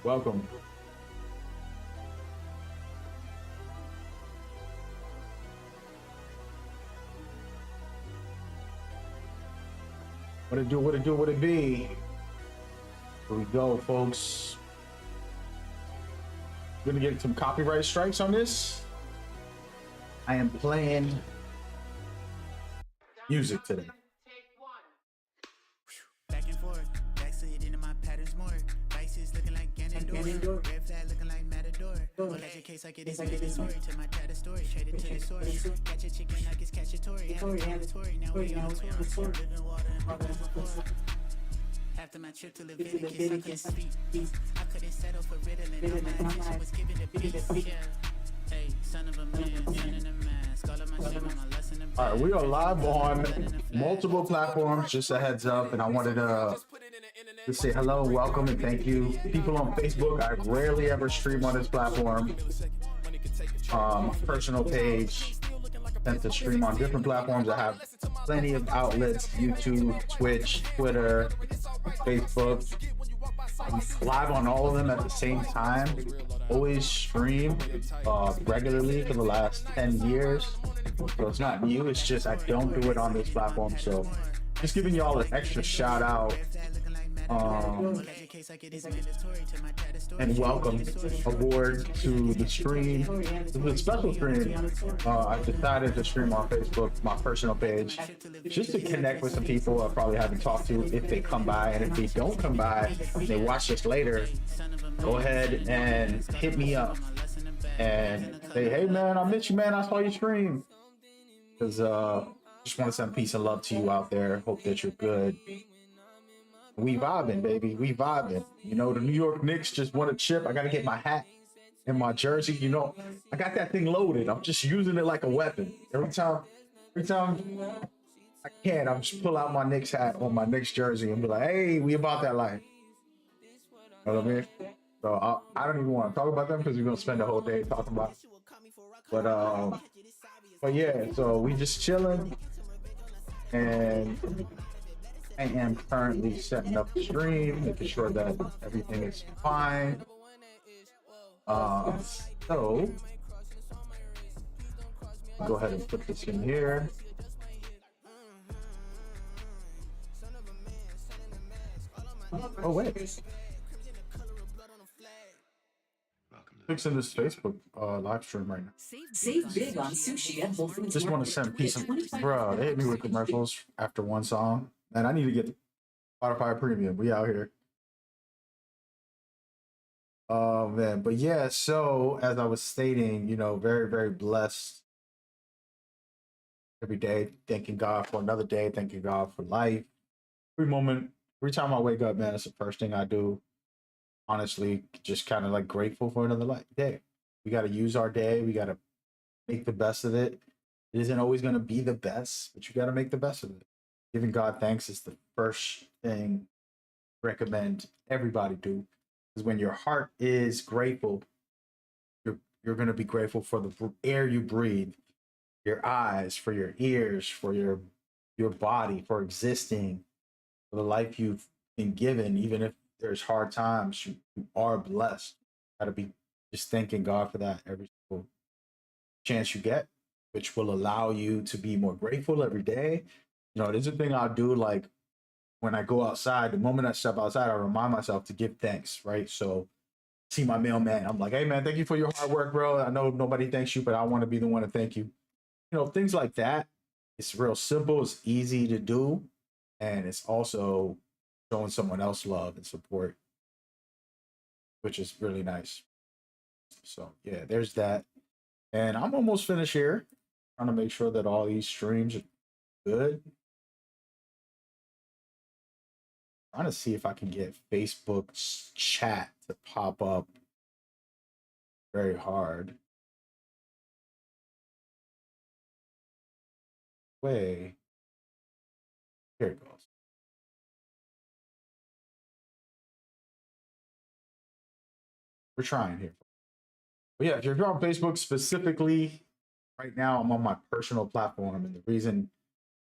Welcome. What it do, what it do, what it be? Here we go, folks. Gonna get some copyright strikes on this. I am playing music today. Back and forth, backslid into my patterns more. Vices looking like Ganondorf. Red flag looking like Matador. Let your case like it is mandatory. To my tatted story, traded to the source. Catch a chicken like it's cacciatore. Mandatory, now we on tour. Living water and before. After my trip to Leviticus, I couldn't sleep. I couldn't settle for Ritalin. All my attention was given to peace. Yeah. Hey, son of a man, man in a mask. All of my shit on my lesson. All right, we are live on multiple platforms. Just a heads up, and I wanted to say hello, welcome, and thank you. People on Facebook, I rarely ever stream on this platform. Personal page, tend to stream on different platforms. I have plenty of outlets: YouTube, Twitch, Twitter, Facebook. I'm live on all of them at the same time. Always stream regularly for the last 10 years. So it's not new, it's just I don't do it on this platform. So just giving y'all an extra shout out. And welcome aboard to the stream. This is a special stream. I decided to stream on Facebook, my personal page, just to connect with some people I probably haven't talked to if they come by. And if they don't come by, they watch this later, go ahead and hit me up and say, hey man, I missed you, man. I saw you stream. Because just want to send peace and love to you out there. Hope that you're good. We vibing, baby. We vibing. You know, the New York Knicks just won a chip. I got to get my hat and my jersey. You know, I got that thing loaded. I'm just using it like a weapon. Every time I can, I'm just pull out my Knicks hat or my Knicks jersey and be like, hey, we about that life. You know what I mean? So I don't even want to talk about them because we're going to spend the whole day talking about it. But yeah, so we just chilling. And I am currently setting up the stream, making sure that everything is fine. So go ahead and put this in here. Oh wait, fixing this Facebook live stream right now. Save big on sushi at Whole Foods. Just want to send peace and bro. They hit me with commercials after one song, and I need to get the Spotify Premium. We out here. Oh man, but yeah. So as I was stating, you know, very very blessed every day, thanking God for another day, thanking God for life. Every moment, every time I wake up, man, it's the first thing I do. Honestly, just kind of like grateful for another day. We got to use our day. We got to make the best of it. It isn't always going to be the best, but you got to make the best of it. Giving God thanks is the first thing I recommend everybody do. Because when your heart is grateful, you're going to be grateful for the air you breathe, your eyes, for your ears, for your body, for existing, for the life you've been given, even if there's hard times, you are blessed. Got to be just thanking God for that every single chance you get, which will allow you to be more grateful every day. You know, there's a thing I'll do, like when I go outside, the moment I step outside, I remind myself to give thanks, right? So see my mailman, I'm like, hey man, thank you for your hard work, bro. I know nobody thanks you, but I want to be the one to thank you. You know, things like that. It's real simple, it's easy to do, and it's also showing someone else love and support, which is really nice. So yeah, there's that. And I'm almost finished here. Trying to make sure that all these streams are good. Trying to see if I can get Facebook's chat to pop up. Very hard. Way. Here it goes. We're trying here. But yeah, if you're on Facebook specifically, right now I'm on my personal platform, and the reason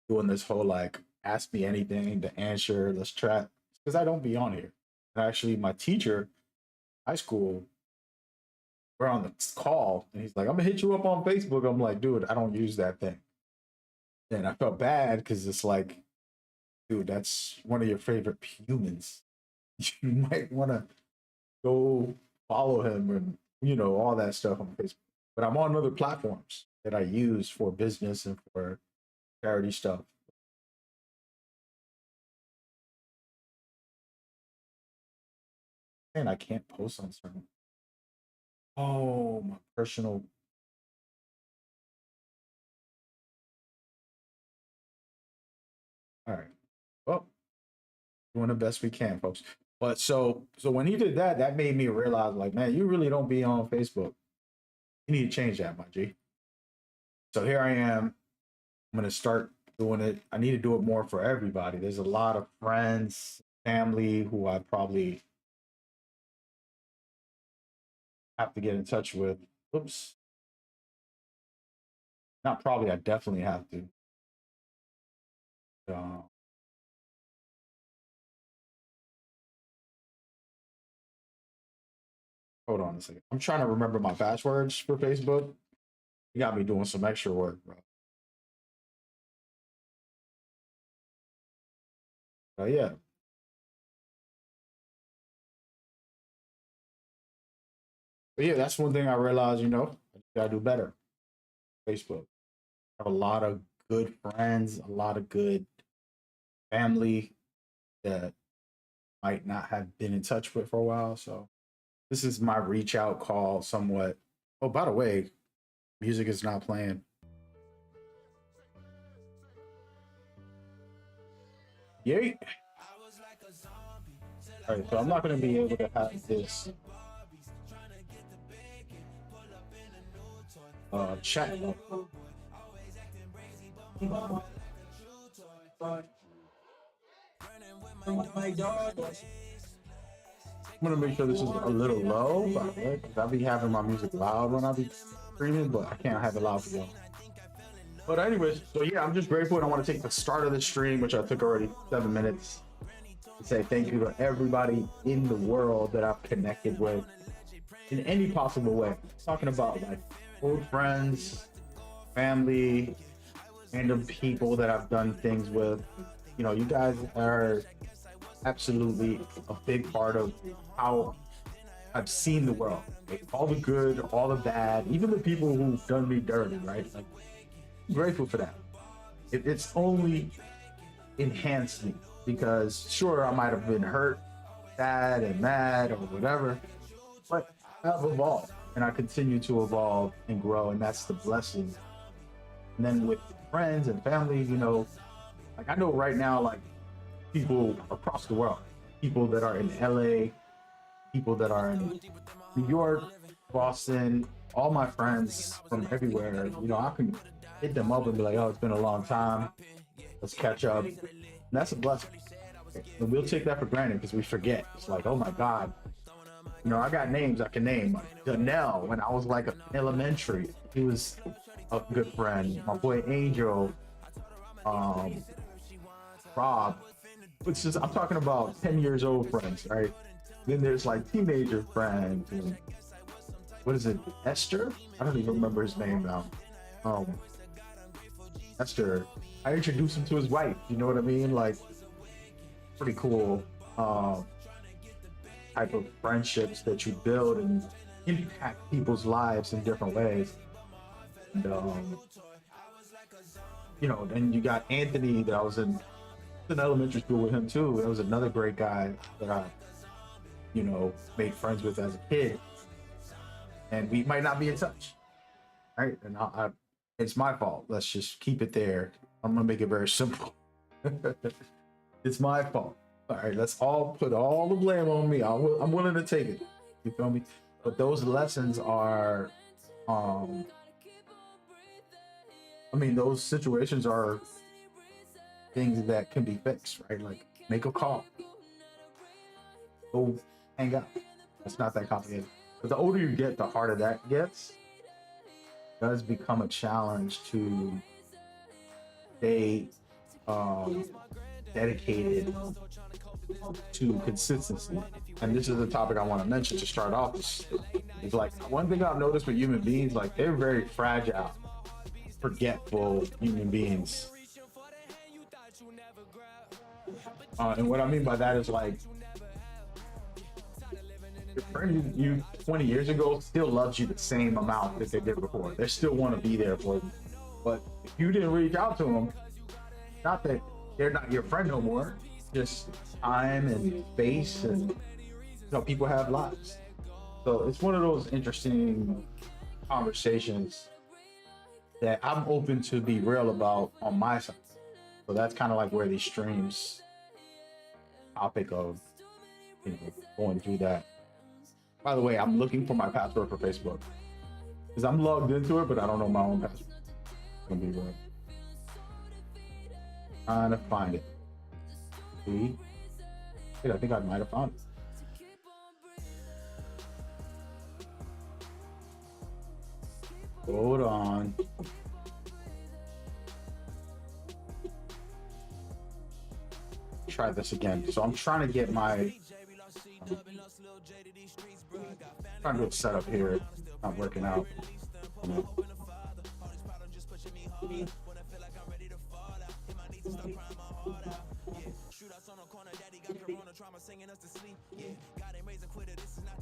doing this whole like ask me anything to answer, let's chat, because I don't be on here. And actually, my teacher, high school, we're on the call, and he's like, "I'm gonna hit you up on Facebook." I'm like, "Dude, I don't use that thing." And I felt bad because it's like, dude, that's one of your favorite humans. You might want to go follow him and all that stuff on Facebook. But I'm on other platforms that I use for business and for charity stuff. And I can't post on certain. Oh, my personal. All right. Well, doing the best we can, folks. But so when he did that, that made me realize, like, man, you really don't be on Facebook. You need to change that, my G. So here I am. I'm gonna start doing it. I need to do it more for everybody. There's a lot of friends, family who I probably have to get in touch with. Oops. Not probably, I definitely have to. Uh, hold on a second. I'm trying to remember my passwords for Facebook. You got me doing some extra work, bro. Oh yeah. But yeah, that's one thing I realized, I gotta do better. Facebook. I have a lot of good friends, a lot of good family that might not have been in touch with for a while. So this is my reach out call somewhat. Oh, by the way, music is not playing. Yay. All right, so I'm not going to be able to have this chat. I'm gonna make sure this is a little low, because I'll be having my music loud when I be streaming, but I can't have it loud for you. But anyways, so yeah, I'm just grateful, and I want to take the start of the stream, which I took already 7 minutes, to say thank you to everybody in the world that I've connected with in any possible way. I'm talking about like old friends, family, random people that I've done things with. You guys are absolutely a big part of how I've seen the world. Like, all the good, all the bad, even the people who've done me dirty, right? Like, I'm grateful for that. It's only enhanced me because sure, I might have been hurt, sad and mad or whatever, but I've evolved and I continue to evolve and grow, and that's the blessing. And then with friends and family, like I know right now, like people across the world, people that are in LA, people that are in New York, Boston, all my friends from everywhere, I can hit them up and be like, oh, it's been a long time. Let's catch up. And that's a blessing. And we'll take that for granted because we forget. It's like, oh my God. I got names I can name. Like Janelle, when I was like elementary, he was a good friend. My boy Angel, Rob, which is, I'm talking about 10 years old friends, right? Then there's like teenager friends. And what is it? Esther? I don't even remember his name now. Esther. I introduced him to his wife. You know what I mean? Like, pretty cool type of friendships that you build and impact people's lives in different ways. And then you got Anthony that I was in elementary school with him too. That was another great guy that I, made friends with as a kid. And we might not be in touch, right? And it's my fault. Let's just keep it there. I'm gonna make it very simple. It's my fault. All right, let's all put all the blame on me. I'm willing to take it. You feel me? But those lessons are, those situations are things that can be fixed, right? Like make a call, go hang out. It's not that complicated. But the older you get, the harder that gets. It does become a challenge to stay dedicated to consistency. and this is the topic I want to mention to start off. Is like one thing I've noticed with human beings, like they're very fragile, forgetful human beings. And what I mean by that is like your friend you 20 years ago still loves you the same amount that they did before. They still want to be there for you. But if you didn't reach out to them, not that they're not your friend no more, just time and space, and people have lives. So it's one of those interesting conversations that I'm open to be real about on my side. So that's kind of like where these streams topic of going through that. By the way, I'm looking for my password for Facebook because I'm logged into it, but I don't know my own password. It's gonna be real. Trying to find it. See? Wait, I think I might have found it. Hold on. Try this again. So I'm trying to get my trying to get set up here. Not working out.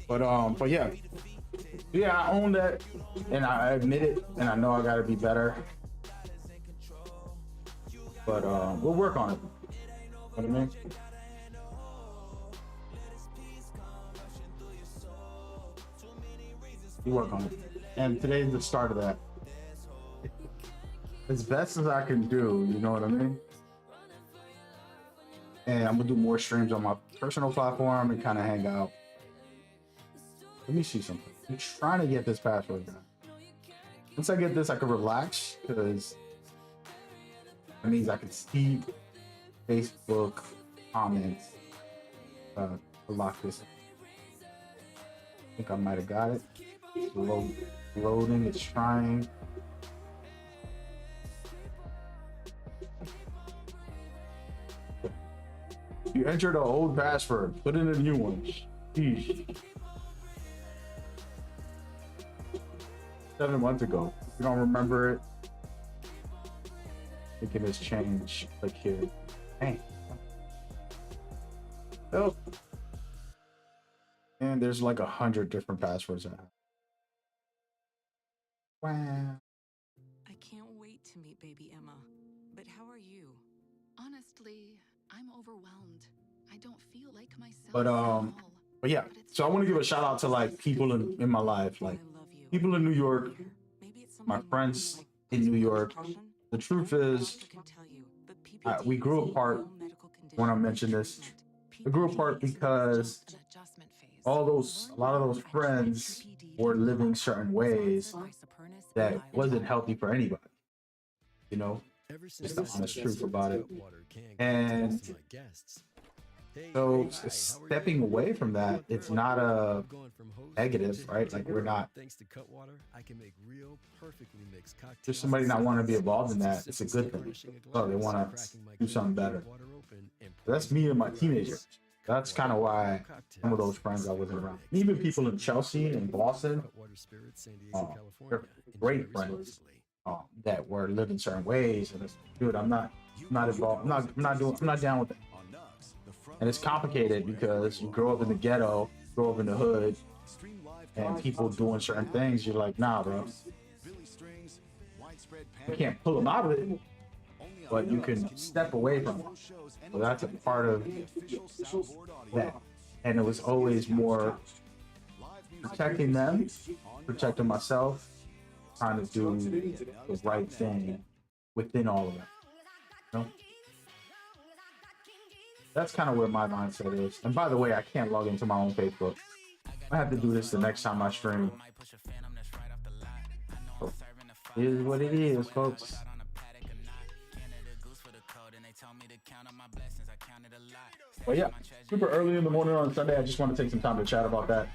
But yeah, I own that, and I admit it, and I know I gotta be better. But we'll work on it. You know what I mean? We work on it, and today's the start of that. As best as I can do, you know what I mean? And I'm gonna do more streams on my personal platform and kind of hang out. Let me see something. I'm trying to get this password done. Once I get this, I can relax because that means I can see Facebook comments. Lock this. I think I might have got it. Loading, it's trying. You entered an old password, put in a new one. Sheesh. 7 months ago. If you don't remember it, I think it has changed. Click here. Dang. Oh. And there's like 100 different passwords I have. Wow. I can't wait to meet baby Emma. But how are you? Honestly, I'm overwhelmed. I don't feel like myself. But yeah, so I want to give a shout out to like people in my life, like people in New York, my friends in New York. The truth is, we grew apart when I mentioned this. We grew apart because a lot of those friends were living certain ways that wasn't healthy for anybody. You know, just the honest truth about it. And so stepping away from that, it's not a negative, right? Like we're not, just somebody not want to be involved in that. It's a good thing. So they want to do something better. So that's me and my teenagers. That's kind of why some of those friends I wasn't around. Even people in Chelsea and Boston, they're great friends that were living certain ways. And it's, dude, I'm not involved. I'm not down with it. And it's complicated because you grow up in the ghetto, grow up in the hood, and people doing certain things. You're like, nah, bro. You can't pull them out of it, but you can step away from it. So that's a part of that. And it was always more protecting them, protecting myself, trying to do the right thing within all of that. You know? That's kind of where my mindset is. And by the way, I can't log into my own Facebook. I have to do this the next time I stream. So, it is what it is, folks. But yeah, super early in the morning on Sunday. I just want to take some time to chat about that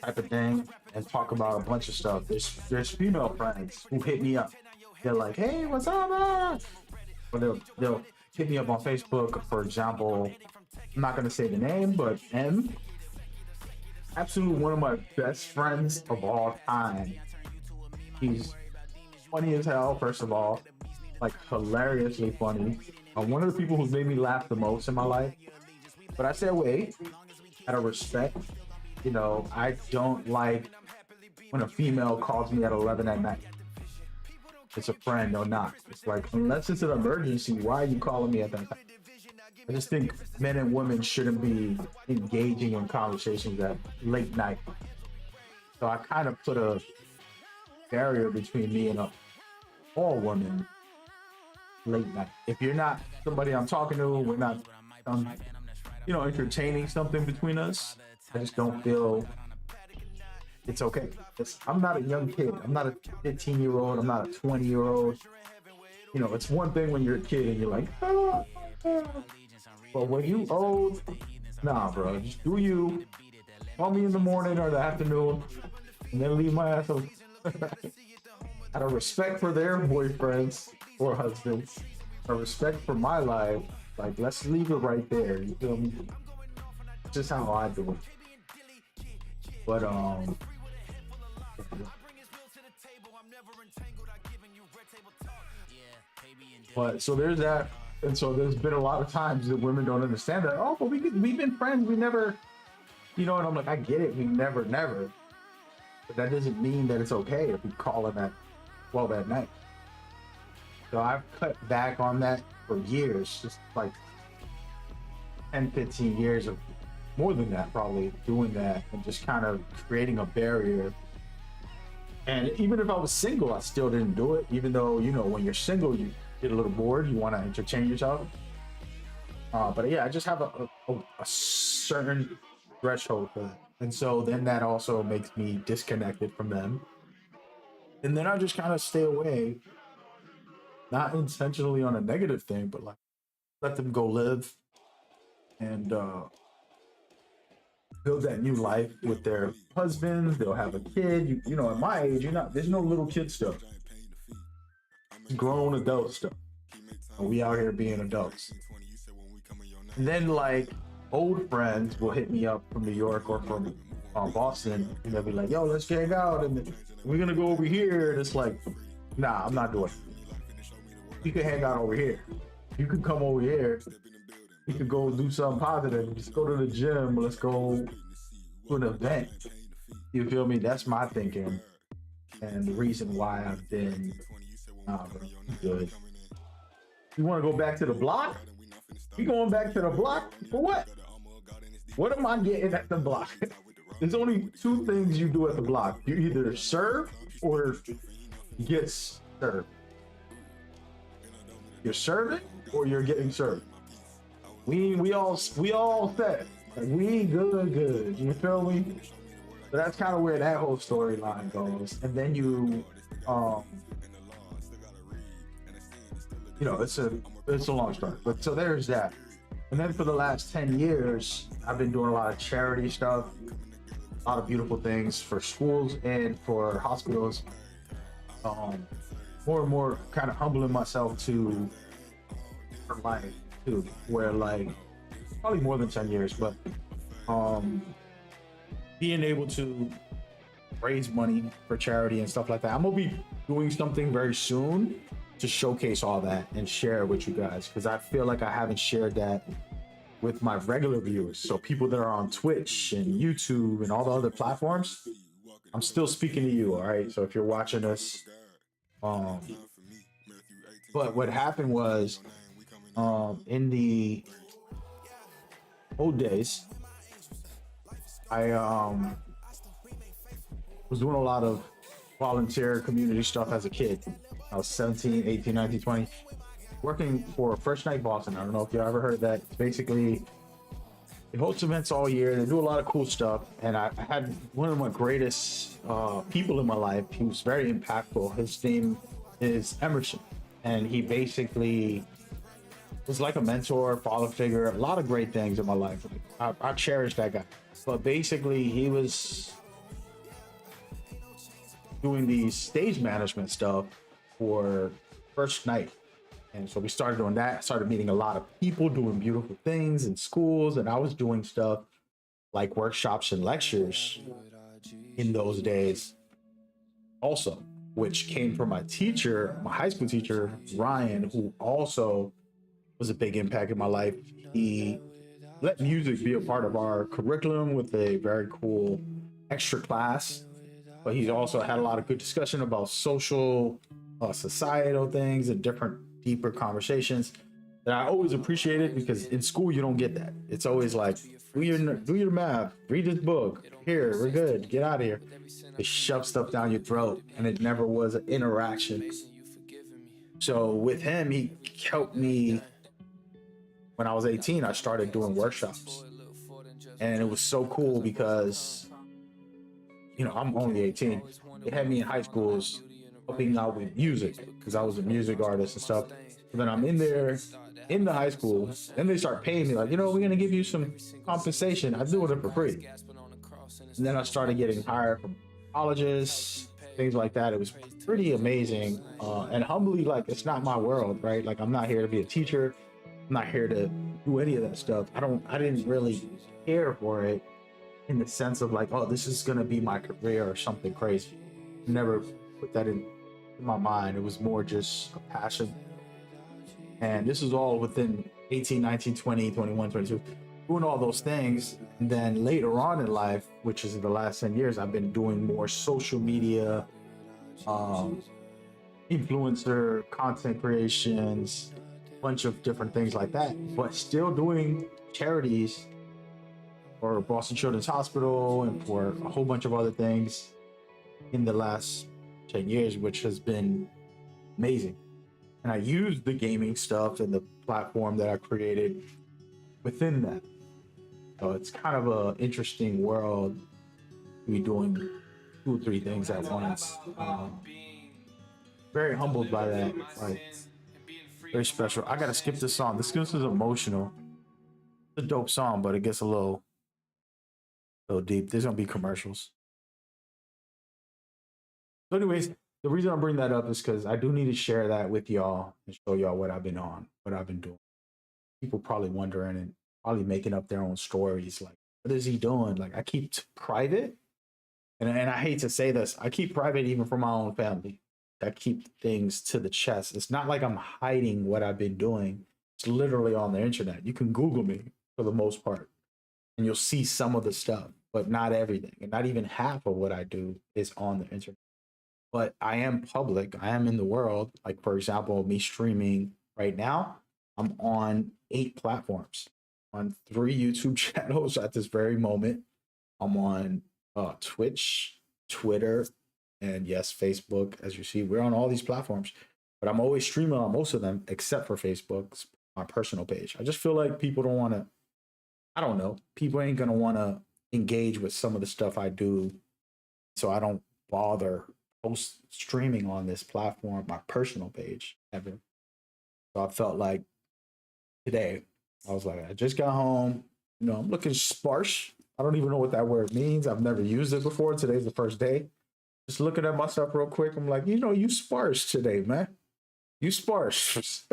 type of thing and talk about a bunch of stuff. There's female friends who hit me up. They're like, hey, what's up? Or they'll hit me up on Facebook, for example. I'm not going to say the name, but M absolutely one of my best friends of all time. He's funny as hell, first of all, like hilariously funny. One of the people who's made me laugh the most in my life. But I say, wait, out of respect, you know, I don't like when a female calls me at 11 at night. It's a friend or not. It's like, unless it's an emergency, why are you calling me at that time? I just think men and women shouldn't be engaging in conversations at late night. So I kind of put a barrier between me and all women late night. If you're not somebody I'm talking to, we're not, you know, entertaining something between us, I just don't feel it's okay. I'm not a young kid. I'm not a 15-year-old. I'm not a 20-year-old. You know, it's one thing when you're a kid and you're like, oh, oh. But when you old, nah, bro, just do you. Call me in the morning or the afternoon, and then leave my ass alone. Out of respect for their boyfriends or husbands, a respect for my life, like, let's leave it right there. You feel me? Just how I do it. But so there's that, and so there's been a lot of times that women don't understand that. Oh, but we've been friends. We never, you know. And I'm like, I get it. We never. But that doesn't mean that it's okay if we call him at 12 at night. So I've cut back on that for years, just like 10, 15 years of more than that, probably doing that and just kind of creating a barrier. And even if I was single, I still didn't do it, even though, you know, when you're single, you get a little bored, you want to entertain yourself. But yeah, I just have a certain threshold for that. And so then that also makes me disconnected from them. And then I just kind of stay away, not intentionally on a negative thing, but like let them go live and build that new life with their husbands. They'll have a kid. You know, at my age, there's no little kid stuff. It's grown adult stuff. And we out here being adults. And then like old friends will hit me up from New York or from Boston, and they'll be like, yo, let's hang out and we're gonna go over here. And it's like, nah, I'm not doing it. You can hang out over here. You can come over here. We could go do something positive. Just go to the gym. Let's go to an event. You feel me? That's my thinking. And the reason why I've been good. You want to go back to the block? You going back to the block for what? What am I getting at the block? There's only two things you do at the block. You either serve or get served. You're serving or you're getting served. We all set. We good. You feel me? So that's kind of where that whole storyline goes. And then you know, it's a long story. But so there's that. And then for the last 10 years, I've been doing a lot of charity stuff, a lot of beautiful things for schools and for hospitals. More and more kind of humbling myself to life too, where like probably more than 10 years, but being able to raise money for charity and stuff like that. I'm gonna be doing something very soon to showcase all that and share it with you guys, because I feel like I haven't shared that with my regular viewers. So people that are on Twitch and YouTube and all the other platforms, I'm still speaking to you, all right? So if you're watching us, but what happened was, in the old days, I was doing a lot of volunteer community stuff as a kid. I was 17, 18, 19, 20, working for First Night Boston. I don't know if you ever heard of that. It's basically, they host events all year. They do a lot of cool stuff. And I had one of my greatest people in my life. He was very impactful. His name is Emerson. And he basically was like a mentor, father figure, a lot of great things in my life. I cherish that guy. But basically, he was doing the stage management stuff for First Night. And so we started doing that. I started meeting a lot of people, doing beautiful things in schools. And I was doing stuff like workshops and lectures in those days also, which came from my teacher, my high school teacher, Ryan, who also was a big impact in my life. He let music be a part of our curriculum with a very cool extra class, but he also had a lot of good discussion about social, societal things and different deeper conversations that I always appreciated, because in school you don't get that. It's always like, do your math, read this book. Here, we're good. Get out of here. They shove stuff down your throat, and it never was an interaction. So with him, he helped me. When I was 18, I started doing workshops, and it was so cool because, you know, I'm only 18. It had me in high schools helping out with music because I was a music artist and stuff. And then I'm in there in the high school, then they start paying me like, you know, we're gonna give you some compensation. I do it for free. And then I started getting hired from colleges, things like that. It was pretty amazing. And humbly, like, it's not my world, right? Like, I'm not here to be a teacher. I'm not here to do any of that stuff. I didn't really care for it in the sense of like, oh, this is gonna be my career or something crazy. Never put that in my mind. It was more just a passion. And this is all within 18, 19, 20, 21, 22, doing all those things. And then later on in life, which is in the last 10 years, I've been doing more social media, influencer content creations, a bunch of different things like that, but still doing charities for Boston Children's Hospital and for a whole bunch of other things in the last 10 years, which has been amazing. And I used the gaming stuff and the platform that I created within that. So it's kind of an interesting world to be doing 2 or 3 things at once. Very humbled by that. Like, very special. I gotta skip this song. This is emotional. It's a dope song, but it gets a little deep. There's gonna be commercials. So anyways, the reason I bring that up is because I do need to share that with y'all and show y'all what I've been on, what I've been doing. People probably wondering and probably making up their own stories. Like, what is he doing? Like, I keep private. And I hate to say this, I keep private even from my own family. I keep things to the chest. It's not like I'm hiding what I've been doing. It's literally on the internet. You can Google me for the most part, and you'll see some of the stuff, but not everything. And not even half of what I do is on the internet. But I am public. I am in the world. Like, for example, me streaming right now, I'm on 8 platforms, on 3 YouTube channels at this very moment. I'm on Twitch, Twitter, and yes, Facebook. As you see, we're on all these platforms, but I'm always streaming on most of them except for Facebook's my personal page. I just feel like people don't want to, I don't know, people ain't going to want to engage with some of the stuff I do. So I don't bother post streaming on this platform, my personal page, ever. So I felt like today, I was like, I just got home, you know, I'm looking sparse. I don't even know what that word means. I've never used it before. Today's the first day. Just looking at myself real quick, I'm like, you know, you sparse today, man. You sparse.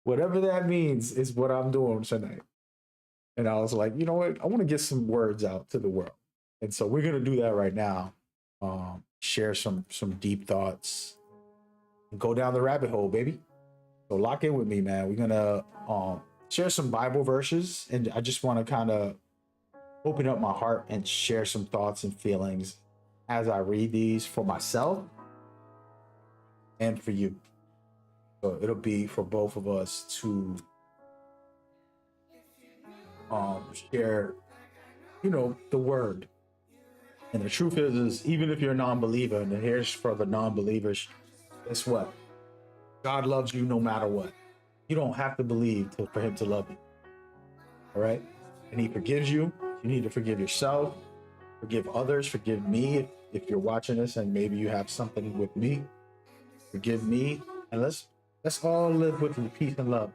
Whatever that means is what I'm doing tonight. And I was like, you know what? I want to get some words out to the world. And so we're going to do that right now. Share some deep thoughts. Go down the rabbit hole, baby. So lock in with me, man. We're going to share some Bible verses. And I just want to kind of open up my heart and share some thoughts and feelings as I read these for myself and for you. So it'll be for both of us to share, you know, the word. And the truth is even if you're a non-believer, and here's for the non-believers, guess what? God loves you no matter what. You don't have to believe for him to love you. All right? And he forgives you. You need to forgive yourself, forgive others, forgive me if you're watching this and maybe you have something with me. Forgive me, and let's all live with peace and love.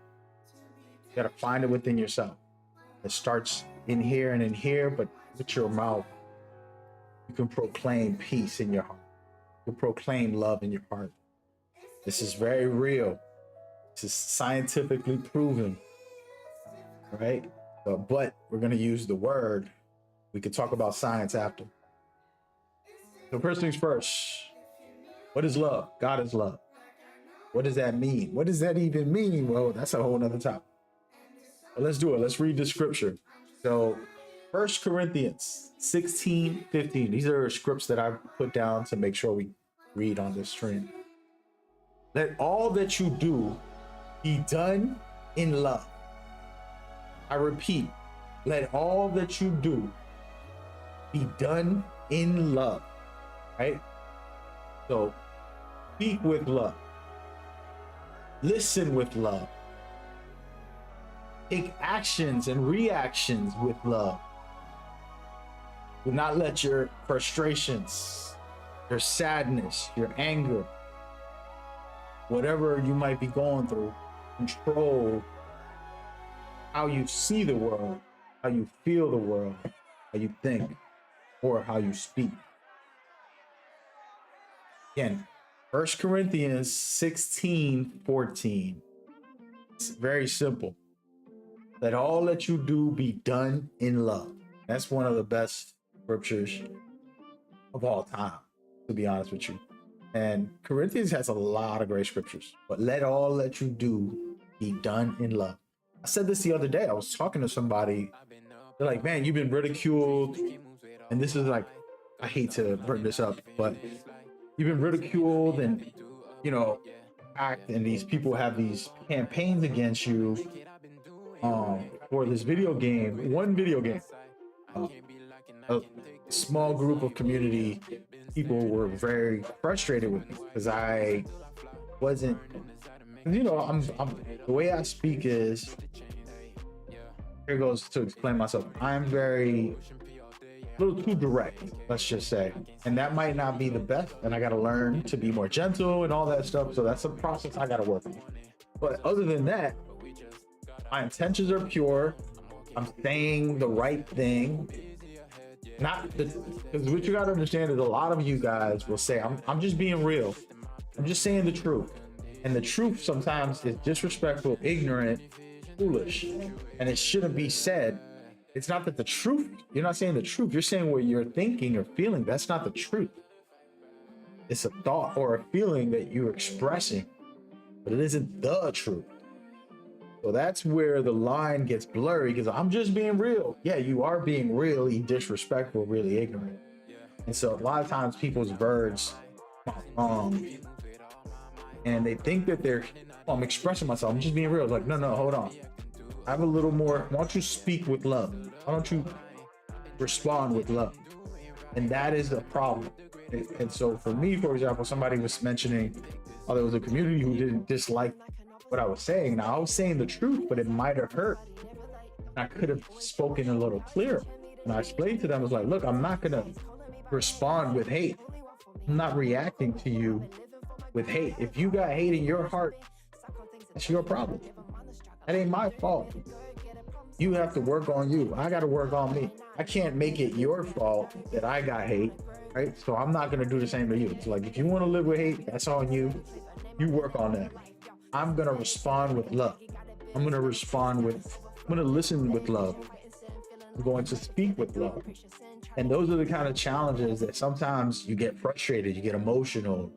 You gotta find it within yourself. It starts in here and in here, but with your mouth, you can proclaim peace in your heart. You can proclaim love in your heart. This is very real. This is scientifically proven, right? But we're going to use the word. We could talk about science after. So first things first, what is love? God is love. What does that mean? What does that even mean? Well, that's a whole nother topic. But let's do it. Let's read the scripture. So 1 Corinthians 16:15. These are scripts that I've put down to make sure we read on this stream. Let all that you do be done in love. I repeat, let all that you do be done in love, right? So speak with love, listen with love, take actions and reactions with love. Do not let your frustrations, your sadness, your anger, whatever you might be going through, control how you see the world, how you feel the world, how you think, or how you speak. Again, 1 Corinthians 16:14. It's very simple. Let all that you do be done in love. That's one of the best scriptures of all time, to be honest with you. And Corinthians has a lot of great scriptures, but let all that you do be done in love. I said this the other day. I was talking to somebody. They're like, man, you've been ridiculed. And this is like, I hate to bring this up, but you've been ridiculed and, you know, and these people have these campaigns against you for this video game, one video game. A small group of community people were very frustrated with me because I wasn't, you know, I'm the way I speak is, here goes to explain myself. I'm very, a little too direct, let's just say. And that might not be the best. And I got to learn to be more gentle and all that stuff. So that's a process I got to work on. But other than that, my intentions are pure. I'm saying the right thing. Because what you got to understand is a lot of you guys will say, I'm just being real. I'm just saying the truth. And the truth sometimes is disrespectful, ignorant, foolish, and it shouldn't be said. It's not that the truth, you're not saying the truth. You're saying what you're thinking or feeling. That's not the truth. It's a thought or a feeling that you're expressing, but it isn't the truth. So that's where the line gets blurry because I'm just being real. Yeah, you are being really disrespectful, really ignorant. And so a lot of times people's words are wrong. And they think that I'm expressing myself. I'm just being real. It's like, no, hold on. I have a little more. Why don't you speak with love? Why don't you respond with love? And that is the problem. And so for me, for example, somebody was mentioning, there was a community who didn't dislike what I was saying. Now I was saying the truth, but it might have hurt. I could have spoken a little clearer. And I explained to them, I was like, look, I'm not going to respond with hate. I'm not reacting to you with hate. If you got hate in your heart, that's your problem. That ain't my fault. You have to work on you. I got to work on me. I can't make it your fault that I got hate, right? So I'm not going to do the same to you. It's like, if you want to live with hate, that's on you. You work on that. I'm going to respond with love. I'm going to listen with love. I'm going to speak with love. And those are the kind of challenges that sometimes you get frustrated, you get emotional,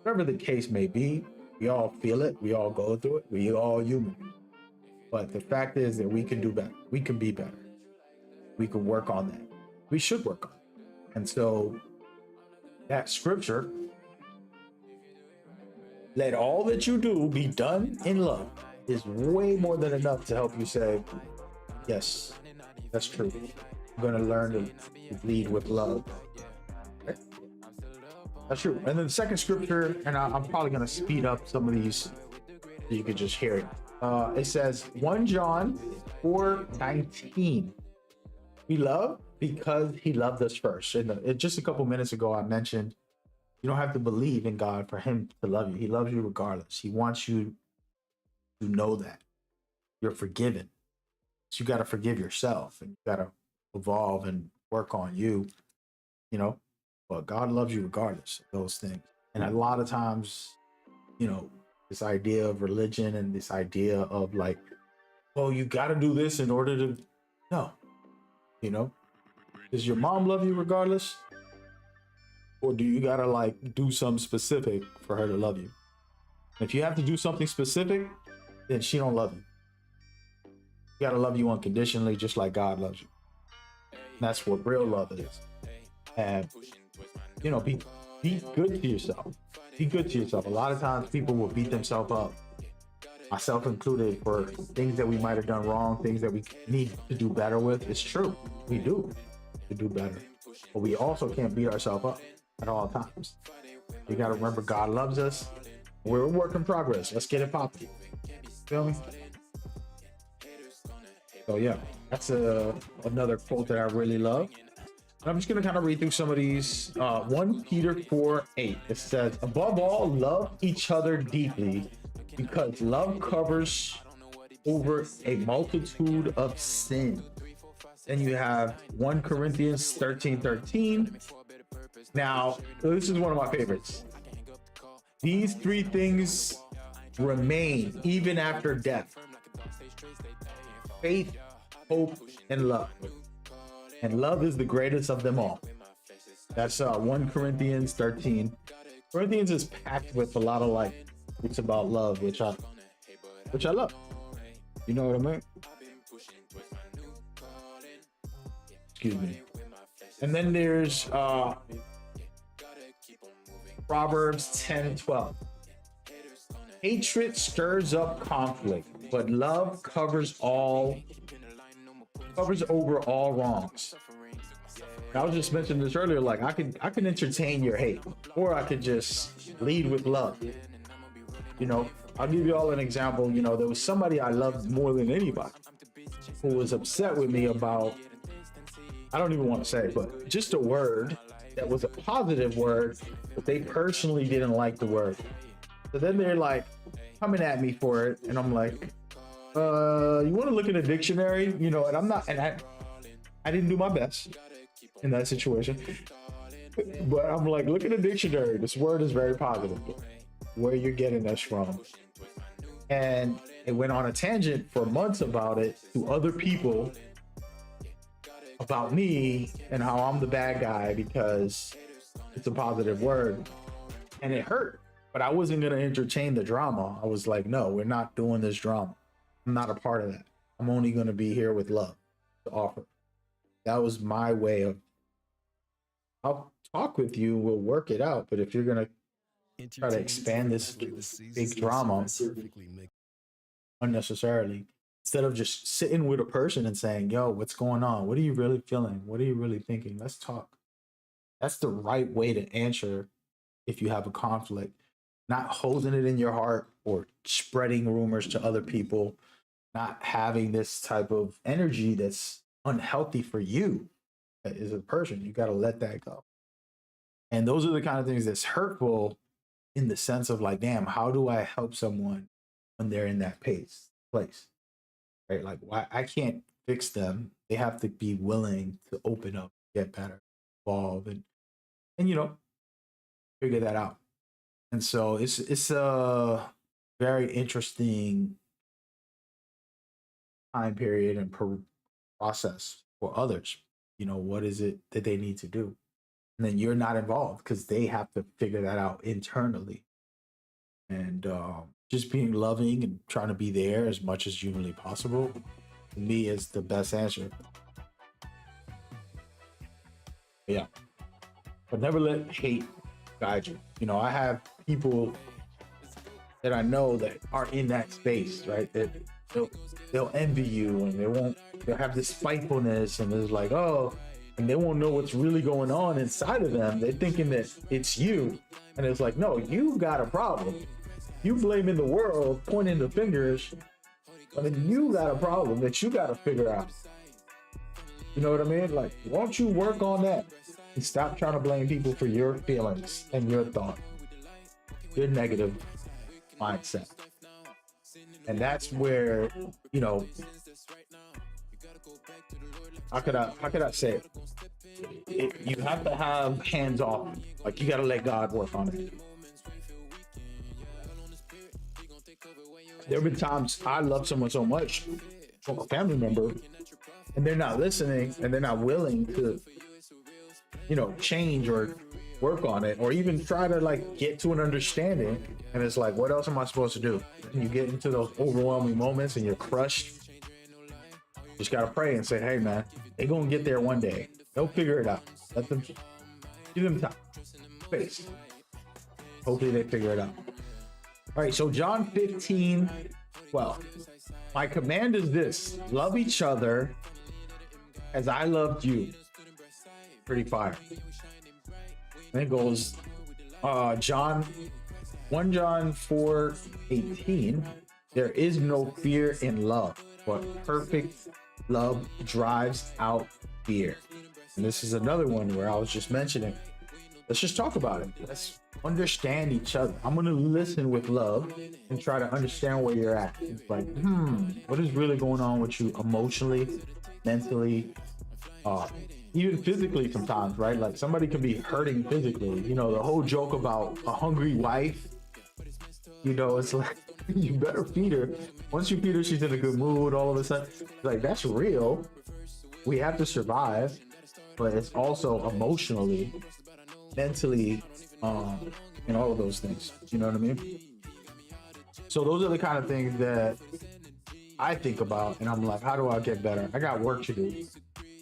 whatever the case may be. We all feel it. We all go through it. We all human. But the fact is that we can do better. We can be better. We can work on that. We should work on it. And so that scripture, let all that you do be done in love, is way more than enough to help you say, yes, that's true. I'm going to learn to lead with love. Okay? That's true. And then the second scripture, and I'm probably going to speed up some of these so you can just hear it. It says 1 John 4:19. We love because he loved us first. And just a couple minutes ago, I mentioned you don't have to believe in God for him to love you. He loves you regardless. He wants you to know that you're forgiven. So you got to forgive yourself and you got to evolve and work on you, you know, but God loves you regardless of those things. And a lot of times, you know, this idea of religion and this idea of like, oh, you got to do this in order to No. You know, does your mom love you regardless? Or do you gotta like do something specific for her to love you? If you have to do something specific, then she don't love you. You gotta love you unconditionally, just like God loves you. And that's what real love is. And you know, be good to yourself. Be good to yourself. A lot of times people will beat themselves up, myself included, for things that we might have done wrong, things that we need to do better with. It's true. We do to do better. But we also can't beat ourselves up at all times. You got to remember God loves us. We're a work in progress. Let's get it popping. Feel me? So yeah, that's another quote that I really love. And I'm just going to kind of read through some of these. 1 Peter 4:8. It says, above all, love each other deeply, because love covers over a multitude of sin. Then you have 1 Corinthians 13:13. Now, this is one of my favorites. These 3 things remain even after death: faith, hope, and love. And love is the greatest of them all. That's 1 Corinthians 13. Corinthians is packed with a lot of like it's about love, which I love. You know what I mean? Excuse me. And then there's Proverbs 10:12. Hatred stirs up conflict, but love covers over all wrongs. I was just mentioning this earlier, like I can entertain your hate, or I could just lead with love. You know, I'll give you all an example. You know, there was somebody I loved more than anybody who was upset with me about, I don't even want to say, but just a word that was a positive word, but they personally didn't like the word. So then they're like coming at me for it, and I'm like, you want to look in a dictionary, you know? And I'm not, and I didn't do my best in that situation, but I'm like, look in a dictionary. This word is very positive. Where you're getting this from? And it went on a tangent for months about it to other people, about me and how I'm the bad guy because it's a positive word, and it hurt. But I wasn't going to entertain the drama. I was like, no, we're not doing this drama. I'm not a part of that. I'm only going to be here with love to offer. That was my way of, I'll talk with you, we'll work it out. But if you're going to try to expand this big drama unnecessarily, instead of just sitting with a person and saying, yo, what's going on? What are you really feeling? What are you really thinking? Let's talk. That's the right way to answer if you have a conflict. Not holding it in your heart or spreading rumors to other people, not having this type of energy that's unhealthy for you as a person. You got to let that go. And those are the kind of things that's hurtful, in the sense of like, damn, how do I help someone when they're in that place? Right? Like, why I can't fix them. They have to be willing to open up, get better, evolve, and you know, figure that out. And so it's a very interesting time period and process for others. You know, what is it that they need to do? And then you're not involved because they have to figure that out internally. And just being loving and trying to be there as much as humanly possible, to me, is the best answer. Yeah. But never let hate guide you. You know, I have people that I know that are in that space, right? That they'll envy you, and they'll have this spitefulness, and it's like, oh, and they won't know what's really going on inside of them. They're thinking that it's you. And it's like, no, you got a problem. You blaming the world, pointing the fingers, I mean, you got a problem that you got to figure out. You know what I mean? Like, won't you work on that and stop trying to blame people for your feelings and your thought, your negative mindset? And that's where, you know, how could I say it? You have to have hands off. Like, you got to let God work on it. There have been times I love someone so much, a family member, and they're not listening and they're not willing to, you know, change or work on it or even try to like get to an understanding, and it's like, what else am I supposed to do? And you get into those overwhelming moments and you're crushed. Just gotta pray and say, hey man, they're gonna get there one day. They'll figure it out. Let them, give them time, space. Hopefully they figure it out. All right, so John 15:12. My command is this: love each other as I loved you. Pretty fire. And it goes, one John 4:18. There is no fear in love, but perfect love drives out fear. And this is another one where I was just mentioning, let's just talk about it. Let's understand each other. I'm going to listen with love and try to understand where you're at. It's like, what is really going on with you emotionally, mentally, even physically sometimes, right? Like somebody can be hurting physically. You know, the whole joke about a hungry wife, you know, it's like, you better feed her. Once you feed her, she's in a good mood all of a sudden. Like, that's real. We have to survive, but it's also emotionally, mentally, and all of those things. You know what I mean? So those are the kind of things that I think about, and I'm like, how do I get better? I got work to do,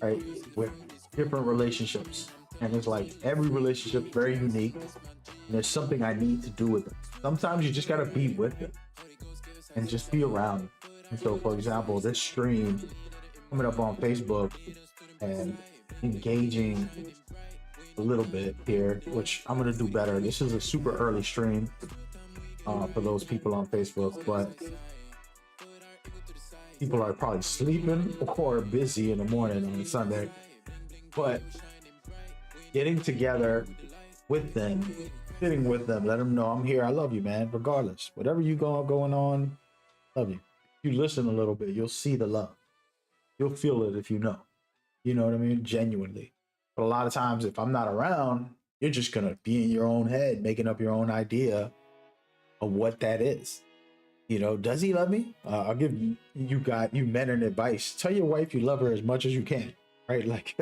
right? With different relationships. And it's like every relationship is very unique, and there's something I need to do with them. Sometimes you just got to be with them and just be around. And so, for example, this stream coming up on Facebook and engaging a little bit here, which I'm going to do better. This is a super early stream for those people on Facebook, but people are probably sleeping or busy in the morning on Sunday. But getting together with them, sitting with them, let them know I'm here. I love you, man. Regardless, whatever you going on, love you. If you listen a little bit, you'll see the love. You'll feel it if you know. You know what I mean? Genuinely. But a lot of times, if I'm not around, you're just gonna be in your own head, making up your own idea of what that is. You know, does he love me? I'll give you men an advice. Tell your wife you love her as much as you can, right? Like,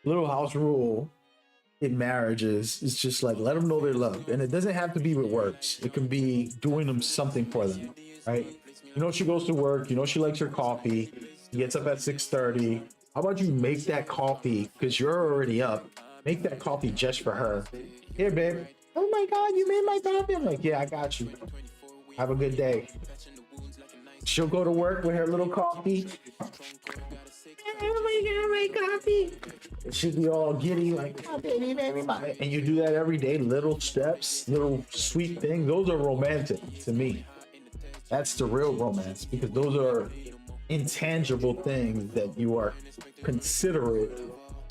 little house rule in marriages is just like, let them know they're loved. And it doesn't have to be with words. It can be doing them something for them, right? You know, she goes to work, you know, she likes her coffee, she gets up at 6:30. How about you make that coffee, because you're already up, make that coffee just for her. Here, babe. Oh my God, you made my coffee. I'm like, yeah, I got you. Have a good day. She'll go to work with her little coffee. Oh my God, my coffee. She'll be all giddy, like, oh, baby, baby, baby. And you do that every day, little steps, little sweet things. Those are romantic to me. That's the real romance, because those are intangible things that you are considerate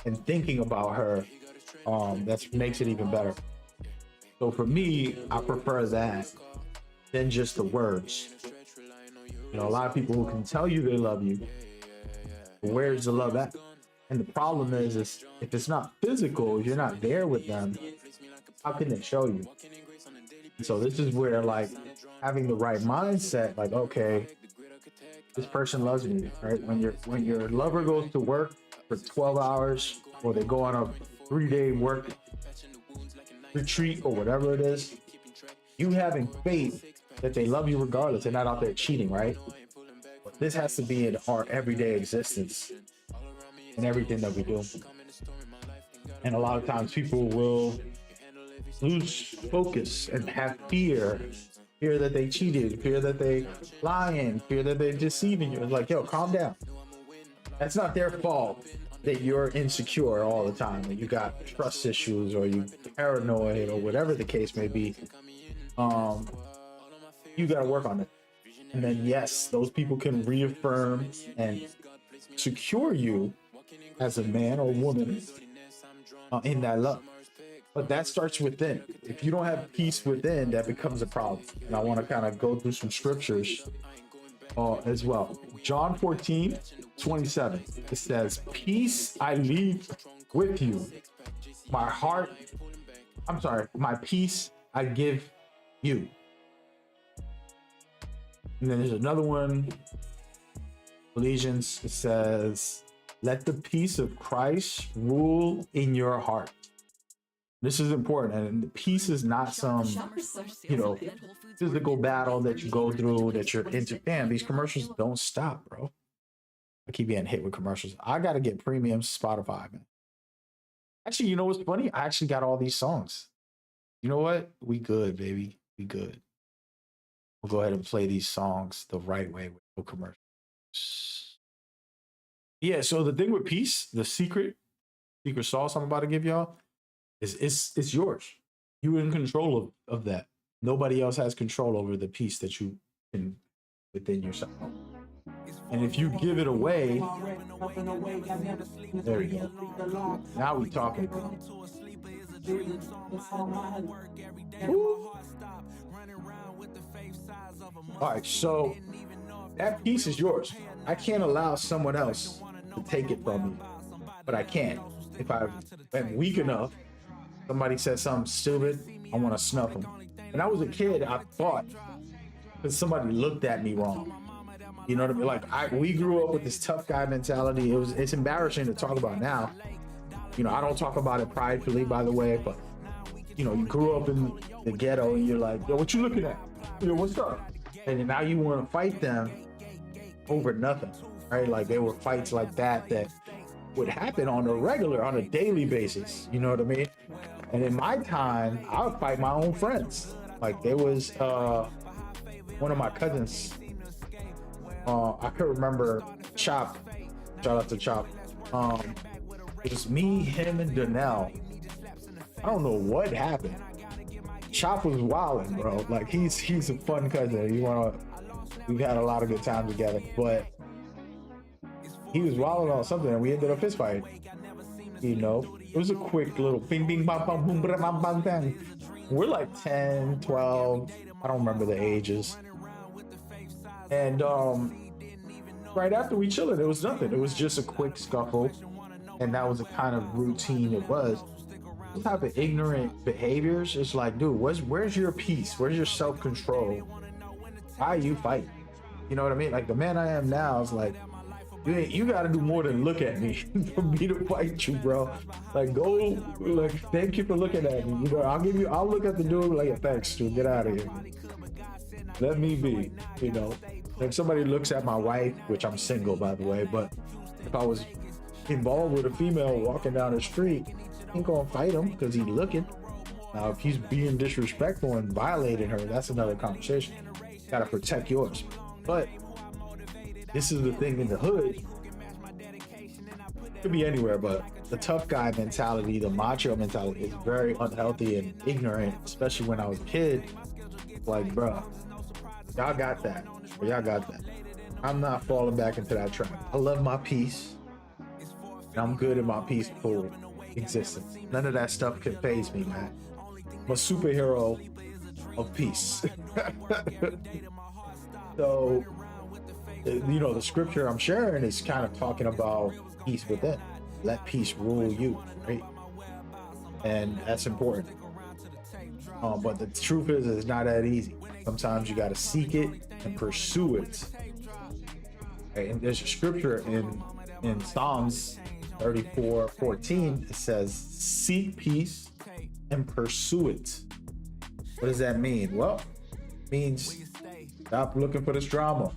and thinking about her. That makes it even better. So for me, I prefer that than just the words. You know, a lot of people who can tell you they love you, but where's the love at? And the problem is if it's not physical, if you're not there with them, how can they show you? And so this is where, like, having the right mindset, like, okay, this person loves me, right? When your lover goes to work for 12 hours, or they go on a 3-day work retreat or whatever it is, you having faith that they love you regardless. They're not out there cheating, right? But this has to be in our everyday existence and everything that we do. And a lot of times people will lose focus and have fear that they cheated, fear that they lying, fear that they're deceiving you. It's like, yo, calm down. That's not their fault that you're insecure all the time, that you got trust issues, or you paranoid, or whatever the case may be. You got to work on it. And then, yes, those people can reaffirm and secure you as a man or woman in that love. But that starts within. If you don't have peace within, that becomes a problem. And I want to kind of go through some scriptures as well. John 14:27. It says, peace I leave with you. My peace I give you. And then there's another one. Ephesians, it says, let the peace of Christ rule in your heart. This is important, and the peace is not some, physical battle that you go through that you're into. Damn, these commercials don't stop, bro. I keep getting hit with commercials. I got to get premium Spotify, man. Actually, you know what's funny? I actually got all these songs. You know what? We good, baby. We good. We'll go ahead and play these songs the right way with no commercials. Yeah, so the thing with peace, the secret sauce I'm about to give y'all, is it's yours. You're in control of that. Nobody else has control over the peace that you can within yourself. And if you give it away, there you go. Now we talking. Ooh. All right, so that piece is yours. I can't allow someone else to take it from me, but I can. If I'm weak enough, somebody said something stupid, I want to snuff them. When I was a kid, I thought because somebody looked at me wrong. You know what I mean? Like we grew up with this tough guy mentality. It's embarrassing to talk about now. You know, I don't talk about it pridefully, by the way, but you know, you grew up in the ghetto and you're like, yo, what you looking at? Yo, what's up? And then now you want to fight them over nothing, right? Like there were fights like that would happen on a daily basis. You know what I mean? And in my time, I would fight my own friends. Like there was one of my cousins. I could remember Chop. Shout out to Chop. It was me, him, and Donnell. I don't know what happened. Chop was wilding, bro. Like he's a fun cousin. We've had a lot of good times together, but he was wilding on something, and we ended up fist fighting. You know, it was a quick little bing, bing, bam, bam, boom, bam, bam, bam, bam. We're like 10, 12. I don't remember the ages. And right after we chilled, it was nothing. It was just a quick scuffle, and that was the kind of routine it was. This type of ignorant behaviors, it's like, dude, where's your peace? Where's your self-control? Why are you fighting? You know what I mean? Like the man I am now is like, you got to do more than look at me for me to fight you, bro. Like go, like thank you for looking at me. You know, I'll look at the dude like, thanks, dude, get out of here. Let me be. You know, if somebody looks at my wife, which I'm single by the way, but if I was involved with a female walking down the street, I ain't gonna fight him because he's looking. Now, if he's being disrespectful and violating her, that's another conversation. Gotta protect yours. But this is the thing in the hood. Could be anywhere, but the tough guy mentality, the macho mentality is very unhealthy and ignorant, especially when I was a kid. Like, bro, y'all got that. Y'all got that. I'm not falling back into that trap. I love my peace. And I'm good in my peaceful existence. None of that stuff can faze me, man. I'm a superhero of peace. So, you know, the scripture I'm sharing is kind of talking about peace within. Let peace rule you, right? And that's important. But the truth is, it's not that easy. Sometimes you got to seek it and pursue it. Right? And there's a scripture in Psalms 34:14. It says, seek peace and pursue it. What does that mean? Well, it means stop looking for this drama.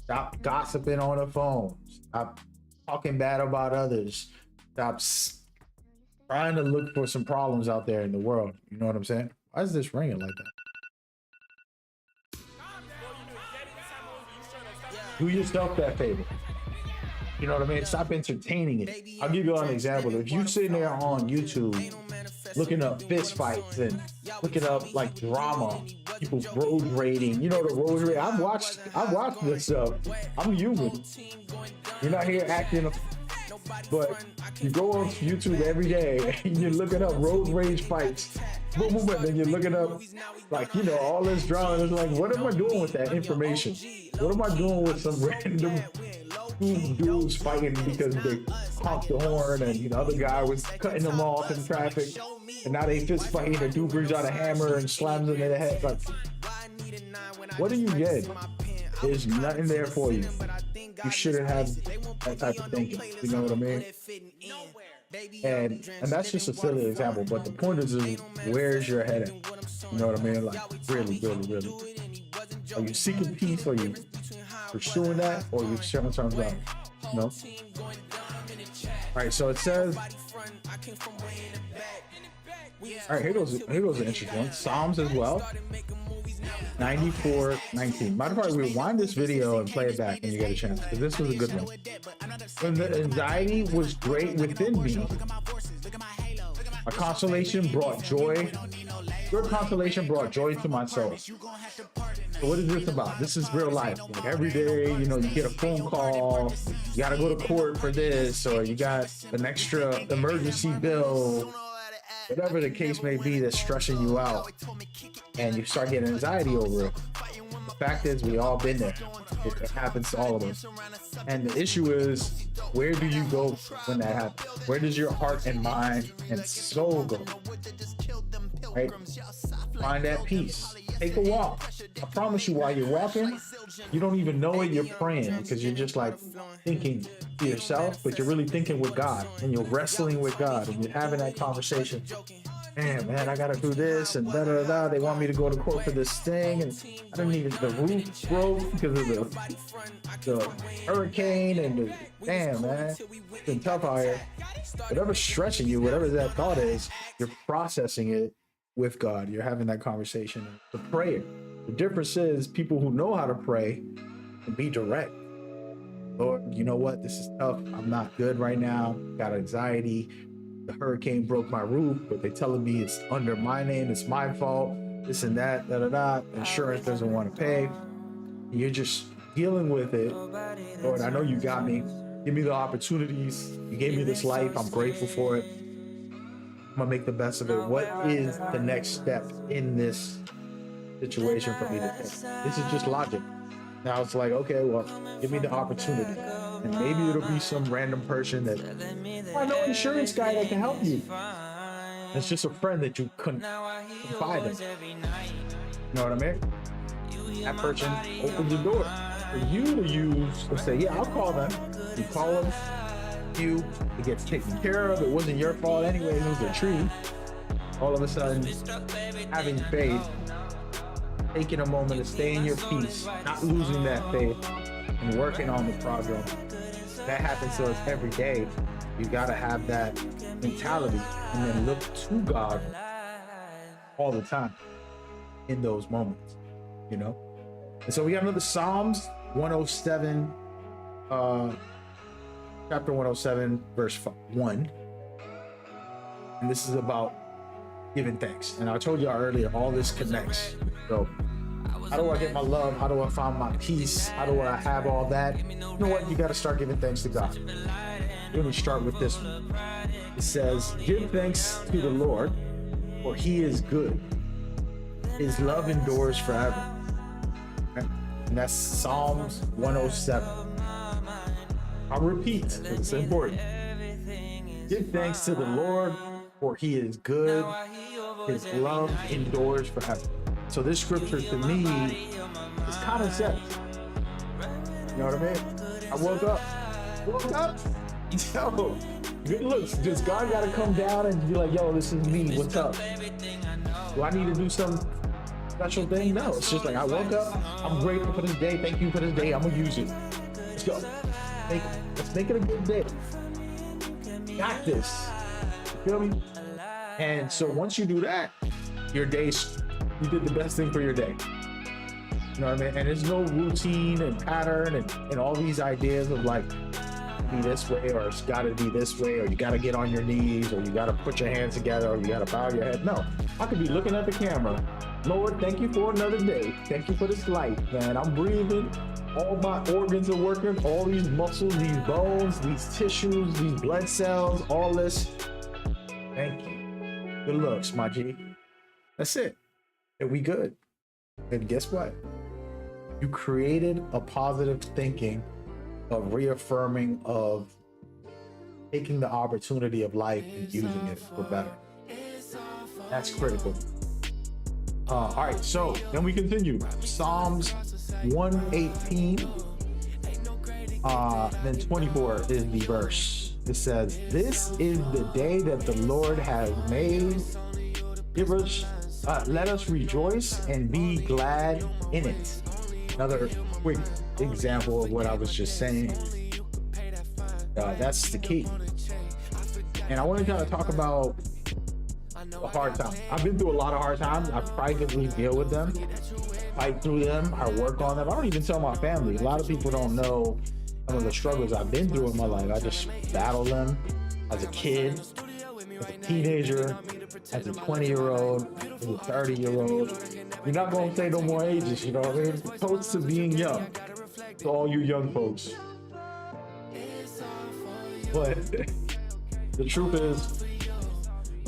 Stop gossiping on the phone. Stop talking bad about others. Stop trying to look for some problems out there in the world. You know what I'm saying? Why is this ringing like that? Do yourself that favor. You know what I mean? Stop entertaining it. I'll give you an example. If you're sitting there on YouTube looking up fist fights and looking up like drama, people road raiding, you know, the road raid. I've watched this stuff. I'm human. You're not here acting, but you go on YouTube every day and you're looking up road rage fights. Boom, boom, and then you're looking up like, you know, all this drama. It's like, what am I doing with that information? What am I doing with some random dudes fighting because they honked the horn and the other guy was cutting them off in traffic, and now they fist fighting, a dude brings out a hammer and slams them in the head? Like, what do you get? There's nothing there for you. You shouldn't have that type of thinking. You know what I mean? And that's just a silly example, but the point is where's your head at? You know what I mean? Like really, really, really. Are you seeking peace? Are you pursuing that? Or are you shutting something down? You know? All right, so it says, all right, here goes an interesting one. Psalms as well. 94:19. Matter of fact, rewind this video and play it back when you get a chance, because this was a good one. When the anxiety was great within me, my consolation brought joy. Your consolation brought joy to my soul. So what is this about? This is real life. Like every day, you know, you get a phone call, you gotta go to court for this, or you got an extra emergency bill, whatever the case may be that's stressing you out, and you start getting anxiety over it. The fact is, we all been there. It happens to all of us. And the issue is, where do you go when that happens? Where does your heart and mind and soul go? Right? Find that peace. Take a walk. I promise you, while you're walking, you don't even know it, you're praying, because you're just like thinking to yourself, but you're really thinking with God, and you're wrestling with God, and you're having that conversation. Man, I gotta do this, and da da da. They want me to go to court for this thing, and I didn't even, the roof broke because of the hurricane, and damn, man, it's been tough out here. Whatever's stressing you, whatever that thought is, you're processing it with God. You're having that conversation. The prayer. The difference is people who know how to pray and be direct. Lord, you know what? This is tough. I'm not good right now. Got anxiety. The hurricane broke my roof, but they're telling me it's under my name. It's my fault. This and that, da da da. Insurance doesn't want to pay. You're just dealing with it. Lord, I know you got me. Give me the opportunities. You gave me this life. I'm grateful for it. I'm gonna make the best of it. What is the next step in this situation for me to take? This is just logic. Now it's like, okay, well, give me the opportunity. And maybe it'll be some random person that, I know an insurance guy that can help you. It's just a friend that you couldn't confide in. You know what I mean? That person opens the door for you to use and say, yeah, I'll call them. You call them, it gets taken care of. It wasn't your fault anyway, it was a tree. All of a sudden, having faith, taking a moment to stay in your peace, not losing that faith, and working on the progress. That happens to us every day. You gotta have that mentality and then look to God all the time in those moments, you know? And so we got another Psalms 107, chapter 107, verse 1. And this is about giving thanks. And I told you earlier, all this connects. So how do I get my love? How do I find my peace? How do I have all that? You know what? You got to start giving thanks to God. Let me start with this one. It says, give thanks to the Lord, for he is good. His love endures forever. And that's Psalms 107. I'll repeat, it's important. Give thanks to the Lord, for he is good. His love endures forever. So this scripture to me is common sense. You know what I mean? I woke up. Yo, good looks. Does God gotta come down and be like, yo, this is me, what's up? Do I need to do some special thing? No, it's just like I woke up, I'm grateful for this day, thank you for this day, I'm gonna use it. Let's go. Let's make it a good day. Got this. You feel me? And so once you do that, your day's, you did the best thing for your day. You know what I mean? And there's no routine and pattern and all these ideas of like, be this way, or it's gotta be this way, or you gotta get on your knees, or you gotta put your hands together, or you gotta bow your head. No, I could be looking at the camera. Lord, thank you for another day. Thank you for this life, man. I'm breathing. All my organs are working. All these muscles, these bones, these tissues, these blood cells, all this. Thank you. Good looks, my G. That's it. And we good. And guess what? You created a positive thinking of reaffirming, of taking the opportunity of life and using it for better. That's critical. All right, so then we continue. Psalms 118. Then 24 is the verse. It says, "This is the day that the Lord has made. Give us, let us rejoice and be glad in it." Another quick example of what I was just saying. That's the key. And I want to kind of talk about a hard time. I've been through a lot of hard times. I privately deal with them, fight through them, I work on them. I don't even tell my family. A lot of people don't know some of the struggles I've been through in my life. I just battle them as a kid, as a teenager, as a 20-year-old, as a 30-year-old. You're not going to say no more ages, you know what I mean? Toast to being young, to all you young folks. But the truth is,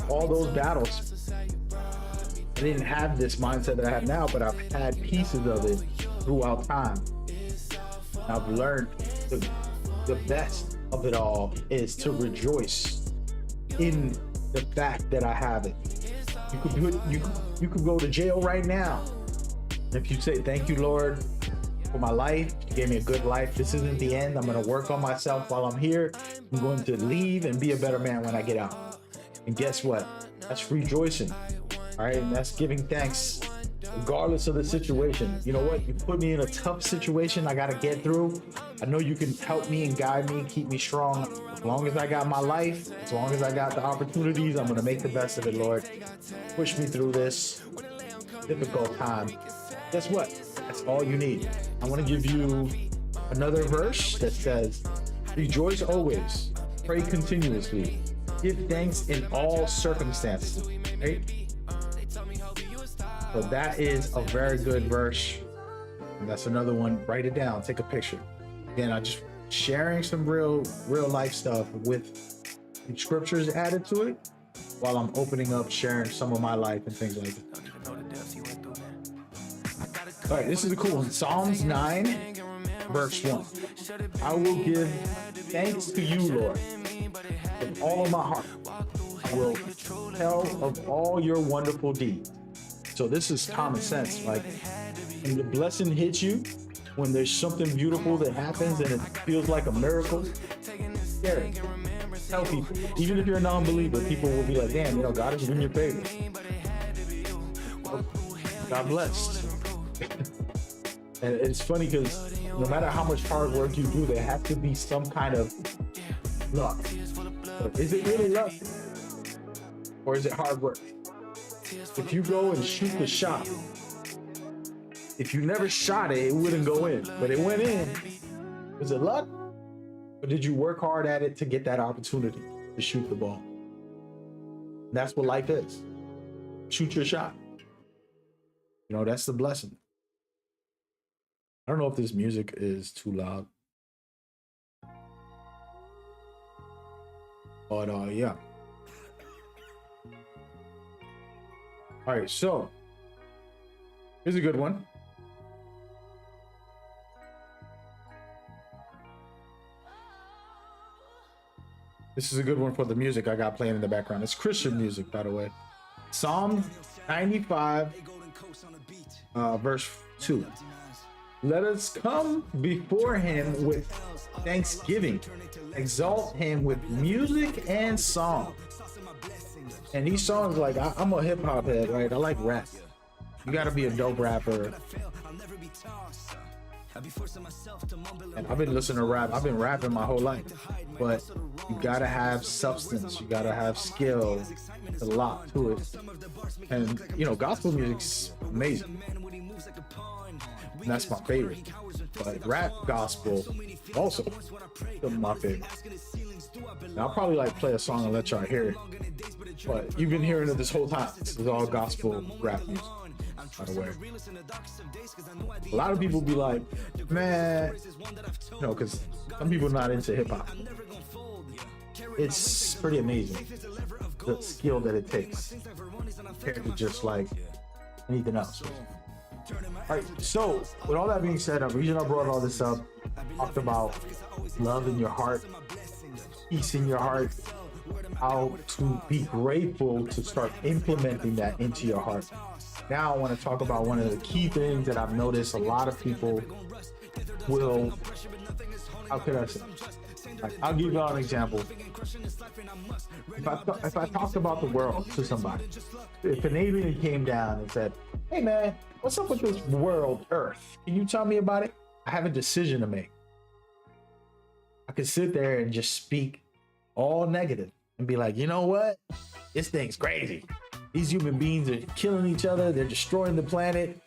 all those battles, I didn't have this mindset that I have now, but I've had pieces of it throughout time. I've learned the best of it all is to rejoice in the fact that I have it. You could go to jail right now. If you say, "Thank you, Lord, for my life. You gave me a good life. This isn't the end. I'm going to work on myself while I'm here. I'm going to leave and be a better man when I get out." And guess what? That's rejoicing. All right. And that's giving thanks regardless of the situation. You know what? You put me in a tough situation I got to get through. I know you can help me and guide me, keep me strong. As long as I got my life, as long as I got the opportunities, I'm going to make the best of it, Lord. Push me through this difficult time. Guess what? That's all you need. I want to give you another verse that says, "Rejoice always, pray continuously, give thanks in all circumstances." Right? So that is a very good verse. And that's another one. Write it down. Take a picture. Again, I'm just sharing some real life stuff with scriptures added to it while I'm opening up, sharing some of my life and things like that. All right, this is a cool one. Psalms 9, verse 1. "I will give thanks to you, Lord, with all of my heart. I will tell of all your wonderful deeds." So this is common sense. Like, when the blessing hits you, when there's something beautiful that happens and it feels like a miracle, share it. Tell people. Even if you're a non-believer, people will be like, "Damn, you know, God is doing your favor." God bless. And it's funny because no matter how much hard work you do, there has to be some kind of luck. But is it really luck? Or is it hard work? If you go and shoot the shot, if you never shot it, it wouldn't go in. But it went in. Was it luck? Or did you work hard at it to get that opportunity to shoot the ball? That's what life is. Shoot your shot. You know, that's the blessing. I don't know if this music is too loud. But yeah. All right, so here's a good one. This is a good one for the music I got playing in the background. It's Christian music, by the way. Psalm 95, verse 2. "Let us come before him with thanksgiving, exalt him with music and song." And these songs, like, I'm a hip hop head, right? I like rap. You gotta be a dope rapper. And I've been listening to rap. I've been rapping my whole life. But you gotta have substance. You gotta have skill. There's a lot to it. And, you know, gospel music's amazing. And that's my favorite. But rap gospel also my favorite. Now, I'll probably like play a song and let y'all hear it. But you've been hearing it this whole time. This is all gospel rap music, by the way. A lot of people be like, "Man," you know, because some people are not into hip hop. It's pretty amazing the skill that it takes compared to just like anything else. All right, so with all that being said, the reason I brought all this up, talked about love in your heart, peace in your heart, how to be grateful to start implementing that into your heart. Now I want to talk about one of the key things that I've noticed a lot of people will, how could I say? Like, I'll give y'all an example. If I talked about the world to somebody, if an alien came down and said, "Hey man, what's up with this world, Earth? Can you tell me about it? I have a decision to make." I could sit there and just speak all negative and be like, you know what? This thing's crazy. These human beings are killing each other. They're destroying the planet.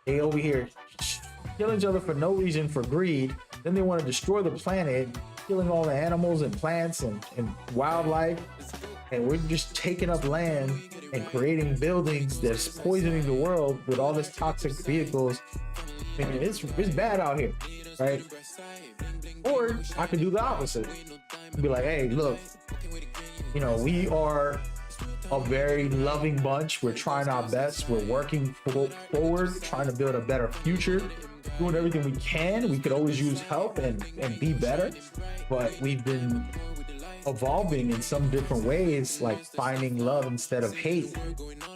They over here killing each other for no reason, for greed. Then they want to destroy the planet, killing all the animals and plants and wildlife. And we're just taking up land and creating buildings that's poisoning the world with all this toxic vehicles. I mean, it's bad out here, right? Or I could do the opposite. Be like, hey, look, you know, we are a very loving bunch. We're trying our best. We're working forward, trying to build a better future, doing everything we can. We could always use help and be better, but we've been evolving in some different ways, like finding love instead of hate,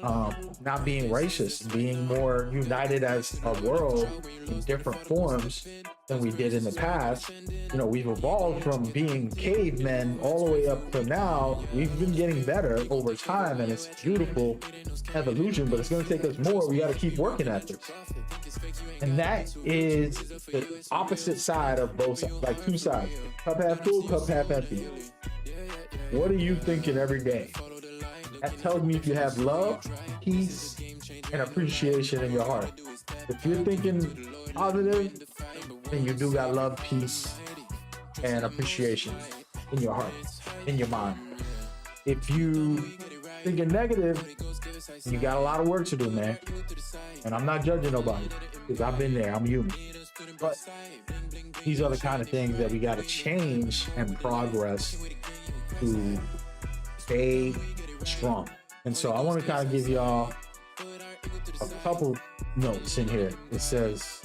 not being racist, being more united as a world in different forms than we did in the past. You know, we've evolved from being cavemen all the way up to now. We've been getting better over time, and it's beautiful evolution, but it's going to take us more. We got to keep working at this. And that is the opposite side of both sides, like two sides. Cup half full, cup half empty. What are you thinking every day? That tells me if you have love, peace, and appreciation in your heart. If you're thinking positive, then you do got love, peace, and appreciation in your heart, in your mind. If you thinking negative, you got a lot of work to do, man. And I'm not judging nobody, because I've been there, I'm human. But these are the kind of things that we got to change and progress to stay strong. And so I want to kind of give y'all a couple notes in here. It says,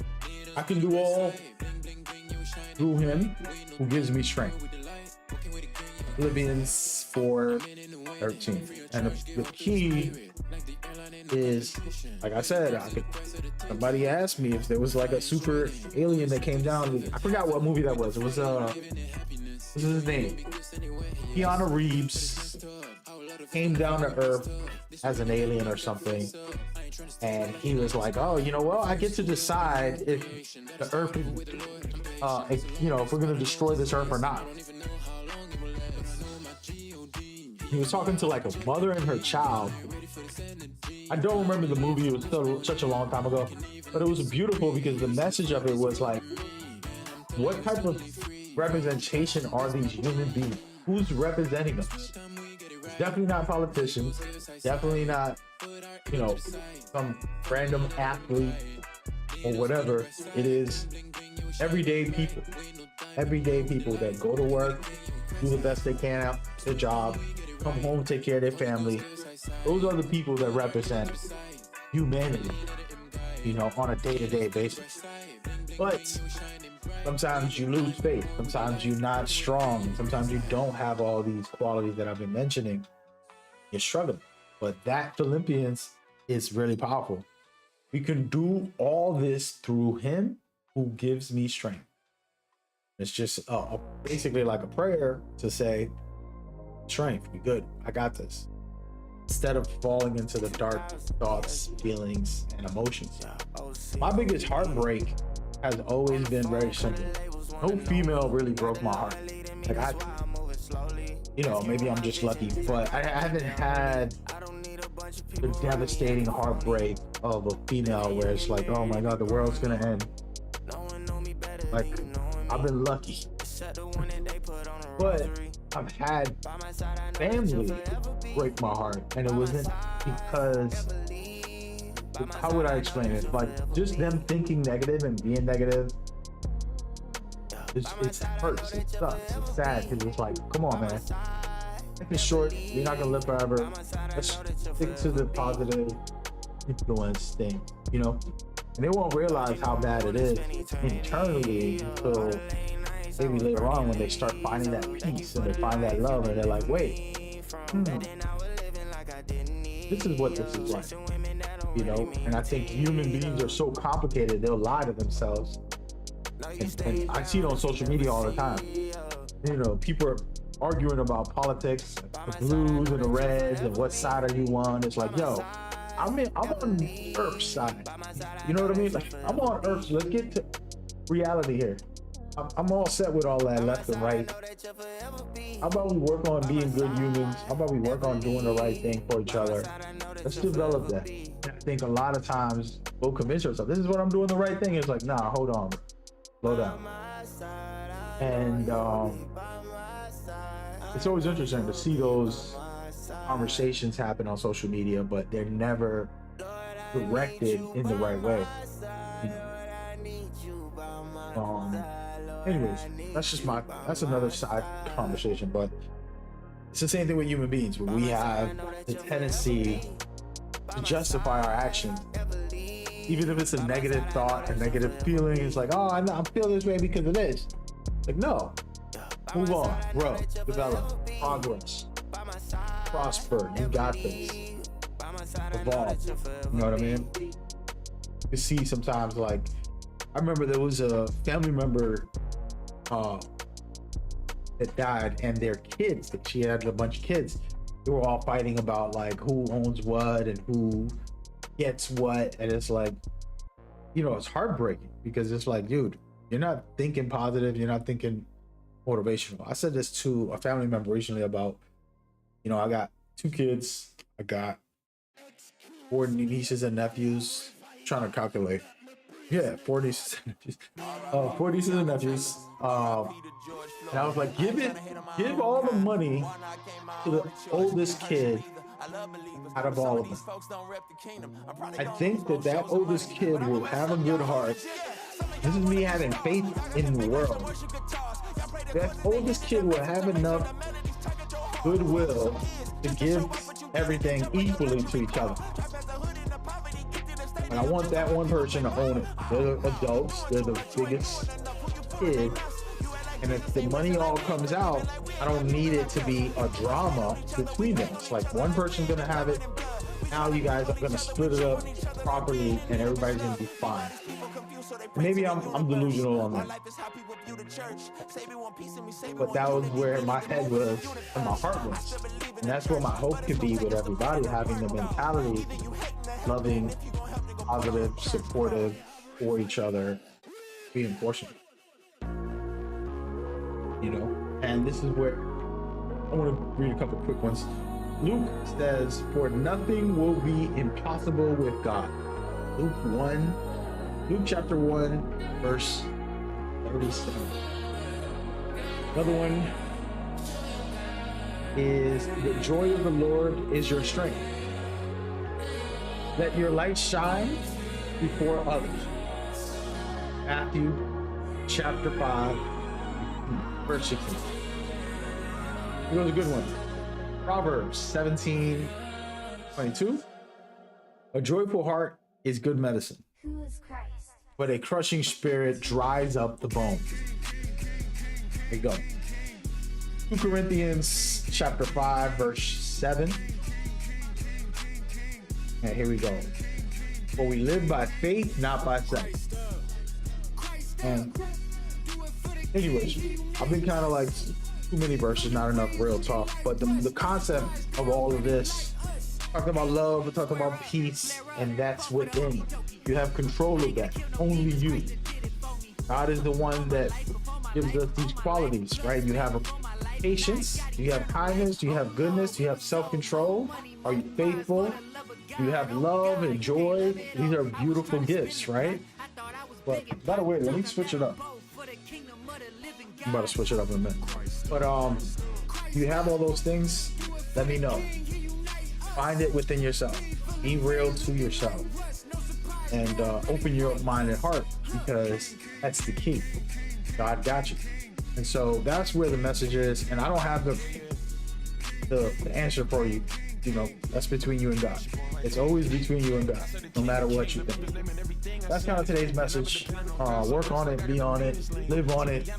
I can do all through him who gives me strength. Philippians 4:13. And the key is, like I said, somebody asked me if there was like a super alien that came down. I forgot what movie that was. It was what's his name? Keanu Reeves came down to Earth as an alien or something, and he was like, "Oh, you know what? I get to decide if the Earth, if we're gonna destroy this Earth or not." He was talking to like a mother and her child. I don't remember the movie. It was still such a long time ago, but it was beautiful because the message of it was like, what type of representation are these human beings? Who's representing us? It's definitely not politicians. Definitely not, some random athlete or whatever. It is everyday people. Everyday people that go to work, do the best they can at their job, come home, take care of their family. Those are the people that represent humanity, on a day-to-day basis. But sometimes you lose faith. Sometimes you're not strong. Sometimes you don't have all these qualities that I've been mentioning. You're struggling. But that Philippians is really powerful. We can do all this through him who gives me strength. It's just basically like a prayer to say, strength, be good. I got this. Instead of falling into the dark thoughts, feelings, and emotions. My biggest heartbreak has always been very simple. No female really broke my heart. Like maybe I'm just lucky, but I haven't had the devastating heartbreak of a female where it's like, oh my God, the world's gonna end. Like, I've been lucky. But I've had family break my heart, and it wasn't because, how would I explain it? Like, just them thinking negative and being negative, it hurts, it sucks, it's sad, because it's like, come on, man. Life is short, you're not gonna live forever. Let's stick to the positive influence thing, And they won't realize how bad it is internally until maybe later on when they start finding that peace and they find that love, and they're like, wait, This is what this is like, you know. And I think human beings are so complicated, they'll lie to themselves. And I see it on social media all the time. You know, people are arguing about politics, the blues and the reds, and what side are you on? It's like, yo, I'm on Earth's side. You know what I mean? Like, I'm on Earth. Let's get to reality here. I'm all set with all that left and right. How about we work on being good humans? How about we work on doing the right thing for each other? Let's develop that. I think a lot of times we'll convince ourselves, this is what I'm doing the right thing. It's like, nah, hold on, slow down. And it's always interesting to see those conversations happen on social media, but they're never directed in the right way. Anyways, that's another side conversation, but it's the same thing with human beings, where we have the tendency to justify our actions. Even if it's a negative thought, a negative feeling, it's like, oh, I'm feeling this way because of this. Like, no, move on, grow, develop, progress, prosper, you got this, evolve, you know what I mean? You see sometimes, like, I remember there was a family member that died, and their kids, that she had a bunch of kids, they were all fighting about like who owns what and who gets what. And it's like, you know, it's heartbreaking, because it's like, dude, you're not thinking positive, you're not thinking motivational. I said this to a family member recently about, you know, I got 2 kids, I got 4 nieces and nephews. I'm trying to calculate. Yeah, 4 nieces and nephews. 4 nieces and nephews. And I was like, give all the money to the oldest kid out of all of them. I think that oldest kid will have a good heart. This is me having faith in the world. That oldest kid will have enough goodwill to give everything equally to each other. And I want that one person to own it. They're adults, they're the biggest kid. And if the money all comes out, I don't need it to be a drama between them. It's like one person's gonna have it. Now you guys are gonna split it up properly, and everybody's gonna be fine. Maybe I'm delusional on that, but that was where my head was and my heart was, and that's what my hope could be with everybody, having the mentality, loving, positive, supportive for each other, reinforcing. You know, and this is where I want to read a couple quick ones. Luke says, "For nothing will be impossible with God." Luke chapter 1, verse 37. Another one is, "The joy of the Lord is your strength. Let your light shine before others." Matthew chapter 5, verse 16. Here's a good one. Proverbs 17:22. "A joyful heart is good medicine, but a crushing spirit dries up the bone." There you go. 2 Corinthians chapter 5, verse 7. And here we go. "For we live by faith, not by sight." And anyways, I've been kind of like, too many verses, not enough real talk. But the concept of all of this, talking about love, we're talking about peace, and that's within. You have control of that. Only you. God is the one that gives us these qualities, right? You have patience, you have kindness, you have goodness, you have self-control. Are you faithful? You have love and joy. These are beautiful gifts, right? But by the way, let me switch it up. I'm about to switch it up in a minute. But you have all those things, let me know. Find it within yourself. Be real to yourself. And open your mind and heart, because that's the key. God got you. And so that's where the message is. And I don't have the answer for you. you know, that's between you and God. It's always between you and God, no matter what you think. That's kind of today's message. Work on it, be on it, live on it.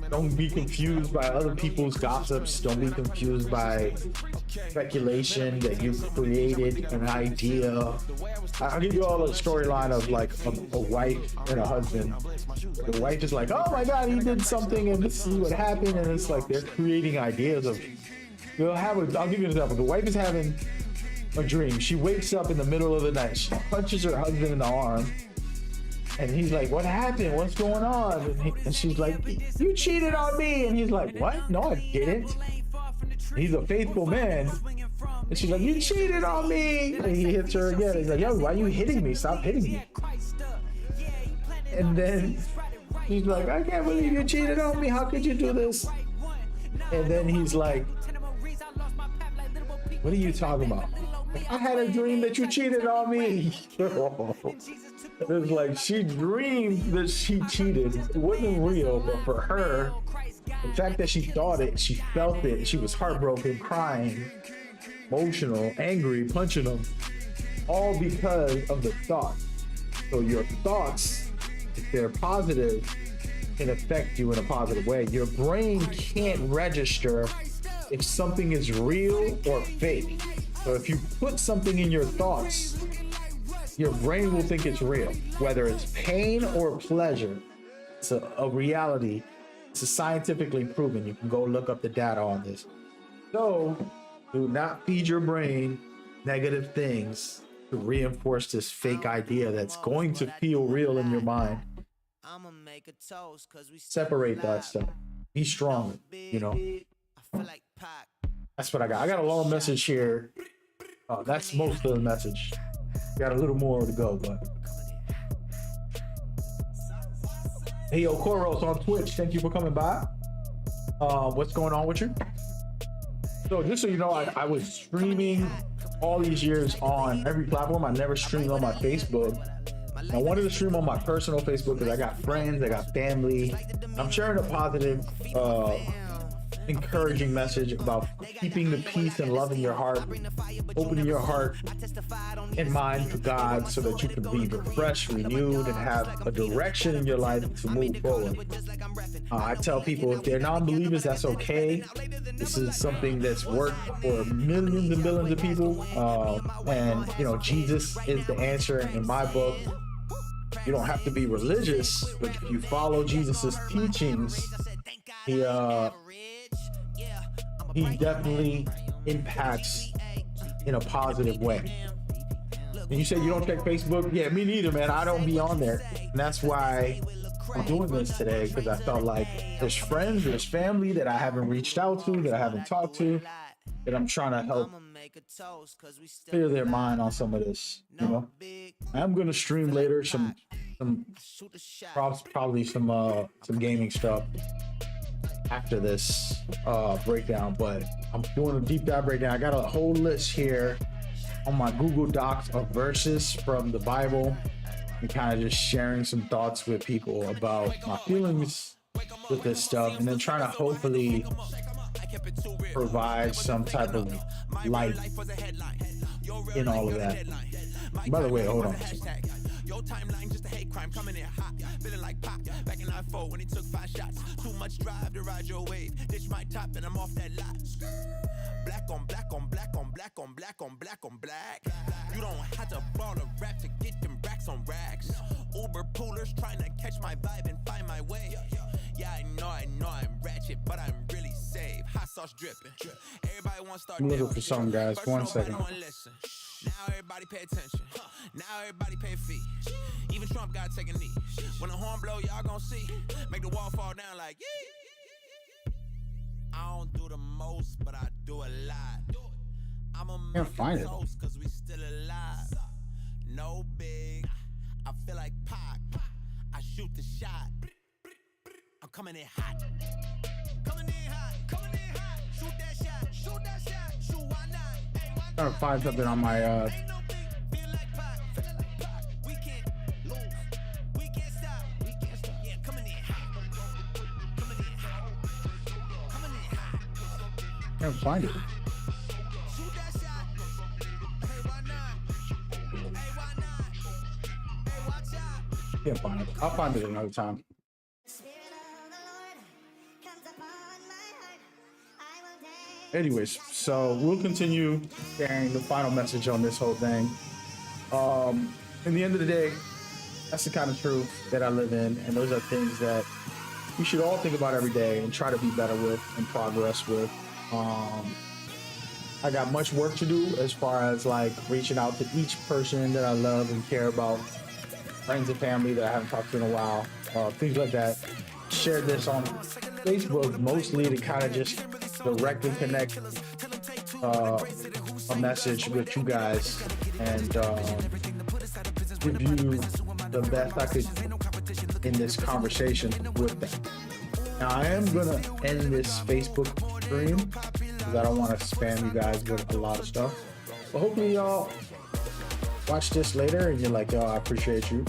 Don't be confused by other people's gossips. Don't be confused by speculation that you've created an idea. I'll give you all a storyline of like a wife and a husband. The wife is like, oh my God, he did something and this is what happened. And it's like they're creating ideas of, I'll give you an example. The wife is having a dream. She wakes up in the middle of the night. She punches her husband in the arm. And he's like, what happened? What's going on? And she's like, you cheated on me. And he's like, what? No, I didn't. He's a faithful man. And she's like, you cheated on me. And he hits her again. He's like, yo, why are you hitting me? Stop hitting me. And then he's like, I can't believe you cheated on me. How could you do this? And then he's like, what are you talking about? I had a dream that you cheated on me. It's like she dreamed that she cheated. It wasn't real, but for her, the fact that she thought it, she felt it, she was heartbroken, crying, emotional, angry, punching him, all because of the thought. So your thoughts, if they're positive, can affect you in a positive way. Your brain can't register if something is real or fake. So if you put something in your thoughts, your brain will think it's real, whether it's pain or pleasure. It's a reality. It's scientifically proven. You can go look up the data on this. So do not feed your brain negative things to reinforce this fake idea that's going to feel real in your mind. Separate that stuff. Be strong, you know. That's what I got. I got a long message here. That's most of the message. Got a little more to go, but hey, yo, Koros on Twitch, thank you for coming by. What's going on with you? So just so you know, I was streaming all these years on every platform. I never streamed on my Facebook. I wanted to stream on my personal Facebook because I got friends, I got family. I'm sharing a positive, encouraging message about keeping the peace and love in your heart, opening your heart and mind for God so that you can be refreshed, renewed, and have a direction in your life to move forward. I tell people if they're non-believers, that's okay. This is something that's worked for millions and billions of people, and you know, Jesus is the answer in my book. You don't have to be religious, but if you follow Jesus's teachings, he definitely impacts in a positive way. And you said you don't check Facebook? Yeah, me neither, man. I don't be on there. And that's why I'm doing this today, because I felt like there's friends, there's family that I haven't reached out to, that I haven't talked to, that I'm trying to help clear their mind on some of this, you know. I'm gonna stream later probably some gaming stuff after this breakdown, but I'm doing a deep dive breakdown. I got a whole list here on my Google Docs of verses from the Bible and kind of just sharing some thoughts with people about my feelings with this stuff, and then trying to hopefully provide some type of light in all of that. By the way, hold on. Your timeline just a hate crime coming in hot. Feeling like Pac back in 94 when he took 5 shots. Too much drive to ride your wave. Ditch my top and I'm off that lot. Black on black on black on black on black on black on black. You don't have to ball a rap to get them racks on racks. Uber poolers trying to catch my vibe and find my way. Yeah, I know I'm ratchet, but I'm really safe. Hot sauce dripping. Everybody wants to start. I'm looking for some guys. 1 second. Now everybody pay attention. Now everybody pay a fee. Even Trump got to take a knee. When the horn blow, y'all gon' see. Make the wall fall down like yee. I don't do the most, but I do a lot. I'ma make it toast cause we still alive. No big. I feel like Pac. I shoot the shot. I'm coming in hot. Coming in hot. Coming in hot. Shoot that shot. Shoot that shot. Shoot why not? I'm trying to find something on my can't find it. Can't find it. I'll find it another time. Anyways, so we'll continue sharing the final message on this whole thing. In the end of the day, that's the kind of truth that I live in, and those are things that we should all think about every day and try to be better with and progress with. I got much work to do as far as like reaching out to each person that I love and care about, friends and family that I haven't talked to in a while, things like that. Shared this on Facebook mostly to kind of just directly connect a message with you guys and give you the best I could in this conversation with them. Now I am gonna end this Facebook stream because I don't want to spam you guys with a lot of stuff. But hopefully y'all watch this later and you're like, yo, I appreciate you.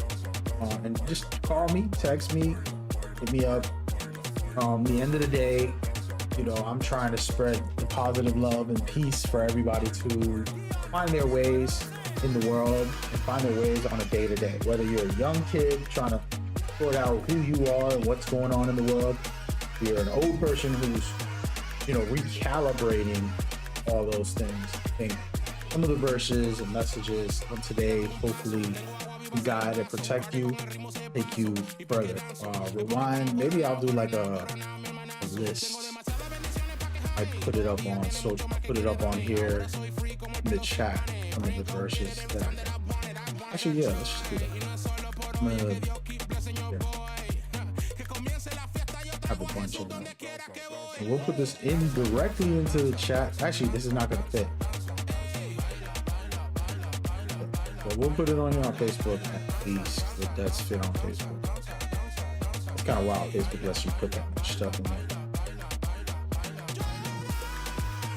And just call me, text me, hit me up. The end of the day, you know, I'm trying to spread the positive love and peace for everybody to find their ways in the world and find their ways on a day-to-day. Whether you're a young kid trying to sort out who you are and what's going on in the world, if you're an old person who's, you know, recalibrating all those things. I think some of the verses and messages from today hopefully guide and protect you, take you further. Rewind, maybe I'll do like a list. I put it up on, so put it up on here in the chat, some of the verses that I got. Actually, yeah, let's just do that. I'm gonna have a bunch of them. And we'll put this in directly into the chat. Actually, this is not gonna fit. But we'll put it on here on Facebook at least. If that's fit on Facebook. It's kind of wild. Facebook lets you put that much stuff in there.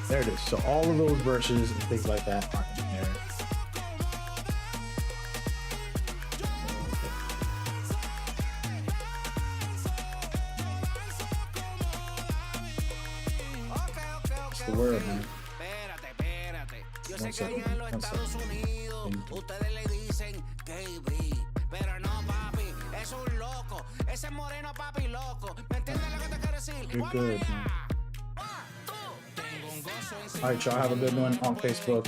There it is. So all of those verses and things like that are in there. What's the word, man? One second. One second. Ustedes le dicen KB, pero no papi, es un loco, ese moreno papi loco, ¿me entiendes lo que te quiero decir? You're good, man. Alright, y'all have a good one on Facebook.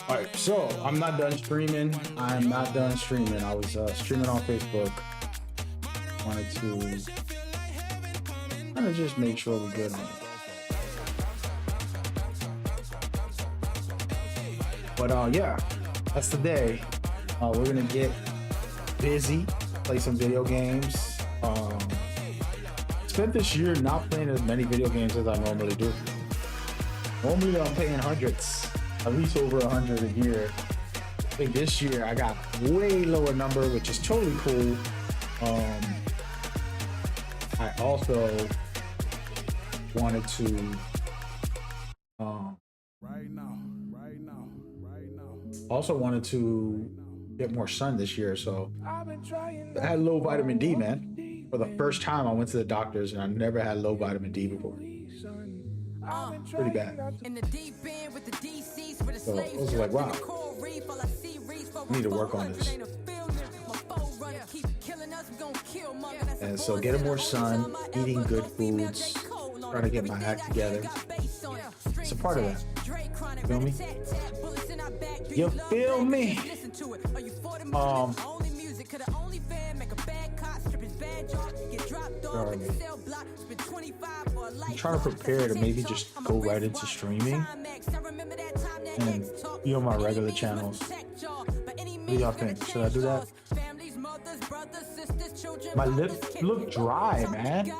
Alright, so I'm not done streaming. I'm not done streaming. I was streaming on Facebook. Wanted to kind of just make sure we're good on it. But yeah, that's the day. We're gonna get busy, play some video games. Spent this year not playing as many video games as I normally do. Normally I'm playing hundreds, at least over 100 a year. I think this year I got way lower number, which is totally cool. I also wanted to also wanted to get more sun this year, so I had low vitamin D, man. For the first time I went to the doctors and I never had low vitamin D before. Pretty bad. So I was like, wow, I need to work on this. And so getting more sun, eating good foods, trying to get my act together. It's a part of that. You feel me? You feel me? I'm trying to prepare to maybe just go right into streaming and be on my regular channels. What do y'all think? Should I do that? My lips look dry, man.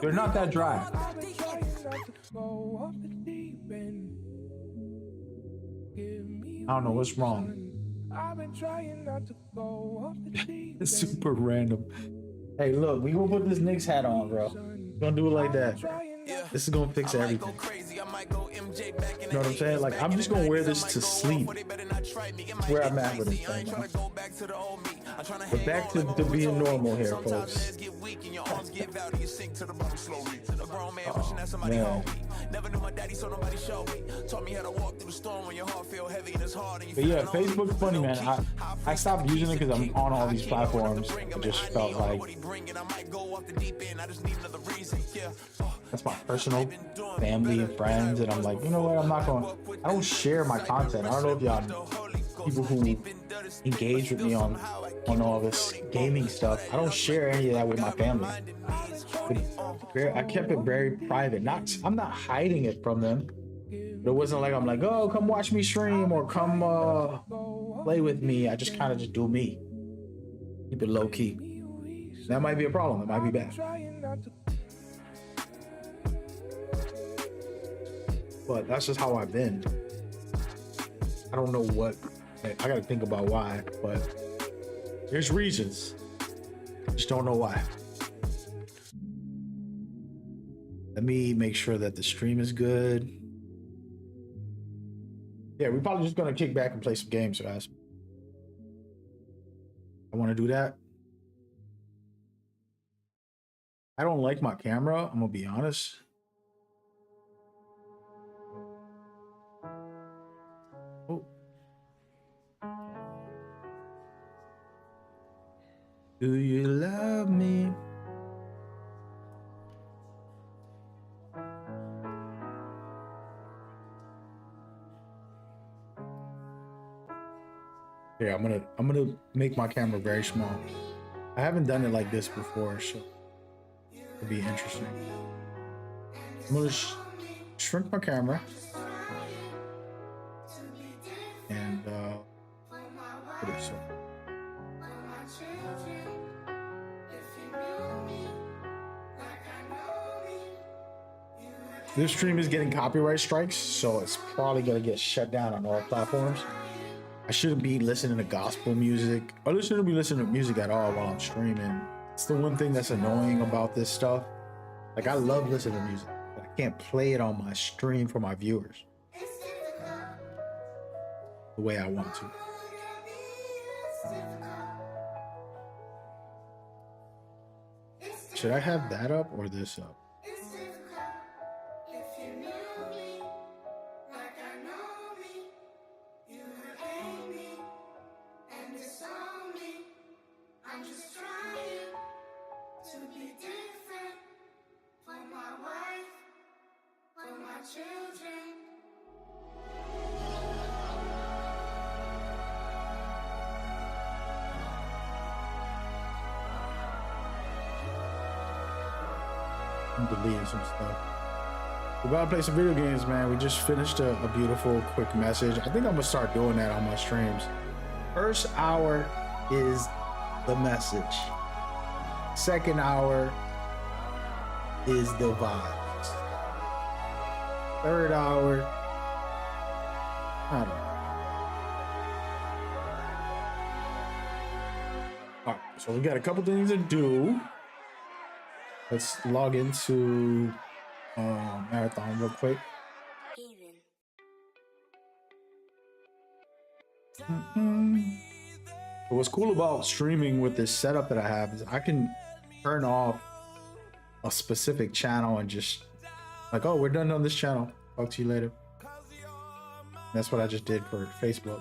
They're not that dry. I don't know what's wrong. It's super random. Hey, look, we gonna put this Knicks hat on, bro. We're gonna do it like that. This is gonna fix everything. MJ back in You know what I'm saying? Like, I'm just gonna wear this to sleep. Where I'm at with it right now. But back to being normal here, folks. Oh, man. Never knew my daddy, so nobody showed me. Taught me how to walk through the storm when your heart feel heavy and it's hard. But yeah, Facebook's funny, man. I stopped using it because I'm on all these platforms. I just felt like that's my personal family and friends, and I'm like, you know what? I'm not gonna. I don't share my content. I don't know if y'all people who engage with me on all this gaming stuff. I don't share any of that with my family. I kept it very private. I'm not hiding it from them. But it wasn't like I'm like, oh, come watch me stream or come play with me. I just kind of just do me. Keep it low key. That might be a problem. It might be bad. But that's just how I've been. I don't know what. I got to think about why, but there's reasons. Just don't know why. Let me make sure that the stream is good. Yeah, we're probably just gonna kick back and play some games, guys. I want to do that. I don't like my camera, I'm gonna be honest. Oh. Do you love me? Yeah, I'm gonna make my camera very small. I haven't done it like this before, so it'll be interesting. I'm gonna shrink my camera and put it so. This stream is getting copyright strikes, so it's probably gonna get shut down on all platforms. I shouldn't be listening to gospel music. I shouldn't be listening to music at all while I'm streaming. It's the one thing that's annoying about this stuff. Like, I love listening to music, but I can't play it on my stream for my viewers the way I want to. Should I have that up or this up? I'm deleting some stuff. We're gonna play some video games, man. We just finished a beautiful quick message. I think I'm gonna start doing that on my streams. First hour is the message. Second hour is the vibes. Third hour, I don't know. All right, so we got a couple things to do. Let's log into Marathon real quick. But what's cool about streaming with this setup that I have is I can turn off a specific channel and just like, oh, we're done on this channel. Talk to you later. That's what I just did for Facebook.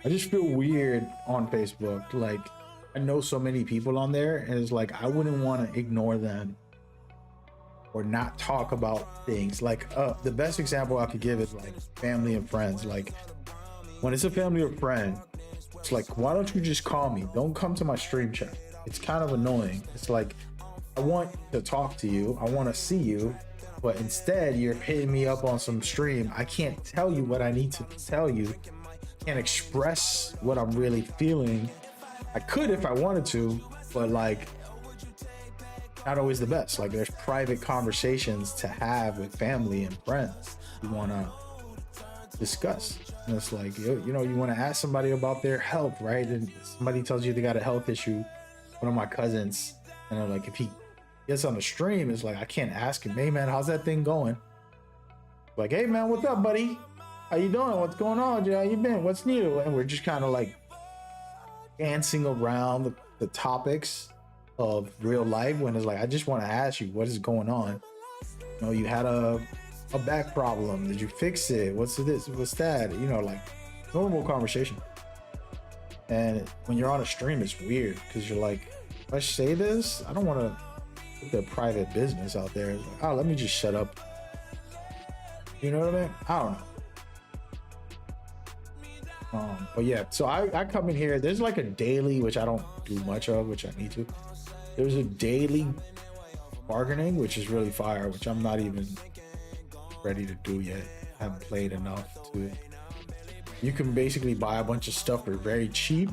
I just feel weird on Facebook. Like, I know so many people on there, and it's like I wouldn't want to ignore them or not talk about things. Like the best example I could give is like family and friends. Like when it's a family or friend, it's like, why don't you just call me? Don't come to my stream chat. It's kind of annoying. It's like, I want to talk to you, I want to see you, but instead you're hitting me up on some stream. I can't tell you what I need to tell you. I can't express what I'm really feeling. I could if I wanted to, but like, not always the best. Like, there's private conversations to have with family and friends you want to discuss. And it's like, you know, you want to ask somebody about their health, right? And somebody tells you they got a health issue. One of my cousins, and I'm like, if he gets on the stream, it's like, I can't ask him, hey man, how's that thing going? Like, hey man, what's up, buddy? How you doing? What's going on? How you been? What's new? And we're just kind of like dancing around the topics of real life when it's like, I just want to ask you, what is going on? You know, you had a back problem. Did you fix it? What's this? What's that? You know, like normal conversation. And when you're on a stream, it's weird because you're like, if I say this, I don't want to put the private business out there. It's like, oh, let me just shut up. You know what I mean? I don't know. But yeah, so I come in here. There's like a daily, which I don't do much of, which I need to. There's a daily bargaining, which is really fire, which I'm not even ready to do yet. I haven't played enough to it. You can basically buy a bunch of stuff for very cheap.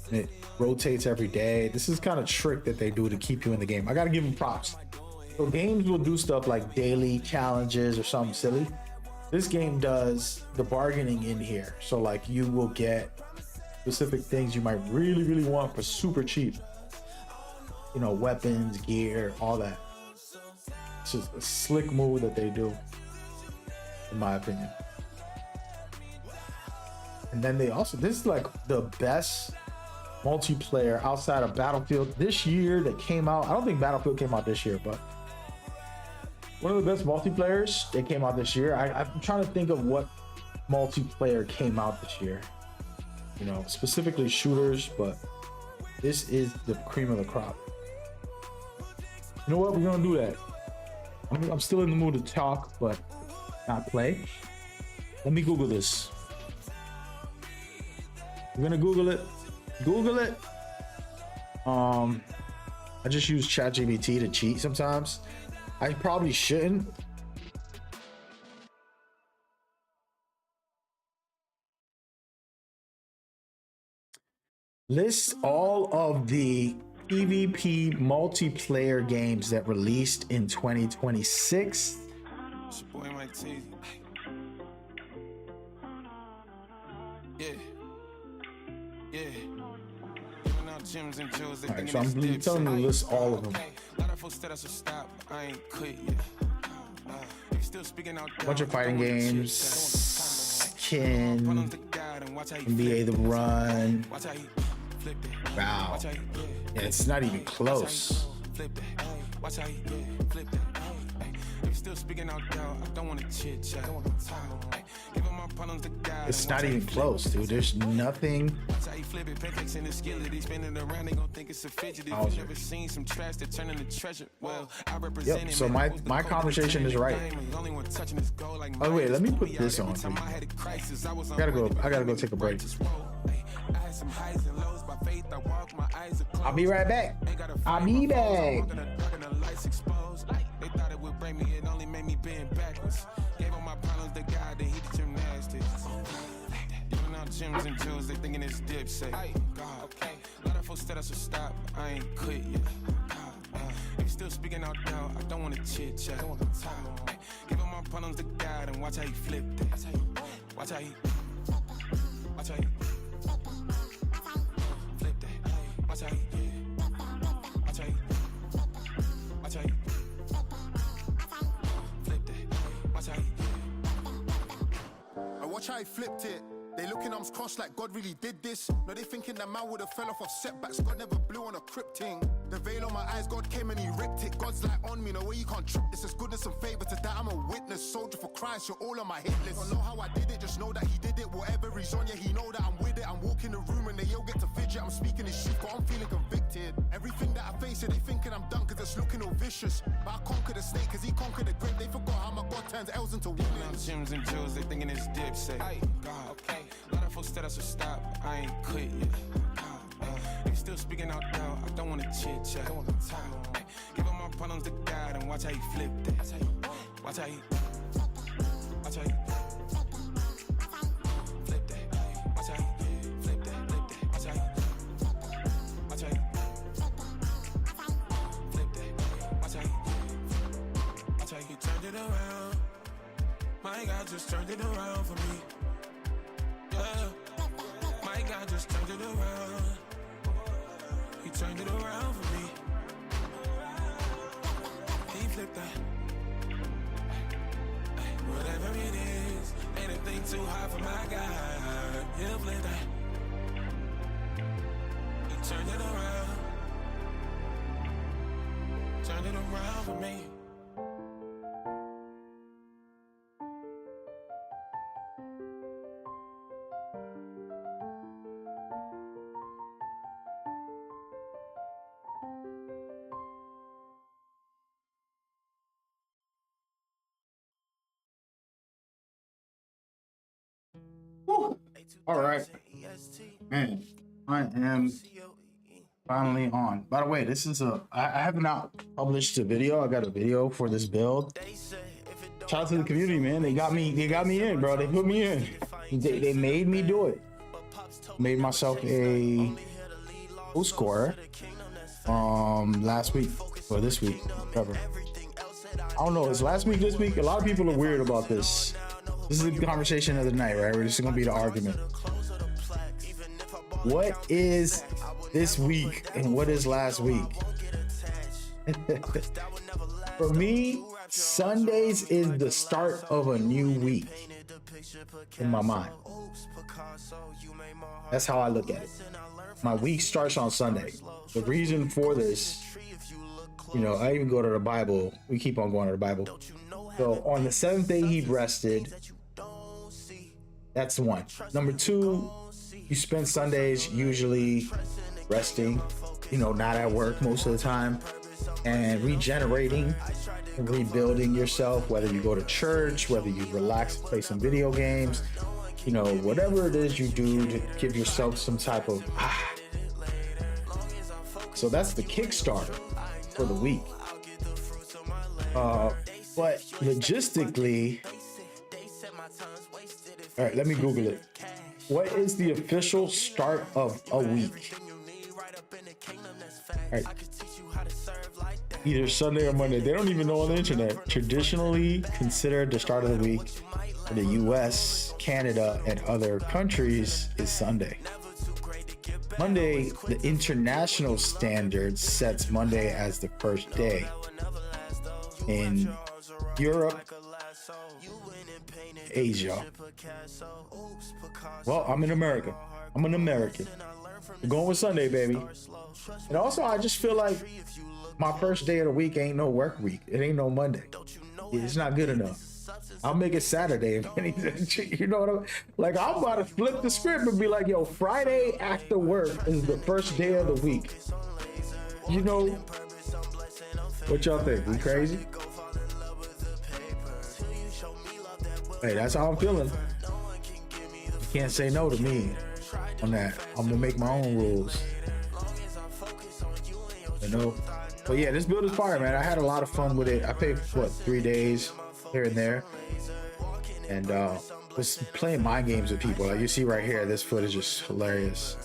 And it rotates every day. This is kind of trick that they do to keep you in the game. I gotta give them props. So games will do stuff like daily challenges or something silly. This game does the bargaining in here. So like you will get specific things you might really, really want for super cheap. You know, weapons, gear, all that. It's just a slick move that they do, in my opinion. And then they also, this is like the best multiplayer outside of Battlefield this year that came out. I don't think Battlefield came out this year, but one of the best multiplayers that came out this year. I'm trying to think of what multiplayer came out this year, you know, specifically shooters, but this is the cream of the crop. You know what? We're gonna do that. I'm still in the mood to talk, but not play. Let me Google this. We're gonna Google it. Google it. I just use ChatGPT to cheat sometimes. I probably shouldn't. List all of the PvP multiplayer games that released in 2026. It's your boy Mike T. Yeah. Yeah. Giving out gems and jewels. All right, so I'm telling you to list all of them. A lot of folks said I should stop. I ain't quit yet. Still speaking out. Bunch of fighting games. Skin. NBA The Run. Wow. Yeah, it's not even close. Still speaking out loud. I don't want to chit chat. It's not even close, dude. There's nothing. Yep, so my conversation is right. Oh wait, let me put this on. I gotta go take a break. I'll be right back. I'll be back. They thought it would break me, it only made me bend backwards. Gave all my problems to God, then he did gymnastics. Giving out gems and jewels, they thinking it's dipset. Okay. A lot of folks said I should stop, I ain't quit yet. If still speaking out loud, I don't want to chit chat. Give all my problems to God and watch how he flip that. Watch how he flip that. Watch how he watch how he flipped it. They looking arms crossed like God really did this. No, they thinking that man would have fell off of setbacks. God never blew on a crypting. The veil on my eyes, God came and he ripped it. God's like on me, no way you can't trip this. It's goodness and favor to that. I'm a witness, soldier for Christ. You're all on my hit list. Don't know how I did it, just know that he did it. Whatever he's on, yeah, he know that I'm with it. I'm walking the room and they all get to fidget. I'm speaking his truth, but I'm feeling convicted. Everything that I face, yeah, they thinking I'm done cause it's looking all vicious. But I conquered the snake cause he conquered the grave. They forgot how my God turns L's into winnings. Gems and jewels, they thinking it's dipset. Okay. A lot of folks said I should stop, I ain't quit yet. If still speaking out loud, I don't want to chit chat. Give all my problems to God and watch how he flip that. Watch how he flip that. Watch how he flip that. Watch how he flip that. Watch how he turned it around. My God just turned it around for me. My God just turned it around. He turned it around for me. He flipped that. too high for my God. He'll play that. He turned it around. Turn it around for me. Woo. All right, man. I am finally on. By the way, this is I have not published a video. I got a video for this build. Shout out to the community, man. They got me in, bro. They put me in. They made me do it. Made myself a post scorer last week or this week, whatever. I don't know. It's last week, this week. A lot of people are weird about this. This is the conversation of the night, right? This is gonna be the argument. What is this week and what is last week? For me, Sundays is the start of a new week in my mind. That's how I look at it. My week starts on Sunday. The reason for this, you know, I even go to the Bible. We keep on going to the Bible. So on the seventh day he rested. That's one. Number two, you spend Sundays usually resting, you know, not at work most of the time, and regenerating and rebuilding yourself, whether you go to church, whether you relax, play some video games, you know, whatever it is you do to give yourself some type of So that's the Kickstarter for the week. But logistically, all right, let me Google it. What is the official start of a week? All right. Either Sunday or Monday. They don't even know on the internet. Traditionally considered the start of the week for the US, Canada, and other countries is Sunday. Monday, the international standard sets Monday as the first day. In Europe, Asia. Well, I'm in America. I'm an American. We're going with Sunday, baby. And also, I just feel like my first day of the week ain't no work week. It ain't no Monday. It's not good enough. I'll make it Saturday if anything. You know what I'm like? I'm about to flip the script and be like, yo, Friday after work is the first day of the week. You know, what y'all think? We crazy? Hey, that's how I'm feeling. You can't say no to me on that. I'm gonna make my own rules. You know? But yeah, this build is fire, man. I had a lot of fun with it. I played, 3 days here and there. And was playing mind games with people. Like you see right here, this footage is hilarious.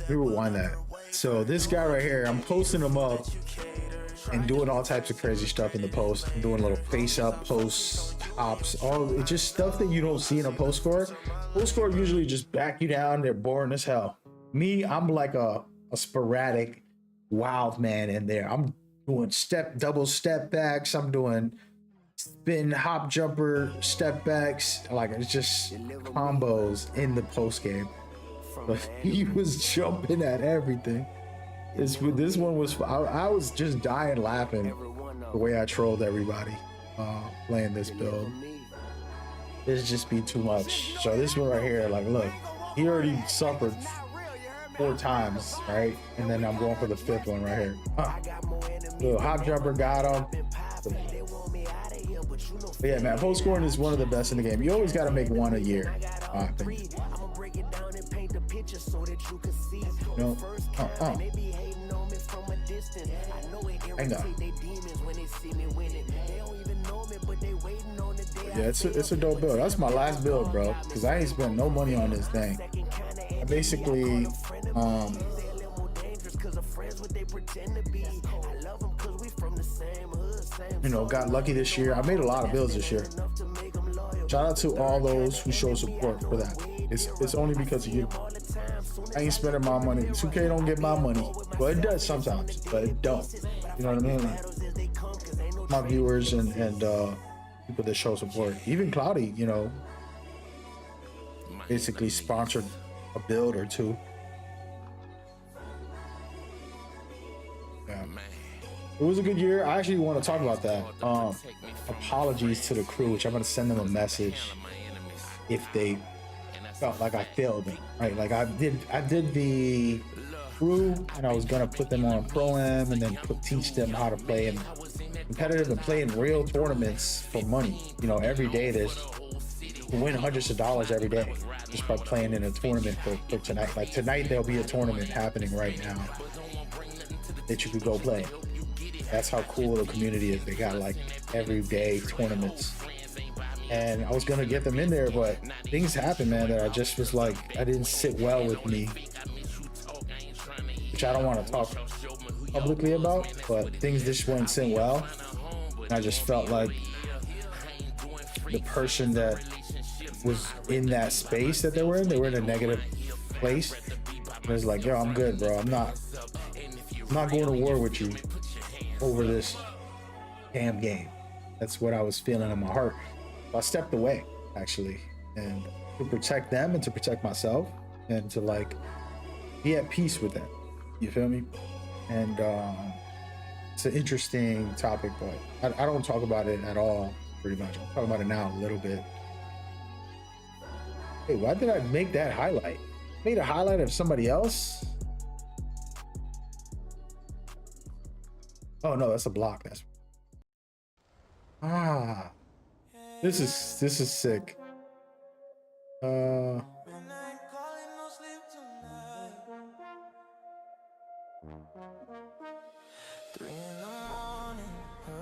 We will wind that. So this guy right here, I'm posting him up and doing all types of crazy stuff in the post. I'm doing little face up posts, hops, it's just stuff that you don't see in a post score. Post score usually just back you down. They're boring as hell. Me, I'm like a sporadic wild man in there. I'm doing double step backs. I'm doing spin hop jumper step backs. Like it's just combos in the post game. But he was jumping at everything. This one was, I was just dying laughing the way I trolled everybody playing this build. It'd just be too much. So this one right here, like, look, he already suffered 4 times, right? And then I'm going for the 5th one right here. Little hop jumper got him. But yeah, man, post scoring is one of the best in the game. You always got to make one a year, I think. No, hang on. Yeah, it's a dope build. That's my last build, bro, because I ain't spent no money on this thing. I basically, you know, got lucky this year. I made a lot of builds this year. Shout out to all those who show support for that. It's only because of you. I ain't spending my money. 2K don't get my money. Well, it does sometimes, but it don't. You know what I mean? Like, my viewers and people that show support. Even Cloudy, you know, basically sponsored a build or two. Yeah. It was a good year. I actually want to talk about that. Apologies to the crew, which I'm going to send them a message if they felt like I failed them, right? Like I did the crew, and I was going to put them on Pro-Am and then teach them how to play in competitive and play in real tournaments for money. You know, every day there's win hundreds of dollars every day just by playing in a tournament for tonight. Like tonight there'll be a tournament happening right now that you could go play. That's how cool the community is. They got like everyday tournaments. And I was gonna get them in there, but things happened, man, that I just was like, I didn't sit well with me. Which I don't want to talk publicly about, but things just wouldn't sit well. And I just felt like the person that was in that space that they were in a negative place. And it was like, yo, I'm good, bro. I'm not going to war with you over this damn game. That's what I was feeling in my heart. So I stepped away, actually, and to protect them and to protect myself and to like be at peace with them. You feel me? And it's an interesting topic, but I don't talk about it at all, pretty much. I'm talking about it now a little bit. Hey, why did I make that highlight? I made a highlight of somebody else? Oh no, that's a block. That's this is sick.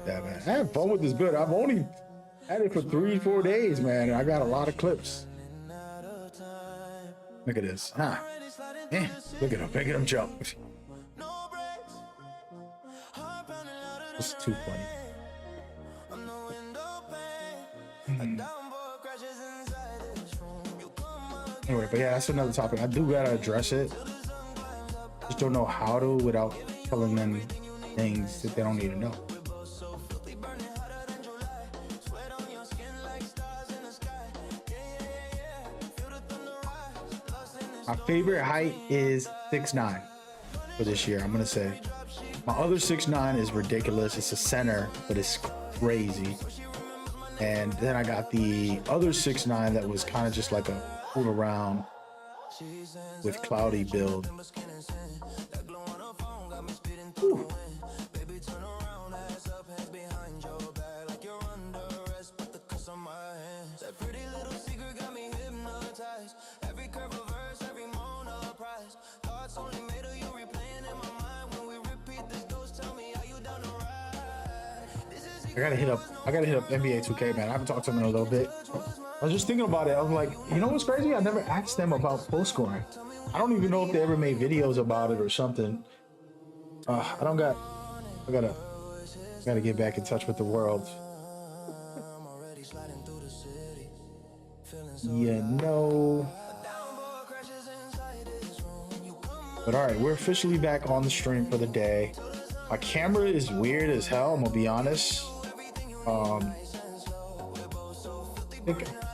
Yeah, man, I had fun with this build. I've only had it for 3-4 days, man. I got a lot of clips. Look at this. Man, look at him jump. It's too funny. Anyway, but yeah, that's another topic. I do gotta address it. Just don't know how to without telling them things that they don't need to know. My favorite height is 6'9" for this year, I'm gonna say. My other 6'9" is ridiculous. It's a center, but it's crazy. And then I got the other 6'9" that was kind of just like a fool around with cloudy build. Whew. I gotta hit up NBA 2K, man. I haven't talked to them in a little bit. I was just thinking about it. I was like, you know what's crazy? I never asked them about post scoring. I don't even know if they ever made videos about it or something. I gotta get back in touch with the world. You know. But all right, we're officially back on the stream for the day. My camera is weird as hell, I'm gonna be honest. I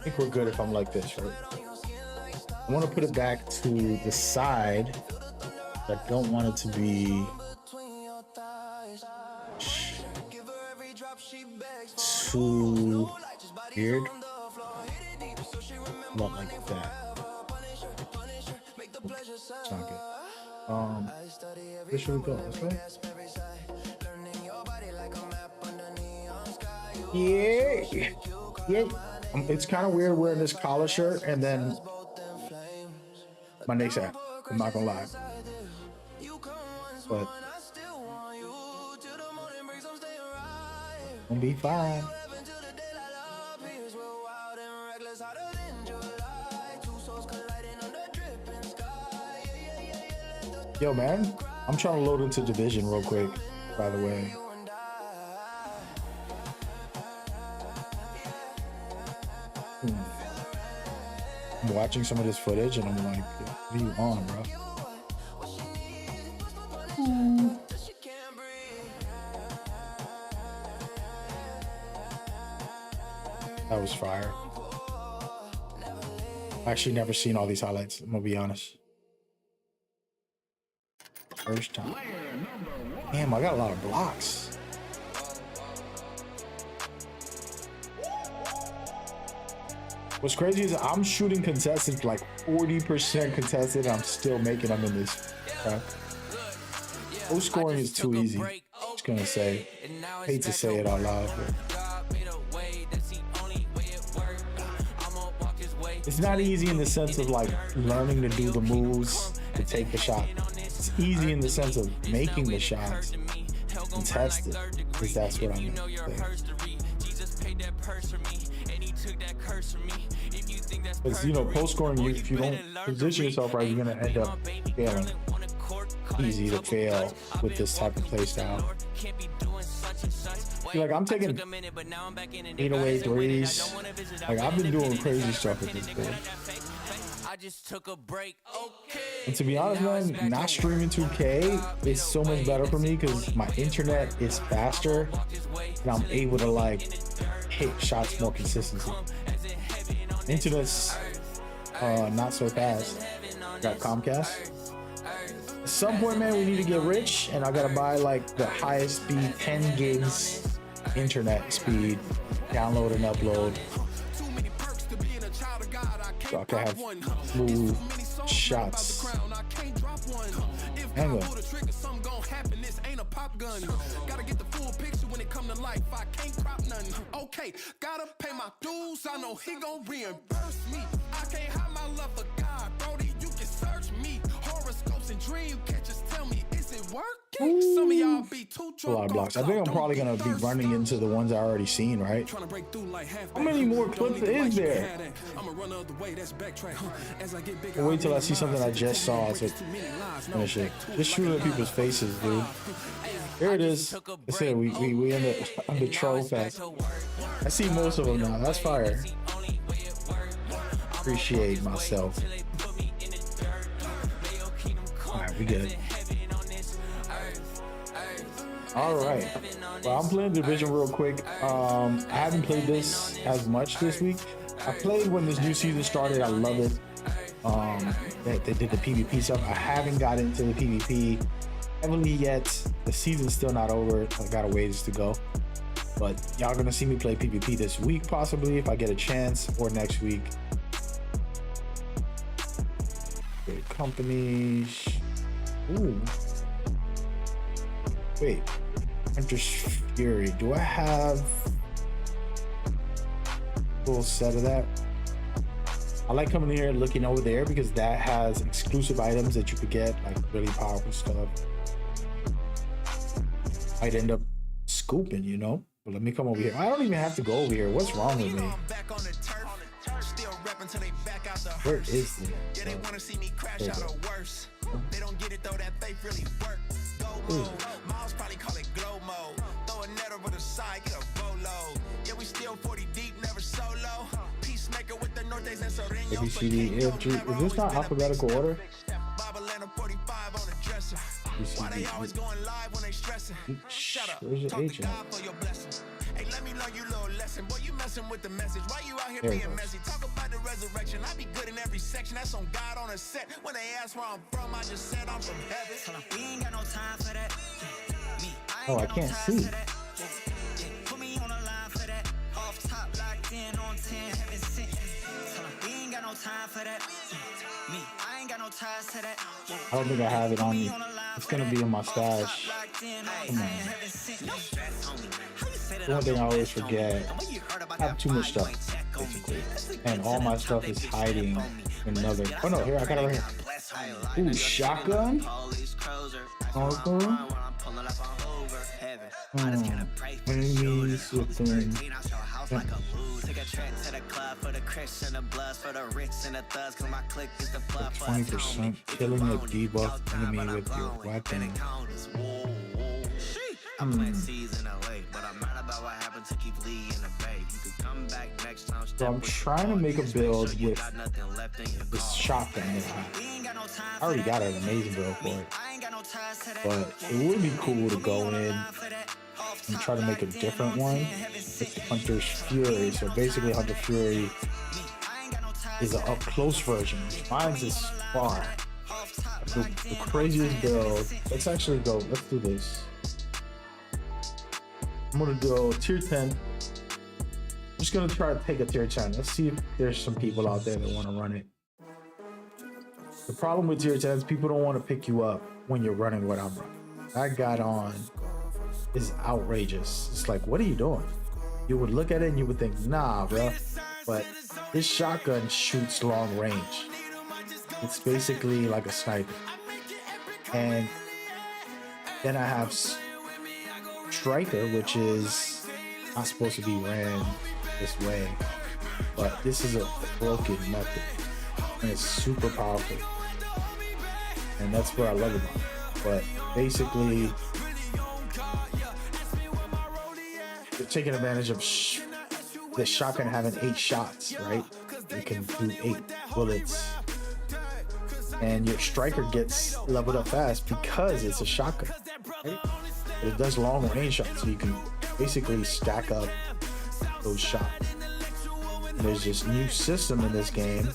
think we're good if I'm like this, right? I want to put it back to the side. I don't want it to be too weird. Not like that. It's not good. Where should we go? This way? Yeah. It's kind of weird wearing this collar shirt and then my neck's out. I'm not gonna lie. But gonna be fine. Yo, man, I'm trying to load into Division real quick, by the way. I'm watching some of this footage and I'm like, what are you on, bro? That was fire. I've actually never seen all these highlights. I'm gonna be honest. First time. Damn, I got a lot of blocks. What's crazy is I'm shooting contested like 40% contested. I'm still making them in this. Post scoring is too easy. I'm just gonna say. Hate to say it out loud. It's not easy in the sense of like learning to do the moves to take the shot. It's easy in the sense of making the shots and test it, because that's what I'm saying. Because, you know, post scoring, if you don't position yourself right, you're going to end up failing. Easy to fail with this type of play style. Like, I'm taking 808 threes. Like, I've been doing crazy stuff with this board. And to be honest, man, not streaming 2K is so much better for me because my internet is faster and I'm able to like hit shots more consistently. Internet's not so fast. Got Comcast. At some point, man, we need to get rich, and I gotta buy like the highest speed 10 gigs internet speed, download and upload, so I can have smooth shots. Hang on. Gotta get the full picture when it come to life. I can't crop nothing. Okay, gotta pay my dues. I know he gon' reimburse me. I can't hide my love for God, Brody. You can search me. Horoscopes and dream catchers tell me, is it working? Some of y'all be too a lot of blocks. I think I'm probably gonna be running into the ones I already seen, right? How many more clips is there? I'll wait till I see something I just saw to finish it. Just shoot at people's faces, dude. Here it is. I said we in the troll fest. I see most of them now. That's fire. Appreciate myself. Alright, we good. Alright. Well, I'm playing Division real quick. I haven't played this as much this week. I played when this new season started. I love it. They did the PvP stuff. I haven't got into the PvP heavily yet. The season's still not over. I got a ways to go. But y'all gonna see me play PvP this week, possibly, if I get a chance, or next week. Great companies. Ooh. Wait. Hunter's Fury. Do I have a full set of that? I like coming here and looking over there because that has exclusive items that you could get, like really powerful stuff. I'd end up scooping, you know? But let me come over here. I don't even have to go over here. What's wrong with me? Where is it? Yeah, they want to see me crash out or worse. They don't get it though, that faith really work. Go mode. Miles probably call it glow mode. Throw a net over the side, get a bolo. Yeah, we still 40 deep, never solo. Peacemaker with the Nortes and Sorrento. ABCD, is this not alphabetical order? Why they always going live when they stressing? Shut up. Where's your agent? Hey, let me learn you a little lesson. Boy, you messing with the message. Why you out here being messy? Talk about the resurrection. I be good in every section. That's on God on a set. When they ask where I'm from, I just said I'm from heaven. We ain't got no time for that. Oh, I can't see. Put me on a line for that. Off top, locked in on 10, heaven sent. We ain't got no time for that. I ain't got no ties to that. I don't think I have it on me. It's gonna be in my stash. Come on. The one thing I always forget, I have too much stuff, basically. And all my stuff is hiding in another. Oh no, here, I got it right here. Ooh, shotgun? Enemies within. Take a trip to the club for the Chris and the bloods, for the rich and the thugs, cause my clique is the blood. 20% killing a debuff enemy with your weapon. I'm playing season away, but I'm mad about what happened to keep Lee in the bay. You could come back next time. So I'm trying to make a build with this shotgun that I have. I already got an amazing build for it. But it would be cool to go in and try to make a different one. It's Hunter's Fury. So basically Hunter Fury is an up close version. Mine's is far. The craziest build. Let's actually go. Let's do this. I'm gonna go tier 10. I'm just gonna try to take a tier 10. Let's see if there's some people out there that want to run it. The problem with tier 10 is people don't want to pick you up when you're running what I'm running. I got on is outrageous. It's like, what are you doing? You would look at it and you would think, nah, bro. But this shotgun shoots long range. It's basically like a sniper. And then I have Striker, which is not supposed to be ran this way, but this is a broken method, and it's super powerful, and that's what I love about it. But basically, you're taking advantage of the shotgun having 8 shots, right? You can do 8 bullets, and your Striker gets leveled up fast because it's a shotgun, right? But it does long range shots, so you can basically stack up those shots. And there's this new system in this game,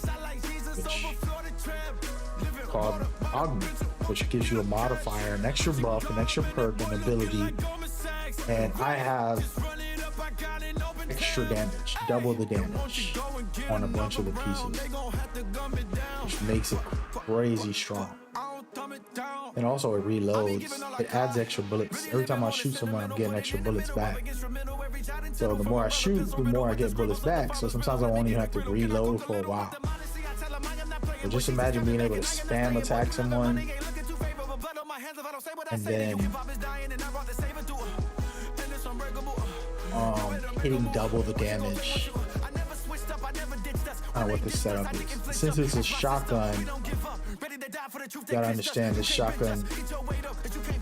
which is called Augment, which gives you a modifier, an extra buff, an extra perk, an ability, and I have extra damage, double the damage on a bunch of the pieces, which makes it crazy strong. And also it reloads. It adds extra bullets. Every time I shoot someone, I'm getting extra bullets back. So the more I shoot, the more I get bullets back. So sometimes I won't even have to reload for a while. So just imagine being able to spam attack someone and then hitting double the damage. I don't know what the setup is. Since it's a shotgun, you gotta understand this shotgun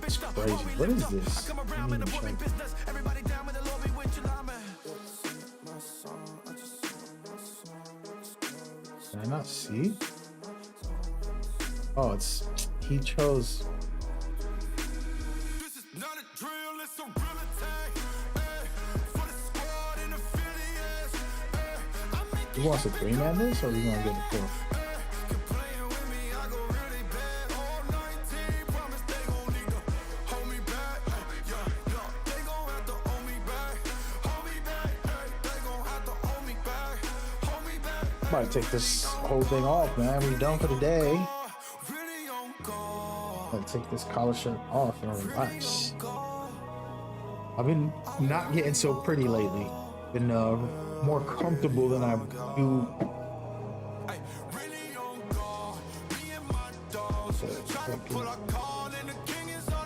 is crazy. What is this? I need to check. Did I not see? Oh, it's he chose. He wants a 3-man this, or are we gonna get a 4? Might take this whole thing off, man. We're done for the day. I'll take this collar shirt off and relax. I've been not getting so pretty lately. Been more comfortable than I do.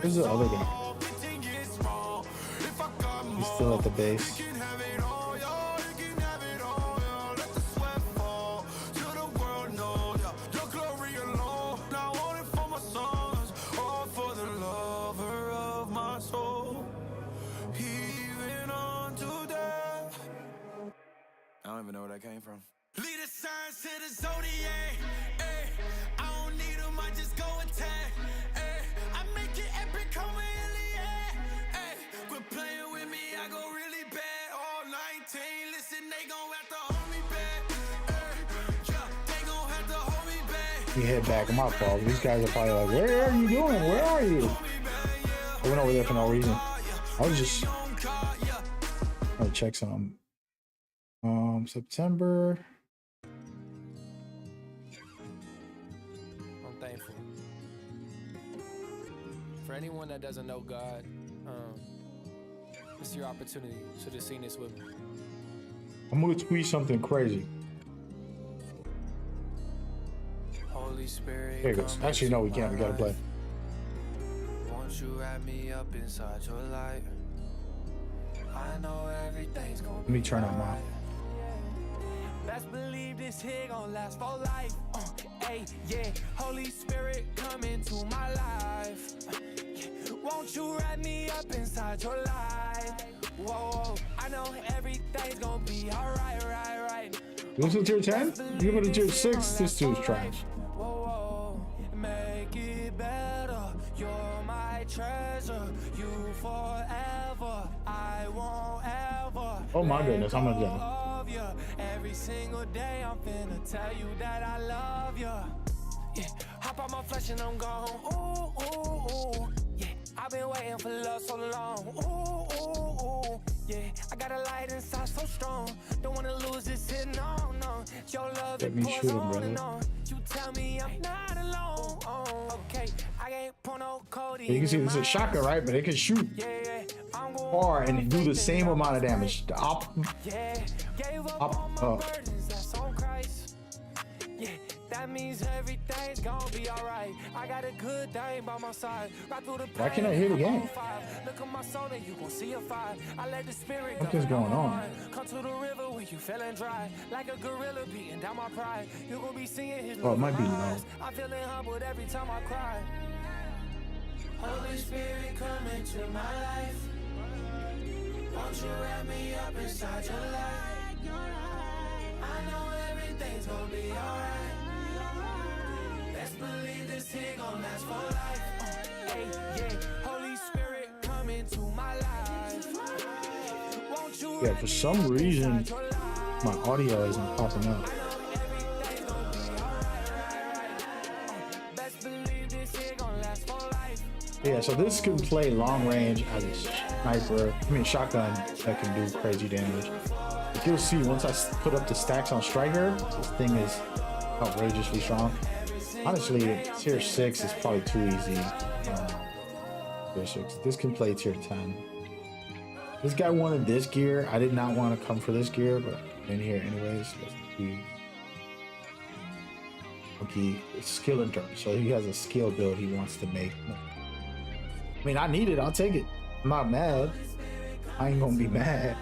Where's the other guy? He's still at the base. I don't even know where that came from. Lead the signs to the zodiac. Ay. I don't need them, I just go attack. Ay. I make it epic, come really, ay. Quit playing with me, I go really bad. All 19, listen, they gon' have to hold me back. Yeah, they gon' have to hold me back. You head back, my fault. These guys are probably like, where are you doing? Where are you? I went over there for no reason. I was just gonna check some. September. I'm thankful. For anyone that doesn't know God, it's your opportunity. Should have seen this with me. I'm gonna tweet something crazy. Holy Spirit. Here it goes. Actually, no, we can't. We gotta play. Won't you wrap me up inside your light? I know everything's gonna Let me turn on mine. Best believe this here gon' last for life. Hey, yeah. Holy Spirit, come into my life. Won't you wrap me up inside your light? Whoa, I know everything's gonna be alright, right. This is tier 10? You go to tier 6, this dude's trash. Whoa, make it better. You're my treasure. You forever. I won't ever. Oh my goodness, I'm gonna go. Every single day I'm finna tell you that I love you. Yeah, hop on my flesh and I'm gone. Ooh, ooh, ooh. Yeah, I've been waiting for love so long. Ooh, ooh, ooh. Yeah, I got a light inside so strong. Don't wanna lose this hit, no, no. Your love, Let it me pours shoot him, on brother. and on. You tell me I'm not alone. Oh, okay, I ain't pour no codeine. You can see in this is a my shotgun, eyes. right? But it can shoot Yeah, yeah, I'm going far and do the faith same and amount of I'm damage. The op, yeah, gave up up, on my up. burdens, that's on Christ. Yeah, that means everything's gonna be alright. I got a good thing by my side. Right through the pain, Why can't I hit I'm again? on fire. Look at my soul and you gon' see a fire. I let the spirit Something's govern going my on. mind. Come to the river when you feeling dry. Like a gorilla beating down my pride. You gon' be seeing his Oh, it love might in be my low. eyes. I'm feeling humbled every time I cry. Holy Spirit, come into my life. Won't you wrap me up inside your light? I know everything's gonna be alright. Let's believe this here gon' last for life. Hey, yeah, Holy Spirit, come into my life. Won't you Yeah, for some reason, my audio isn't popping up. everything's gonna be alright. Best believe this here gon' last for life. Yeah, so this can play long range as a sniper. I mean, shotgun that can do crazy damage. But you'll see once I put up the stacks on Striker, this thing is outrageously strong. Honestly, tier 6 is probably too easy. Tier 6. This can play tier 10. This guy wanted this gear. I did not want to come for this gear, but I'm in here anyways. Let's see. Okay, it's skill in terms. So he has a skill build he wants to make. I mean, I need it. I'll take it. I'm not mad. I ain't gonna be mad.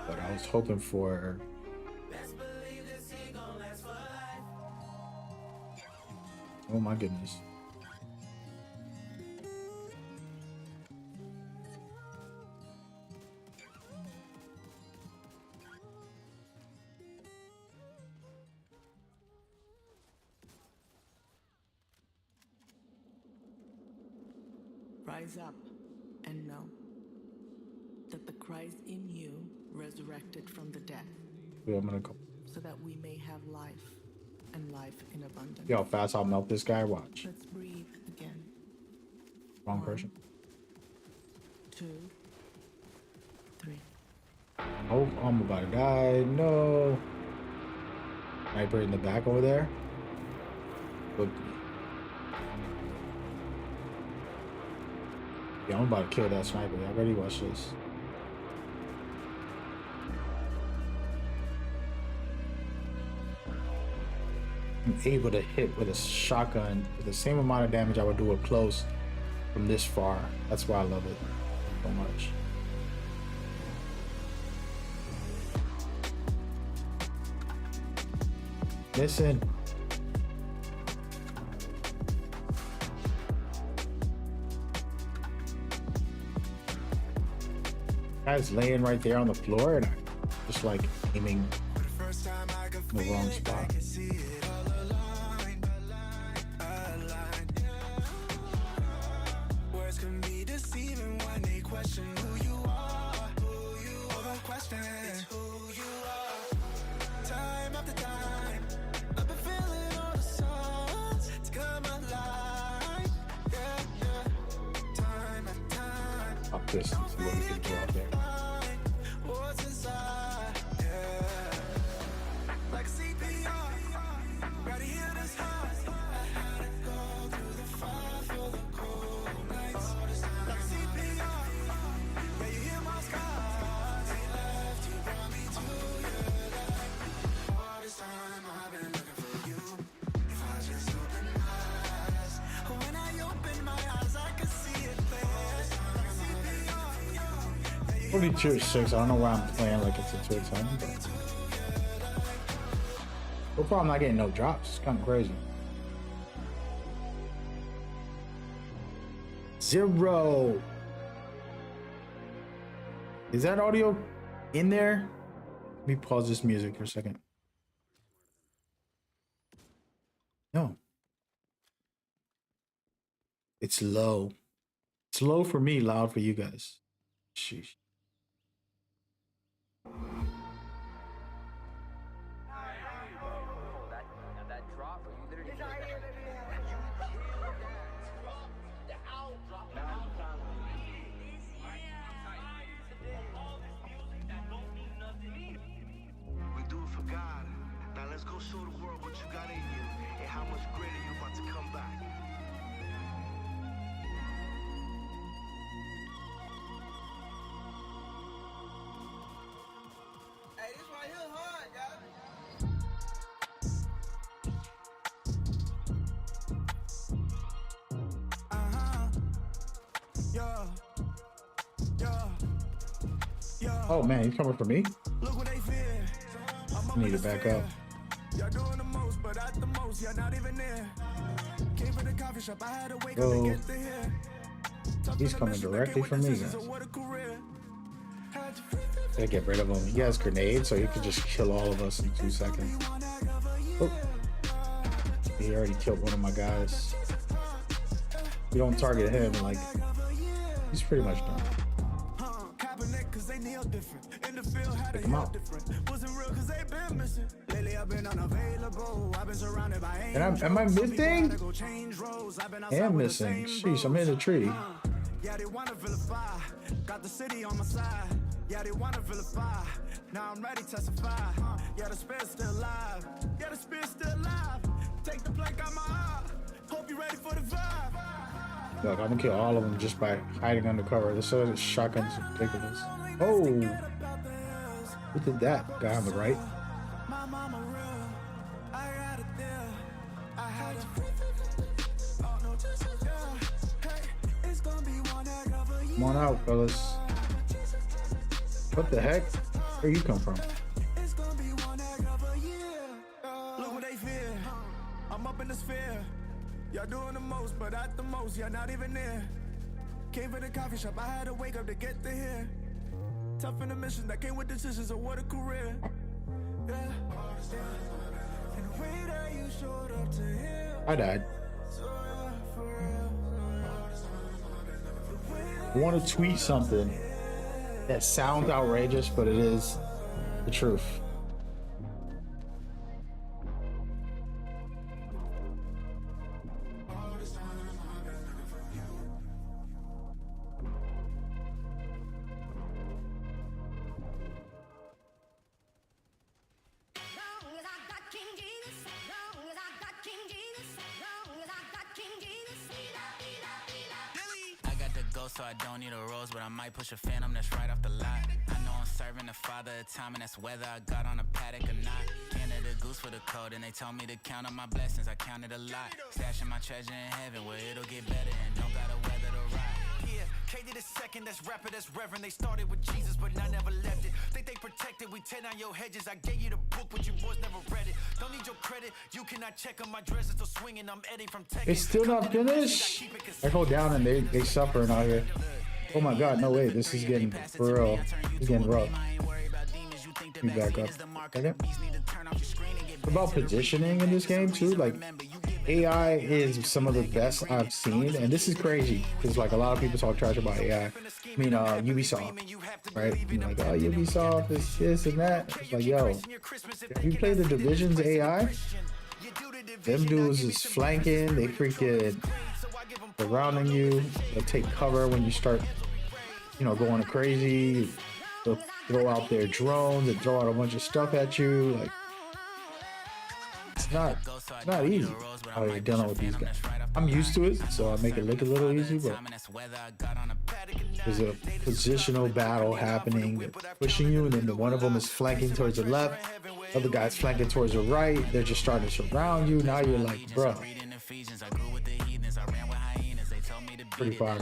But I was hoping for. Oh my goodness. Rise up and know that the Christ in you resurrected from the dead, Yeah, I'm gonna go. so that we may have life and life in abundance. See how fast I'll melt this guy. Watch. Let's breathe again. Wrong person. 2, 3. Oh, I'm about to die. No. Sniper in the back over there. Look. Yeah, I'm about to kill that sniper. Y'all ready? Watch this. I'm able to hit with a shotgun with the same amount of damage I would do up close from this far. That's why I love it so much. Listen. Guy's laying right there on the floor and I just like aiming in the wrong spot. Words can be deceiving when they question who you are. All the questions, who you are. Time after time, I've been feeling all the signs to come alive. Yeah, yeah. Time after time. Up this and see what we can do out there. What's inside? Yeah. Like CPR, ready to hear this heart. I had to go through the fire, feel the cold nights. Like CPR, yeah, you hear my scars. They left, you brought me to your life. All this time I've been looking for you. If I just open my eyes, when I open my eyes, I can see it clear. Like CPR, yeah, you Only tier 6. I don't know why I'm playing like it's a tier 10, but so far I'm not getting no drops. It's kind of crazy. 0. Is that audio in there? Let me pause this music for a second. No. It's low. Slow for me, loud for you guys. Sheesh. We do it for God. Now let's go show the world what you got in you and how much greater you about to come back. Hey, this right here hard, y'all. Yeah. Oh man, you coming for me? Look what they fear. I need to back up. Y'all doing the most, but at the most, y'all not even there. Came from the coffee shop, I had to wake up Oh, to get to here. he's coming directly for me, guys. What a career. Gotta get rid of him. He has grenades, so he can just kill all of us in 2 seconds. Oh. He already killed one of my guys. We don't target him, like, he's pretty much done. Pick him out. And am I missing? I am missing. Sheesh, I'm in a tree. Yeah, they wanna vilify. Got the city on my side. Yeah, they wanna vilify. Now I'm ready to testify. Yeah, the spirit's still alive. Yeah, the spirit's still alive. Take the plank out my eye. Hope you ready for the vibe. Look, I'm gonna kill all of them just by hiding under cover. This shotgun's ridiculous. Oh, who did that? Guy on the right. My mama real. I got it there. I had it. Oh no, just yeah. Hey, it's gonna be one heck of a year. Come on out, fellas. What the heck? Where you come from? It's gonna be one heck of a year. Look what they fear. I'm up in the sphere. Y'all doing the most, but at the most, y'all not even there. Came from the coffee shop, I had to wake up to get to here. Tough in the mission that came with decisions of what a career. Yeah. And the way that you showed up to here. I died. So yeah, for real. I want to tweet something that sounds outrageous, but it is the truth. So I don't need a rose, but I might push a phantom that's right off the lot. I know I'm serving the father of time, and that's whether I got on a paddock or not. Canada goose for the code, and they told me to count on my blessings. I counted a lot, stashing my treasure in heaven where it'll get better and don't gotta weather the ride. Yeah, K the second, that's rapper, that's reverend. They started with Jesus, but I never left it. Think they protected, we tear down your hedges. I gave you the book, but you boys never read it. Don't need your credit, you cannot check on my dress, it's still swinging. I'm Eddie from Texas. It's still not finished. I go down and they suffering out here. Oh my god, no way, this is getting for real. It's getting rough. You back up. Okay. About positioning in this game too, like AI is some of the best I've seen, and this is crazy because like a lot of people talk trash about AI. I mean, Ubisoft, right? You're like, oh, Ubisoft is this and that. It's like, yo, if you play the Division's AI, them dudes is flanking, they freaking surrounding you, they'll take cover when you start, you know, going crazy. They'll throw out their drones and throw out a bunch of stuff at you. Like, it's not easy how you're dealing with these guys. I'm used to it, so I make it look a little easy, but there's a positional battle happening. They're pushing you, and then one of them is flanking towards the left, other guy's flanking towards the right. They're just starting to surround you. Now you're like, bro, pretty far.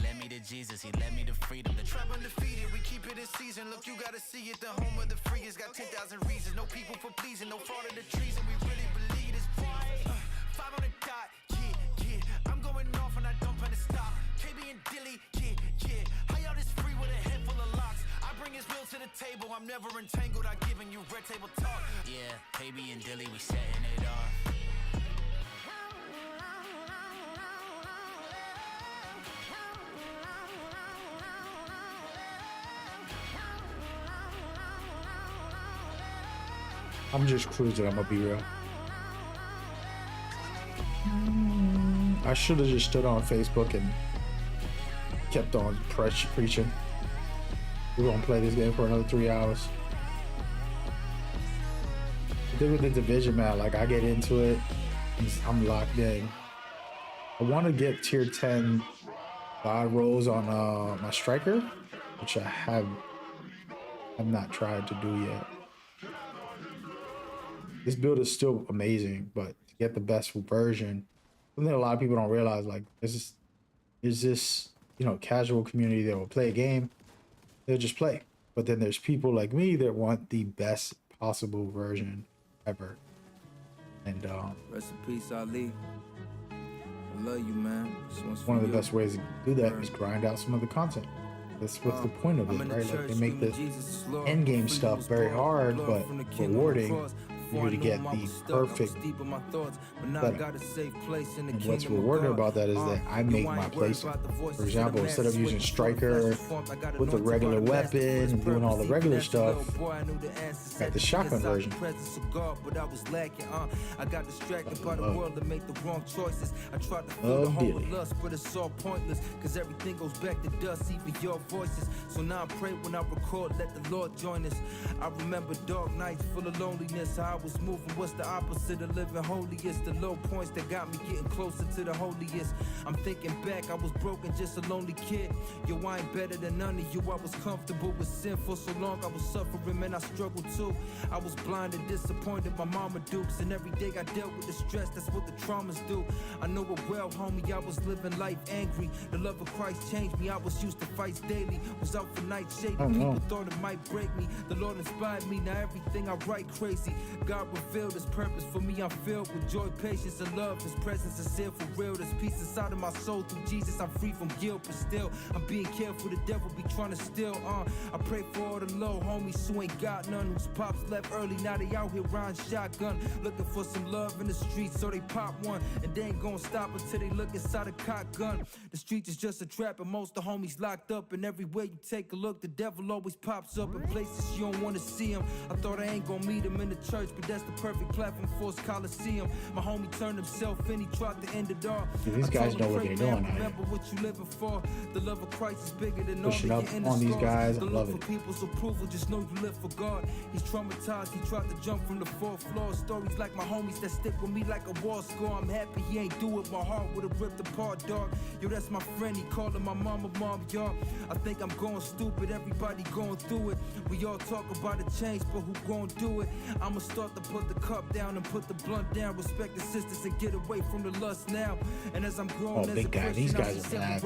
Jesus, he led me to freedom. The tribe undefeated, we keep it in season. Look, you gotta see it, the home of the free has got 10,000 reasons. No people for pleasing, no fraud of the treason. We really believe this fight. 5 on the dot, yeah. I'm going off and I don't plan to stop. KB and Dilly, yeah. How y'all this free with a head full of locks? I bring his will to the table, I'm never entangled. I giving you red table talk. Yeah, KB and Dilly, we setting it off. I'm just cruising. I'm gonna be real. I should have just stood on Facebook and kept on preaching. We're gonna play this game for another 3 hours. The thing with the division, man, like I get into it, I'm locked in. I want to get tier 10 God rolls on my striker, which I have not tried to do yet. This build is still amazing, but to get the best version, something a lot of people don't realize, like is this you know, casual community that will play a game, they'll just play. But then there's people like me that want the best possible version ever. And rest in peace, Ali. I love you, man. One of the best ways to do that is grind out some of the content. That's what's the point of it, right? Like they make the end game stuff very hard, but rewarding for you to get the perfect setup. And what's rewarding about that is that I make my placement. For example, instead of using striker with a regular weapon and doing all the regular stuff, I got the shotgun version. I got distracted by the world to make the wrong choices. I tried to fill the hole with lust, but it's all pointless, cause everything goes back to dust, even your voices. So now I pray when I record, let the Lord join us. I remember dark nights full of loneliness. How I was moving, what's the opposite of living holiest? The low points that got me getting closer to the holiest. I'm thinking back, I was broken, just a lonely kid. Yo, I ain't better than none of you. I was comfortable with sin for so long. I was suffering, man, I struggled too. I was blind and disappointed by mama dukes, and every day I dealt with the stress. That's what the traumas do. I know it well, homie. I was living life angry. The love of Christ changed me. I was used to fights daily. Was out for night shady. People thought it might break me. The Lord inspired me. Now everything I write crazy. God revealed his purpose for me. I'm filled with joy, patience, and love. His presence is here for real. There's peace inside of my soul. Through Jesus, I'm free from guilt, but still I'm being careful. The devil be trying to steal. I pray for all the low homies who ain't got none. Whose pops left early. Now they out here riding shotgun, looking for some love in the streets. So they pop one, and they ain't gonna stop until they look inside a cock gun. The streets is just a trap, and most the homies locked up. And everywhere you take a look, the devil always pops up in places you don't wanna see him. I thought I ain't gonna meet him in the church, but that's the perfect platform for his Coliseum. My homie turned himself in, he tried to end it all. These guys know what they're doing. Remember what you living for. The love of Christ is bigger than all pushing the up on these guys. I love it. For people's approval, just know you live for God. He's traumatized, he tried to jump from the 4th floor. Stories like my homies that stick with me like a war score. I'm happy he ain't do it, my heart would've ripped apart, dog. Yo, that's my friend, he calling my mama, y'all. I think I'm going stupid, everybody going through it. We all talk about a change, but who gon' do it? I'ma start to put the cup down and put the blunt down. Respect the sisters and get away from the lust now. And as I'm growing as a Christian, these guys are bad.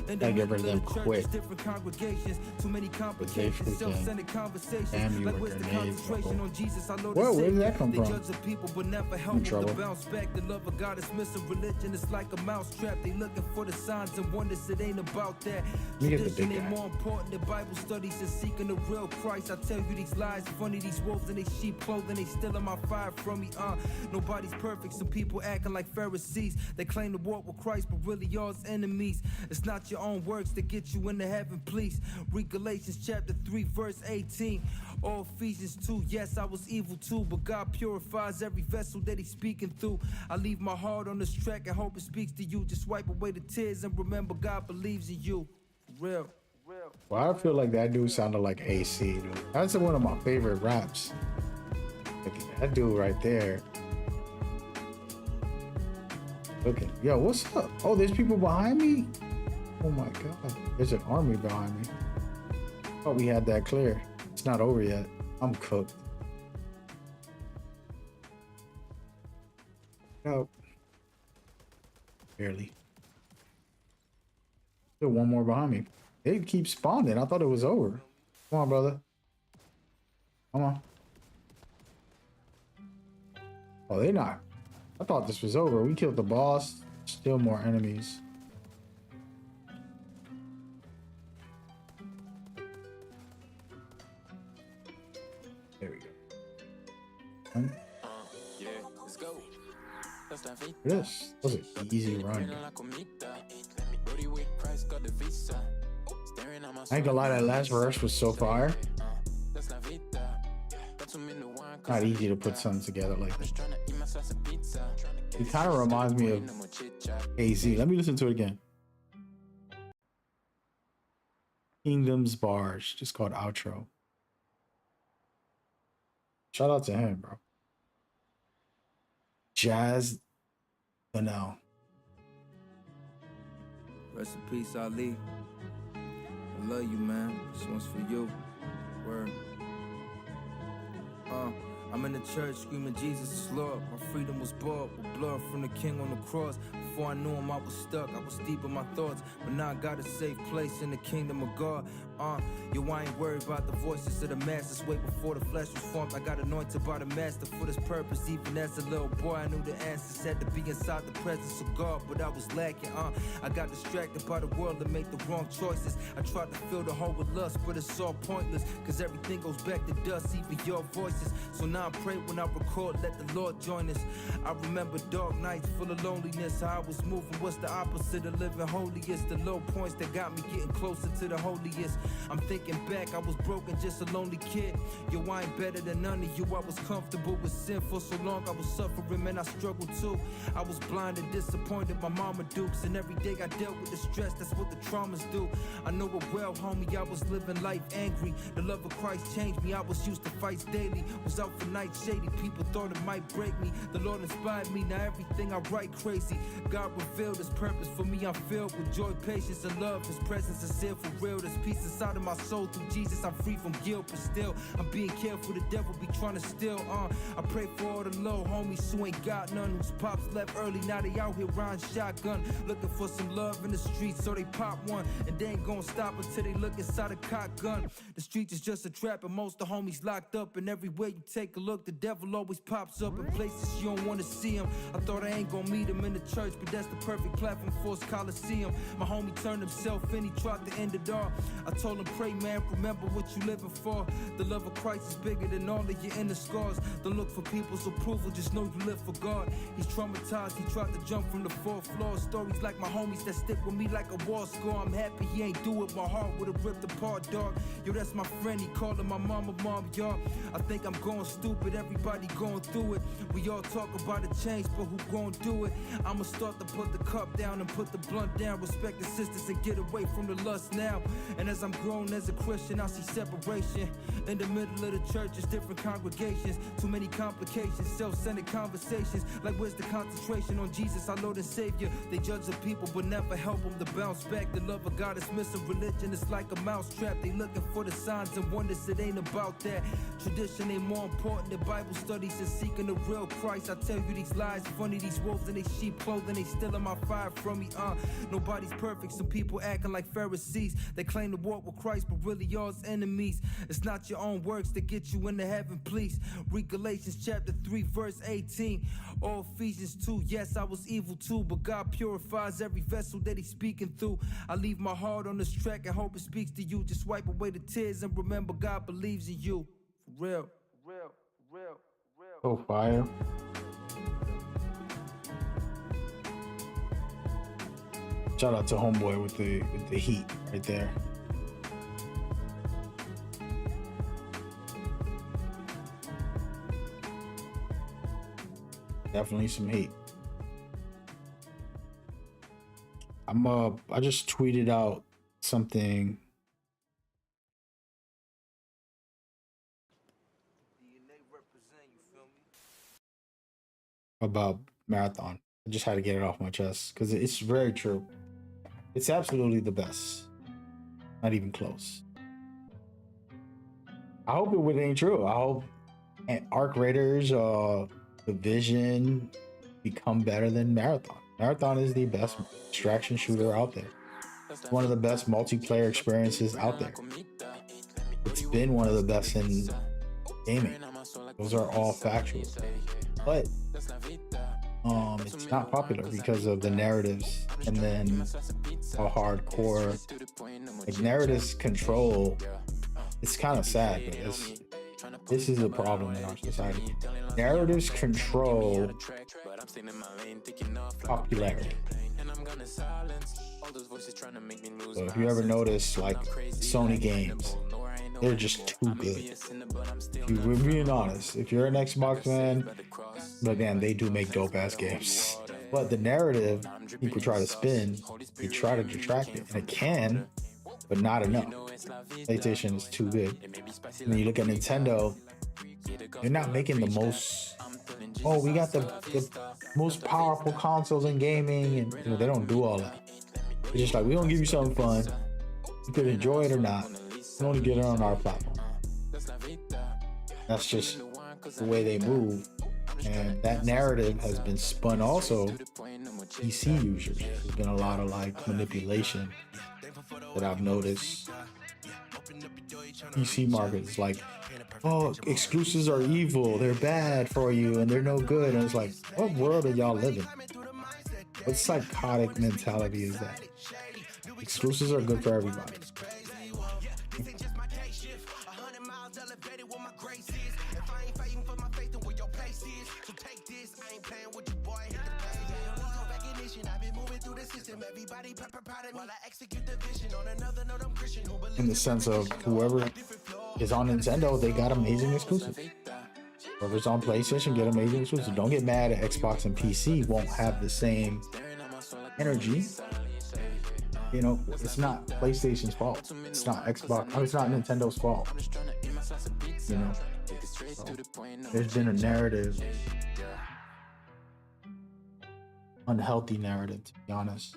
I get rid of them quick. Different congregations, too many complications, self-centered conversations. Like where's the concentration on Jesus? I know where did that come they from? judge the people, but never help them to bounce back. The love of God is missing. Religion is like a mousetrap. They looking for the signs and wonders. It ain't about that. Tradition ain't more important than Bible studies and seeking the real Christ. I tell you these lies funny. These wolves in they sheep clothing, they stealing my fire from me. Nobody's perfect. Some people acting like Pharisees. They claim to walk with Christ, but really y'all's enemies. It's not your own works that get you into heaven, please. Read Galatians chapter 3, verse 18. Or Ephesians 2, yes, I was evil too, but God purifies every vessel that he's speaking through. I leave my heart on this track and hope it speaks to you. Just wipe away the tears and remember God believes in you. For real. Well, I feel like that dude sounded like AC, dude. That's one of my favorite raps. Like, that dude right there. Okay, yo, what's up? Oh, there's people behind me? Oh my god, there's an army behind me. Thought we had that clear. It's not over yet. I'm cooked. Nope. Barely. Still one more behind me. They keep spawning. I thought it was over. Come on, brother. Come on. Oh, they're not. I thought this was over. We killed the boss. Still more enemies. There we go. Yeah, let's go. This was an easy run. I ain't gonna lie, that last verse was so fire. Not easy to put something together like that. It kind of reminds me of AZ. Let me listen to it again. Kingdom's Barge, just called Outro. Shout out to him, bro. Jazz Donnell. Rest in peace, Ali. I love you, man. This one's for you. Word. I'm in the church screaming Jesus is Lord. My freedom was bought with blood from the King on the cross. Before I knew him, I was stuck. I was deep in my thoughts, but now I got a safe place in the kingdom of God. Yo, I ain't worried about the voices of the masters. Way before the flesh was formed, I got anointed by the master for this purpose. Even as a little boy, I knew the answers had to be inside the presence of God, but I was lacking. I got distracted by the world and made the wrong choices. I tried to fill the hole with lust, but it's all pointless, cause everything goes back to dust, even your voices. So now I pray when I record, let the Lord join us. I remember dark nights full of loneliness. How I was moving, what's the opposite of living holiest? The low points that got me getting closer to the holiest. I'm thinking back, I was broken, just a lonely kid. Yo, I ain't better than none of you. I was comfortable with sin for so long. I was suffering, man, I struggled too. I was blind and disappointed, my mama dukes. And every day I dealt with the stress, that's what the traumas do. I know it well, homie, I was living life angry. The love of Christ changed me, I was used to fights daily. Was out for nights shady, people thought it might break me. The Lord inspired me, now everything I write crazy. God revealed his purpose for me, I'm filled with joy, patience, and love. His presence is here for real, there's peace inside of my soul. Through Jesus, I'm free from guilt, but still, I'm being careful, the devil be trying to steal. I pray for all the low homies who ain't got none, whose pops left early, now they out here riding shotgun, looking for some love in the streets, so they pop one, and they ain't gonna stop until they look inside a cock gun. The streets is just a trap, and most of the homies locked up, and everywhere you take a look, the devil always pops up in places you don't wanna see him. I thought I ain't gonna meet him in the church, but that's the perfect platform for his Coliseum. My homie turned himself in, he tried to end it all. I told him, pray man, remember what you living for. The love of Christ is bigger than all of your inner scars. Don't look for people's approval, just know you live for God. He's traumatized, he tried to jump from the fourth floor. Stories like my homies that stick with me like a war score. I'm happy he ain't do it, my heart would've ripped apart, dog. Yo, that's my friend, he calling my mama, y'all. I think I'm going stupid, everybody going through it. We all talk about a change, but who gon' do it? I'ma start to put the cup down and put the blunt down. Respect the sisters and get away from the lust now. And as I'm grown as a Christian, I see separation. In the middle of the church, it's different congregations. Too many complications, self-centered conversations. Like where's the concentration on Jesus, our Lord and Savior? They judge the people but never help them to bounce back. The love of God is missing, religion is like a mousetrap. They looking for the signs and wonders, it ain't about that. Tradition ain't more important than Bible studies and seeking the real Christ. I tell you these lies, funny, these wolves in they sheep clothing, they stealing my fire from me. Nobody's perfect, some people acting like Pharisees. They claim to walk with Christ, but really y'all's enemies. It's not your own works that get you into heaven, please. Read Galatians chapter 3, verse 18. Or Ephesians 2, yes, I was evil too, but God purifies every vessel that he's speaking through. I leave my heart on this track and hope it speaks to you. Just wipe away the tears and remember God believes in you. For real. Oh, fire. Shout out to Homeboy with the heat right there. Definitely some heat. I just tweeted out something about Marathon. I just had to get it off my chest because it's very true. It's absolutely the best. Not even close. I hope it ain't true. I hope Arc Raiders Division become better than Marathon. Marathon is the best extraction shooter out there. It's one of the best multiplayer experiences out there. It's been one of the best in gaming. Those are all factual. But it's not popular because of the narratives and then a hardcore like narratives control. It's kind of sad, but this is a problem in our society. Narratives control popularity. So if you ever notice, like Sony games, they're just too good. We're being honest. If you're an Xbox fan, but man, they do make dope ass games. But the narrative people try to spin, they try to detract it, and it can, but not enough. PlayStation is too good. And then you look at Nintendo, they're not making the most. Oh, we got the most powerful consoles in gaming, and you know, they don't do all that. It's just like, we don't give you something fun. You could enjoy it or not. You only get it on our platform. That's just the way they move. And that narrative has been spun also PC users. There's been a lot of like manipulation that I've noticed. PC market is like, oh, exclusives are evil, they're bad for you, and they're no good. And it's like, what world are y'all living? What psychotic mentality is that? Exclusives are good for everybody. In the sense of whoever is on Nintendo, they got amazing exclusives. Whoever's on PlayStation get amazing exclusives. Don't get mad at Xbox and PC won't have the same energy. You know, it's not PlayStation's fault. It's not Xbox. It's not Nintendo's fault. You know, so there's been a narrative, unhealthy narrative, to be honest.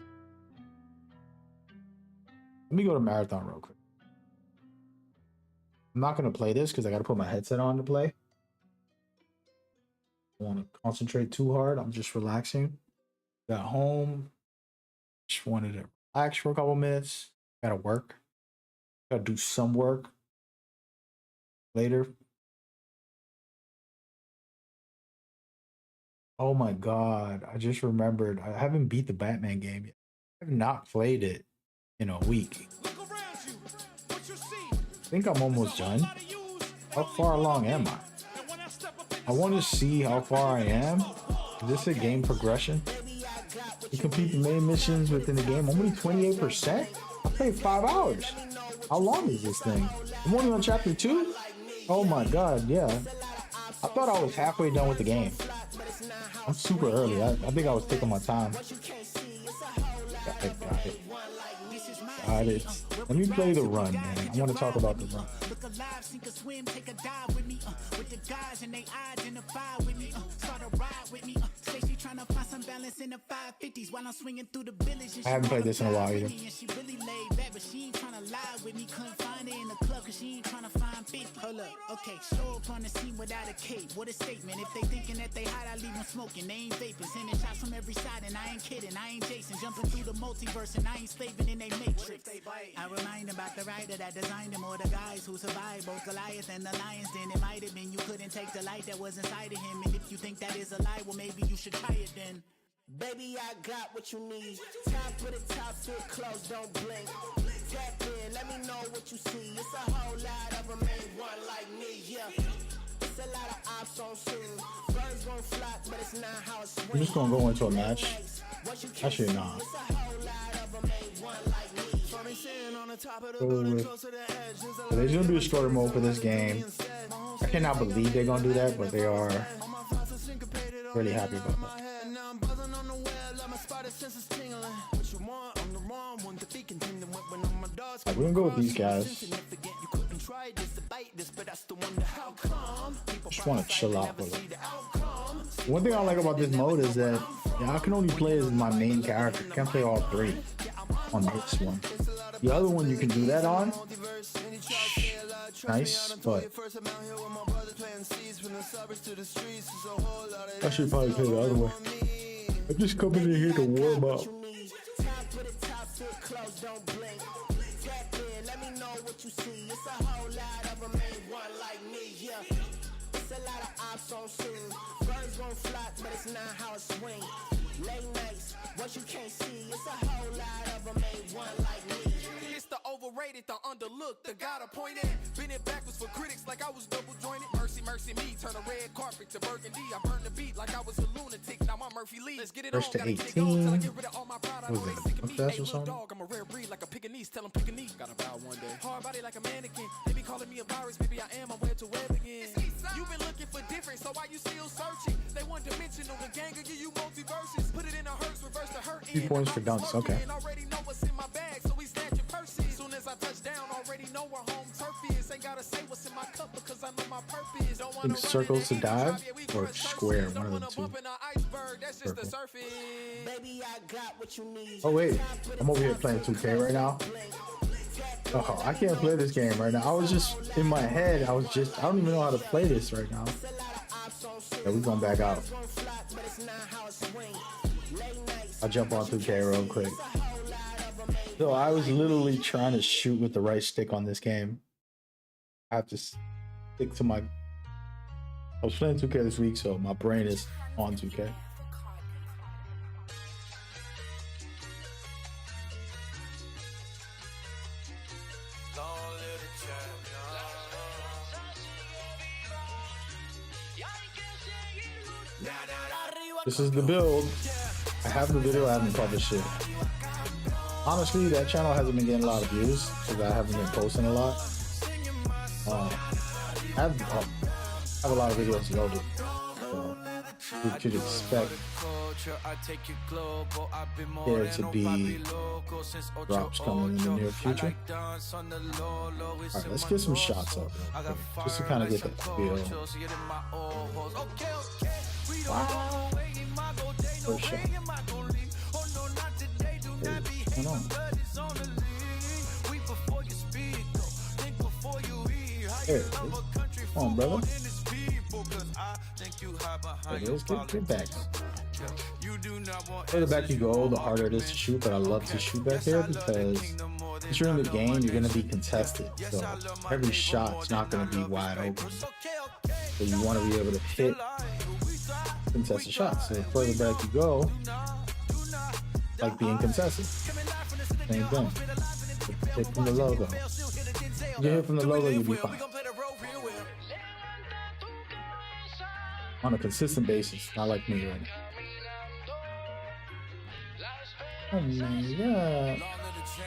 Let me go to Marathon real quick. I'm not going to play this because I got to put my headset on to play. I don't want to concentrate too hard. I'm just relaxing. Got home. Just wanted to relax for a couple minutes. Got to work. Got to do some work later. Oh my God. I just remembered. I haven't beat the Batman game yet. I have not played it in a week. I think I'm almost done. How far along am I? I want to see how far I am. Is this a game progression? You complete the main missions within the game. I'm only 28%? I played 5 hours. How long is this thing? I'm only on chapter 2? Oh my God, yeah. I thought I was halfway done with the game. I'm super early. I think I was taking my time. Got it. Let me play the run, man. I want to talk about the run. Look alive, sink or swim, take a dive with me. With the guys and they identify with me. Start a ride with me. Say she trying to find some balance in the 550s while I'm swinging through the village. I haven't played this in a while either. She really laid back, but she ain't trying to lie with me. Couldn't find her in the club because she ain't trying to find 50. Hold up, okay, show up on the scene without a cape. What a statement. If they thinking that they hot, I leave them smoking. They ain't vaping, sending shots from every side, and I ain't kidding. I ain't Jason, jumping through the multiverse, and I ain't slaving in they matrix. I remind about the writer that designed them, or the guys who survived both Goliath and the lions. Then it might have been you couldn't take the light that was inside of him. And if you think that is a lie, well maybe you should try it then. Baby, I got what you need. Top of the top, fit close, don't blink. Step in, let me know what you see. It's a whole lot of them, ain't one like me, yeah. It's a lot of ops on scene. Birds gon' flock, but it's not how it's I'm just gonna go into a match. Actually, nah. So there's gonna be a story mode for this game. I cannot believe they're gonna do that, but they are really happy about that. Like, we're gonna go with these guys. Just want to chill out with it. One thing I like about this mode is that I can only play as my main character. I can't play all 3 on this one. The other one you can do that on. Nice, but I should probably play the other way. I'm just coming in here to warm up. Let me know what you see. It's a whole lot of them, ain't one like me, yeah. It's a lot of ops on scene. Birds gon' flock, but it's not how it swing. Late nights, what you can't see. It's a whole lot of them, ain't one like me. It's the overrated, the underlooked, the God appointed. Been it backwards for critics like I was double jointed. Mercy mercy me, turn a red carpet to burgundy. I burn the beat like I was a lunatic. Now I'm Murphy Lee. Let's get it First on. to Gotta get it on till I 18. get rid of all my pride. I Was know it they sick of me. Confess Hey, or little something? dog, I'm a rare breed like a Pekingese. Tell them pick a knee. Gotta bow one day. Hard body like a mannequin. They be calling me a virus. Maybe I am. I'm where to web again. You've been looking for different, so why you still searching? They one dimensional. The gang will give you multiverses. Put it in a hearse, reverse the hurt. 2 points for dunks. Okay. Already know what's in my bag, so we snatch your purses. Soon as I touch down, already know where home turf is. Ain't gotta say what's in my cup because I know my purpose. Don't I think circles to dive or square, one of the two. That's just the surface. Baby, I got what you need. Oh wait, I'm over here playing 2K right now. Oh, I can't play this game right now. I was just in my head. I don't even know how to play this right now. Yeah, we going back out. I'll jump on 2K real quick. So I was literally trying to shoot with the right stick on this game. I have to stick to my... I was playing 2K this week, so my brain is on 2K. This is the build. I have the video, I haven't published it. Honestly, that channel hasn't been getting a lot of views because I haven't been posting a lot. I have a lot of videos loaded. So you could expect there to be drops coming in the near future. Alright, let's get some shots up real quick, just to kind of get that feel. Wow. First shot. Hold on. There it is. Come on, brother. There it is. Get back. The further back you go, the harder it is to shoot, but I love to shoot back there because once you're in the game, you're going to be contested. So every shot's not going to be wide open. So you want to be able to hit contested shots. So the further back you go, like being contested. Same thing. Hit from the logo. You hit from the logo, you'll be fine. On a consistent basis, not like me right now. Oh my god.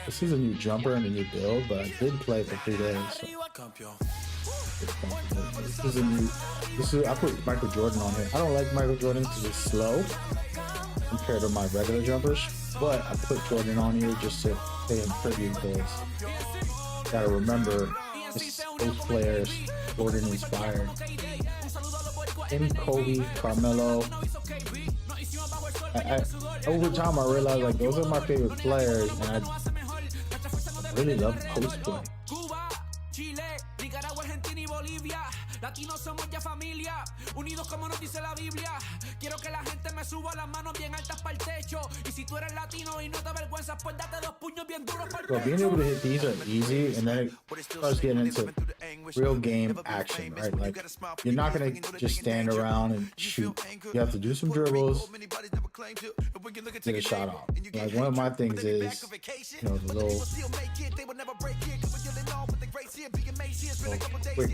This is a new jumper and a new build, but I did play it for 3 days. So. I put Michael Jordan on here. I don't like Michael Jordan because it's slow compared to my regular jumpers, but I put Jordan on here just to pay him tribute because gotta remember those players Jordan inspired. Him, Kobe, Carmelo. Over time I realized like those are my favorite players, and I really love post play. Latinos somos ya familia, unidos como nos dice la Biblia. Quiero que la gente me suba las manos bien altas para el techo. Y si tú eres latino y no te avergüenzas, pues date dos puños bien duros para el pecho. So being able to hit these are easy, and then it starts getting into real game action, right? Like you're not gonna just stand around and shoot. You have to do some dribbles, get a shot off. Like one of my things is, you know, the little quick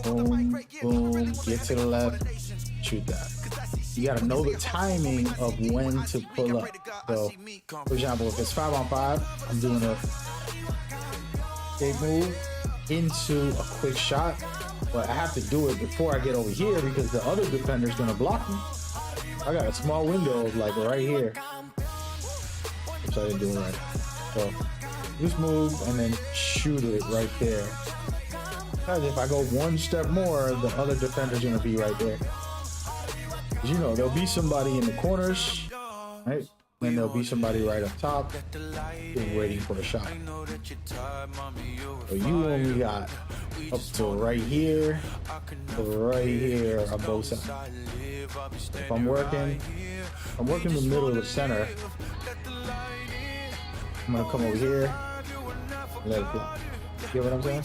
boom, boom, get to the left, shoot that. You gotta know the timing of when to pull up. So, for example, if it's 5-on-5, I'm doing a big move into a quick shot, but I have to do it before I get over here because the other defender's gonna block me. I got a small window like right here, which I didn't do it right. So, just move and then shoot it right there. Because if I go one step more, the other defender's gonna be right there. You know, there'll be somebody in the corners, right? And there'll be somebody right up top waiting for a shot. So you only got up to right here on both sides. If I'm working the middle of the center, I'm gonna come over here, let it fly. You get what I'm saying?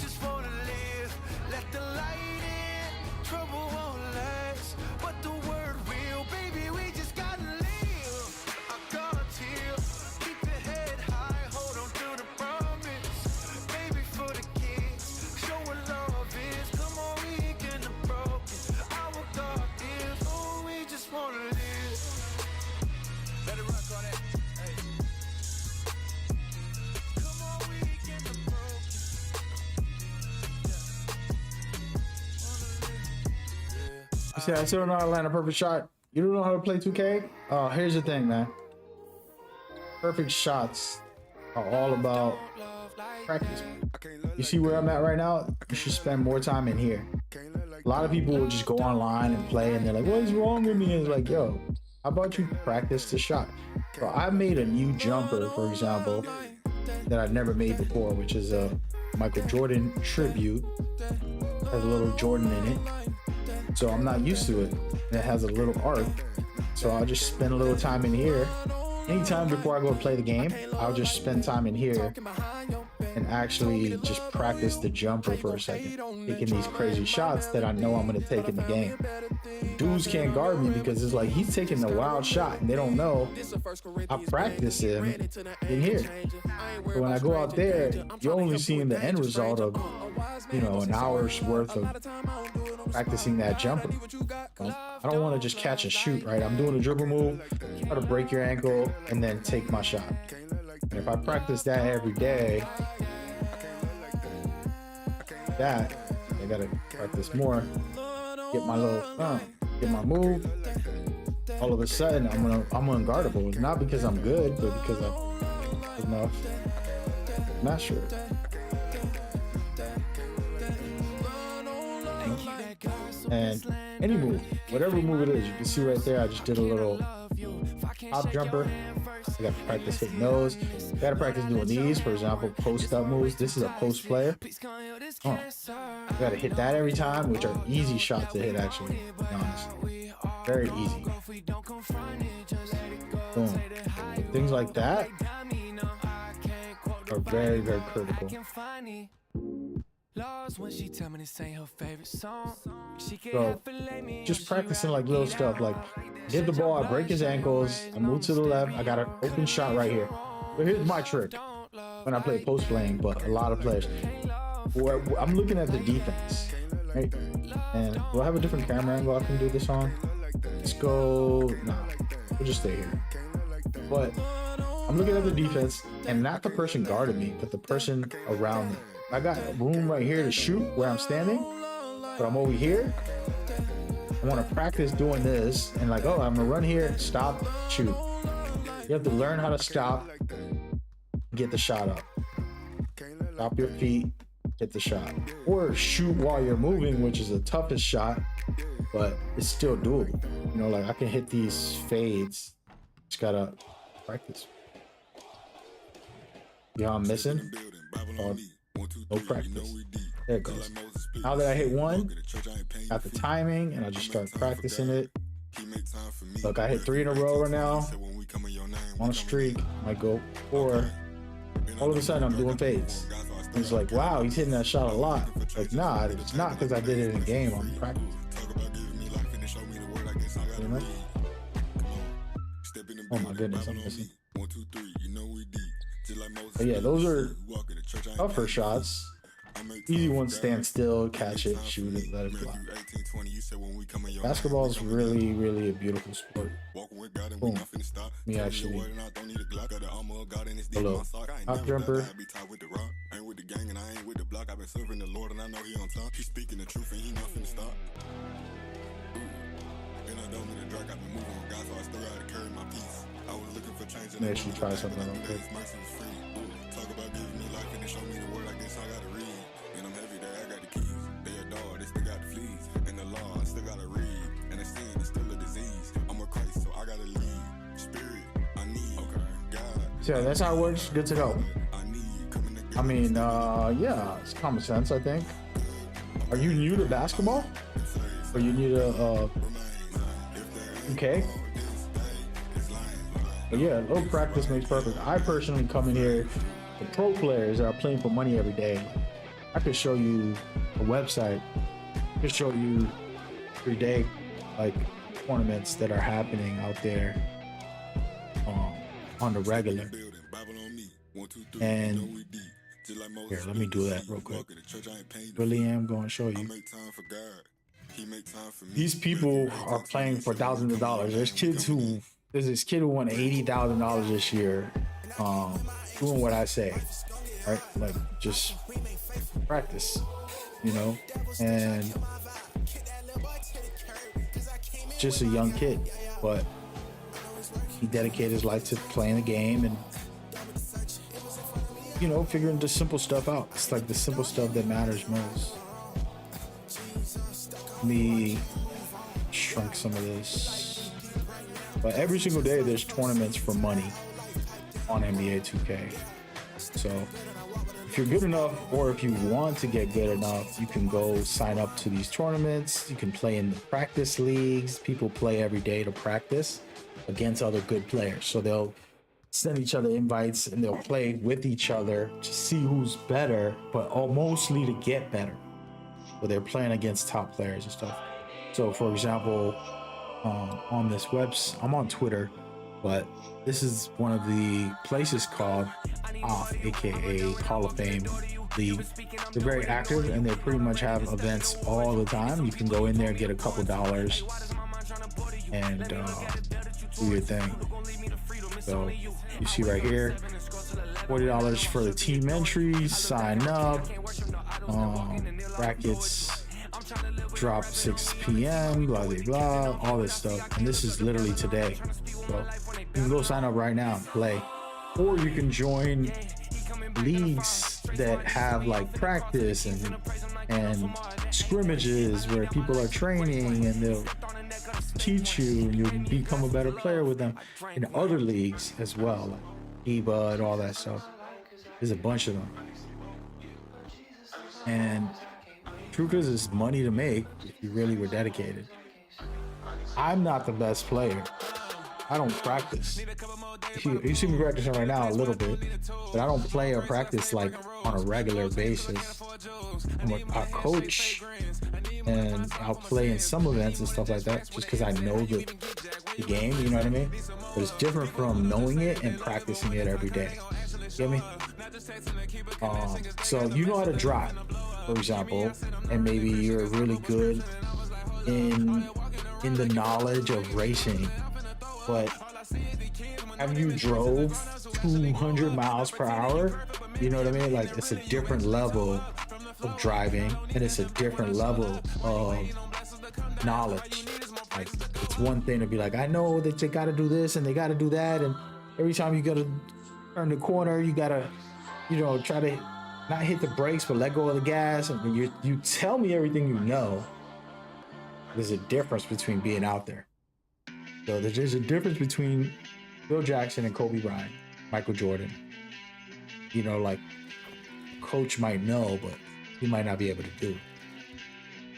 See, I still don't know how to land a perfect shot. You don't know how to play 2K? Oh, here's the thing, man. Perfect shots are all about practice. You see where I'm at right now? You should spend more time in here. A lot of people will just go online and play and they're like, what is wrong with me? And it's like, yo, how about you practice the shot? So I made a new jumper, for example, that I've never made before, which is a Michael Jordan tribute. It has a little Jordan in it. So I'm not used to it. And it has a little arc. So I'll just spend a little time in here. Anytime before I go play the game, I'll just spend time in here and actually just practice the jumper for a second, taking these crazy shots that I know I'm going to take in the game. Dudes can't guard me because it's like he's taking the wild shot and they don't know I practice him in here. So when I go out there, you're only seeing the end result of, you know, an hour's worth of practicing that jumper. I don't want to just catch and shoot, right? I'm doing a dribble move, try to break your ankle, and then take my shot. And if I practice that every day, I gotta practice more, get my little get my move. All of a sudden, I'm unguardable. It's not because I'm good, but because I'm enough. I'm not sure. And any move, whatever move it is, you can see right there, I just did a little hop jumper. I got to practice hitting those. I got to practice doing these, for example, post up moves. This is a post player. I got to hit that every time, which are easy shots to hit, actually, to be honest. Very easy. Boom. Things like that are very, very critical. So just practicing like little stuff, like hit the ball, I break his ankles, I move to the left, I got an open shot right here. But here's my trick when I play post playing, but a lot of players, I'm looking at the defense, right? And we'll have a different camera angle I can do this on. Let's go, we'll just stay here. But I'm looking at the defense and not the person guarding me, but the person around me. I got room right here to shoot where I'm standing, but I'm over here. I want to practice doing this and like, oh, I'm gonna run here, stop, shoot. You have to learn how to stop, get the shot up. Stop your feet, hit the shot. Or shoot while you're moving, which is the toughest shot, but it's still doable. You know, like I can hit these fades. Just gotta practice. You know I'm missing? No practice. There it goes. Now that I hit one, got the timing, and I just start practicing it. Look, I hit 3 in a row right now. On a streak, might go 4. All of a sudden, I'm doing fades. He's like, wow, he's hitting that shot a lot. Like, nah, it's not because I did it in a game. I'm practicing. Oh my goodness, I'm missing. But yeah, those are tougher shots. Easy ones, stand still, catch it, shoot it, let it fly. Basketball is really, really a beautiful sport. Boom. Me actually. Hello. Hop jumper. Let me actually try something real quick. Talk about giving me life and they show me the word, I guess I gotta read. And I'm heavy there, I got the keys. They adore, they still got the fleas. And the law, I still gotta read. And the sin is still a disease. I'm a Christ, so I gotta lead. Spirit, I need, God. So that's how it works, good to go. I mean, yeah, it's common sense, I think. Are you new to basketball? Or you new to, okay? But yeah, a little practice makes perfect. I personally come in here, the pro players that are playing for money every day. I could show you a website. I could show you everyday like tournaments that are happening out there on the regular. And here, let me do that real quick. Really am going to show you. These people are playing for thousands of dollars. There's this kid who won $80,000 this year, doing what I say, right? Like just practice, you know. And just a young kid, but he dedicated his life to playing the game and, you know, figuring the simple stuff out. It's like the simple stuff that matters most. Let me shrink some of this. But every single day there's tournaments for money on NBA 2K. So if you're good enough, or if you want to get good enough, you can go sign up to these tournaments. You can play in the practice leagues. People play every day to practice against other good players. So they'll send each other invites and they'll play with each other to see who's better, but mostly to get better. So they're playing against top players and stuff. So for example, on this website, I'm on Twitter, but this is one of the places called OFF, aka Hall of Fame League. They're very active and they pretty much have events all the time. You can go in there and get a couple dollars and do your thing. So you see right here, $40 for the team entries, sign up, brackets drop 6 p.m, blah blah blah, all this stuff. And this is literally today. So you can go sign up right now and play, or you can join leagues that have like practice and scrimmages where people are training and they'll teach you and you'll become a better player with them in other leagues as well, like EBA and all that stuff. There's a bunch of them. And truth is money to make if you really were dedicated. I'm not the best player. I don't practice. You see me practicing right now a little bit, but I don't play or practice like on a regular basis. I coach and I'll play in some events and stuff like that just because I know the game, you know what I mean? But it's different from knowing it and practicing it every day. You get me? So you know how to drive, for example, and maybe you're really good in the knowledge of racing, but have you drove 200 miles per hour? You know what I mean? Like, it's a different level of driving and it's a different level of knowledge. Like, it's one thing to be like, I know that they got to do this and they got to do that, and every time you got to turn the corner, you got to, you know, try to not hit the brakes but let go of the gas, and you tell me everything you know. There's a difference between being out there. So there's a difference between Phil Jackson and Kobe Bryant, Michael Jordan. You know, like, coach might know, but he might not be able to do.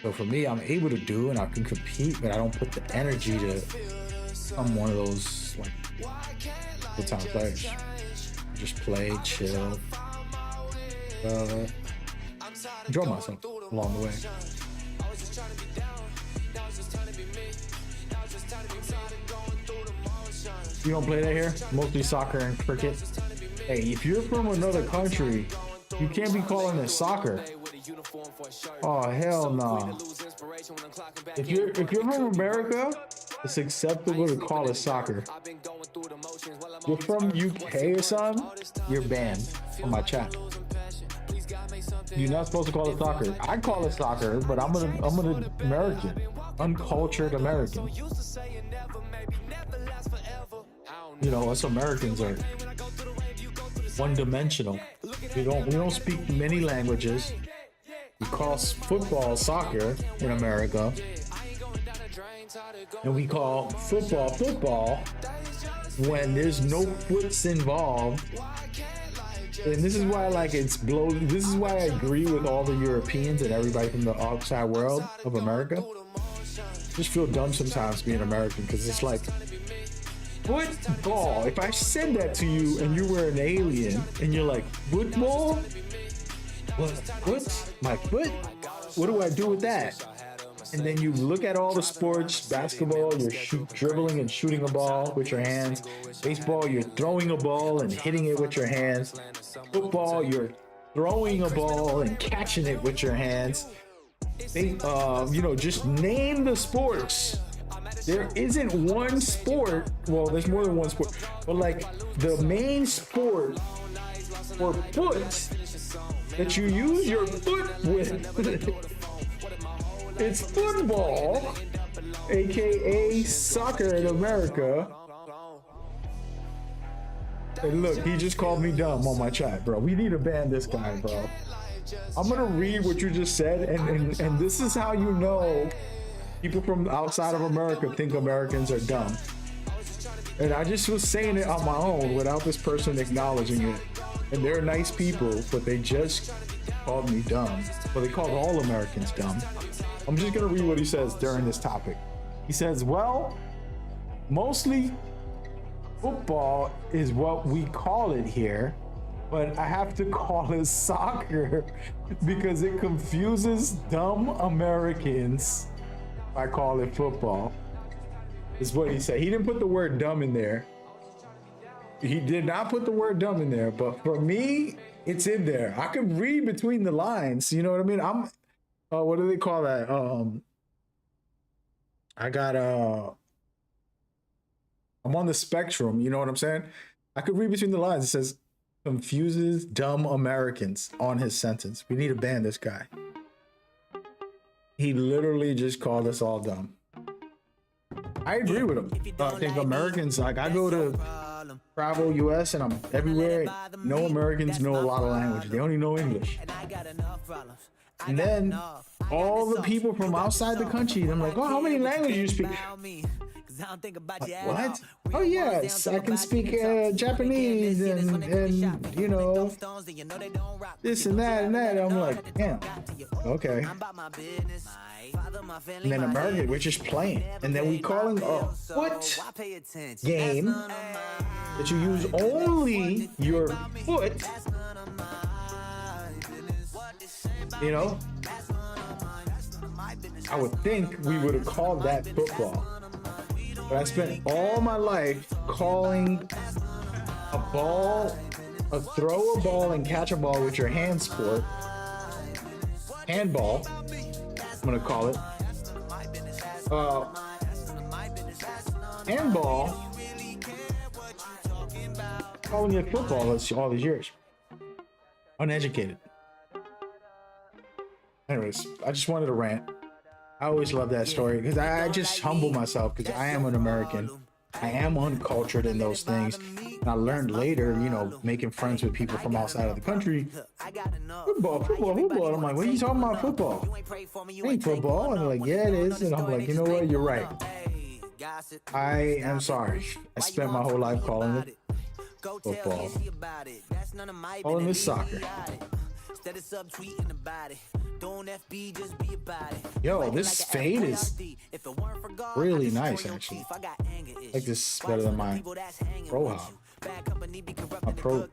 So for me, I'm able to do and I can compete, but I don't put the energy to become one of those like full-time players. Just play, chill, enjoy myself along the way. You don't play that here? Mostly soccer and cricket. Hey, if you're from another country, you can't be calling it soccer. Oh, hell no. If you're from America, it's acceptable to call it soccer. You're from UK or something, you're banned from my chat. You're not supposed to call it soccer. I call it soccer, but I'm an American, uncultured American. You know, us Americans are one-dimensional. We don't speak many languages. We call football soccer in America, and we call football when there's no foots involved. And this is why, like, this is why I agree with all the Europeans and everybody from the outside world of America. Just feel dumb sometimes being American, because it's like, football. If I said that to you and you were an alien and you're like, football? What? My foot? What do I do with that? And then you look at all the sports, basketball, you're dribbling and shooting a ball with your hands. Baseball, you're throwing a ball and hitting it with your hands. Football, you're throwing a ball and catching it with your hands. Just name the sports. There isn't one sport, well, there's more than one sport, but like the main sport for foot that you use your foot with, it's football. aka soccer in America. And look, he just called me dumb on my chat, bro. We need to ban this guy, bro. I'm gonna read what you just said, and this is how you know people from outside of America think Americans are dumb. And I just was saying it on my own without this person acknowledging it. And they're nice people, but they just called me dumb. Well, they called all Americans dumb. I'm just gonna read what he says during this topic. He says, well, mostly football is what we call it here, but I have to call it soccer because it confuses dumb Americans. I call it football, is what he said. He didn't put the word dumb in there. He did not put the word dumb in there, but for me, it's in there. I can read between the lines. You know what I mean? I'm, what do they call that? I'm on the spectrum. You know what I'm saying? I could read between the lines. It says, confuses dumb Americans on his sentence. We need to ban this guy. He literally just called us all dumb. I agree with him. I think Americans, like, I go to travel US and I'm everywhere. No Americans know a lot of language. They only know English. And then all the people from outside the country, I'm like, oh, how many languages you speak? What? Oh yes, I can speak Japanese and you know this and that and that. I'm like, damn, okay. And then America, we're just playing, and then we calling a foot game that you use only your foot. You know, I would think we would have called that football. But I spent all my life calling a ball, throw a ball and catch a ball with your hand sport, handball, I'm gonna call it, handball, calling it football all these years. Uneducated. Anyways, I just wanted to rant. I always love that story because I just humble myself because I am an American. I am uncultured in those things. And I learned later, you know, making friends with people from outside of the country. Football. I'm like, what are you talking about football? It ain't football. And they're like, yeah, it is. And I'm like, you know what? You're right. I am sorry. I spent my whole life calling it football. Calling it soccer. Yo, this fade is really nice, actually. I like this better than my Pro Hop. My Pro. You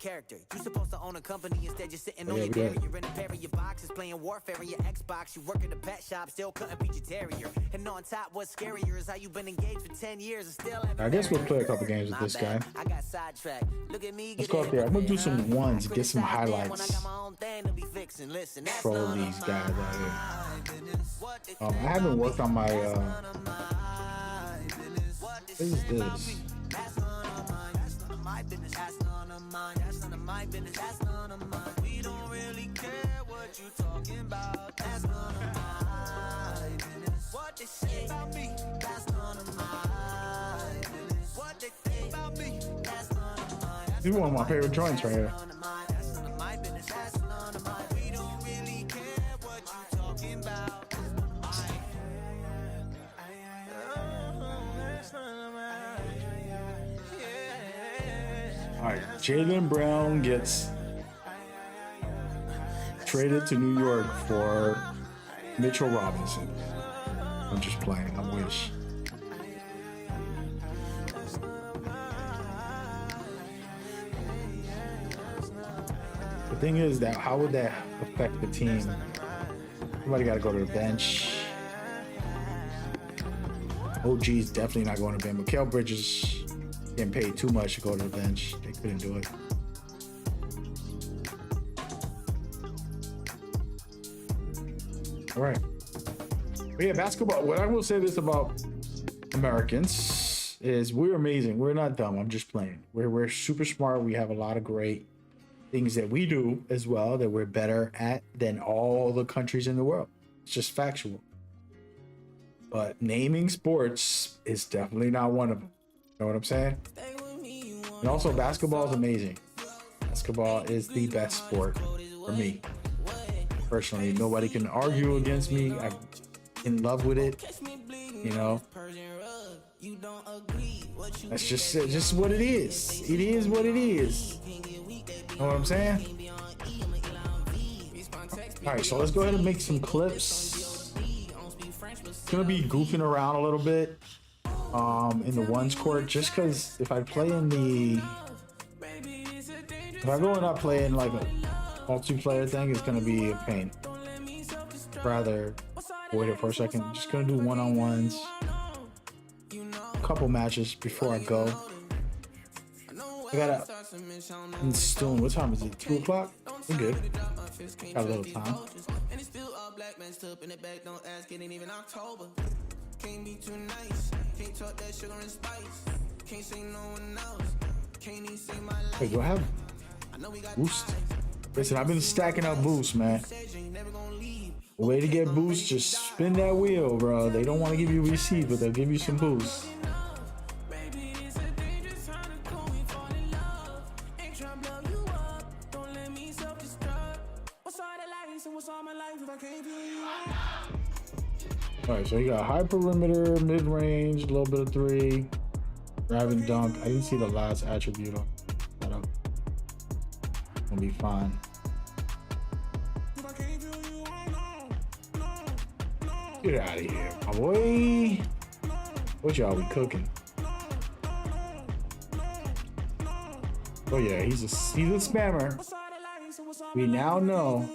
supposed to own a company, instead you're sitting on your carrier in a pair of your boxes, playing Warfare in your Xbox. You work at a pet shop, still couldn't beat your terrier. And on top, what's scarier is how you've been engaged for 10 years and still I guess we'll play a couple games with this guy. I got sidetracked. Look at me. Let's go up there. I'm gonna do some ones, get some highlights. Troll these guys out here. I haven't worked on my what is this? That's none of mine. That's none of my business. That's none of mine. We don't really care what you talking about. That's none of my business. What they say about me. That's none of my business. What they think about me. That's none of mine. This is one of my favorite joints right here. That's none of my business. That's none of mine. We don't really care what you talking about. All right, Jaylen Brown gets traded to New York for Mitchell Robinson. I'm just playing. I wish. The thing is that how would that affect the team? Somebody got to go to the bench. OG's definitely not going to bench. Mikal Bridges getting paid too much to go to the bench. They couldn't do it. All right. But yeah, basketball. What I will say this about Americans is we're amazing. We're not dumb. I'm just playing. We're super smart. We have a lot of great things that we do as well that we're better at than all the countries in the world. It's just factual. But naming sports is definitely not one of them. You know what I'm saying? And also, basketball is amazing. Basketball is the best sport for me. Personally, nobody can argue against me. I'm in love with it. You know, that's just what it is. It is what it is. You know what I'm saying? All right, so let's go ahead and make some clips. It's gonna be goofing around a little bit in the ones court, just because if I play in the, if I go and I play in like a multiplayer thing, it's gonna be a pain. Rather wait it for a second. I'm just gonna do one-on-ones, a couple matches before I go. I gotta install. What time is it? 2 o'clock? We're good. Got a little time. Hey, do I have boost? Listen, I've been stacking up boosts, man. The way to get boosts, just spin that wheel, bro. They don't want to give you a receipt, but they'll give you some boosts. Alright, so you got high perimeter, mid-range, a little bit of three, grab and dunk. I didn't see the last attribute on that. Gonna be fine. Get out of here, my boy. What y'all be cooking? Oh yeah, he's a spammer. We now know.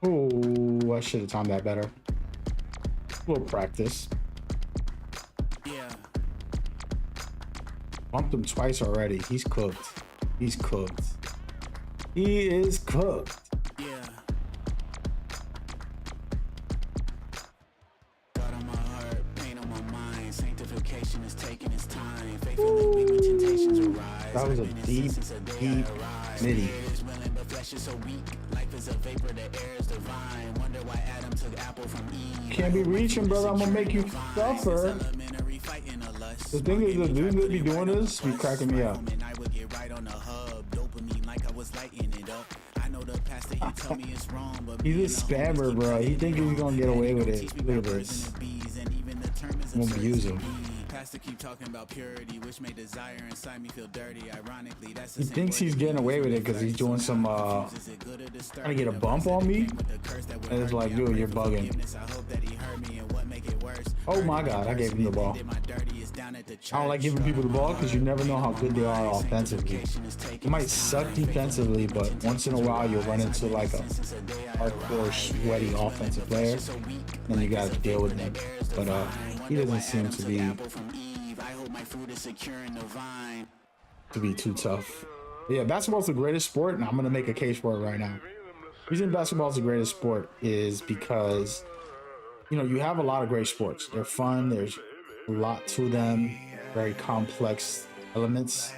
Oh, I should have timed that better. A little practice. Yeah. Bumped him twice already. He's cooked. He's cooked. He is cooked. Yeah. God on my heart, pain on my mind. Sanctification is taking its time. Faithful when temptations arise. That was a deep MIDI. So weak. Life is a vapor, the air is divine. Wonder why Adam took apple from Eve. Can't be reaching, brother. I'm gonna make you suffer. The thing is, the dude that be doing this be cracking me up. I would get right on the hub, dopamine like I was lighting it up. I know the pastor, he told me it's wrong, but he's a spammer, bro. He think he's gonna get away with it. Look at this. I'm gonna abuse him. Pastor keep talking about purity, which may desire inside me feel dirty. Ironically, that's He thinks he's getting away with it because he's doing some trying to get a bump on me, and it's like, dude, you're bugging. Oh my God, I gave him the ball. I don't like giving people the ball because you never know how good they are offensively. You might suck defensively, but once in a while you'll run into like a hardcore, sweaty offensive player, and you gotta deal with them. But he doesn't seem to be too tough. But yeah, basketball's the greatest sport, and I'm gonna make a case for it right now. The reason basketball's the greatest sport is because, you know, you have a lot of great sports. They're fun. There's a lot to them. Very complex elements.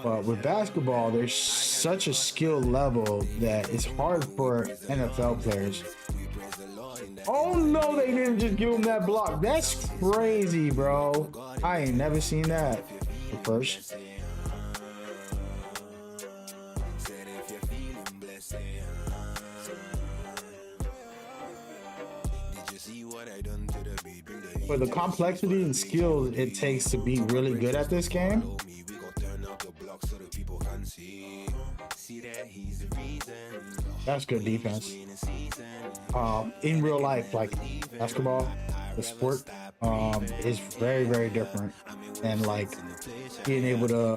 But with basketball, there's such a skill level that it's hard for NFL players. Oh no, they didn't just give him that block. That's crazy, bro. I ain't never seen that. The first. For the complexity and skill it takes to be really good at this game, that's good defense. In real life, like basketball, the sport, is very, very different. And like being able to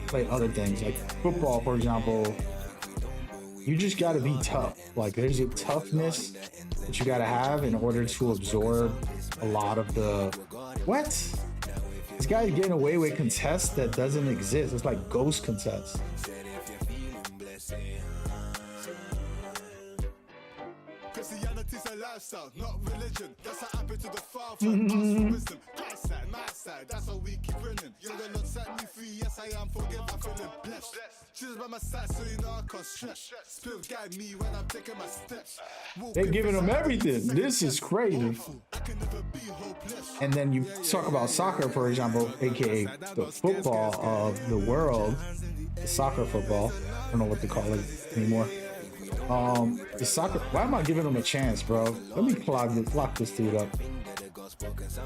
play other things, like football, for example, you just got to be tough. Like there's a toughness that you got to have in order to absorb a lot of the this guy's getting away with contests that doesn't exist. It's like ghost contests. Christianity's a lifestyle, not religion. That's how happy to the Father. Ask for wisdom. Christ side, my side. That's how we keep winning. You're the Lord set me free. Yes, I am. Forgive. I'm feeling blessed. She's by my side, so you know I can't stress. Spirit guide me when I'm taking my steps. They're giving them everything. This is crazy. And then you talk about soccer, for example, aka the football of the world, the soccer football. I don't know what to call it anymore. The soccer. Why am I giving them a chance, bro? Let me lock this dude up.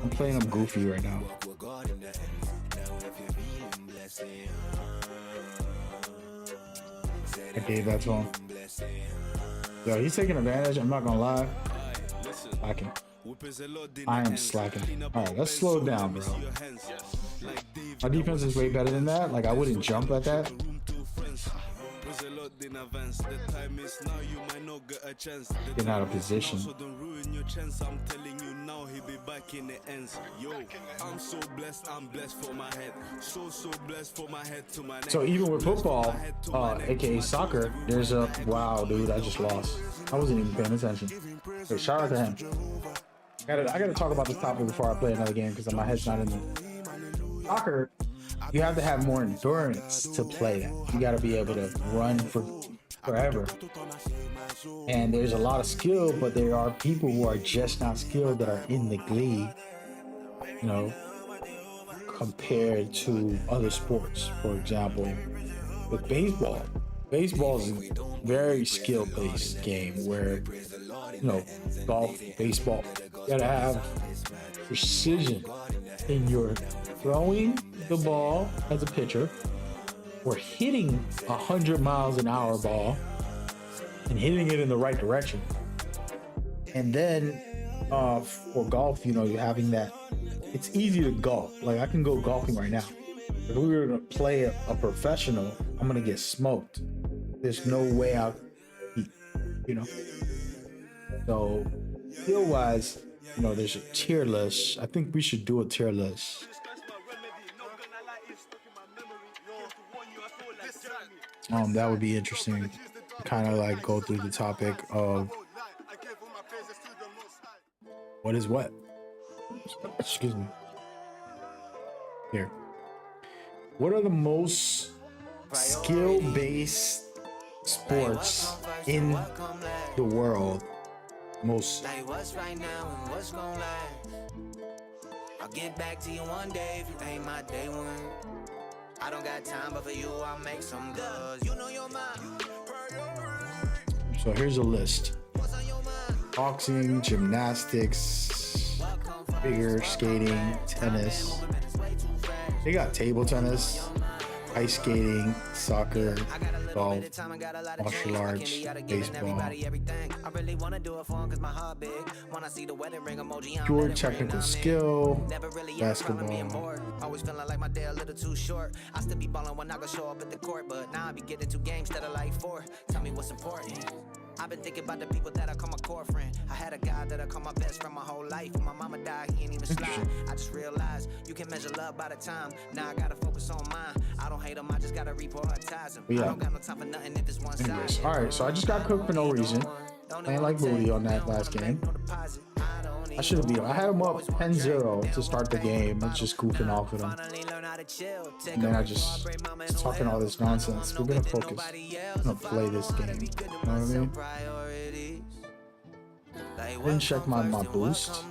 I'm playing him goofy right now. I gave that to him. Yo, he's taking advantage. I'm not gonna lie. Slacking. I am slacking. All right, let's slow it down, bro. My defense is way better than that. Like, I wouldn't jump at that. Getting out of position. So even with football, aka soccer, there's a wow, dude. I just lost. I wasn't even paying attention. So shout out to him. I gotta talk about this topic before I play another game because my head's not in there. Soccer, you have to have more endurance to play it. You got to be able to run for forever. And there's a lot of skill, but there are people who are just not skilled that are in the league, you know, compared to other sports. For example, with baseball. Baseball is a very skill-based game where, you know, golf, baseball, you gotta have precision in your throwing the ball as a pitcher or hitting 100 miles an hour ball and hitting it in the right direction. And then for golf, you know, you're having that, it's easy to golf. Like, I can go golfing right now. If we were to play a professional, I'm gonna get smoked. There's no way I'll beat, you know. So skill wise, you know, there's a tier list. I think we should do a tier list. That would be interesting. Kind of like go through the topic of what is what. Excuse me. Here. What are the most skill-based sports in the world? Most. I'll get back to you one day if you ain't my day one. I don't got time, but for you I'll make some buzz. You know you're mine. So here's a list: boxing, gymnastics, figure skating, tennis. They got table tennis, ice skating, soccer, golf, martial arts, baseball. Pure technical skill, basketball. Always feeling like my day a little too short. I still be balling when I go show up at the court, but now I be getting 2 games instead of like 4. Tell me what's important. I've been thinking about the people that I call my core friend. I had a guy that I call my best friend my whole life. When my mama died, he ain't even slide. I just realized you can measure love by the time. Now I gotta focus on mine. I don't hate him, I just gotta reprioritize him. Yeah. I don't got no time for nothing if it's one side. Alright, so I just got cooked for no reason. Playing like booty on that last game. I should have beat him. I had him up 10-0 to start the game. I was just goofing off with him. And then I just was talking all this nonsense. We're gonna focus. I'm gonna play this game. You know what I mean? Then check my boost.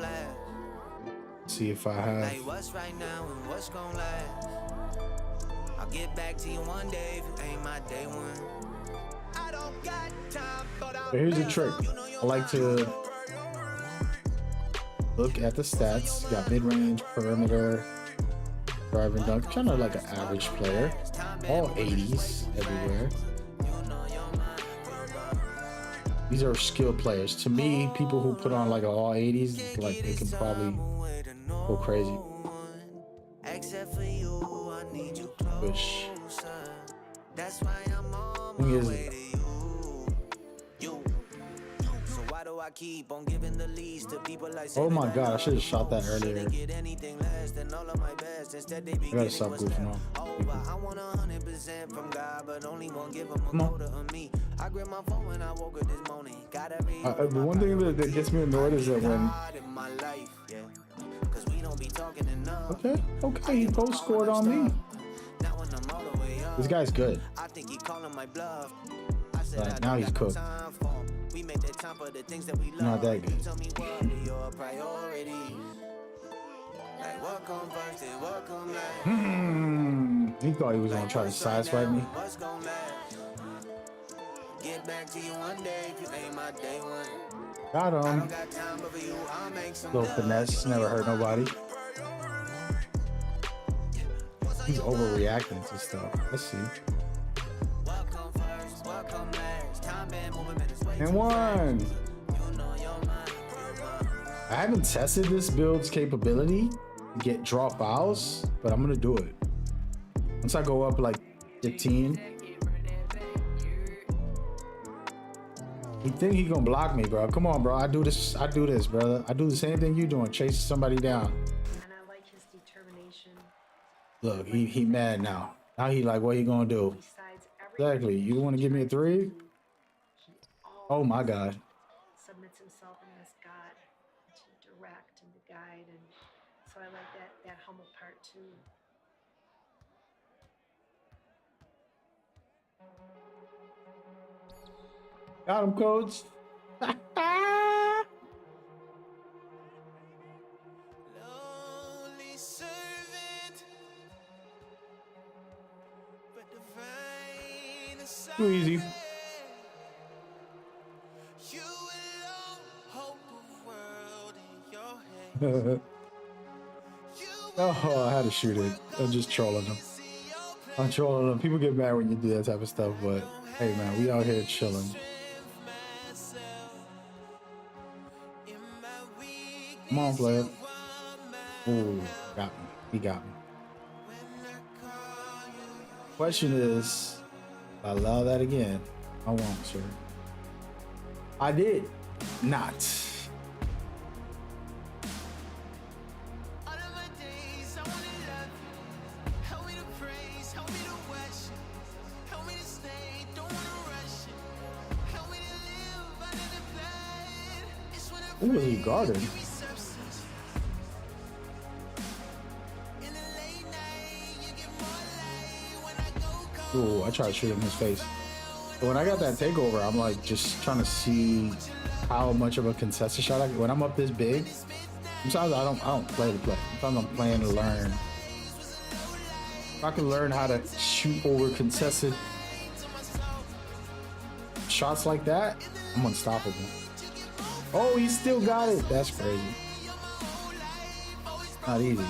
See if I have. I'll get back to you one day if you ain't my day one. I don't got time, but So here's a trick. I like to look at the stats. Got mid-range, perimeter, drive and dunk. Kind of like an average player. All 80s everywhere. These are skilled players. To me, people who put on like all 80s, like they can probably go crazy. Wish. Thing is, I keep on giving the least to people like Oh my god, I should have shot that earlier. get anything less than all of my best. Instead they be I gotta stop goofing off. I want 100% from God, but only won't give him a quarter of me. I grabbed my phone when I woke up this morning. Got every The one thing that gets me annoyed is that when in my life, yeah. Cause we don't be talking enough. okay, he post scored on me. Now when I'm all the way up, This guy's good. I think he calling my bluff. I said Right, I now don't he's got no cooked. time for him. We make that time for the things that we love. Not that good. Tell me what are your priorities? Like what come first and what come last? He thought he was gonna try to sideswipe me. What's gonna last? Get back to you one day if you ain't my day one. Got I him. don't got time but for you, I'll make some Little love. finesse, never hurt nobody. He's overreacting to stuff. Let's see. What come first, what come last? Time been moving, man, it's way And too one. fast. You know your mind. I haven't tested this build's capability to get draw fouls, but I'm gonna do it. Once I go up like 15. You think he gonna block me, bro? Come on, bro. I do this, brother. I do the same thing you doing, chasing somebody down. And I like his determination. Look, he mad now. Now he like, what he gonna do? Besides everything, Exactly. You wanna give me a 3? Oh my god. submits himself and asks God to direct and to guide, and so I like that humble part too. Got him, coach. Lonely servant, but divine is Too easy. You alone, hope of world in your hands. Oh, I had to shoot it. I'm just trolling them. I'm trolling them. People get mad when you do that type of stuff, but hey, man, we out here chilling. Come on, player. Ooh, got me. He got me. Question is, I allow that again. I won't, sir. I did not. Ooh, he guarded. Ooh, I tried to shoot him in his face. But when I got that takeover, I'm like just trying to see how much of a contested shot I get. When I'm up this big, sometimes I don't play to play. Sometimes I'm playing to learn. If I can learn how to shoot over contested shots like that, I'm unstoppable. Oh, he still got it. That's crazy. Not easy,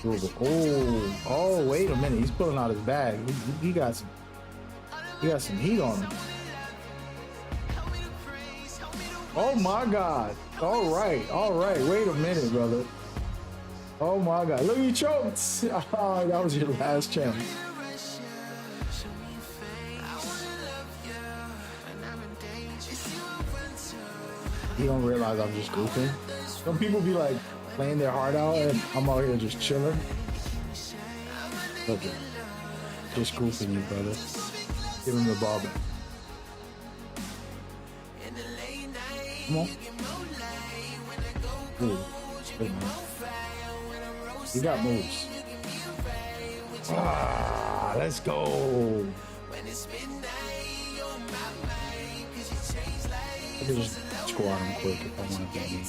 but doable. Oh, wait a minute. He's pulling out his bag. He got some heat on him. Oh my God. All right. Wait a minute, brother. Oh my God. Look, he choked. Oh, that was your last chance. You don't realize I'm just goofing. Some people be like playing their heart out and I'm out here just chilling. Look at just goofing you, brother. Give him the ball back. Come on. Ooh, good man. You got moves. Ah, let's go. I can just squat him quick if I want to get me.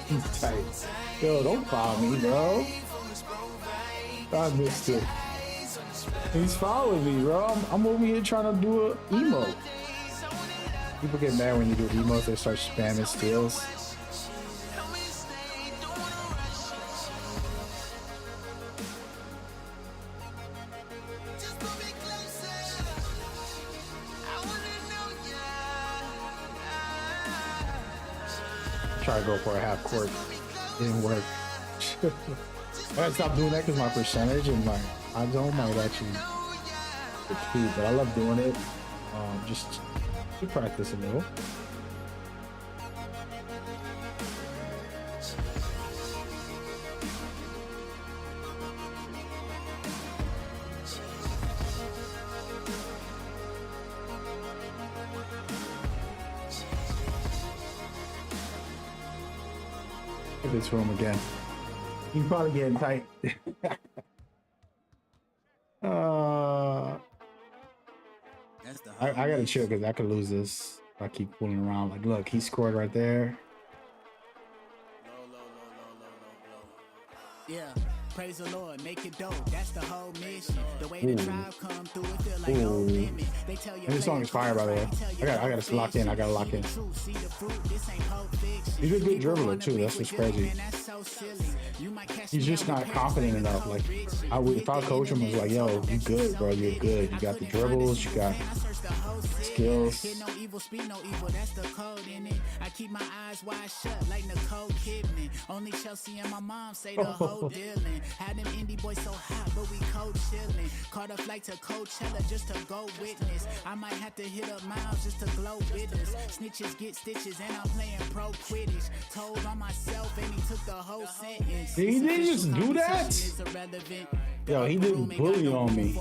He's tight. Yo, don't foul me, bro. I missed it. He's following me, bro. I'm over here trying to do a emote. People get mad when you do emotes, they start spamming steals. Try to go for a half court. Didn't work. I gotta stop doing that because my percentage and my time zone might actually cute, but I love doing it. Just to practice a little. Look at this room again. He's probably getting tight. I gotta chill because I could lose this if I keep fooling around. Like, look, he scored right there. Yeah, praise the Lord, make it dope. That's the whole mission. The way the tribe come through, it feel like no limit. They tell you this song is fire, by the way. I gotta lock in. I gotta lock in. He's a good dribbler too. That's what's crazy. He's just not confident enough. Like, if I coach him, I was like, yo, you good, bro. You're good. You got the dribbles. You got skills. No evil, speak no evil, that's the code in it. I keep my eyes wide shut like Nicole Kidman. Only Chelsea and my mom say the whole dealing. Had them indie boys so hot, but we cold chilling. Caught a flight to Coachella just to go witness. I might have to hit up Miles just to glow with us. Snitches get stitches and I'm playing pro Quidditch. Told on myself and he took the whole sentence. He didn't just do that. Yo, he didn't bully on me.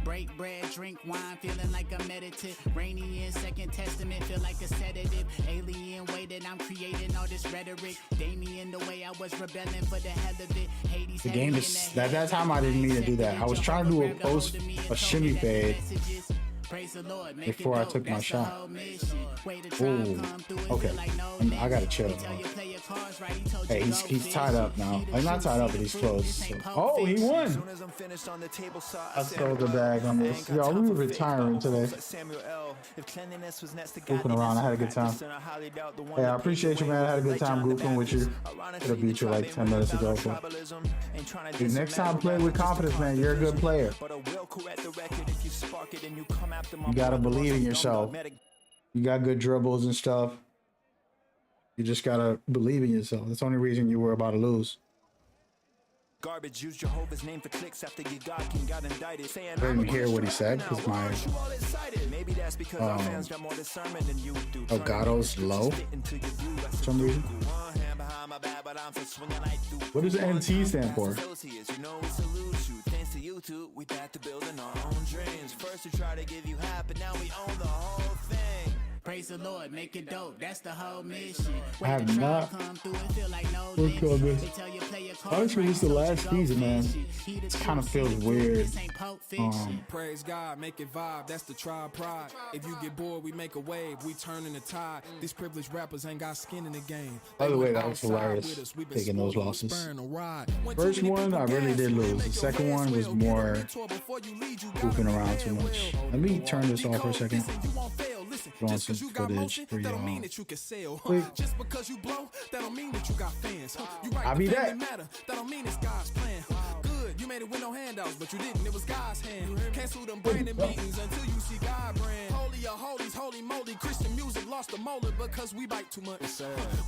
Break bread, drink wine, feeling like a meditate. Rainy in Second Testament, feel like a sedative. Alien way that I'm creating all this rhetoric. Damien, the way I was rebelling for the hell of it. Hades, the game is that time I didn't mean to do that. I was trying to do a shimmy fade before I took my shot. Ooh, okay. I gotta chill. Hey, he's tied up now. I'm not tied up, but he's close. So. Oh, he won. I sold the bag on this. Yo, we were retiring today. Goofing around. I had a good time. Hey, I appreciate you, man. I had a good time goofing with you. Could have beat you like 10 minutes ago. But dude, next time, play with confidence, man. You're a good player. You gotta believe in yourself. You got good dribbles and stuff. You just gotta believe in yourself. That's the only reason you were about to lose. Garbage, use Jehovah's name for clicks after you got indicted. I didn't hear what he said because my Elgato's low for some reason. What does NT stand for? We had to build our own dreams. First we try to give you half, but now we own the whole thing. Praise the Lord, make it dope. That's the whole mission. I have not worked on this. Honestly, this is the last season, man. It kind of feels weird. Praise God, make it vibe. That's the tribe pride. If you get bored, we make a wave. We turn in the tide. These privileged rappers ain't got skin in the game. By the way, that was hilarious, taking those losses. First one, I really did lose. The second one was more goofing around too much. Let me turn this off for a second. Throwing some footage for y'all. Just because you blow, that don't mean that you got fans. I'll be that. That don't mean it's God's plan. Good, you made it with no handouts, but you didn't. It was God's hand. Cancel them branded meetings until you see God brand. Holy of holies, holy moly, Christian music lost the molar because we bite too much.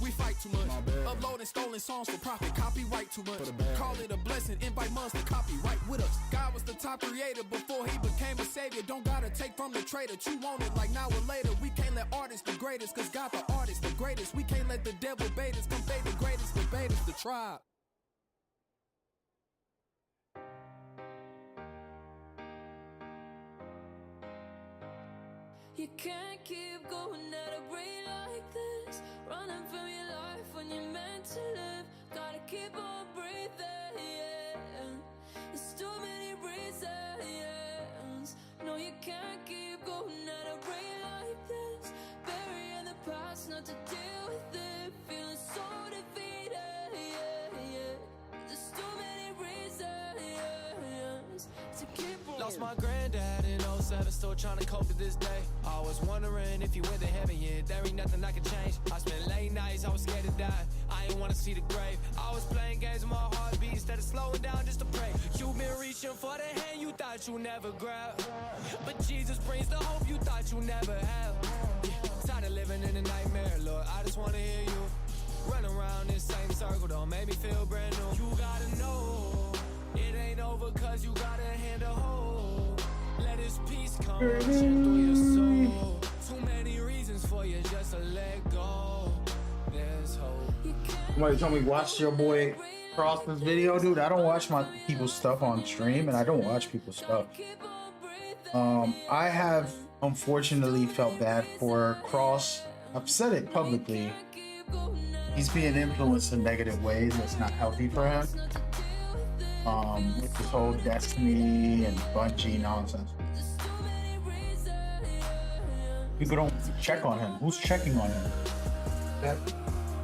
We fight too much. Uploading stolen songs for profit, copyright too much. Call it a blessing, invite months to copyright with us. God was the top creator before he became a savior. Don't gotta take from the trader. You want it like now or later. We can't let artists the greatest, cause God the artist the greatest. We can't let the devil bait us, come fade the greatest, the bait us, the tribe. You can't keep going at a rate like this, running for your life when you're meant to live. Gotta keep on breathing, yeah. There's too many reasons. No, you can't keep going at a rate like this, burying the past, not to deal with it. Feeling so defeated, yeah. There's too many reasons to keep on. Lost my granddad in 07, still trying to cope to this day. I was wondering if you went to heaven yet. There ain't nothing I can change. I spent late nights, I was scared to die. I ain't wanna see the grave. I was playing games with my heartbeat instead of slowing down just to pray. You've been reaching for the hand you thought you never grab, but Jesus brings the hope you thought you never have. Tired of living in a nightmare, Lord. I just wanna hear you run around this same circle. Don't make me feel brand new. You gotta know it ain't over, cause you got a hand to hold. Let his peace come rushing through your soul. Too many reasons for you just to let go. There's hope. Somebody told me watch your boy Cross this video, dude. I don't watch my people's stuff on stream, and I don't watch people's stuff. I have unfortunately felt bad for Cross. I've said it publicly. He's being influenced in negative ways that's not healthy for him. With this whole Destiny and Bungie nonsense. People don't check on him. Who's checking on him?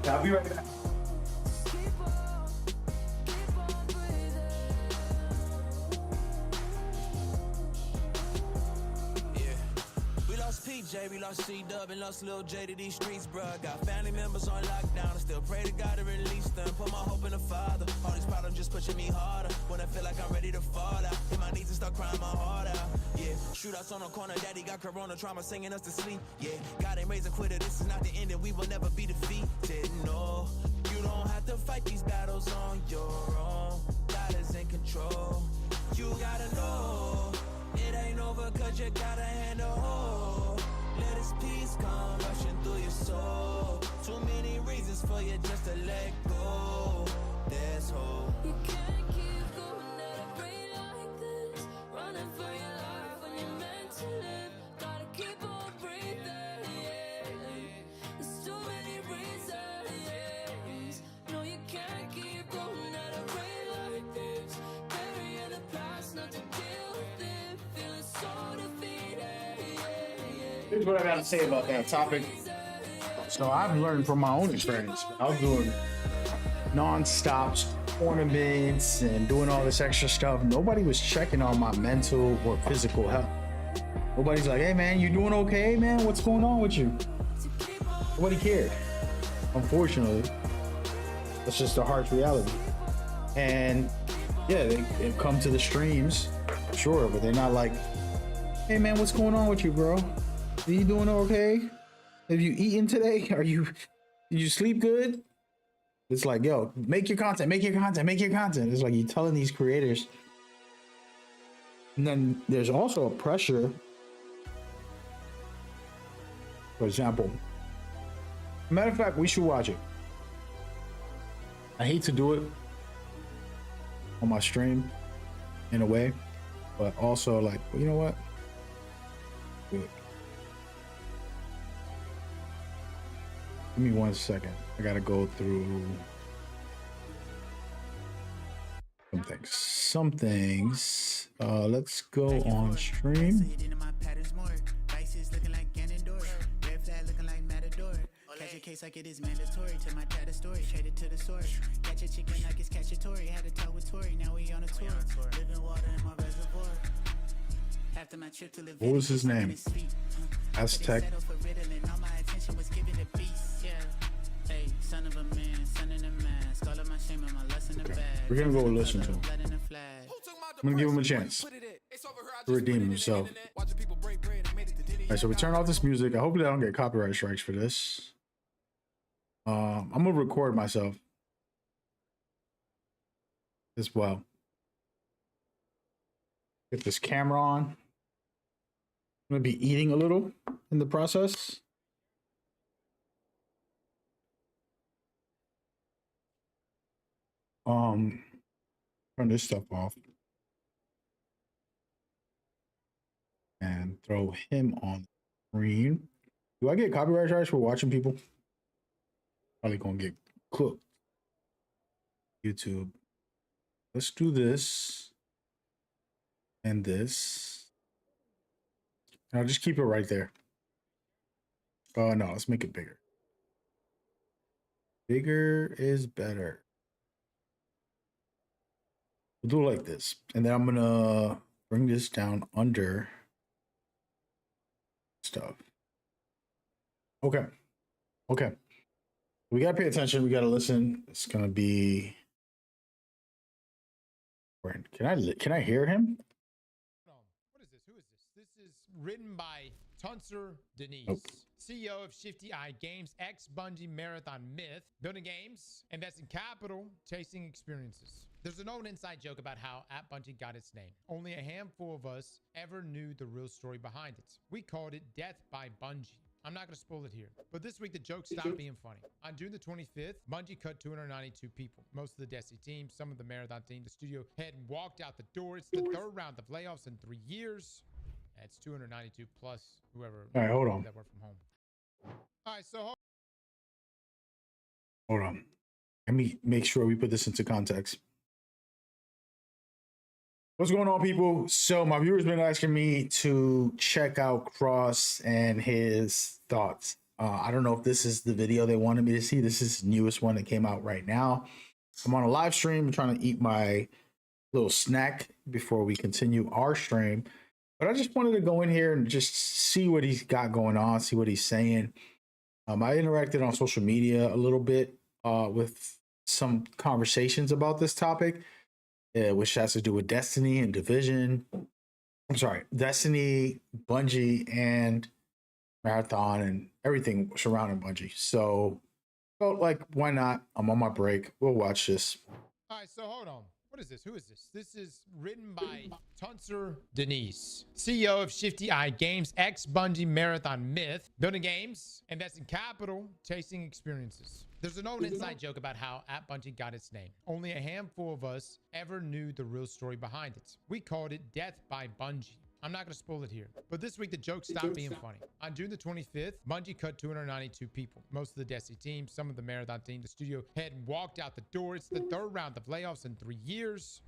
I'll be right back. PJ, we lost C-Dub and lost Lil J to these streets, bruh. Got family members on lockdown. I still pray to God to release them. Put my hope in the Father. All these problems just pushing me harder. When I feel like I'm ready to fall out, hit my knees and start crying my heart out. Yeah, shootouts on the corner. Daddy got corona trauma singing us to sleep. Yeah, God ain't raised a quitter. This is not the end and we will never be defeated. No, you don't have to fight these battles on your own. God is in control. You gotta know it ain't over cause you gotta handle hold. Let his peace come rushing through your soul. Too many reasons for you just to let go. There's hope. You can't keep going at a rate like this. Running for your life when you're meant to live. Gotta keep on breathing, yeah. There's too many reasons. No, you can't keep going at a rate like this. Burying the past, not to deal with it. Feeling so defeated, Here's what I gotta say about that topic. So I've learned from my own experience. I was doing non-stop tournaments and doing all this extra stuff. Nobody was checking on my mental or physical health. Nobody's like, hey man, you doing okay, man? What's going on with you? Nobody cared. Unfortunately, that's just a harsh reality. And yeah, they come to the streams, sure, but they're not like, hey man, what's going on with you, bro? Are you doing okay? Have you eaten today? Did you sleep good? It's like, yo, make your content, make your content, make your content. It's like you're telling these creators. And then there's also a pressure. For example, matter of fact, we should watch it. I hate to do it on my stream in a way, but also like, well, you know what? Do it. Give me 1 second. I gotta go through some things. Let's go on stream. Catch a case like it is mandatory to my data story. Trade it to the source. Catch a chicken like it's cacciatore. Had a talk with Tori. Now we on a tour. Living water in my reservoir. After my trip to live. What was his name? Aztec. All my attention was given to beast. Yeah. Hey, son of a man, son in a mask. All of my shame and my lust in the bag. We're gonna go listen to him. I'm gonna give him a chance to redeem himself. Alright, so we turn off this music. I hope I don't get copyright strikes for this. I'm gonna record myself as well. Get this camera on. I'm gonna be eating a little in the process. Turn this stuff off and throw him on the screen. Do I get copyright strikes for watching people? Probably gonna get cooked. YouTube. Let's do this and this. And I'll just keep it right there. Oh no, let's make it bigger. Bigger is better. We'll do it like this. And then I'm gonna bring this down under stuff. Okay. Okay. We gotta pay attention. We gotta listen. It's gonna be. Can I hear him? What is this? Who is this? This is written by Tuncer Denise, CEO of Shifty Eye Games, ex Bungie Marathon Myth, building games, investing capital, chasing experiences. There's an old inside joke about how at Bungie got its name. Only a handful of us ever knew the real story behind it. We called it Death by Bungie. I'm not going to spoil it here, but this week the joke stopped being funny. On June the 25th, Bungie cut 292 people, most of the Destiny team, some of the Marathon team. The studio had walked out the door. It's the third round of layoffs in 3 years. That's 292 plus whoever. All right, hold on. That work from home. All right, so Hold on. Let me make sure we put this into context. What's going on, people? So my viewers been asking me to check out Cross and his thoughts. I don't know if this is the video they wanted me to see. This is the newest one that came out right now. I'm on a live stream trying to eat my little snack before we continue our stream. But I just wanted to go in here and just see what he's got going on, see what he's saying. I interacted on social media a little bit with some conversations about this topic, which has to do with Destiny and Division. I'm sorry, Destiny, Bungie, and Marathon, and everything surrounding Bungie. So, felt like, why not? I'm on my break. We'll watch this. All right, so hold on. What is this? Who is this? This is written by Tuncer Denise, CEO of Shifty Eye Games, ex-Bungie Marathon myth, building games, investing capital, chasing experiences. There's an old inside joke about how at Bungie got its name. Only a handful of us ever knew the real story behind it. We called it Death by Bungie. I'm not going to spoil it here, but this week the joke stopped being funny. On June the 25th, Bungie cut 292 people, most of the Destiny team, some of the Marathon team. The studio had walked out the door. It's the third round of layoffs in 3 years.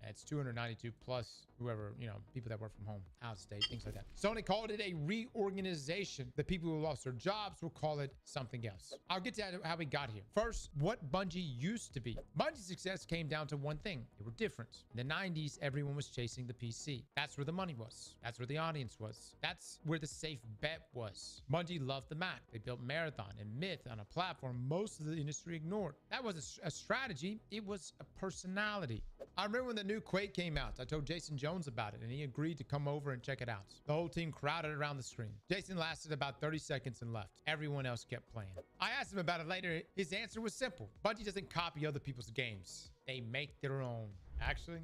It's 292 plus whoever, people that work from home, out of state, things like that. Sony called it a reorganization. The people who lost their jobs will call it something else. I'll get to how we got here. First, what Bungie used to be. Bungie's success came down to one thing. They were different. In the 90s, everyone was chasing the PC. That's where the money was. That's where the audience was. That's where the safe bet was. Bungie loved the Mac. They built Marathon and Myth on a platform most of the industry ignored. That was a strategy. It was a personality. I remember when the new Quake came out, I told Jason Jones about it, and he agreed to come over and check it out. The whole team crowded around the screen. Jason lasted about 30 seconds and left. Everyone else kept playing. I asked him about it later. His answer was simple. Bungie doesn't copy other people's games. They make their own. Actually,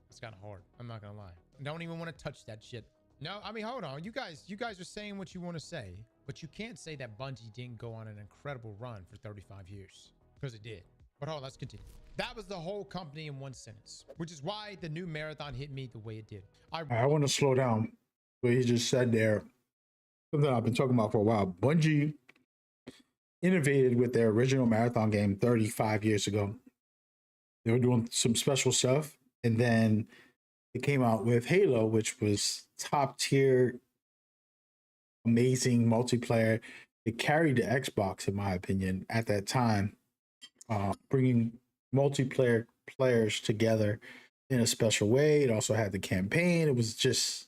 it's kind of hard. I'm not gonna lie. I don't even want to touch that shit. No, I mean, hold on. You guys are saying what you want to say, but you can't say that Bungie didn't go on an incredible run for 35 years, because it did. But hold on, let's continue. That was the whole company in one sentence, which is why the new Marathon hit me the way it did. I want to slow down what he just said there. Something I've been talking about for a while. Bungie innovated with their original Marathon game 35 years ago. They were doing some special stuff, and then it came out with Halo, which was top tier, amazing multiplayer. It carried the Xbox, in my opinion, at that time, bringing multiplayer players together in a special way. It also had the campaign. It was just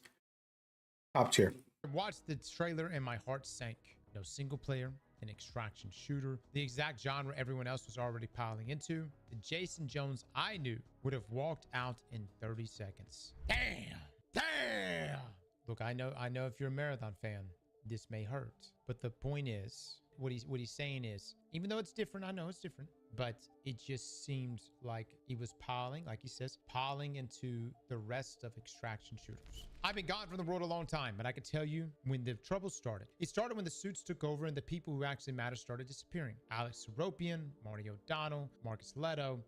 top tier. I watched the trailer and my heart sank. No single player, an extraction shooter, the exact genre everyone else was already piling into. The Jason Jones I knew would have walked out in 30 seconds. Damn. Look, I know if you're a Marathon fan, this may hurt, but the point is, what he's saying is, even though it's different, I know it's different, but it just seems like he was piling, like he says, piling into the rest of extraction shooters. I've been gone from the world a long time, but I can tell you when the trouble started. It started when the suits took over and the people who actually matter started disappearing. Alex Seropian, Marty O'Donnell, Marcus Leto,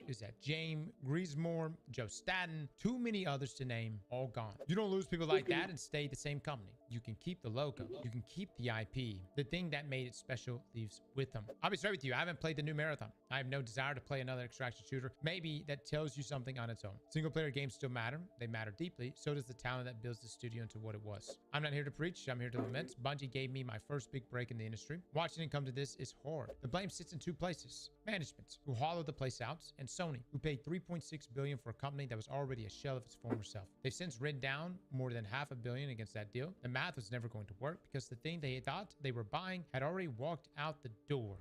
is that James Greasemore, Joe Staten, too many others to name, all gone. You don't lose people like that and stay the same company. You can keep the logo. You can keep the IP. The thing that made it special leaves with them. I'll be straight with you. I haven't played the new Marathon. I have no desire to play another extraction shooter. Maybe that tells you something on its own. Single player games still matter. They matter deeply. So does the talent that builds the studio into what it was. I'm not here to preach. I'm here to lament. Bungie gave me my first big break in the industry. Watching it come to this is hard. The blame sits in two places. Management, who hollowed the place out, and Sony, who paid $3.6 billion for a company that was already a shell of its former self. They've since written down more than $500 million against that deal. The math was never going to work because the thing they thought they were buying had already walked out the door.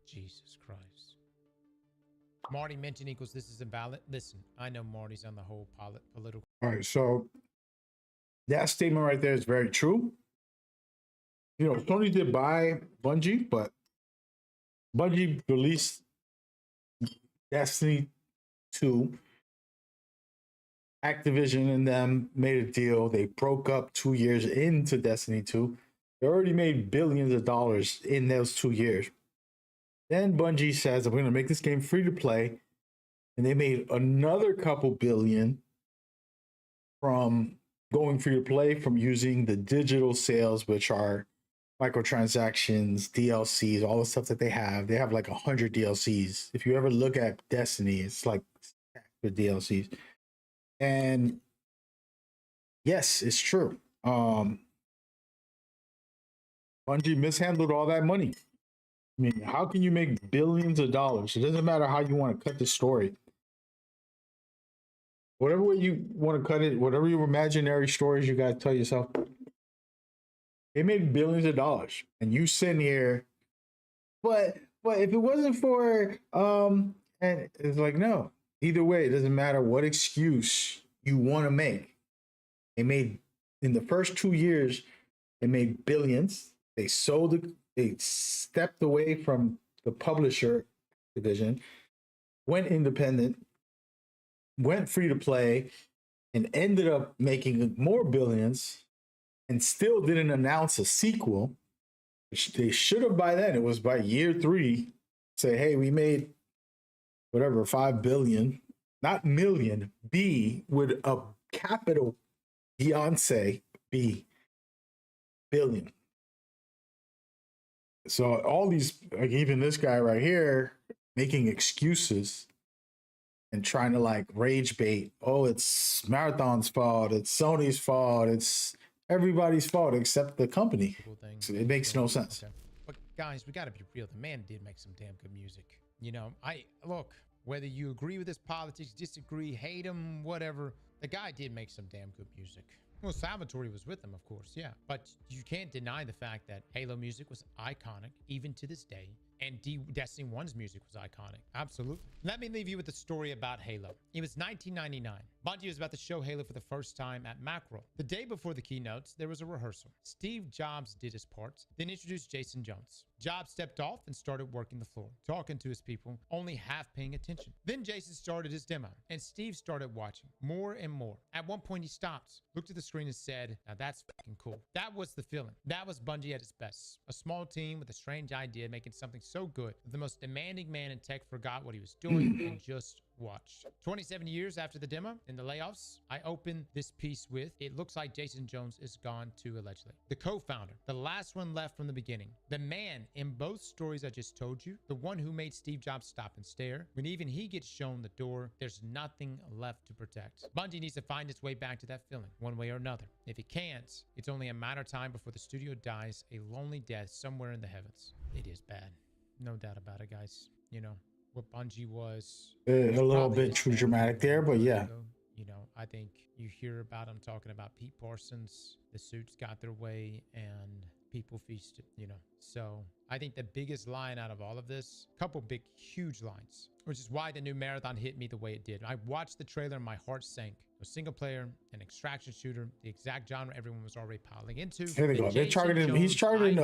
Jesus Christ. Marty mentioned equals this is invalid. Listen, I know Marty's on the whole political. All right, so that statement right there is very true. You know, Sony did buy Bungie, but Bungie released Destiny 2. Activision and them made a deal. They broke up 2 years into Destiny 2. They already made billions of dollars in those 2 years. Then Bungie says, I'm going to make this game free to play. And they made another couple billion from going free to play, from using the digital sales, which are microtransactions, DLCs, all the stuff that they have. They have like 100 DLCs. If you ever look at Destiny, it's like the DLCs. And yes, it's true. Bungie mishandled all that money. I mean, how can you make billions of dollars? It doesn't matter how you want to cut the story. Whatever way you want to cut it, whatever your imaginary stories you guys tell yourself, they made billions of dollars. And you sitting here, but if it wasn't for and it's like, no. Either way, it doesn't matter what excuse you want to make. They made, in the first 2 years, they made billions. They sold it. They stepped away from the publisher division, went independent, went free to play, and ended up making more billions, and still didn't announce a sequel, which they should have by then. It was by year 3. Say, hey, we made whatever, 5 billion, not million, B with a capital Beyonce, B, billion. So all these, like even this guy right here, making excuses and trying to like rage bait. Oh, it's Marathon's fault. It's Sony's fault. It's everybody's fault except the company. It makes no sense. Okay. But guys, we got to be real. The man did make some damn good music. You know, look, whether you agree with his politics, disagree, hate him, whatever, the guy did make some damn good music. Well, Salvatore was with him, of course, yeah. But you can't deny the fact that Halo music was iconic, even to this day. And Destiny 1's music was iconic. Absolutely. Let me leave you with a story about Halo. It was 1999. Bungie was about to show Halo for the first time at Macworld. The day before the keynotes, there was a rehearsal. Steve Jobs did his parts, then introduced Jason Jones. Jobs stepped off and started working the floor, talking to his people, only half paying attention. Then Jason started his demo, and Steve started watching more and more. At one point, he stopped, looked at the screen and said, now that's fucking cool. That was the feeling. That was Bungie at its best. A small team with a strange idea making something so good that the most demanding man in tech forgot what he was doing and just watched. 27 years after the demo, in the layoffs, I opened this piece with, it looks like Jason Jones is gone too, allegedly. The co-founder, the last one left from the beginning, the man in both stories I just told you, the one who made Steve Jobs stop and stare. When even he gets shown the door, there's nothing left to protect. Bungie needs to find its way back to that feeling, one way or another. If it can't, it's only a matter of time before the studio dies a lonely death somewhere in the heavens. It is bad. No doubt about it, guys. You know, what Bungie was a little bit too dramatic there, but yeah. You know, I think you hear about them talking about Pete Parsons, the suits got their way, and people feasted, you know. So I think the biggest line out of all of this, couple big, huge lines, which is why the new Marathon hit me the way it did. I watched the trailer and my heart sank. A single player, an extraction shooter, the exact genre everyone was already piling into. There they go. They're targeting. He's targeting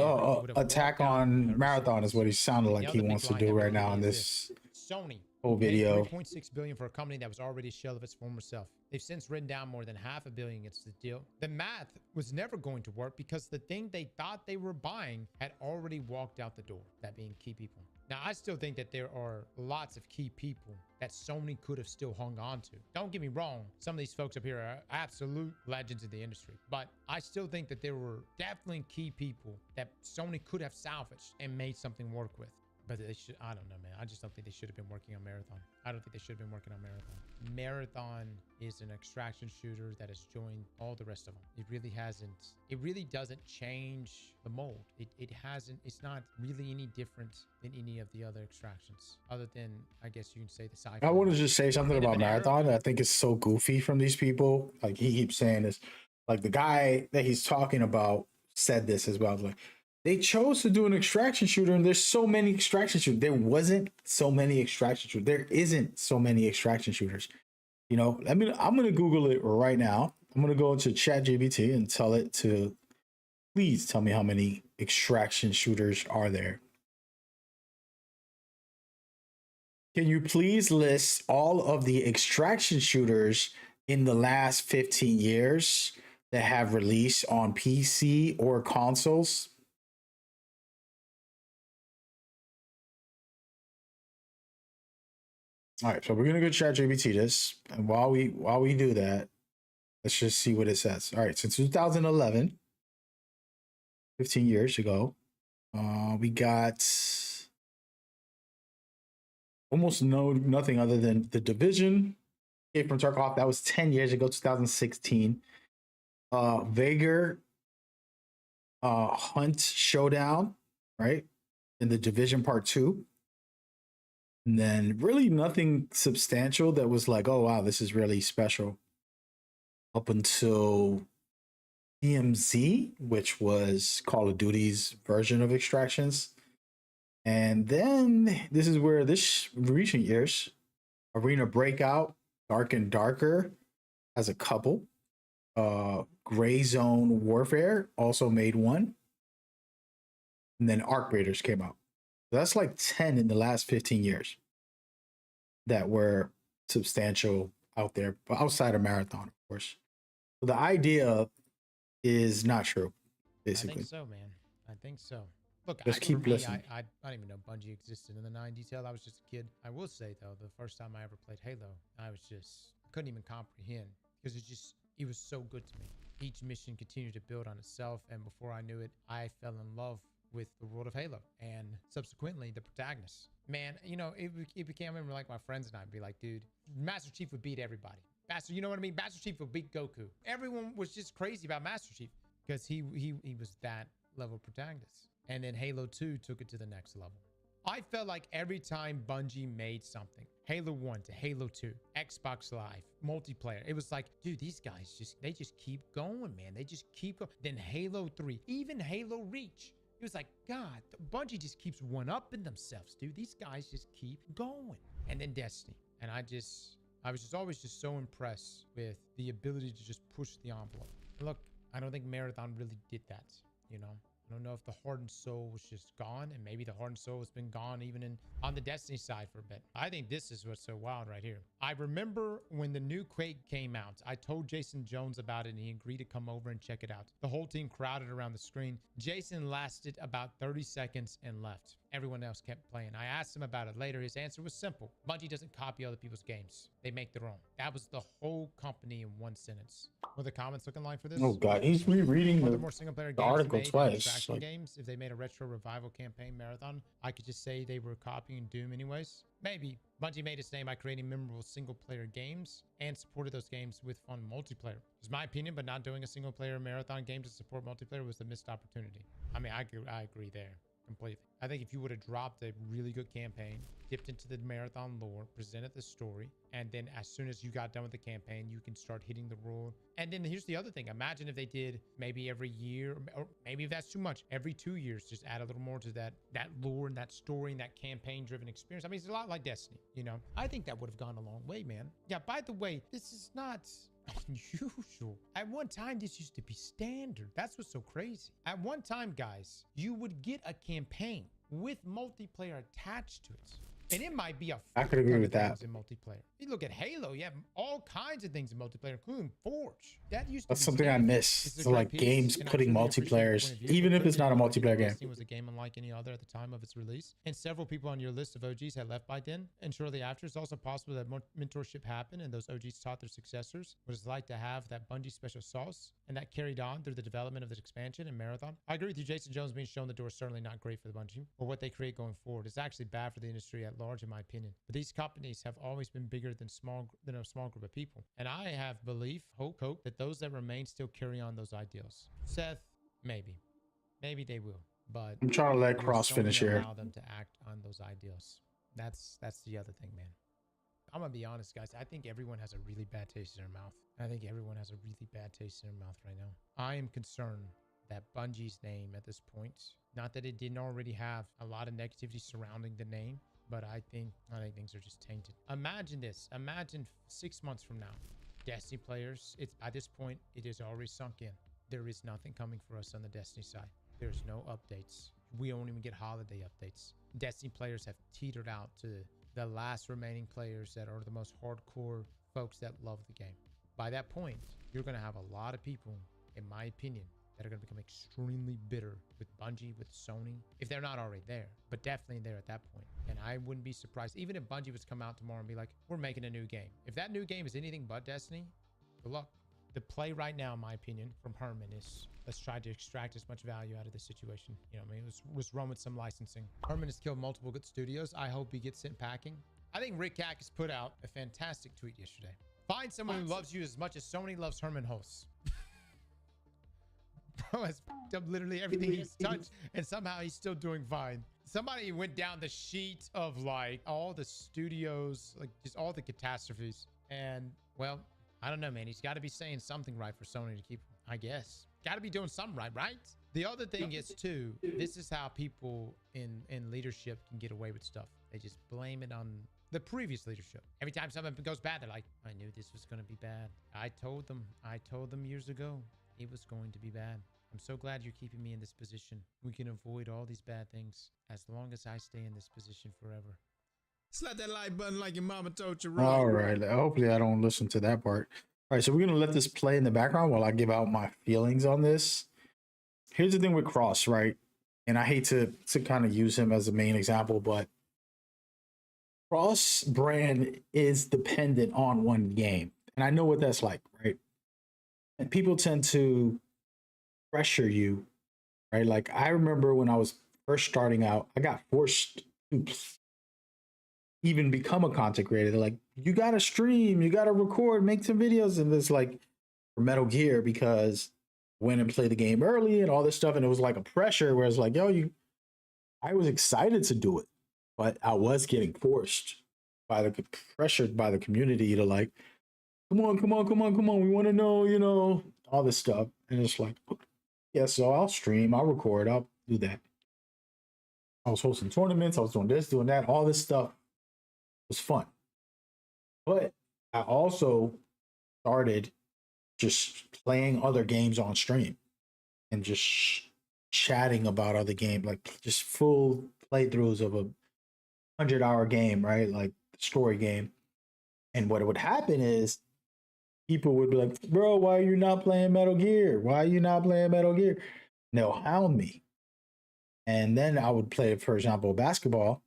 attack on Marathon is what he sounded like he wants to do right now in this Sony whole video. $3.6 billion for a company that was already a shell of its former self. They've since written down more than $500 million against the deal. The math was never going to work because the thing they thought they were buying had already walked out the door, that being key people. Now, I still think that there are lots of key people that Sony could have still hung on to. Don't get me wrong. Some of these folks up here are absolute legends in the industry, but I still think that there were definitely key people that Sony could have salvaged and made something work with. But they should, I don't know, man. I just don't think they should have been working on Marathon. I don't think they should have been working on Marathon. Marathon is an extraction shooter that has joined all the rest of them. It really hasn't. It really doesn't change the mold. It hasn't. It's not really any different than any of the other extractions, other than, I guess you can say, the sci-fi. I want to just say something about Marathon that I think is so goofy from these people. Like he keeps saying this, like the guy that he's talking about said this as well. Like, they chose to do an extraction shooter, and there's so many extraction shooters. There wasn't so many extraction shooters. There isn't so many extraction shooters. You know, I'm gonna Google it right now. I'm gonna go into ChatGPT and tell it to please tell me how many extraction shooters are there. Can you please list all of the extraction shooters in the last 15 years that have released on PC or consoles? All right, so we're gonna go ChatGPT this, and while we do that, let's just see what it says. All right, since 2011, 15 years ago, we got almost nothing other than The Division, Escape from Tarkov. That was 10 years ago, 2016. Vager, Hunt Showdown, right? In The Division Part 2. And then really nothing substantial that was like, oh, wow, this is really special. Up until DMZ, which was Call of Duty's version of Extractions. And then this is where this recent years, Arena Breakout, Dark and Darker as a couple. Gray Zone Warfare also made one. And then Arc Raiders came out. So that's like 10 in the last 15 years that were substantial out there, but outside of Marathon, of course. So the idea is not true, basically. I think so, man. I think so. Look, Just keep listening. I don't even know Bungie existed in the 90s. I was just a kid. I will say, though, the first time I ever played Halo, I couldn't even comprehend because it was so good to me. Each mission continued to build on itself, and before I knew it, I fell in love with the world of Halo and subsequently the protagonist. Man, you know, it became, I remember like my friends and I'd be like, dude, Master Chief would beat everybody. You know what I mean? Master Chief would beat Goku. Everyone was just crazy about Master Chief because he was that level protagonist. And then Halo 2 took it to the next level. I felt like every time Bungie made something, Halo 1 to Halo 2, Xbox Live, multiplayer, it was like, dude, these guys they just keep going, man. They just keep going. Then Halo 3, even Halo Reach. It was like, God, Bungie just keeps one-upping themselves, dude. These guys just keep going. And then Destiny. And I was just always just so impressed with the ability to just push the envelope. And look, I don't think Marathon really did that, you know? I don't know if the heart and soul was just gone, and maybe the heart and soul has been gone even on the Destiny side for a bit. I think this is what's so wild right here. I remember when the new Quake came out, I told Jason Jones about it, and he agreed to come over and check it out. The whole team crowded around the screen. Jason lasted about 30 seconds and left. Everyone else kept playing. I asked him about it later. His answer was simple. Bungie doesn't copy other people's games. They make their own. That was the whole company in one sentence. What are the comments looking like for this? Oh God, he's rereading the more single player the article twice. Like, games, if they made a retro revival campaign Marathon, I could just say they were copying Doom anyways. Maybe. Bungie made its name by creating memorable single player games and supported those games with fun multiplayer. It's my opinion, but not doing a single player Marathon game to support multiplayer was a missed opportunity. I mean, I agree there completely. I think if you would have dropped a really good campaign, dipped into the Marathon lore, presented the story, and then as soon as you got done with the campaign, you can start hitting the world. And then here's the other thing. Imagine if they did maybe every year, or maybe if that's too much, every 2 years, just add a little more to that lore and that story and that campaign-driven experience. I mean, it's a lot like Destiny, you know? I think that would have gone a long way, man. Yeah, by the way, this is not unusual. At one time, this used to be standard. That's what's so crazy. At one time, guys, you would get a campaign with multiplayer attached to it. And it might be I could agree with that. In multiplayer. You look at Halo, you have all kinds of things in multiplayer, including Forge. That used to That's be something I miss. So like games putting multiplayers, even if it's not a multiplayer game. It was a game unlike any other at the time of its release. And several people on your list of OGs had left by then. And shortly after, it's also possible that mentorship happened and those OGs taught their successors what it's like to have that Bungie special sauce. And that carried on through the development of this expansion and Marathon. I agree with you, Jason Jones being shown the door is certainly not great for the Bungie or what they create going forward. It's actually bad for the industry at large, in my opinion. But these companies have always been bigger than a small group of people. And I have belief, hope that those that remain still carry on those ideals. Seth, maybe they will. But I'm trying to let Cross finish here. Allow them to act on those ideals. That's the other thing, man. I'm gonna be honest, guys. I think everyone has a really bad taste in their mouth. I think everyone has a really bad taste in their mouth right now. I am concerned that Bungie's name at this point, not that it didn't already have a lot of negativity surrounding the name, but I think things are just tainted. Imagine this. Imagine 6 months from now, Destiny players, at this point, it is already sunk in. There is nothing coming for us on the Destiny side. There's no updates. We don't even get holiday updates. Destiny players have teetered out to the last remaining players that are the most hardcore folks that love the game. By that point, you're going to have a lot of people, in my opinion, that are going to become extremely bitter with Bungie, with Sony, if they're not already there, but definitely there at that point. And I wouldn't be surprised, even if Bungie was to come out tomorrow and be like, we're making a new game. If that new game is anything but Destiny, good luck. The play right now, in my opinion, from Herman is let's try to extract as much value out of this situation. You know, I mean, let's run with some licensing. Herman has killed multiple good studios. I hope he gets sent packing. I think Rick Cactus put out a fantastic tweet yesterday. Find someone who loves you as much as Sony loves Herman Hulse. Bro has f***ed up literally everything he's touched, and somehow he's still doing fine. Somebody went down the sheet of like all the studios, like just all the catastrophes. And well, I don't know, man. He's got to be saying something right for Sony to keep, I guess. Got to be doing something right? The other thing is too, this is how people in leadership can get away with stuff. They just blame it on the previous leadership. Every time something goes bad, they're like, I knew this was going to be bad. I told them years ago it was going to be bad. I'm so glad you're keeping me in this position. We can avoid all these bad things as long as I stay in this position forever. Slap that like button like your mama told you. All right. Hopefully I don't listen to that part. All right. So we're going to let this play in the background while I give out my feelings on this. Here's the thing with Cross, right? And I hate to kind of use him as a main example, but Cross brand is dependent on one game. And I know what that's like, right? And people tend to pressure you, right? Like I remember when I was first starting out, I got forced to even become a content creator. They're like, you got to stream, you got to record, make some videos. And it's like for Metal Gear, because I went and played the game early and all this stuff. And it was like a pressure where it's like, yo, I was excited to do it, but I was getting forced pressured by the community to like, come on. We want to know, you know, all this stuff. And it's like, yeah, so I'll stream, I'll record, I'll do that. I was hosting tournaments, I was doing this, doing that, all this stuff was fun. But I also started just playing other games on stream and just chatting about other games, like just full playthroughs of a 100-hour game, right? Like story game. And what would happen is people would be like, bro, why are you not playing Metal Gear? Why are you not playing Metal Gear? And they'll hound me. And then I would play, for example, basketball.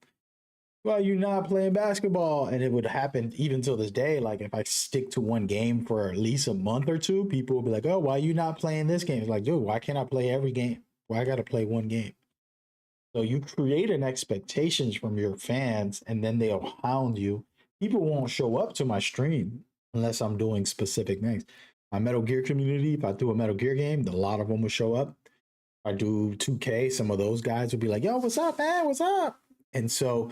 Why are you not playing basketball? And it would happen even till this day. Like if I stick to one game for at least a month or two, people will be like, oh, why are you not playing this game? It's like, dude, why can't I play every game? Why I got to play one game? So you create an expectations from your fans, and then they'll hound you. People won't show up to my stream unless I'm doing specific things. My Metal Gear community, if I do a Metal Gear game, a lot of them will show up. If I do 2K, some of those guys would be like, yo, what's up, man? What's up? And so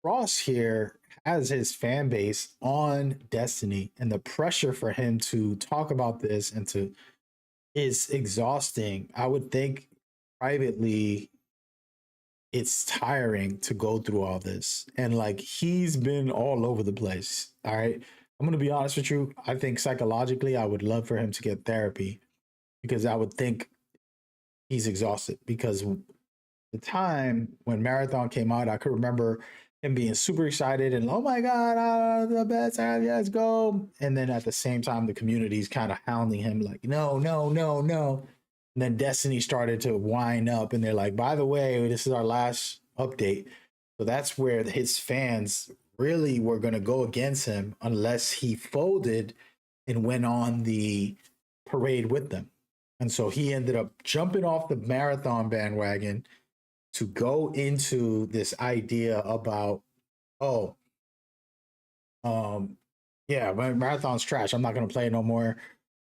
Ross here has his fan base on Destiny, and the pressure for him to talk about this and is exhausting. I would think privately it's tiring to go through all this. And like he's been all over the place. All right. I'm going to be honest with you. I think psychologically, I would love for him to get therapy, because I would think he's exhausted. Because the time when Marathon came out, I could remember him being super excited and, oh my God, the best, let's go. And then at the same time, the community's kind of hounding him like, no. And then Destiny started to wind up and they're like, by the way, this is our last update. So that's where his fans really were going to go against him unless he folded and went on the parade with them. And so he ended up jumping off the Marathon bandwagon to go into this idea about, Marathon's trash. I'm not going to play it no more.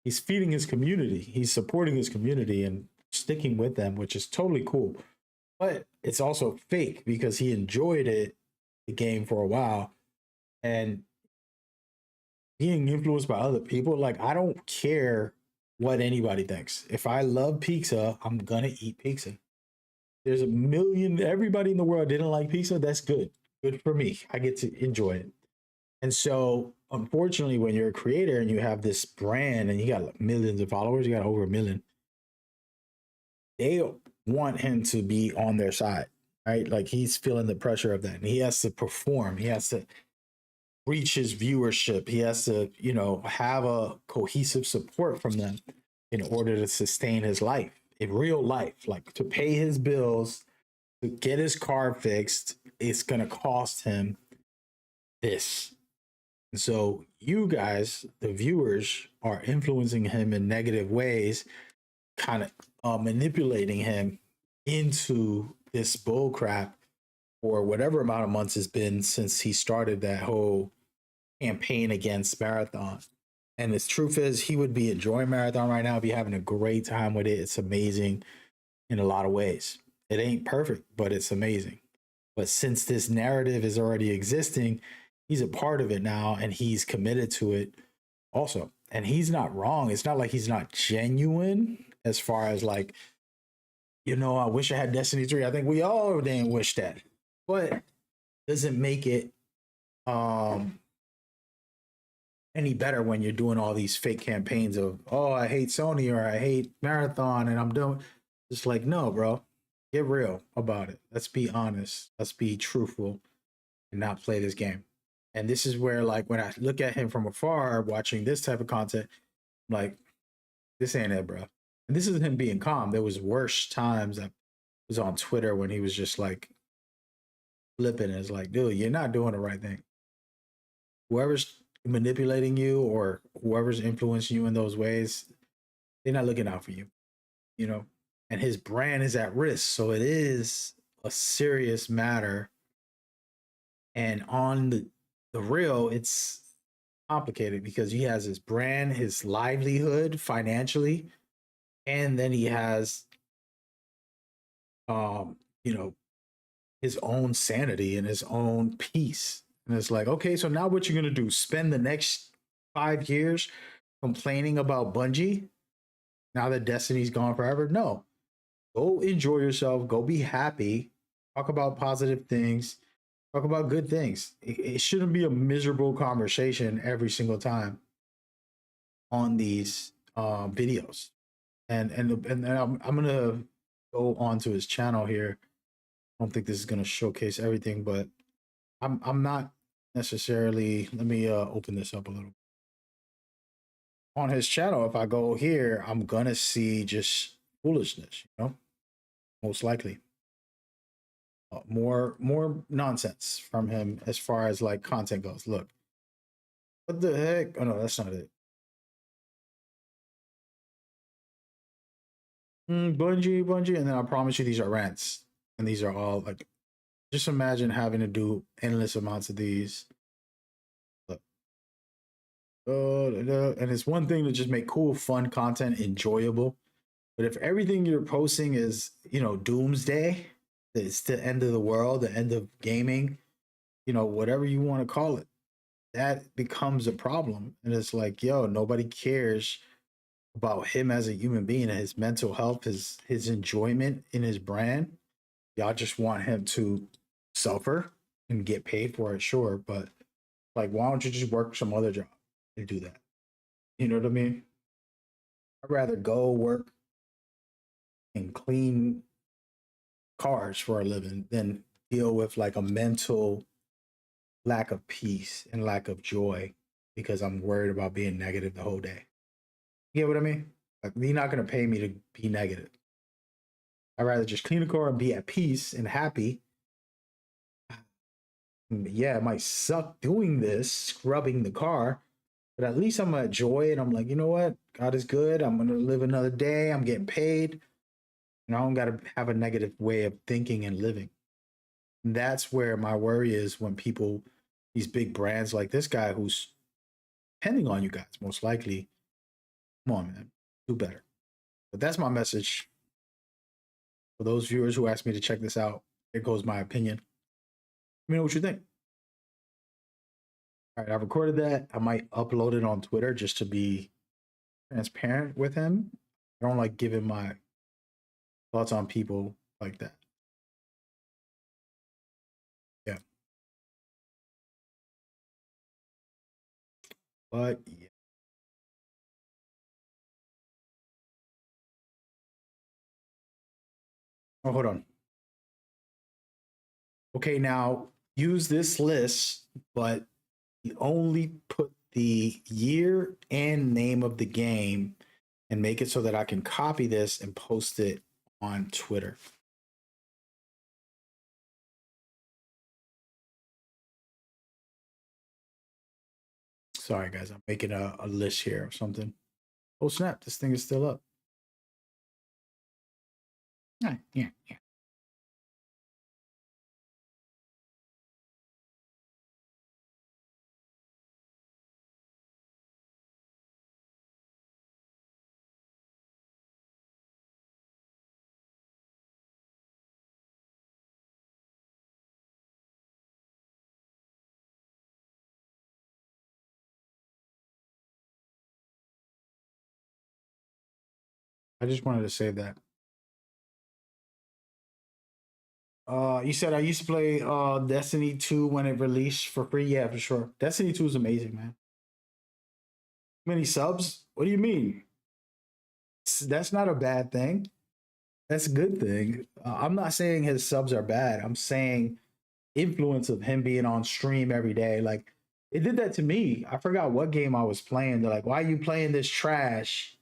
He's feeding his community. He's supporting his community and sticking with them, which is totally cool. But it's also fake because he enjoyed the game for a while, and being influenced by other people. Like, I don't care what anybody thinks. If I love pizza, I'm going to eat pizza. There's everybody in the world didn't like pizza. That's good. Good for me. I get to enjoy it. And so, unfortunately, when you're a creator and you have this brand and you got millions of followers, you got over 1 million, they want him to be on their side. right? Like he's feeling the pressure of that, and he has to perform. He has to reach his viewership. He has to, you know, have a cohesive support from them in order to sustain his life in real life, like to pay his bills, to get his car fixed. It's gonna cost him this. And so you guys, the viewers, are influencing him in negative ways, kind of manipulating him into this bull crap for whatever amount of months it's been since he started that whole campaign against Marathon. And the truth is, he would be enjoying Marathon right now, be having a great time with it. It's amazing in a lot of ways. It ain't perfect, but it's amazing. But since this narrative is already existing, he's a part of it now, and he's committed to it also. And he's not wrong. It's not like he's not genuine as far as like, you know, I wish I had Destiny 3. I think we all didn't wish that. But doesn't make it any better when you're doing all these fake campaigns of, oh, I hate Sony or I hate Marathon and I'm doing. It's like, no, bro, get real about it. Let's be honest. Let's be truthful and not play this game. And this is where, like, when I look at him from afar, watching this type of content, I'm like, this ain't it, bro. And this is him being calm. There was worse times that was on Twitter when he was just like flipping. It's like, dude, you're not doing the right thing. Whoever's manipulating you or whoever's influencing you in those ways, they're not looking out for you, you know? And his brand is at risk. So it is a serious matter. And on the real, it's complicated because he has his brand, his livelihood financially, and then he has you know, his own sanity and his own peace. And it's like, okay, so now what you're gonna do? Spend the next 5 years complaining about Bungie now that Destiny's gone forever? No. Go enjoy yourself, go be happy, talk about positive things, talk about good things. It shouldn't be a miserable conversation every single time on these videos. And I'm gonna go on to his channel here. I don't think this is gonna showcase everything, but I'm not necessarily. Let me open this up a little. On his channel, if I go here, I'm gonna see just foolishness, you know, most likely. More nonsense from him as far as like content goes. Look, what the heck? Oh no, that's not it. Bungie, and then I promise you these are rants, and these are all like, just imagine having to do endless amounts of these. Look. And it's one thing to just make cool, fun content enjoyable, but if everything you're posting is, you know, doomsday, it's the end of the world, the end of gaming, you know, whatever you want to call it, that becomes a problem. And it's like, yo, nobody cares about him as a human being and his mental health, his enjoyment in his brand. Y'all just want him to suffer and get paid for it, sure, but like, why don't you just work some other job and do that? You know what I mean? I'd rather go work and clean cars for a living than deal with like a mental lack of peace and lack of joy because I'm worried about being negative the whole day. You get what I mean? Like, you're not going to pay me to be negative. I'd rather just clean a car and be at peace and happy. Yeah, it might suck doing this, scrubbing the car, but at least I'm going to enjoy it. I'm like, you know what? God is good. I'm going to live another day. I'm getting paid. And I don't got to have a negative way of thinking and living. And that's where my worry is when people, these big brands like this guy who's depending on you guys, most likely. Come on, man. Do better. But that's my message. For those viewers who asked me to check this out, here goes my opinion. Let me know what you think. All right, I recorded that. I might upload it on Twitter just to be transparent with him. I don't like giving my thoughts on people like that. Yeah. But yeah. Oh, hold on. Okay, now use this list, but you only put the year and name of the game and make it so that I can copy this and post it on Twitter. Sorry, guys, I'm making a list here of something. Oh, snap, this thing is still up. Yeah. I just wanted to save that. You said I used to play Destiny 2 when it released for free. Yeah, for sure. Destiny 2 is amazing, man. Many subs? What do you mean? That's not a bad thing. That's a good thing. I'm not saying his subs are bad. I'm saying influence of him being on stream every day. Like, it did that to me. I forgot what game I was playing. They're like, why are you playing this trash?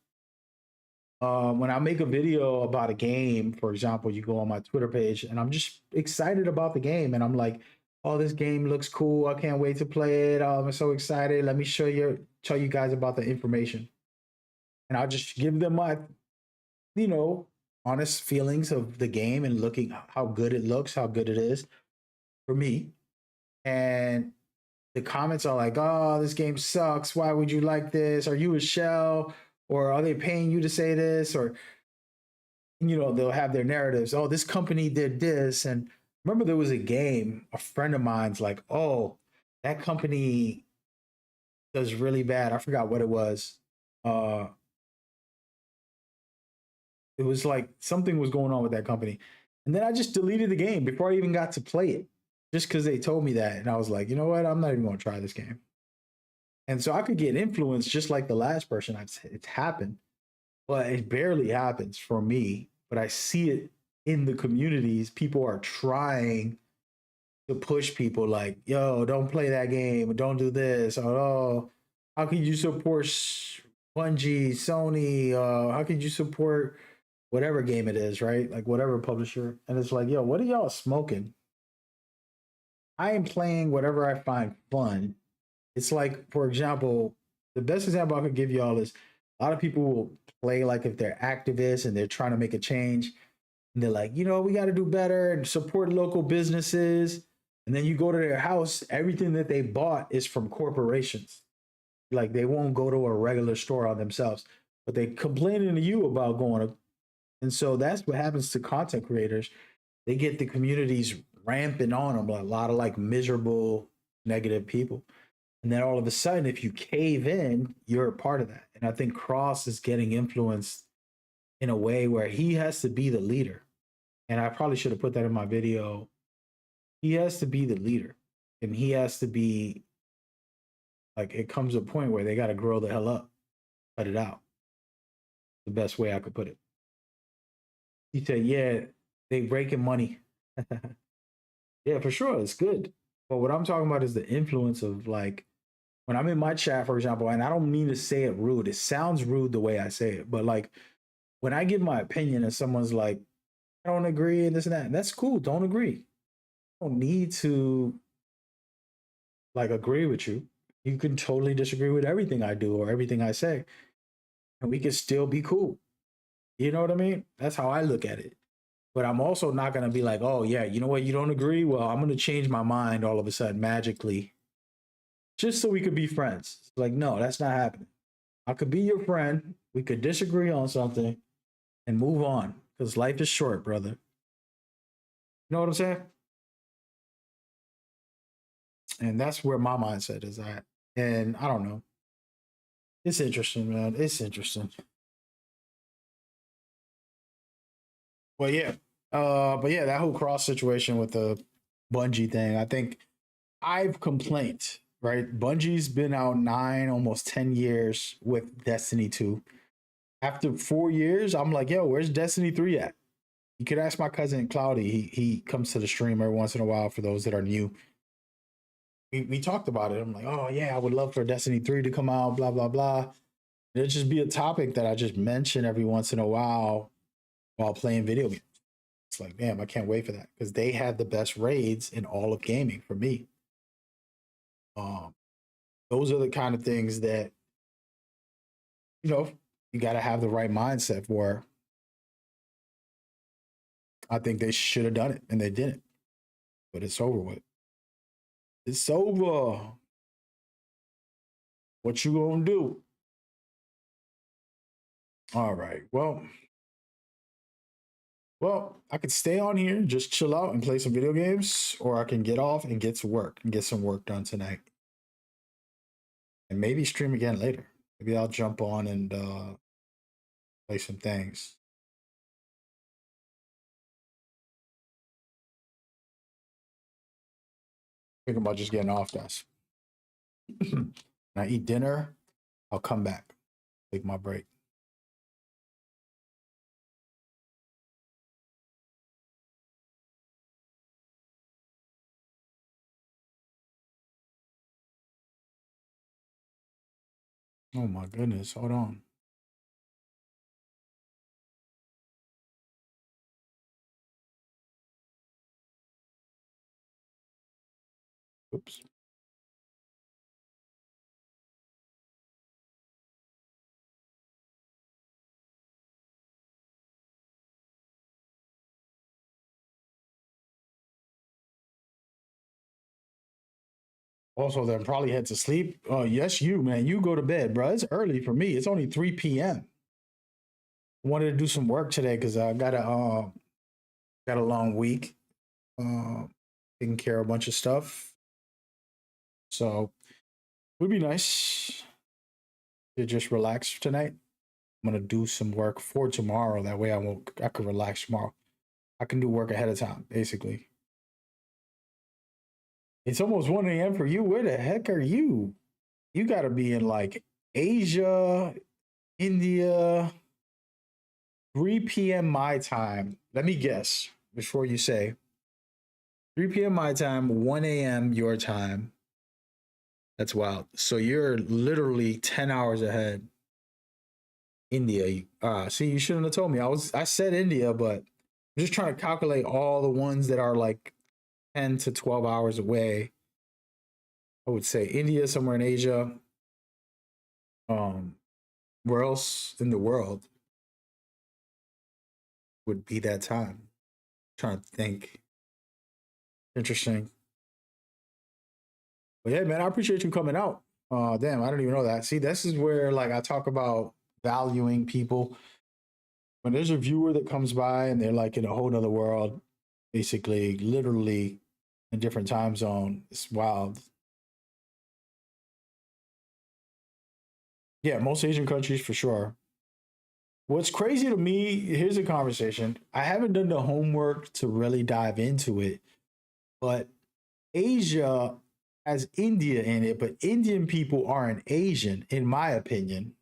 When I make a video about a game, for example, you go on my Twitter page and I'm just excited about the game. And I'm like, oh, this game looks cool. I can't wait to play it. I'm so excited. Let me tell you guys about the information. And I'll just give them my, honest feelings of the game and looking how good it looks, how good it is for me. And the comments are like, oh, this game sucks. Why would you like this? Are you a shell? Or are they paying you to say this? Or, they'll have their narratives. Oh, this company did this. And remember there was a game, a friend of mine's like, oh, that company does really bad. I forgot what it was. It was like something was going on with that company. And then I just deleted the game before I even got to play it, just because they told me that. And I was like, you know what? I'm not even going to try this game. And so I could get influenced just like the last person. It's happened, but it barely happens for me. But I see it in the communities. People are trying to push people like, yo, don't play that game. Don't do this. Or, oh, how can you support Bungie, Sony? How could you support whatever game it is, right? Like whatever publisher. And it's like, yo, what are y'all smoking? I am playing whatever I find fun. It's like, for example, the best example I could give y'all is a lot of people will play like if they're activists and they're trying to make a change. And they're like, we got to do better and support local businesses. And then you go to their house, everything that they bought is from corporations. Like they won't go to a regular store on themselves, but they complaining to you about going to. And so that's what happens to content creators. They get the communities ramping on them, a lot of like miserable, negative people. And then all of a sudden, if you cave in, you're a part of that. And I think Cross is getting influenced in a way where he has to be the leader. And I probably should have put that in my video. He has to be the leader. And he has to be, like, it comes to a point where they got to grow the hell up. Cut it out. The best way I could put it. He said, yeah, they breaking money. Yeah, for sure. It's good. But what I'm talking about is the influence of, like, when I'm in my chat, for example, and I don't mean to say it rude. It sounds rude the way I say it. But, like, when I give my opinion and someone's like, I don't agree and this and that, and that's cool. Don't agree. I don't need to, like, agree with you. You can totally disagree with everything I do or everything I say. And we can still be cool. You know what I mean? That's how I look at it. But I'm also not going to be like, oh, yeah, you know what? You don't agree? Well, I'm going to change my mind all of a sudden magically just so we could be friends. It's like, no, that's not happening. I could be your friend. We could disagree on something and move on because life is short, brother. You know what I'm saying? And that's where my mindset is at. And I don't know. It's interesting, man. It's interesting. But yeah, that whole Cross situation with the Bungie thing, I think I've complained, right? Bungie's been out 9, almost 10 years with Destiny 2. After 4 years, I'm like, yo, where's Destiny 3 at? You could ask my cousin Cloudy. He comes to the stream every once in a while for those that are new. We talked about it. I'm like, oh yeah, I would love for Destiny 3 to come out, blah, blah, blah. It'll just be a topic that I just mention every once in a while playing video games. It's like, damn, I can't wait for that because they have the best raids in all of gaming for me. Those are the kind of things that, you know, you got to have the right mindset for. I think they should have done it and they didn't, but it's over with. It's over. What you gonna do? All right. Well, I could stay on here, just chill out and play some video games, or I can get off and get to work and get some work done tonight. And maybe stream again later. Maybe I'll jump on and play some things. Thinking about just getting off, guys. When I eat dinner, I'll come back, take my break. Oh my goodness, hold on. Oops. Also, then probably head to sleep. Yes, you, man. You go to bed, bro. It's early for me. It's only 3 p.m. I wanted to do some work today because I got a long week. Taking care of a bunch of stuff. So it would be nice to just relax tonight. I'm gonna do some work for tomorrow. That way I can relax tomorrow. I can do work ahead of time, basically. It's almost 1 a.m. for you. Where the heck are you? You gotta be in like Asia, India. 3 p.m. my time. Let me guess before you say 3 p.m. my time, 1 a.m. your time. That's wild. So you're literally 10 hours ahead. India. See, you shouldn't have told me. I said India, but I'm just trying to calculate all the ones that are like 10 to 12 hours away. I would say India, somewhere in Asia. Where else in the world would be that time? Trying to think. Interesting. But yeah, man, I appreciate you coming out. Damn, I don't even know that. See, this is where like I talk about valuing people. When there's a viewer that comes by and they're like in a whole nother world, basically, literally a different time zone, it's wild. Yeah, most Asian countries for sure. What's crazy to me, here's a conversation. I haven't done the homework to really dive into it, but Asia has India in it, but Indian people aren't Asian, in my opinion.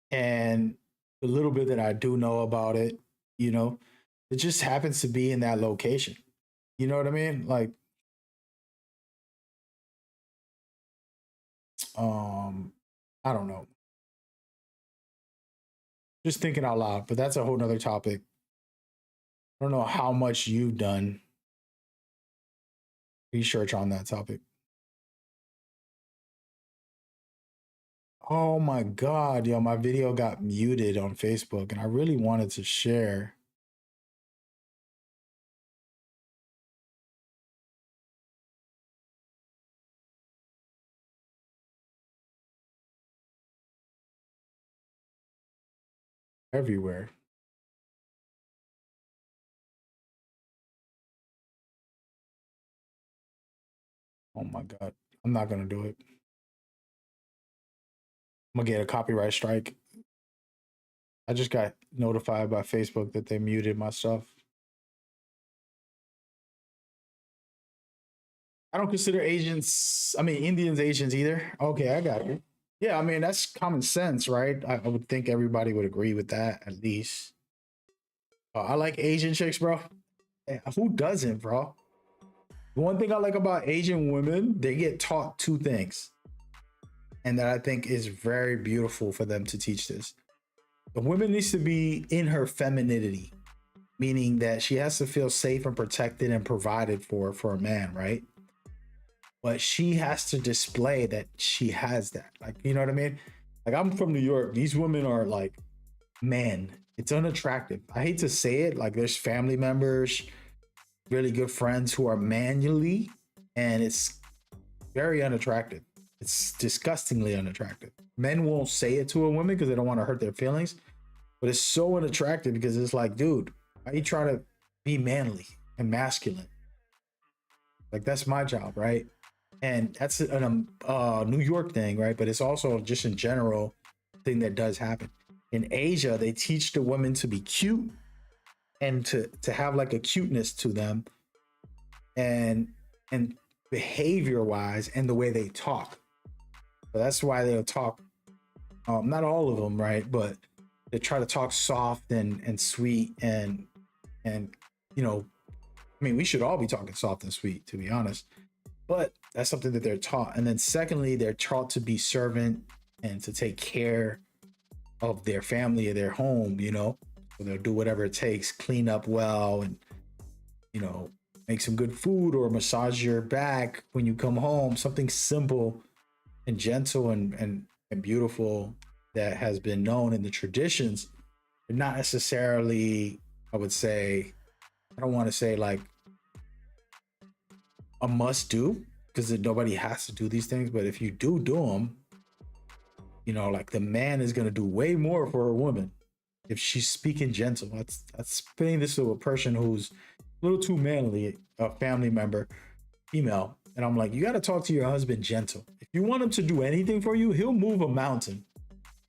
And the little bit that I do know about it, you know, it just happens to be in that location. You know what I mean? Like, I don't know. Just thinking out loud, but that's a whole nother topic. I don't know how much you've done research on that topic. Oh my God, yo, my video got muted on Facebook and I really wanted to share. Everywhere. Oh my God, I'm not gonna do it. I'm gonna get a copyright strike. I just got notified by Facebook that they muted my stuff. I don't consider Indians Asians either. Okay, I got it. Yeah, I mean, that's common sense, right? I would think everybody would agree with that, at least. I like Asian chicks, bro. Who doesn't, bro? The one thing I like about Asian women, they get taught two things, and that I think is very beautiful for them to teach this. The woman needs to be in her femininity, meaning that she has to feel safe and protected and provided for a man, right? But she has to display that she has that. Like, you know what I mean? Like, I'm from New York. These women are like, man, it's unattractive. I hate to say it. Like, there's family members, really good friends who are manually, and it's very unattractive. It's disgustingly unattractive. Men won't say it to a woman because they don't want to hurt their feelings, but it's so unattractive because it's like, dude, why are you trying to be manly and masculine? Like, that's my job, right? And that's a New York thing, right? But it's also just in general thing that does happen. In Asia, they teach the women to be cute and to have like a cuteness to them, and behavior wise, and the way they talk. So that's why they'll talk. Not all of them, right? But they try to talk soft and sweet and you know, I mean, we should all be talking soft and sweet, to be honest. But that's something that they're taught. And then secondly, they're taught to be servant and to take care of their family or their home, you know. So they'll do whatever it takes, clean up well, and, you know, make some good food or massage your back when you come home. Something simple and gentle and beautiful that has been known in the traditions, but not necessarily, I would say, I don't want to say like a must do, because nobody has to do these things, but if you do them, you know, like the man is going to do way more for a woman if she's speaking gentle. That's saying this to a person who's a little too manly, a family member, female, and I'm like, you got to talk to your husband gentle. If you want him to do anything for you, he'll move a mountain.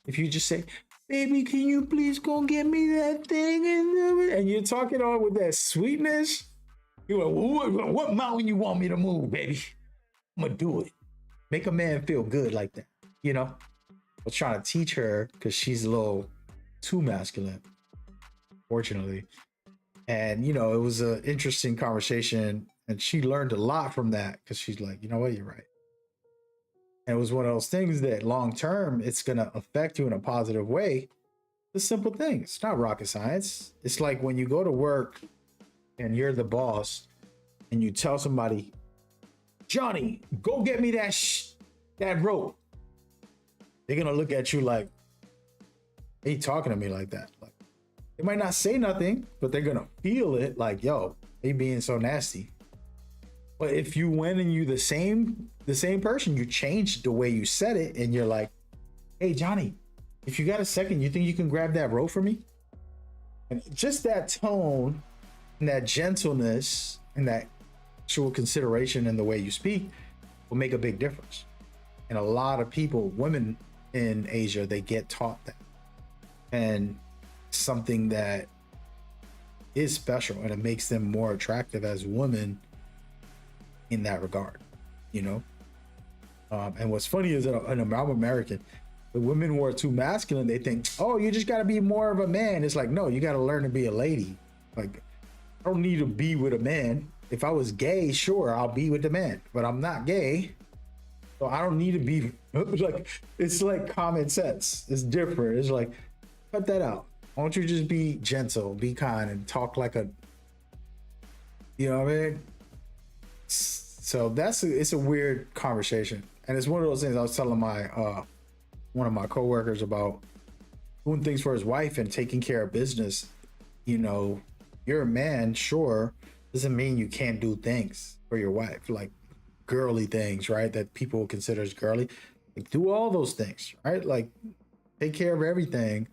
If you just say, baby, can you please go get me that thing, and you're talking on with that sweetness, you're like, what mountain you want me to move, baby? I'm gonna do it. Make a man feel good like that, you know? I was trying to teach her because she's a little too masculine, fortunately. And, you know, it was an interesting conversation, and she learned a lot from that because she's like, you know what, you're right. And it was one of those things that long term, it's gonna affect you in a positive way. It's a simple thing. It's not rocket science. It's like when you go to work and you're the boss and you tell somebody, Johnny, go get me that rope. They're gonna look at you like, are you talking to me like that? Like, they might not say nothing, but they're gonna feel it like, yo, they being so nasty. But if you went and you the same person, you changed the way you said it, and you're like, hey Johnny, if you got a second, you think you can grab that rope for me? And just that tone and that gentleness and that actual consideration in the way you speak will make a big difference. And a lot of people, women in Asia, they get taught that. And something that is special, and it makes them more attractive as women in that regard, you know? And what's funny is that I'm American. The women who are too masculine, they think, oh, you just got to be more of a man. It's like, no, you got to learn to be a lady. Like, I don't need to be with a man. If I was gay, sure, I'll be with the man, but I'm not gay. So I don't need to be like, it's like common sense. It's different. It's like, cut that out. Why don't you just be gentle, be kind, and talk like a, you know what I mean? So it's a weird conversation. And it's one of those things I was telling my, one of my coworkers about doing things for his wife and taking care of business. You know, you're a man, sure, doesn't mean you can't do things for your wife, like girly things, right? That people consider as girly. Like, do all those things, right? Like, take care of everything,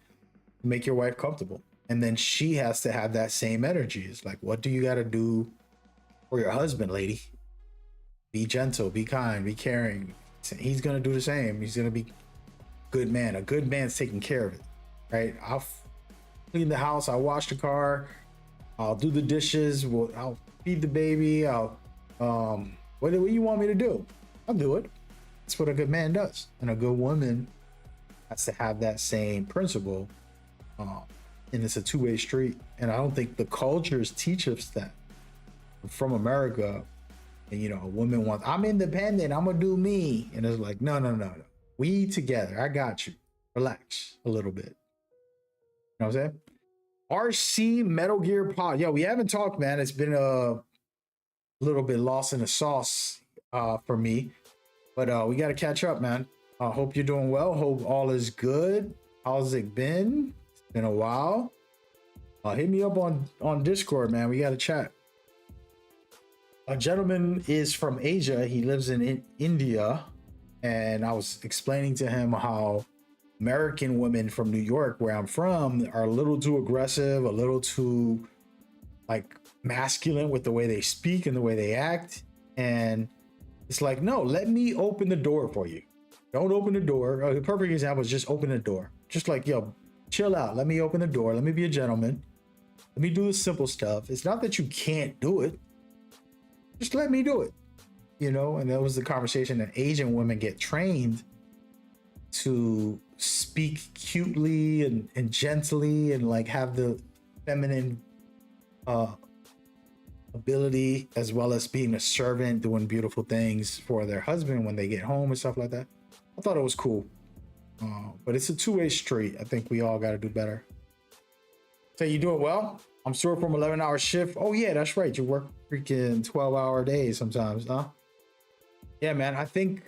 make your wife comfortable. And then she has to have that same energy. It's like, what do you got to do for your husband, lady? Be gentle, be kind, be caring. He's going to do the same. He's going to be a good man. A good man's taking care of it, right? I'll clean the house. I'll wash the car. I'll do the dishes. I'll feed the baby. What do you want me to do? I'll do it. That's what a good man does. And a good woman has to have that same principle and it's a two-way street. And I don't think the cultures teach us that from America. And, you know, a woman wants, I'm independent, I'm gonna do me. And it's like, no. We together, I got you. Relax a little bit. You know what I'm saying? RC Metal Gear Pod. Yo, we haven't talked, man. It's been a little bit lost in the sauce for me. But we got to catch up, man. Hope you're doing well. Hope all is good. How's it been? It's been a while. Hit me up on Discord, man. We got to chat. A gentleman is from Asia. He lives in India. And I was explaining to him how American women from New York, where I'm from, are a little too aggressive, a little too like masculine with the way they speak and the way they act. And it's like, no, let me open the door for you. Don't open the door. A perfect example is just open the door. Just like, yo, chill out. Let me open the door. Let me be a gentleman. Let me do the simple stuff. It's not that you can't do it. Just let me do it. You know, and that was the conversation that Asian women get trained to speak cutely and gently and like have the feminine ability, as well as being a servant, doing beautiful things for their husband when they get home and stuff like that. I thought it was cool. But it's a two-way street. I think we all got to do better. So you doing well? I'm sore from 11-hour shift. Oh yeah, that's right. You work freaking 12-hour days sometimes, huh? Yeah, man. I think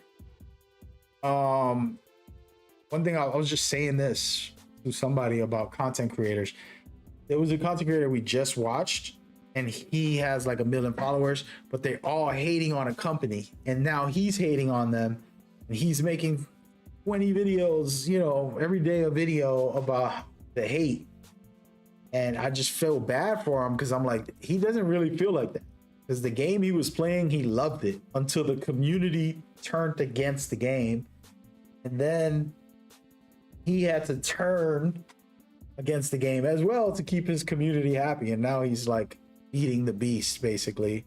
one thing I was just saying this to somebody about content creators. There was a content creator we just watched, and he has like 1 million followers, but they're all hating on a company, and now he's hating on them, and he's making 20 videos, you know, every day a video about the hate. And I just feel bad for him because I'm like, he doesn't really feel like that. Because the game he was playing, he loved it until the community turned against the game. And then he had to turn against the game as well to keep his community happy. And now he's like eating the beast, basically.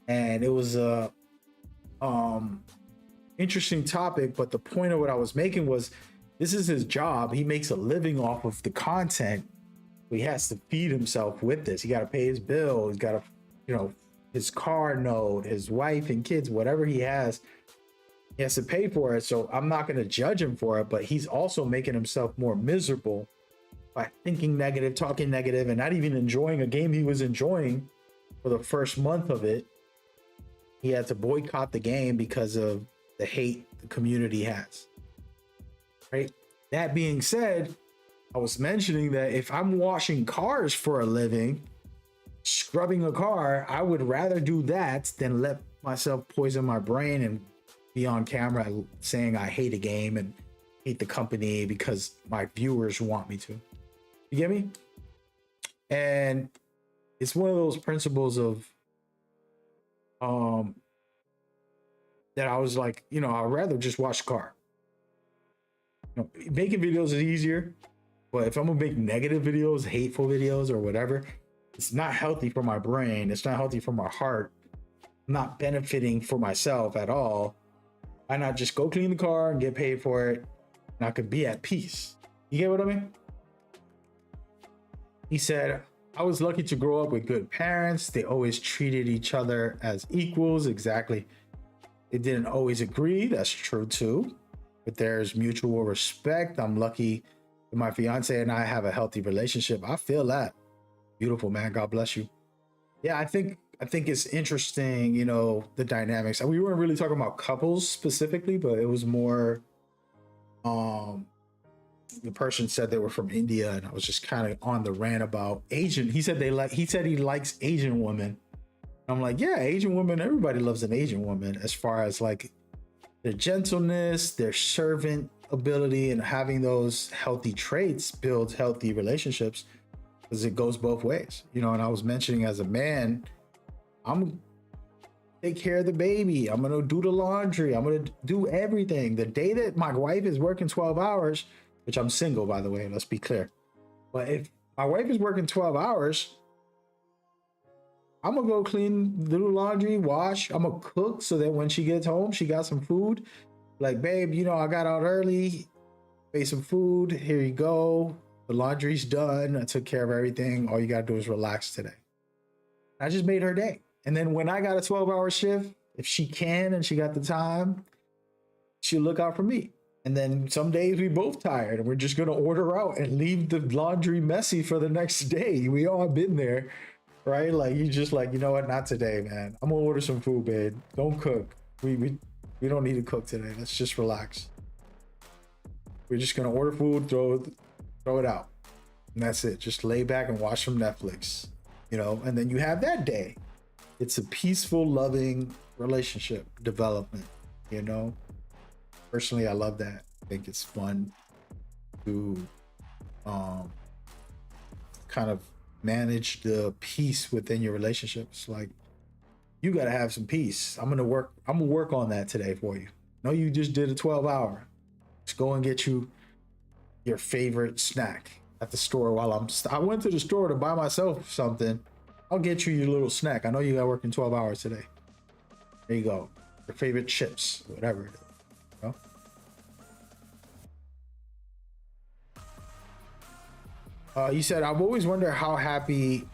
And it was a interesting topic, but the point of what I was making was, this is his job. He makes a living off of the content. He has to feed himself with this. He got to pay his bill. He's got to, you know, his car note, his wife and kids, whatever he has to pay for it. So I'm not going to judge him for it, but he's also making himself more miserable by thinking negative, talking negative, and not even enjoying a game he was enjoying for the first month of it. He had to boycott the game because of the hate the community has. Right? That being said, I was mentioning that if I'm washing cars for a living, scrubbing a car, I would rather do that than let myself poison my brain and be on camera saying I hate a game and hate the company because my viewers want me to. You get me? And it's one of those principles of that I was like, you know, I'd rather just wash the car. You know, making videos is easier, but if I'm gonna make negative videos, hateful videos, or whatever, it's not healthy for my brain. It's not healthy for my heart. I'm not benefiting for myself at all. Why not just go clean the car and get paid for it, and I could be at peace? You get what I mean? He said, I was lucky to grow up with good parents. They always treated each other as equals. Exactly. They didn't always agree. That's true too. But there's mutual respect. I'm lucky that my fiance and I have a healthy relationship. I feel that. Beautiful, man. God bless you. Yeah, I think it's interesting, you know, the dynamics. We weren't really talking about couples specifically, but it was more the person said they were from India, and I was just kind of on the rant about Asian. He said he likes Asian women. I'm like, yeah, Asian women, everybody loves an Asian woman as far as like their gentleness, their servant ability, and having those healthy traits builds healthy relationships, because it goes both ways, you know. And I was mentioning, as a man, I'm gonna take care of the baby, I'm gonna do the laundry, I'm gonna do everything. The day that my wife is working 12 hours, which I'm single, by the way, let's be clear, but if my wife is working 12 hours, I'm gonna go clean, do laundry, wash. I'm gonna cook so that when she gets home, she got some food. Like, babe, you know, I got out early, made some food. Here you go. The laundry's done. I took care of everything. All you gotta do is relax today. I just made her day. And then when I got a 12-hour shift, if she can and she got the time, she'll look out for me. And then some days we both tired and we're just gonna order out and leave the laundry messy for the next day. We all been there, right? Like you just like, you know what? Not today, man. I'm gonna order some food, babe. Don't cook. We don't need to cook today. Let's just relax. We're just gonna order food, throw it out, and that's it. Just lay back and watch some Netflix, you know. And then you have that day. It's a peaceful, loving relationship development, you know. Personally, I love that. I think it's fun to kind of manage the peace within your relationships. Like, you got to have some peace. I'm gonna work on that today for you. No, you just did a 12-hour. Just go and get you your favorite snack at the store while I went to the store to buy myself something. I'll get you your little snack. I know you got working 12 hours today. There you go. Your favorite chips, whatever it is. You know? You said, I've always wondered how happy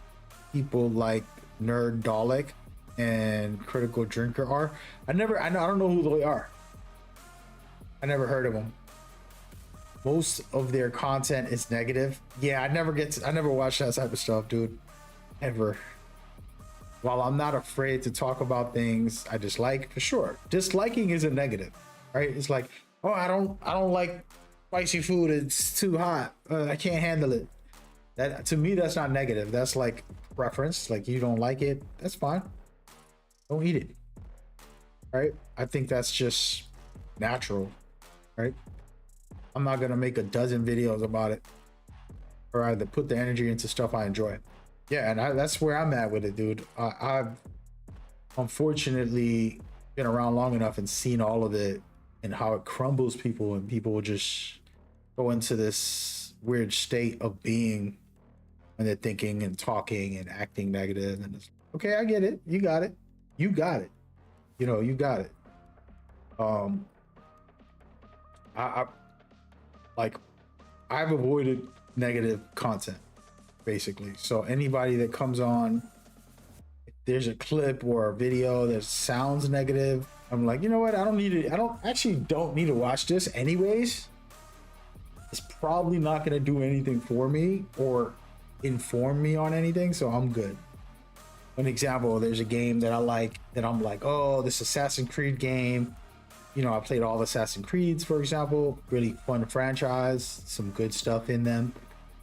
people like Nerd Dalek and Critical Drinker are. I don't know who they are. I never heard of them. Most of their content is negative. Yeah, I never watch that type of stuff, dude. Ever. While I'm not afraid to talk about things I dislike, for sure. Disliking is a negative, right? It's like, oh, I don't like spicy food. It's too hot. I can't handle it. That, to me, that's not negative. That's like preference. Like, you don't like it. That's fine. Don't eat it. Right? I think that's just natural, right? I'm not gonna make a dozen videos about it, or either put the energy into stuff I enjoy. Yeah, and that's where I'm at with it, dude. I've unfortunately been around long enough and seen all of it and how it crumbles people, and people will just go into this weird state of being when they're thinking and talking and acting negative. And it's, okay, I get it. You got it. You got it. You know, you got it. I've avoided negative content, basically. So anybody that comes on, if there's a clip or a video that sounds negative, I'm like, you know what? I don't need it. I don't need to watch this anyways. It's probably not going to do anything for me or inform me on anything, so I'm good. An example, there's a game that I like that I'm like, oh, this Assassin's Creed game. You know, I played all the Assassin's Creeds, for example. Really fun franchise, some good stuff in them.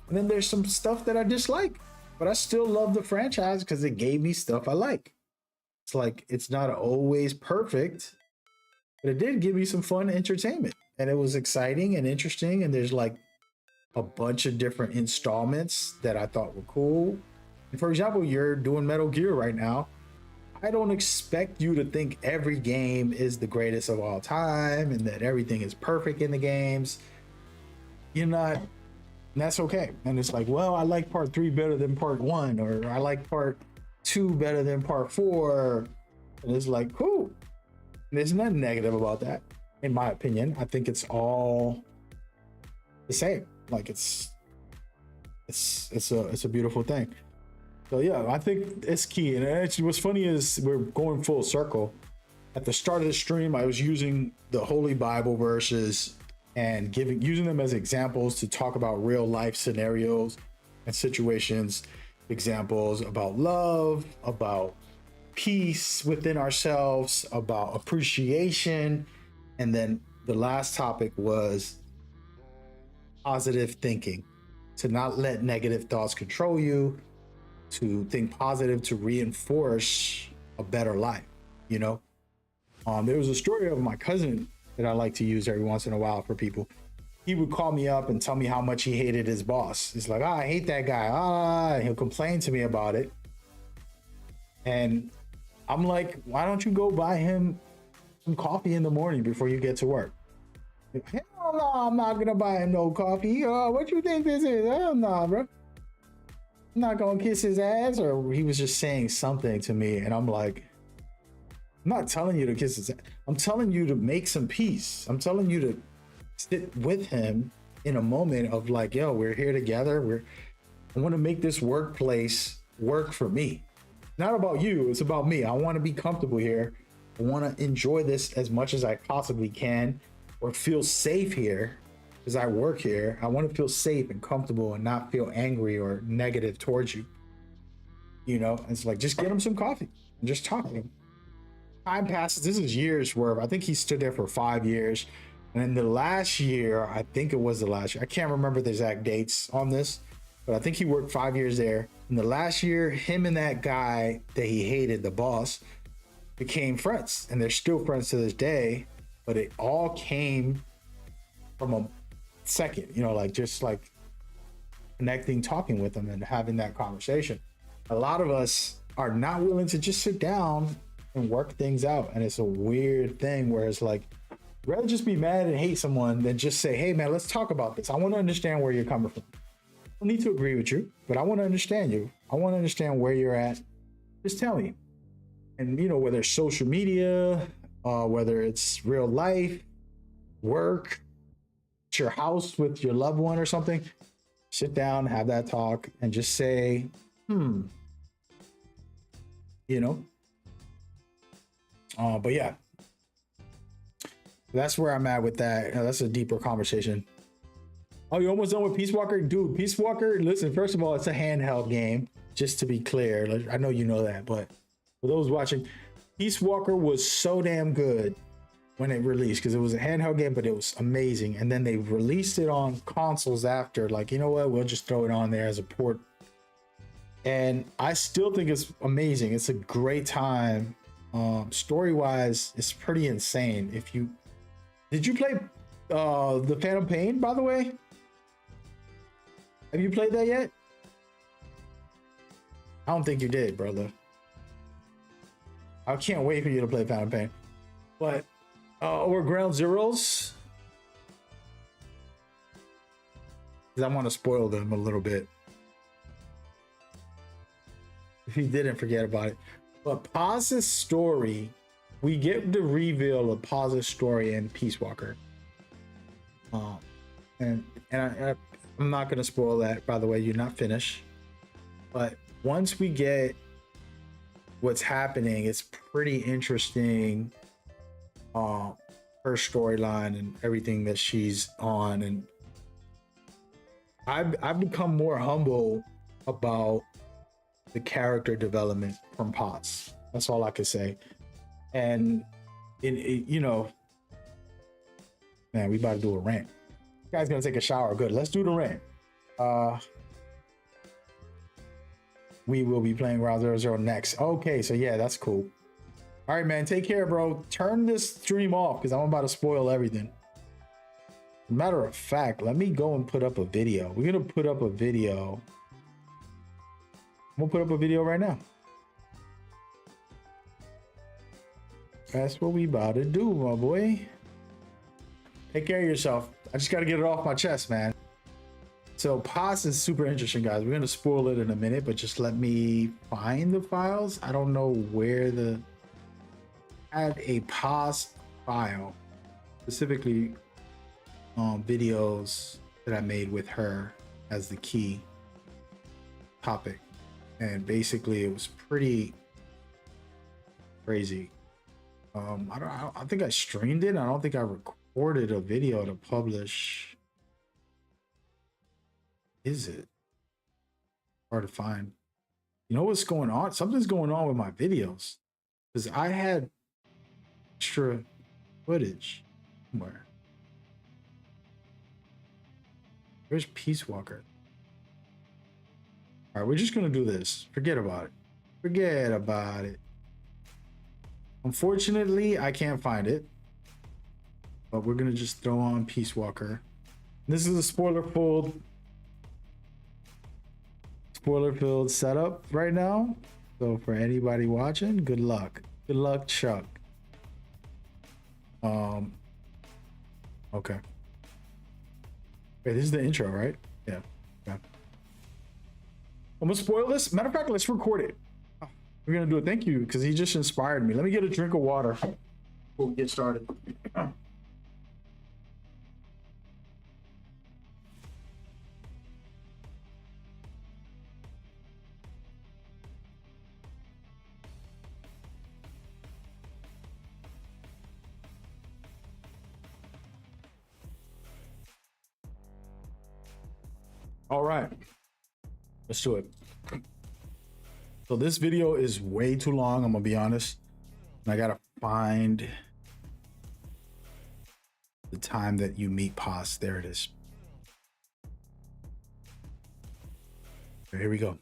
And then there's some stuff that I dislike, but I still love the franchise because it gave me stuff I like. It's like, it's not always perfect, but it did give me some fun entertainment. And it was exciting and interesting. And there's like a bunch of different installments that I thought were cool. And for example, you're doing Metal Gear right now. I don't expect you to think every game is the greatest of all time and that everything is perfect in the games. You're not, and that's okay. And it's like, well, I like part 3 better than part 1, or I like part 2 better than part 4. And it's like, cool. And there's nothing negative about that, in my opinion. I think it's all the same. Like it's a beautiful thing. So yeah, I think it's key. And actually what's funny is we're going full circle. At the start of the stream, I was using the Holy Bible verses and using them as examples to talk about real life scenarios and situations, examples about love, about peace within ourselves, about appreciation. And then the last topic was positive thinking, to not let negative thoughts control you, to think positive, to reinforce a better life, you know? There was a story of my cousin that I like to use every once in a while for people. He would call me up and tell me how much he hated his boss. He's like, I hate that guy. And he'll complain to me about it. And I'm like, why don't you go buy him some coffee in the morning before you get to work? Hell no, I'm not gonna buy him no coffee. What you think this is? Hell no, bro. I'm not gonna kiss his ass. Or he was just saying something to me, and I'm like, I'm not telling you to kiss his ass. I'm telling you to make some peace. I'm telling you to sit with him in a moment of like, yo, we're here together. I want to make this workplace work for me. Not about you, it's about me. I want to be comfortable here. I want to enjoy this as much as I possibly can, or feel safe here because I work here. I want to feel safe and comfortable and not feel angry or negative towards you. You know, it's like, just get him some coffee and just talk to him. Time passes. This is years worth. I think he stood there for 5 years. And in the last year, I think it was the last year. I can't remember the exact dates on this, but I think he worked 5 years there. In the last year, him and that guy that he hated, the boss, became friends. And they're still friends to this day, but it all came from a second, you know, like just like connecting, talking with them and having that conversation. A lot of us are not willing to just sit down and work things out. And it's a weird thing where it's like, I'd rather just be mad and hate someone than just say, hey man, let's talk about this. I want to understand where you're coming from. I don't need to agree with you, but I want to understand you. I want to understand where you're at. Just tell me. And you know, whether it's social media, whether it's real life, work, at your house with your loved one or something, sit down, have that talk and just say, you know, but yeah, that's where I'm at with that. That's a deeper conversation. Oh, you almost done with Peace Walker? Dude, Peace Walker, listen, first of all, it's a handheld game, just to be clear. Like, I know you know that, but for those watching, Peace Walker was so damn good when it released because it was a handheld game, but it was amazing. And then they released it on consoles after, like, you know what, we'll just throw it on there as a port. And I still think it's amazing. It's a great time. Story-wise, it's pretty insane. Did you play the Phantom Pain, by the way? Have you played that yet? I don't think you did, brother. I can't wait for you to play Phantom Pain. But or Ground Zeroes, because I want to spoil them a little bit. If you didn't, forget about it. But Paz's story, we get the reveal of Paz's story in Peace Walker. And I'm not going to spoil that, by the way. You're not finished. But once we get what's happening, it's pretty interesting. Her storyline and everything that she's on, and I've become more humble about the character development from Paz. That's all I could say. And you know, man, we about to do a rant. This guy's gonna take a shower. Good, let's do the rant. We will be playing Ground Zero next. Okay, so yeah, that's cool. All right, man, take care, bro. Turn this stream off because I'm about to spoil everything. Matter of fact, let me go and put up a video. We're gonna put up a video. I'm gonna put up a video right now. That's what we about to do, my boy. Take care of yourself. I just gotta get it off my chest, man. So Paz is super interesting, guys. We're gonna spoil it in a minute, but just let me find the files. I don't know where I have a Paz file, specifically videos that I made with her as the key topic. And basically it was pretty crazy. I think I streamed it. I don't think I recorded a video to publish. Is it hard to find? You know what's going on? Something's going on with my videos because I had extra footage somewhere. Where's Peace Walker? All right, we're just gonna do this. Forget about it. Forget about it. Unfortunately, I can't find it, but we're gonna just throw on Peace Walker. This is a spoiler-filled setup right now. So for anybody watching, good luck. Good luck, Chuck. Okay. Wait, this is the intro, right? Yeah. Okay. I'm gonna spoil this. Matter of fact, let's record it. We're gonna do it. Thank you, because he just inspired me. Let me get a drink of water before we get started. All right, let's do it. So this video is way too long, I'm gonna be honest. And I gotta find the time that you meet Paz. There it is. Here we go.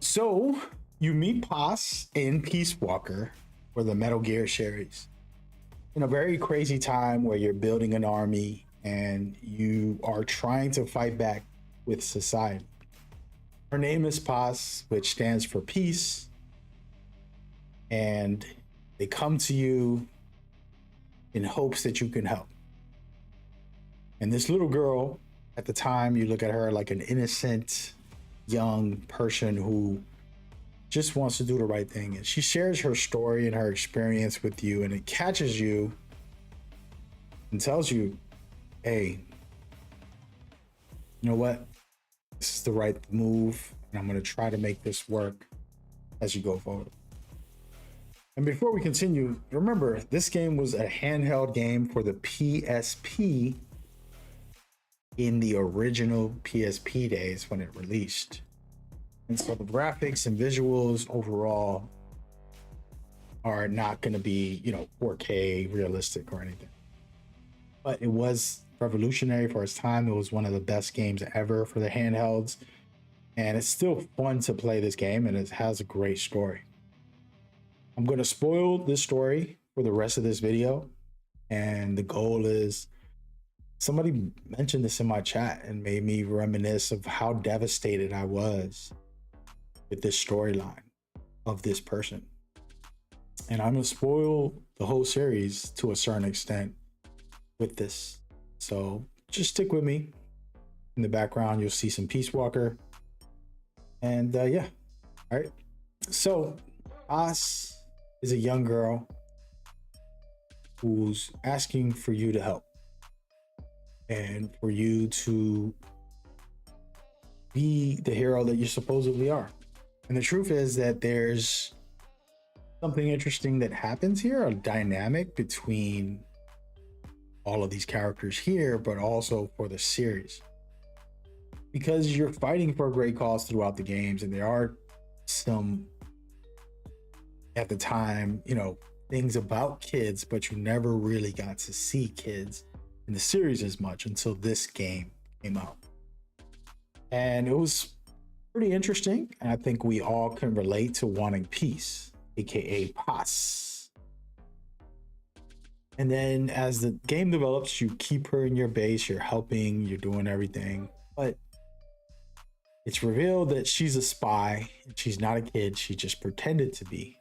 So you meet Paz in Peace Walker for the Metal Gear series in a very crazy time where you're building an army and you are trying to fight back with society. Her name is Paz, which stands for peace, and they come to you in hopes that you can help. And this little girl, at the time, you look at her like an innocent young person who just wants to do the right thing. And she shares her story and her experience with you, and it catches you and tells you, hey, you know what? This is the right move, and I'm going to try to make this work as you go forward. And before we continue, remember, this game was a handheld game for the PSP in the original PSP days when it released. And so the graphics and visuals overall are not going to be, 4K realistic or anything. But it was revolutionary for its time. It was one of the best games ever for the handhelds. And it's still fun to play this game, and it has a great story. I'm going to spoil this story for the rest of this video. And the goal is, somebody mentioned this in my chat and made me reminisce of how devastated I was with this storyline of this person. And I'm going to spoil the whole series to a certain extent with this. So just stick with me. In the background, you'll see some Peace Walker. And yeah, all right. So Paz is a young girl who's asking for you to help and for you to be the hero that you supposedly are. And the truth is that there's something interesting that happens here, a dynamic between all of these characters here, but also for the series. Because you're fighting for a great cause throughout the games, and there are some, at the time, things about kids, but you never really got to see kids in the series as much until this game came out. And it was pretty interesting. And I think we all can relate to wanting peace, aka Paz. And then as the game develops, you keep her in your base, you're helping, you're doing everything. But it's revealed that she's a spy. She's not a kid, she just pretended to be.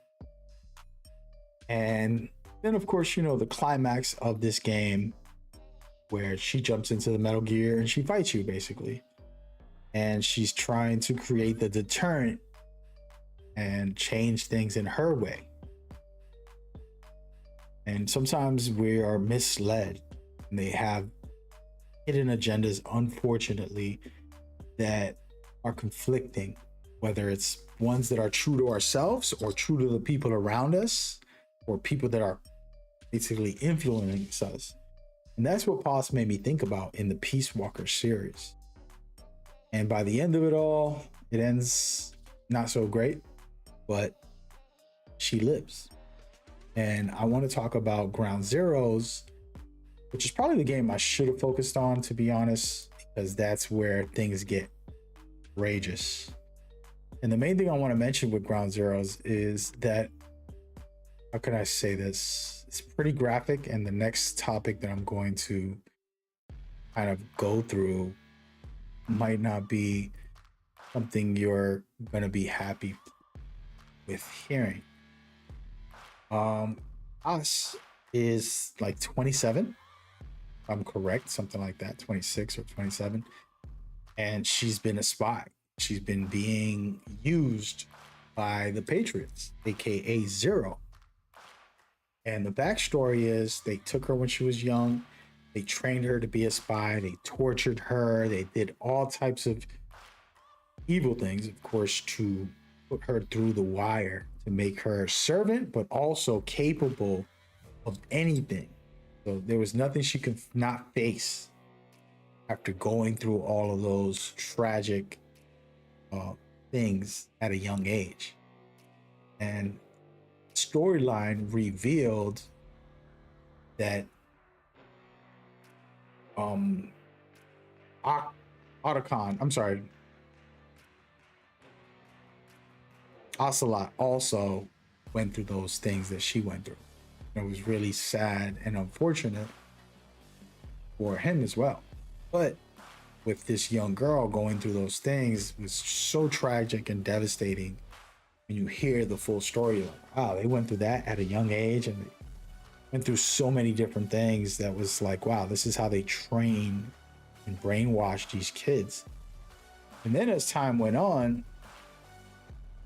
And then, of course, the climax of this game, where she jumps into the Metal Gear and she fights you, basically. And she's trying to create the deterrent and change things in her way. And sometimes we are misled, and they have hidden agendas, unfortunately, that are conflicting, whether it's ones that are true to ourselves or true to the people around us, or people that are basically influencing us. And that's what Paz made me think about in the Peace Walker series. And by the end of it all, it ends not so great, but she lives. And I want to talk about Ground Zeroes, which is probably the game I should have focused on, to be honest, because that's where things get outrageous. And the main thing I want to mention with Ground Zeroes is that, how can I say this? It's pretty graphic, and the next topic that I'm going to kind of go through might not be something you're going to be happy with hearing. Us is like 27, if I'm correct, something like that, 26 or 27. And she's been a spy. She's been being used by the Patriots, aka Zero. And the backstory is they took her when she was young. They trained her to be a spy. They tortured her. They did all types of evil things, of course, to put her through the wire, to make her a servant, but also capable of anything. So there was nothing she could not face. after going through all of those tragic things at a young age. And storyline revealed that Ocelot also went through those things that she went through. And it was really sad and unfortunate for him as well. But with this young girl going through those things, it was so tragic and devastating. When you hear the full story, you're like, wow, they went through that at a young age and went through so many different things that was like, wow, this is how they train and brainwash these kids. And then as time went on,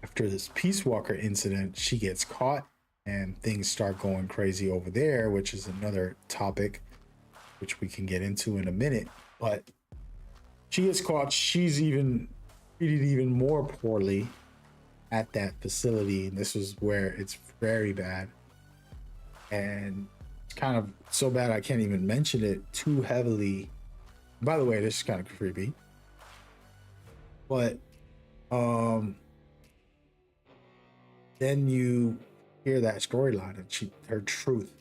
after this Peace Walker incident, she gets caught and things start going crazy over there, which is another topic which we can get into in a minute. But she gets caught. She's even treated even more poorly at that facility. And this is where it's very bad. And it's kind of so bad I can't even mention it too heavily. By the way, this is kind of creepy. But then you hear that storyline and her truth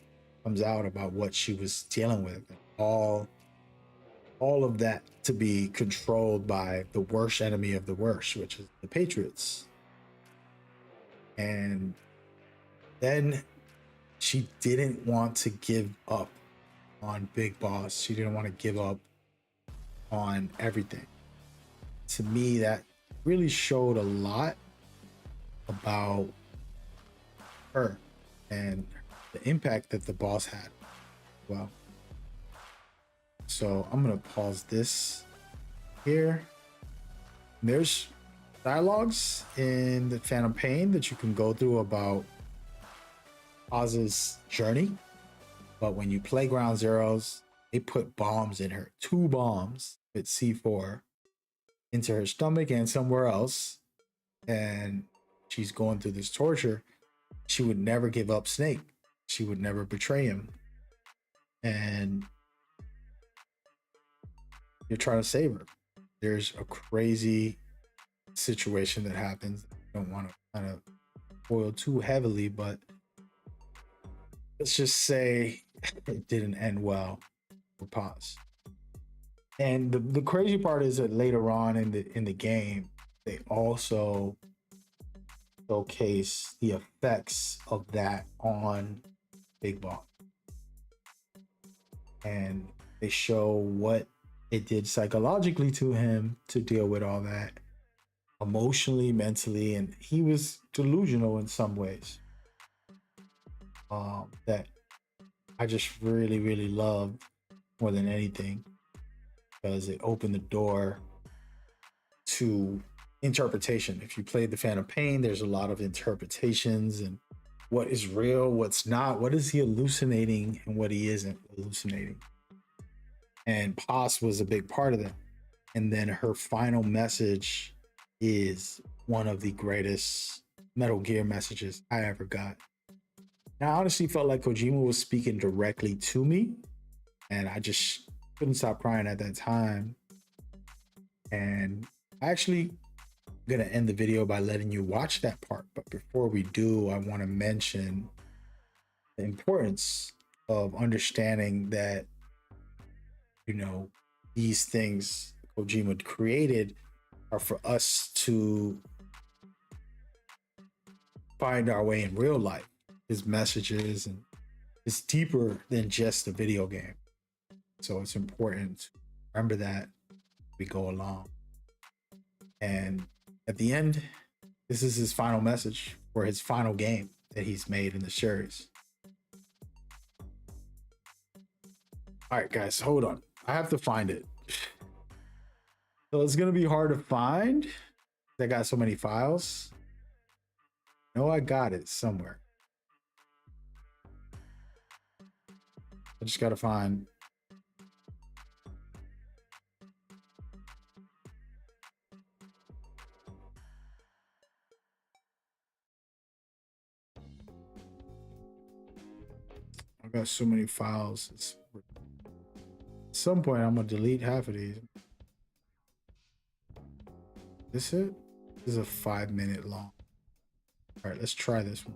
comes out about what she was dealing with. All of that to be controlled by the worst enemy of the worst, which is the Patriots. And then she didn't want to give up on Big Boss. She didn't want to give up on everything. To me, that really showed a lot about her and the impact that the boss had. Well, so I'm gonna pause this here. There's dialogues in the Phantom Pain that you can go through about Oz's journey, but when you play Ground Zeroes, they put bombs in her, 2 bombs with C4 into her stomach and somewhere else, and she's going through this torture. She would never give up Snake. She would never betray him. And you're trying to save her. There's a crazy situation that happens. I don't want to kind of boil too heavily, but let's just say it didn't end well for Paz. And the crazy part is that later on in the game, they also showcase the effects of that on Big Boss. And they show what it did psychologically to him to deal with all that, emotionally, mentally, and he was delusional in some ways. That I just really, really loved more than anything, because it opened the door to interpretation. If you played the Phantom Pain, there's a lot of interpretations and what is real, what's not, what is he hallucinating and what he isn't hallucinating. And Paz was a big part of that. And then her final message is one of the greatest Metal Gear messages I ever got. Now, I honestly felt like Kojima was speaking directly to me, and I just couldn't stop crying at that time. And I actually gonna end the video by letting you watch that part, but before we do, I want to mention the importance of understanding that, you know, these things Kojima created are for us to find our way in real life. His messages, and it's deeper than just a video game, so it's important to remember that as we go along. And at the end, this is his final message for his final game that he's made in the series. All right, guys, hold on. I have to find it. So it's going to be hard to find. I got so many files. No, I got it somewhere. I just got to find. I got so many files. It's some point, I'm gonna delete half of these. This it? This is a 5-minute long. All right, let's try this one.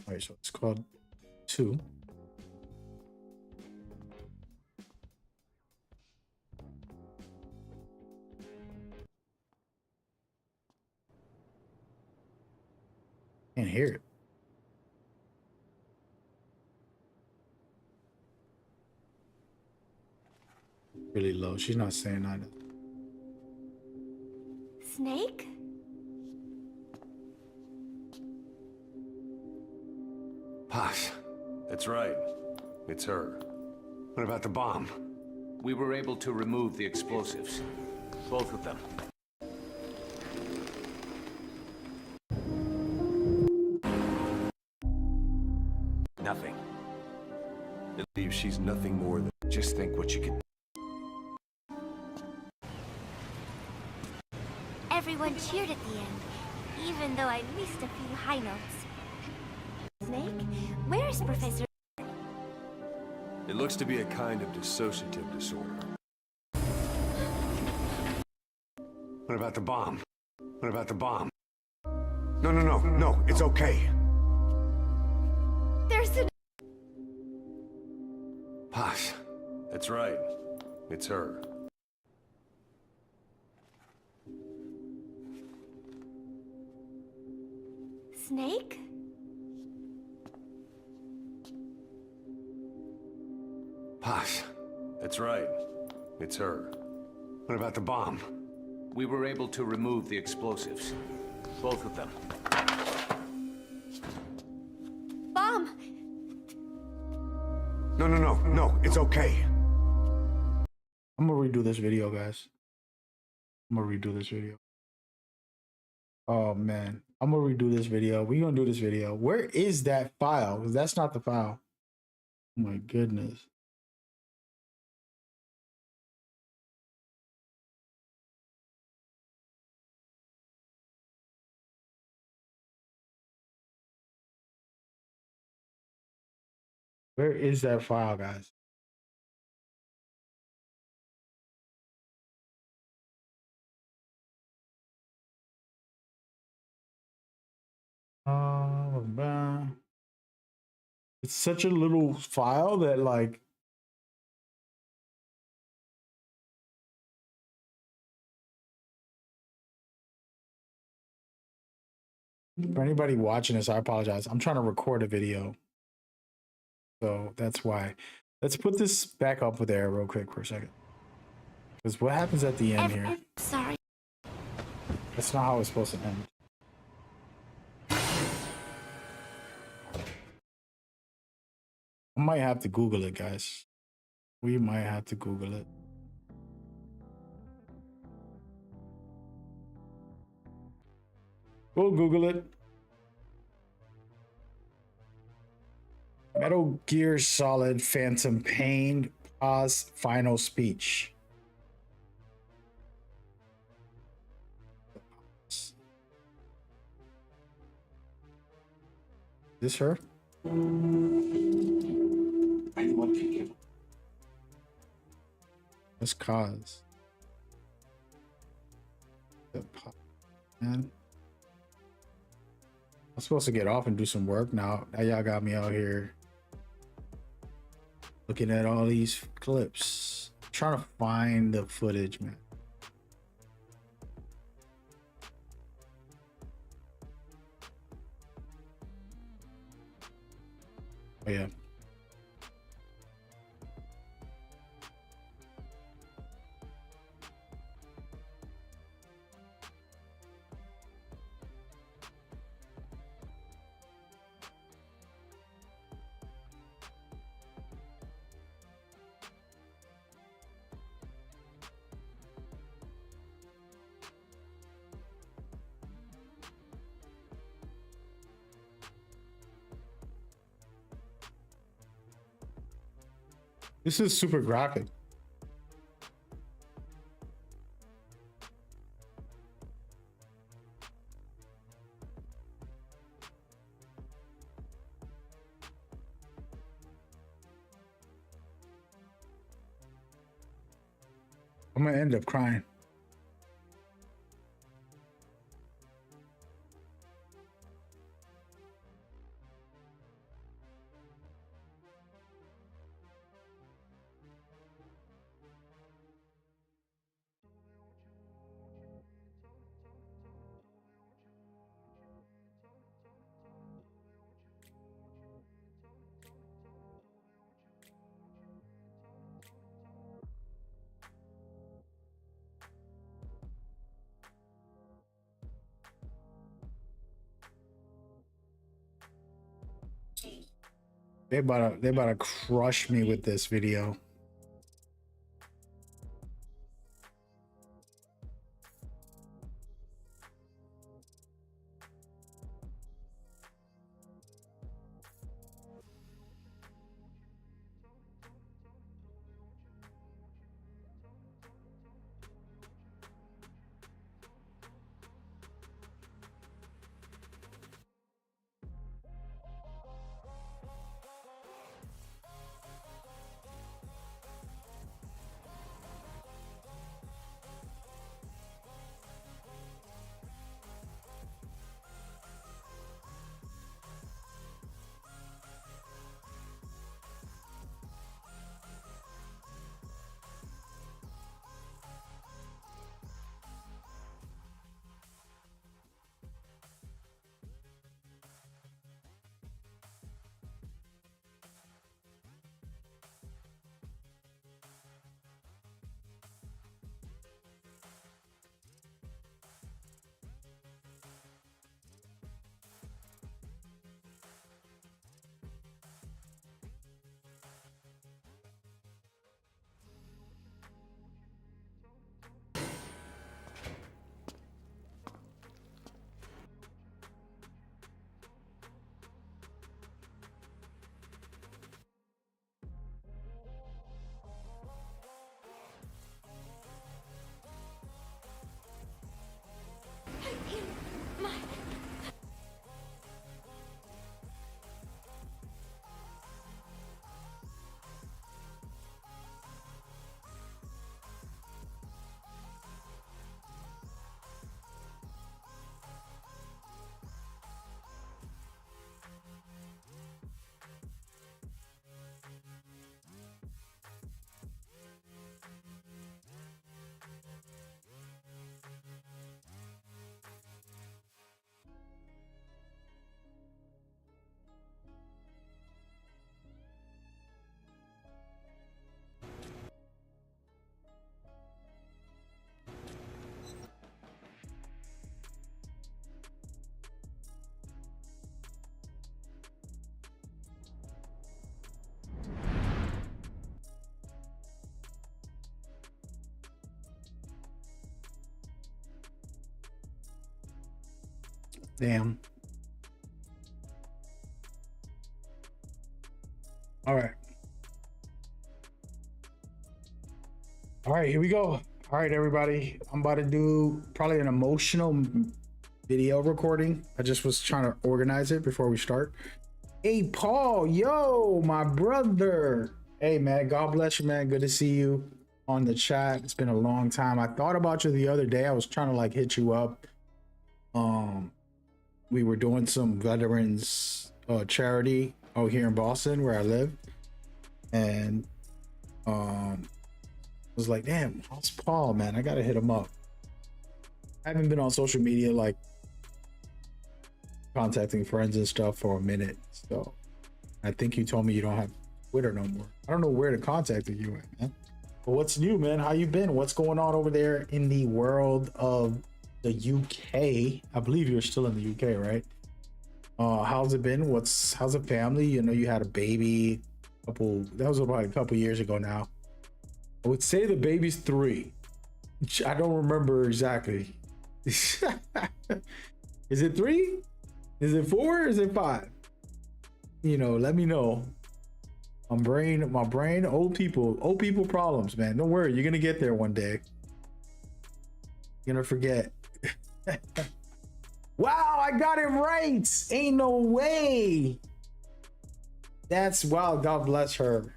All right, so it's called 2. Can't hear it. Really low. She's not saying either. Snake? Posh. That's right. It's her. What about the bomb? We were able to remove the explosives. Both of them. Nothing. I believe she's nothing more than... Just think what you could... Everyone cheered at the end, even though I missed a few high notes. Snake, where is Professor? It looks to be a kind of dissociative disorder. What about the bomb? What about the bomb? No, it's okay. There's an... Posh. That's right. It's her. Snake? Posh. That's right. It's her. What about the bomb? We were able to remove the explosives. Both of them. Bomb! No, it's okay. I'm gonna redo this video, guys. I'm gonna redo this video. Oh man, I'm gonna redo this video. We're gonna do this video. Where is that file? Because that's not the file. Oh my goodness. Where is that file, guys? It's such a little file that, like, for anybody watching this, I apologize. I'm trying to record a video. So that's why. Let's put this back up there real quick for a second. Because what happens at the end here? Sorry. That's not how it's supposed to end. I might have to Google it, guys. We might have to Google it. We'll Google it. Metal Gear Solid Phantom Pain Pause Final Speech. This her? Anyone can give. Let's cause. Man. I'm supposed to get off and do some work now. Now y'all got me out here looking at all these clips. I'm trying to find the footage, man. Oh yeah. This is super graphic. I'm gonna end up crying. They about to crush me with this video. Damn. All right. All right, here we go. All right, everybody. I'm about to do probably an emotional video recording. I just was trying to organize it before we start. Hey, Paul, yo, my brother. Hey, man, God bless you, man. Good to see you on the chat. It's been a long time. I thought about you the other day. I was trying to like hit you up. We were doing some veterans charity out here in Boston where I live, and I was like, damn, how's Paul, man? I gotta hit him up. I haven't been on social media like contacting friends and stuff for a minute, so I think you told me you don't have Twitter no more. I don't know where to contact you at, man. But what's new, man? How you been? What's going on over there in the world of the UK? I believe you're still in the UK, right? How's it been? How's the family? You know, you had a baby that was about a couple years ago now. I would say the baby's 3. I don't remember exactly. Is it 3? Is it 4? Is it 5? You know, let me know. My brain, old people problems, man. Don't worry, you're gonna get there one day. You're gonna forget. Wow, I got it right. Ain't no way. That's wow. God bless her.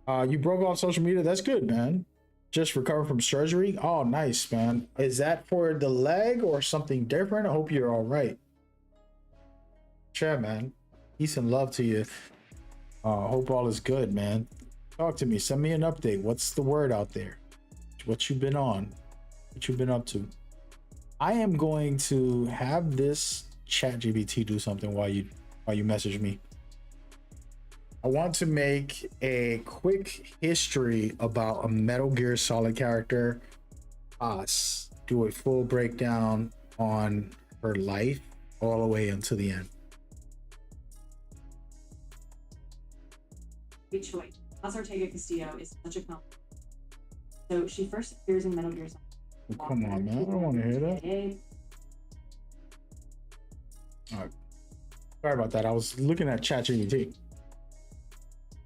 You broke off social media. That's good, man. Just recovered from surgery. Oh, nice, man. Is that for the leg or something different? I hope you're all right. Sure, man. Peace and love to you. Hope all is good, man. Talk to me. Send me an update. What's the word out there? What you been on? What you been up to? I am going to have this ChatGPT do something while you message me. I want to make a quick history about a Metal Gear Solid character. Do a full breakdown on her life all the way until the end. Great choice. Plus Ortega Castillo is such a compliment. So she first appears in Metal Gear Solid. Oh, come on, man. I don't want to hear that. All right. Sorry about that. I was looking at ChatGPT.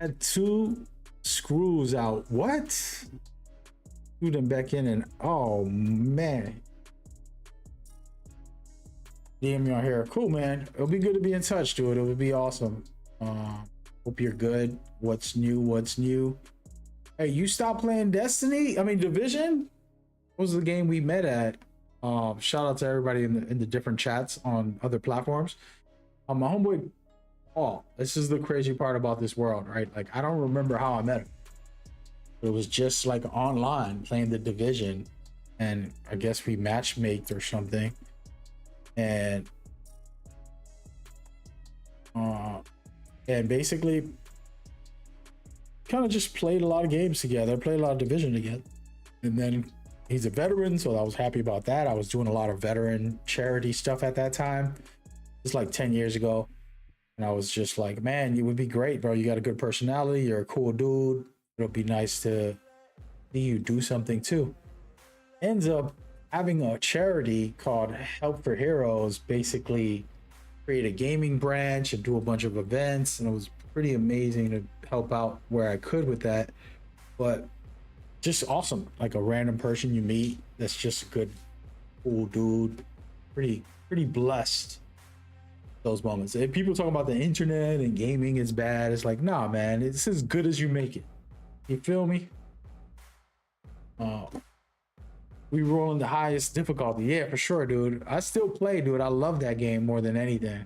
Had 2 screws out. What? Screw them back in and oh man. DM me on here. Cool, man. It'll be good to be in touch, dude. It would be awesome. Hope you're good. What's new? What's new? Hey, you stopped playing Destiny? I mean Division? What was the game we met at? Shout out to everybody in the different chats on other platforms. My homeboy Paul. This is the crazy part about this world, right? Like I don't remember how I met him. It was just like online playing the Division, and I guess we matchmaked or something. And basically kind of just played a lot of games together, played a lot of Division together. And then he's a veteran, so I was happy about that. I was doing a lot of veteran charity stuff at that time. It's like 10 years ago. And I was just like, man, you would be great, bro. You got a good personality. You're a cool dude. It'll be nice to see you do something too. Ends up having a charity called Help for Heroes, basically create a gaming branch and do a bunch of events. And it was pretty amazing to help out where I could with that. But just awesome. Like a random person you meet that's just a good, cool dude. Pretty blessed. Those moments. If people talk about the internet and gaming is bad, it's like, nah, man, it's as good as you make it. You feel me? We rolling the highest difficulty. Yeah, for sure, dude. I still play, dude. I love that game more than anything.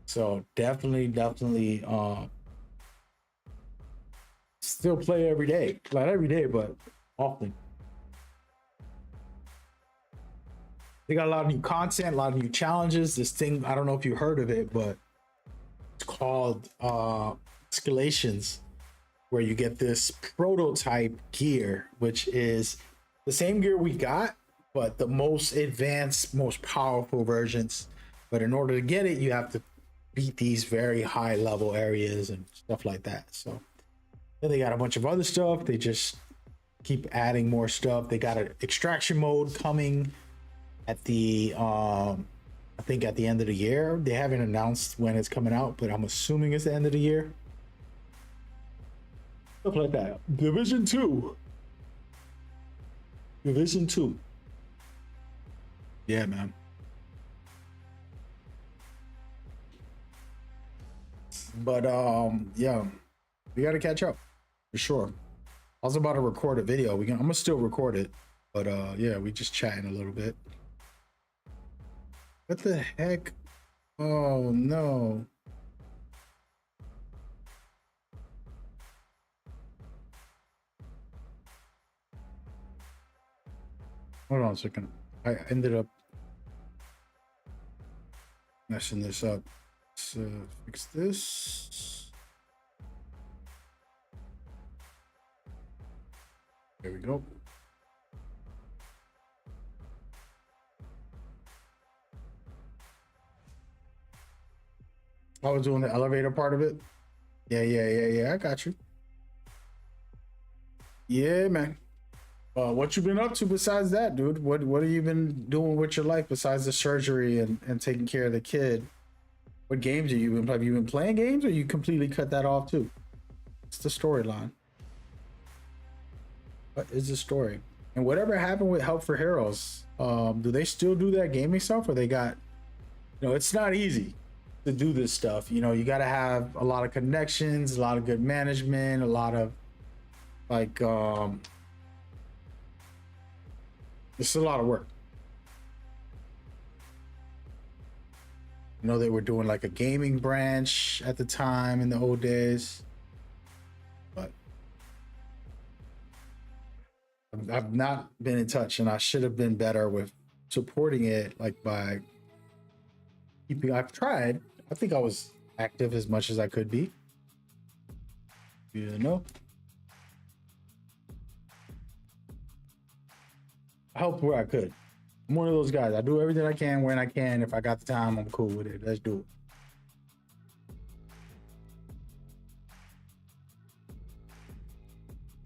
So definitely still play every day. Not every day, but often. They got a lot of new content, a lot of new challenges. This thing, I don't know if you heard of it, but it's called Escalations, where you get this prototype gear, which is the same gear we got, but the most advanced, most powerful versions. But in order to get it, you have to beat these very high level areas and stuff like that. So then they got a bunch of other stuff. They just keep adding more stuff. They got an extraction mode coming at the I think at the end of the year. They haven't announced when it's coming out, but I'm assuming it's the end of the year. Stuff like that. Division 2. Yeah, man. But yeah, we gotta catch up for sure. I was about to record a video. I'm gonna still record it, but yeah, we just chatting a little bit. What the heck? Oh no. Hold on a second. I ended up messing this up. Let's fix this. There we go. I was doing the elevator part of it. Yeah. I got you. Yeah, man. What you been up to besides that, dude? What have you been doing with your life besides the surgery and taking care of the kid? What games have you been playing? Have you been playing games, or you completely cut that off too? What's the storyline? What is the story? And whatever happened with Help for Heroes? Do they still do that gaming stuff, or they got? You know, it's not easy. to do this stuff. You know, you got to have a lot of connections, a lot of good management, a lot of like it's a lot of work. You know, they were doing like a gaming branch at the time in the old days, but I've not been in touch, and I should have been better with supporting it, like by keeping. I've tried. I think I was active as much as I could be. You know, I helped where I could. I'm one of those guys. I do everything I can when I can. If I got the time, I'm cool with it. Let's do it.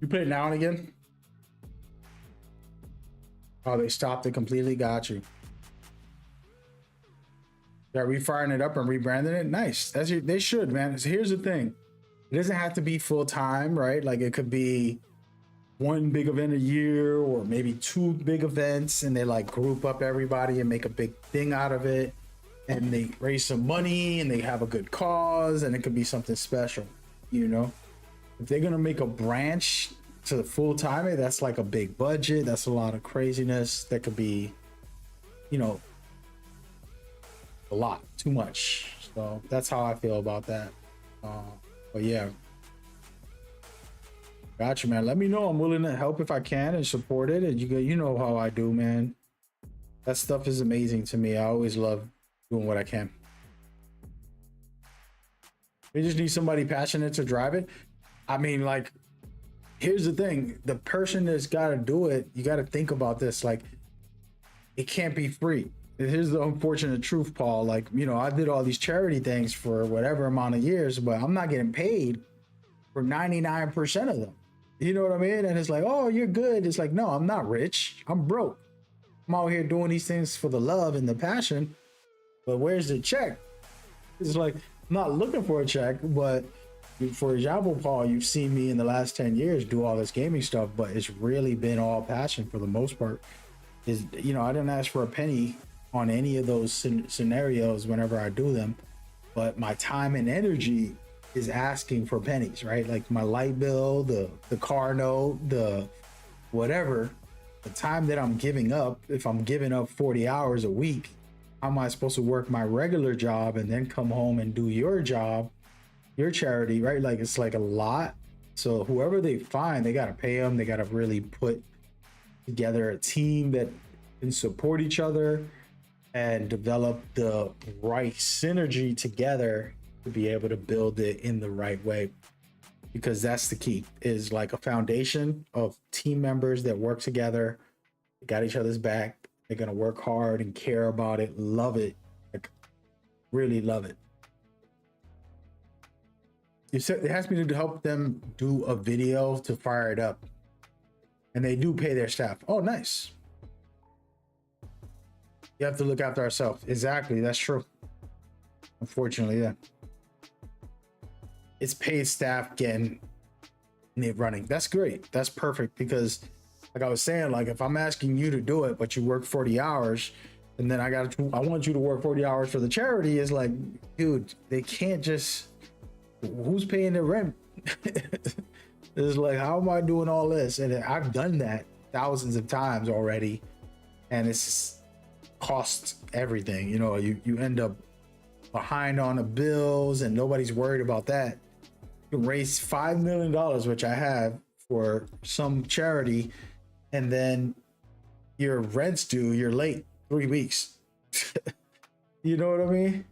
You play it now and again? Oh, they stopped it completely. Got you. They're refiring it up and rebranding it. Nice. They should, man. So here's the thing. It doesn't have to be full time, right? Like it could be one big event a year, or maybe 2 big events, and they like group up everybody and make a big thing out of it, and they raise some money and they have a good cause, and it could be something special. You know, if they're gonna make a branch to the full time, that's like a big budget. That's a lot of craziness. That could be, you know, a lot, too much. So that's how I feel about that. But yeah. Gotcha, man. Let me know. I'm willing to help if I can and support it. And you know how I do, man. That stuff is amazing to me. I always love doing what I can. We just need somebody passionate to drive it. I mean, like, here's the thing. The person that's got to do it, you got to think about this. Like, it can't be free. Here's the unfortunate truth, Paul. Like, you know, I did all these charity things for whatever amount of years, but I'm not getting paid for 99% of them. You know what I mean? And it's like, oh, you're good. It's like, no, I'm not rich. I'm broke. I'm out here doing these things for the love and the passion. But where's the check? It's like, I'm not looking for a check, but for example, Paul, you've seen me in the last 10 years do all this gaming stuff, but it's really been all passion for the most part. Is, you know, I didn't ask for a penny on any of those scenarios whenever I do them, but my time and energy is asking for pennies, right? Like my light bill, the car note, the whatever, the time that I'm giving up. If I'm giving up 40 hours a week, how am I supposed to work my regular job and then come home and do your job, your charity, right? Like it's like a lot. So whoever they find, they got to pay them. They got to really put together a team that can support each other and develop the right synergy together to be able to build it in the right way, because that's the key, is like a foundation of team members that work together, got each other's back. They're going to work hard and care about it, love it, like really love it. You said it has me to help them do a video to fire it up, and they do pay their staff. Oh, nice. You have to look after ourselves. Exactly. That's true. Unfortunately, yeah. It's paid staff getting it running. That's great. That's perfect, because like I was saying, like if I'm asking you to do it, but you work 40 hours and then I want you to work 40 hours for the charity, is like, dude, they can't just, who's paying the rent? It's like, how am I doing all this? And I've done that thousands of times already, and it's costs everything. You know, you end up behind on the bills and nobody's worried about that. You raise $5 million, which I have for some charity, and then your rent's due, you're late 3 weeks. You know what I mean?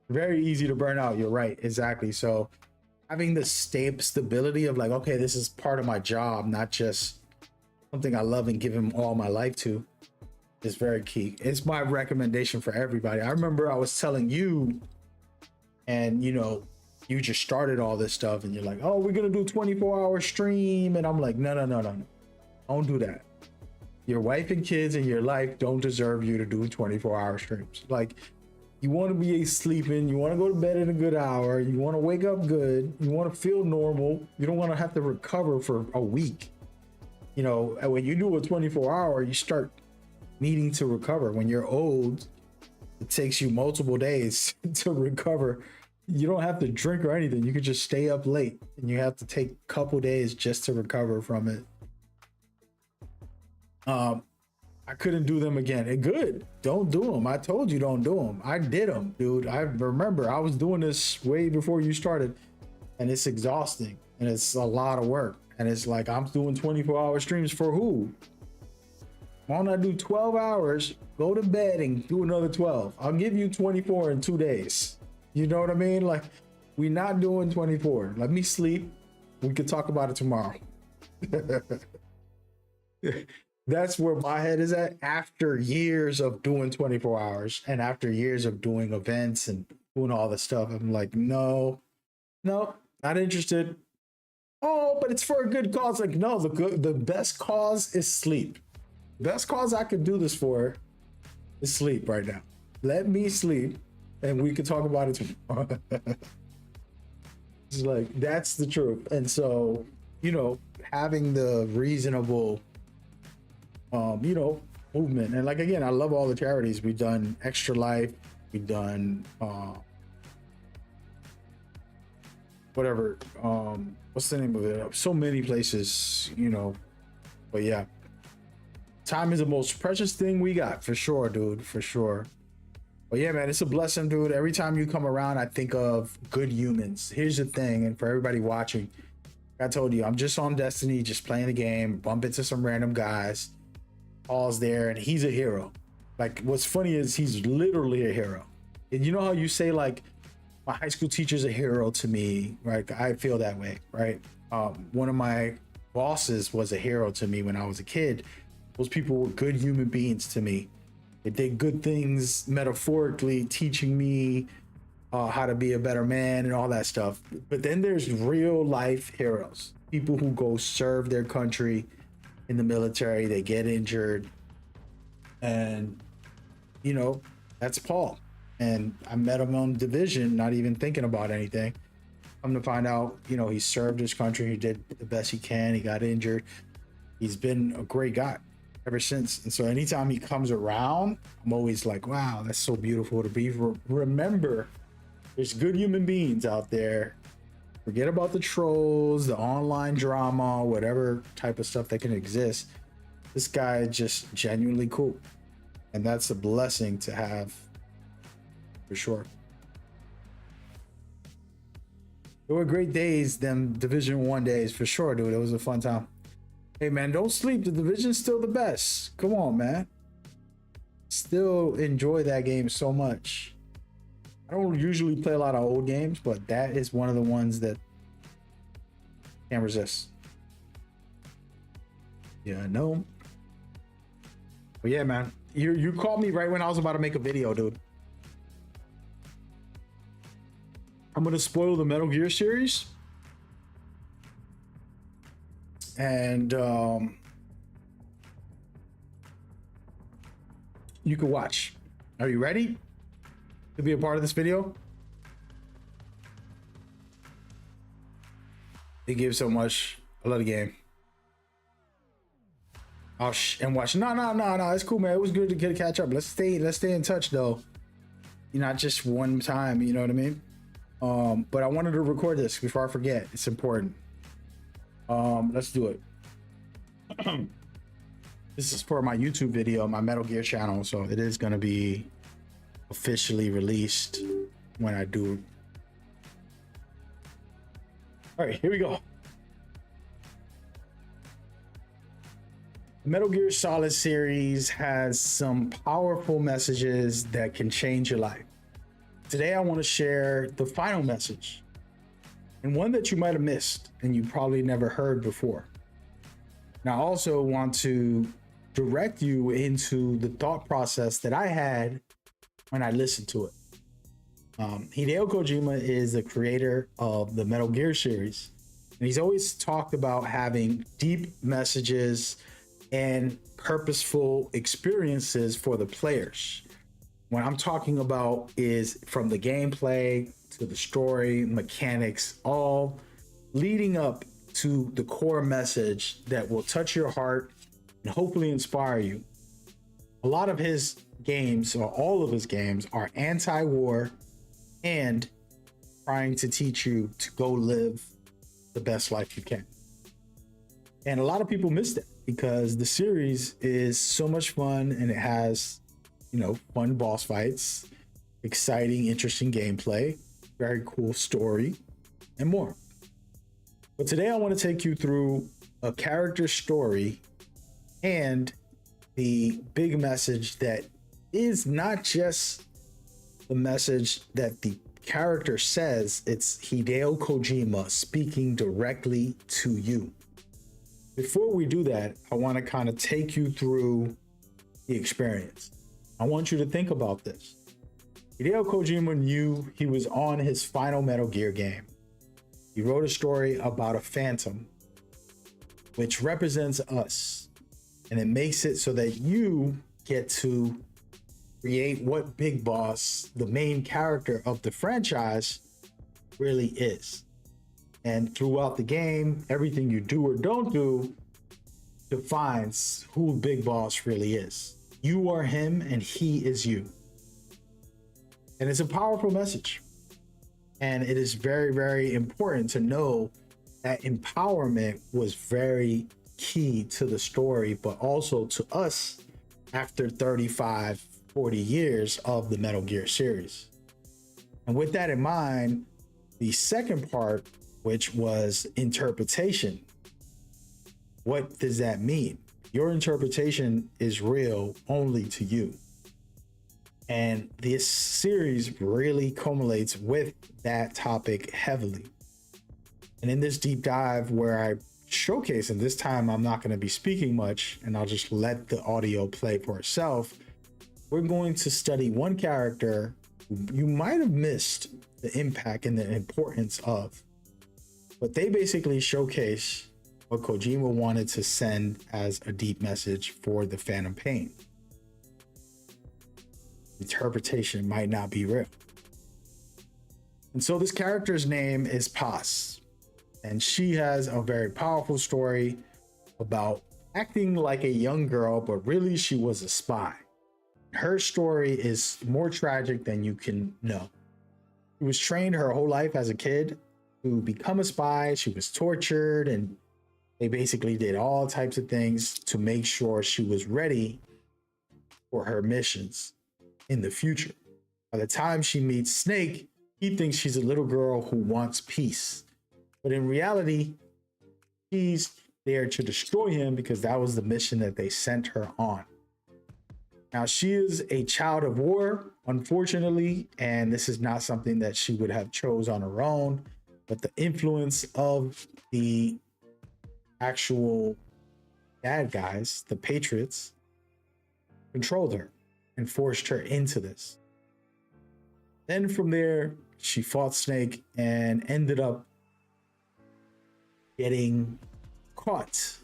Very easy to burn out. You're right. Exactly. So having the stability of like, okay, this is part of my job, not just something I love and give him all my life to, is very key. It's my recommendation for everybody. I remember I was telling you, and you know, you just started all this stuff and you're like, oh, we're gonna do 24-hour stream, and I'm like, no, don't do that. Your wife and kids and your life don't deserve you to do 24-hour streams. Like, you want to be sleeping, you want to go to bed at a good hour, you want to wake up good, you want to feel normal, you don't want to have to recover for a week. You know, when you do a 24-hour, you start needing to recover. When you're old, It takes you multiple days to recover. You don't have to drink or anything. You could just stay up late, and you have to take a couple days just to recover from it. I couldn't do them again. And good. Don't do them. I told you don't do them. I did them, dude. I remember I was doing this way before you started, and it's exhausting, and it's a lot of work. And it's like, I'm doing 24-hour streams for who? Why don't I do 12 hours, go to bed, and do another 12? I'll give you 24 in 2 days. You know what I mean? Like, we're not doing 24. Let me sleep. We could talk about it tomorrow. That's where my head is at after years of doing 24 hours and after years of doing events and doing all this stuff. I'm like, no, not interested. Oh, but it's for a good cause. Like, no, the best cause is sleep. Best cause I could do this for is sleep right now. Let me sleep and we could talk about it tomorrow. It's like, that's the truth. And so, you know, having the reasonable, you know, movement. And like, again, I love all the charities. We've done Extra Life. We've done, whatever, what's the name of it? So many places, you know, but yeah. Time is the most precious thing we got, for sure, dude, for sure. But yeah, man, it's a blessing, dude. Every time you come around, I think of good humans. Here's the thing, and for everybody watching, I told you, I'm just on Destiny, just playing the game, bump into some random guys. Paul's there, and he's a hero. Like, what's funny is he's literally a hero. And you know how you say, like, my high school teacher's a hero to me, right? I feel that way, right? One of my bosses was a hero to me when I was a kid. Those people were good human beings to me. They did good things metaphorically, teaching me how to be a better man and all that stuff. But then there's real life heroes, people who go serve their country in the military, they get injured. And, you know, that's Paul. And I met him on Division, not even thinking about anything. Come to find out, you know, he served his country. He did the best he can. He got injured. He's been a great guy ever since. And so anytime he comes around, I'm always like, wow, that's so beautiful to be. Remember, there's good human beings out there. Forget about the trolls, the online drama, whatever type of stuff that can exist. This guy is just genuinely cool. And that's a blessing to have, for sure. There were great days, them Division 1 days, for sure, dude. It was a fun time. Hey, man, don't sleep. The Division's still the best. Come on, man. Still enjoy that game so much. I don't usually play a lot of old games, but that is one of the ones that can't resist. Yeah, no. But yeah, man, you called me right when I was about to make a video, dude. I'm gonna spoil the Metal Gear series. And you can watch. Are you ready to be a part of this video? They give so much. I love the game. Oh, and watch. No. It's cool, man. It was good to get a catch up. Let's stay in touch, though. Not just one time. You know what I mean? But I wanted to record this before I forget. It's important. Let's do it. This is for my YouTube video, my Metal Gear channel, so it is going to be officially released when I do. All right, here we go. The Metal Gear Solid series has some powerful messages that can change your life. Today, I want to share the final message, and one that you might have missed and you probably never heard before. And I also want to direct you into the thought process that I had when I listened to it. Hideo Kojima is the creator of the Metal Gear series, and he's always talked about having deep messages and purposeful experiences for the players. What I'm talking about is from the gameplay to the story, mechanics, all leading up to the core message that will touch your heart and hopefully inspire you. A lot of his games, or all of his games, are anti-war and trying to teach you to go live the best life you can. And a lot of people miss that because the series is so much fun and it has, you know, fun boss fights, exciting, interesting gameplay, very cool story, and more. But today I want to take you through a character story and the big message that is not just the message that the character says, it's Hideo Kojima speaking directly to you. Before we do that, I want to kind of take you through the experience. I want you to think about this. Hideo Kojima knew he was on his final Metal Gear game. He wrote a story about a phantom, which represents us, and it makes it so that you get to create what Big Boss, the main character of the franchise, really is. And throughout the game, everything you do or don't do defines who Big Boss really is. You are him and he is you. And it's a powerful message. And it is very, very important to know that empowerment was very key to the story, but also to us after 35, 40 years of the Metal Gear series. And with that in mind, the second part, which was interpretation. What does that mean? Your interpretation is real only to you. And this series really culminates with that topic heavily. And in this deep dive where I showcase, and this time I'm not going to be speaking much and I'll just let the audio play for itself, we're going to study one character you might have missed the impact and the importance of. But they basically showcase what Kojima wanted to send as a deep message for the Phantom Pain. Interpretation might not be real. And so this character's name is Paz, and she has a very powerful story about acting like a young girl, but really she was a spy. Her story is more tragic than you can know. She was trained her whole life as a kid to become a spy. She was tortured, and they basically did all types of things to make sure she was ready for her missions in the future. By the time she meets Snake, he thinks she's a little girl who wants peace. But in reality, she's there to destroy him because that was the mission that they sent her on. Now, she is a child of war, unfortunately, and this is not something that she would have chose on her own, but the influence of the actual bad guys, the Patriots, controlled her and forced her into this. Then from there, she fought Snake and ended up getting caught.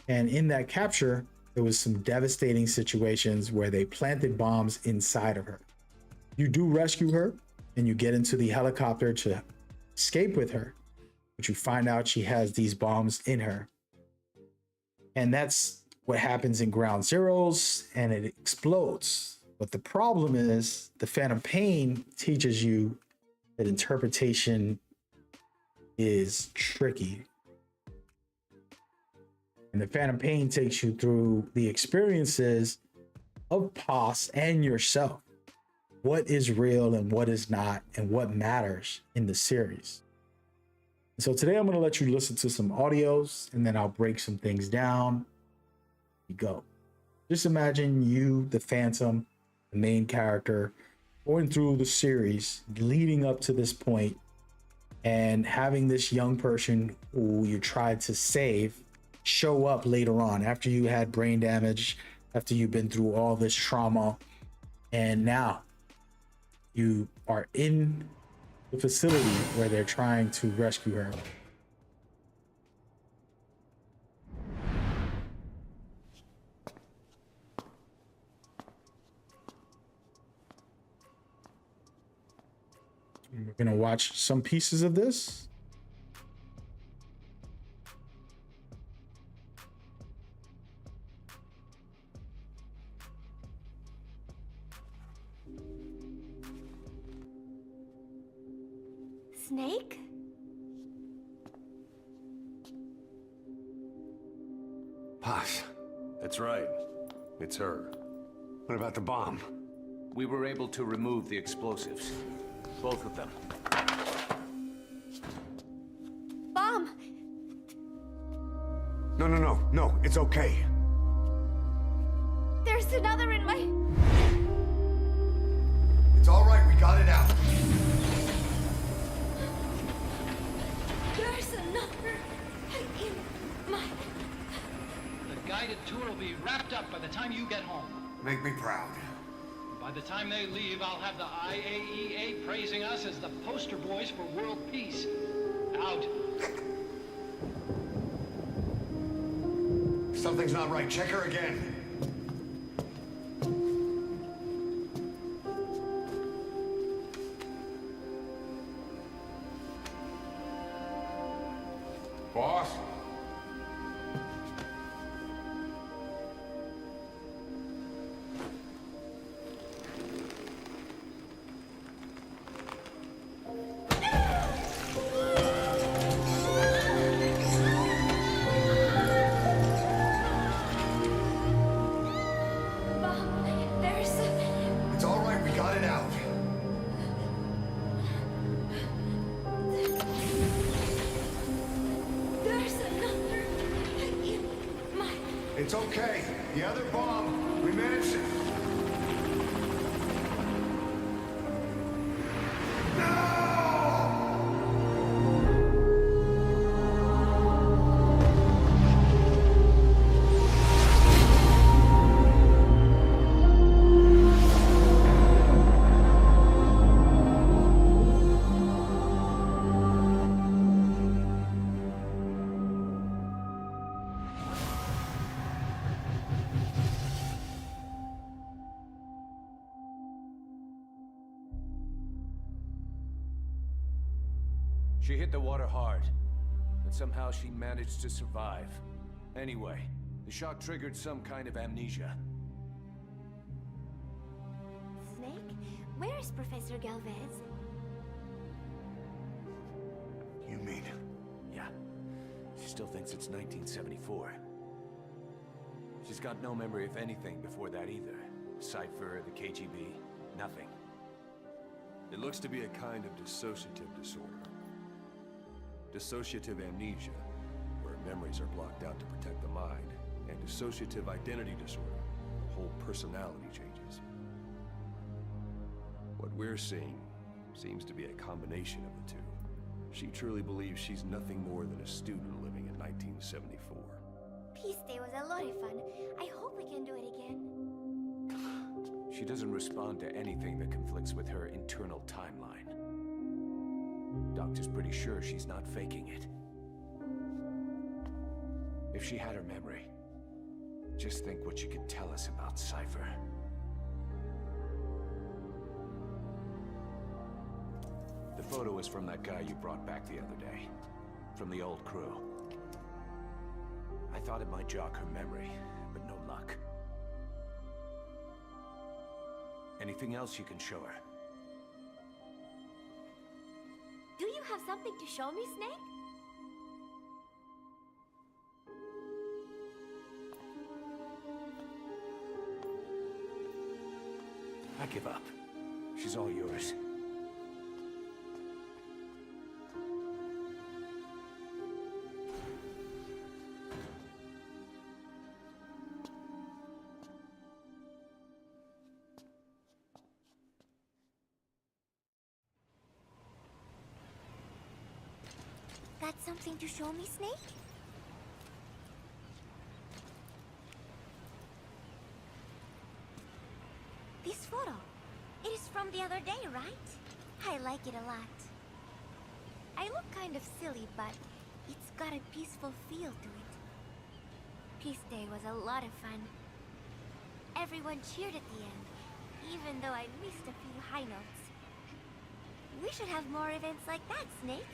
And in that capture, there was some devastating situations where they planted bombs inside of her. You do rescue her and you get into the helicopter to escape with her, but you find out she has these bombs in her. And that's what happens in Ground Zeroes, and it explodes. But the problem is the Phantom Pain teaches you that interpretation is tricky. And the Phantom Pain takes you through the experiences of Paz and yourself. What is real and what is not, and what matters in the series. So today I'm going to let you listen to some audios, and then I'll break some things down. You go. Just imagine you, the Phantom, the main character, going through the series leading up to this point, and having this young person who you tried to save show up later on after you had brain damage, after you've been through all this trauma, and now you are in the facility where they're trying to rescue her. We're gonna watch some pieces of this. Snake? Paz. That's right. It's her. What about the bomb? We were able to remove the explosives. Both of them. Bomb! No, it's okay. There's another in my... It's all right, we got it out. There's another in my... The guided tour will be wrapped up by the time you get home. Make me proud. By the time they leave, I'll have the IAEA praising us as the poster boys for world peace. Out. Something's not right. Check her again. Boss? It's all right, we got it out. There's another in my... It's okay. The other bomb, we managed it. She hit the water hard, but somehow she managed to survive. Anyway, the shock triggered some kind of amnesia. Snake? Where is Professor Galvez? You mean? Yeah, she still thinks it's 1974. She's got no memory of anything before that either. Cypher, the KGB, nothing. It looks to be a kind of dissociative disorder. Dissociative amnesia, where memories are blocked out to protect the mind, and dissociative identity disorder, the whole personality changes. What we're seeing seems to be a combination of the two. She truly believes she's nothing more than a student living in 1974. Peace Day was a lot of fun. I hope we can do it again. She doesn't respond to anything that conflicts with her internal timeline. Doctor's pretty sure she's not faking it. If she had her memory, just think what she could tell us about Cypher. The photo is from that guy you brought back the other day. From the old crew. I thought it might jog her memory, but no luck. Anything else you can show her? Do you have something to show me, Snake? I give up. She's all yours. Got something to show me, Snake? This photo. It is from the other day, right? I like it a lot. I look kind of silly, but it's got a peaceful feel to it. Peace Day was a lot of fun. Everyone cheered at the end, even though I missed a few high notes. We should have more events like that, Snake.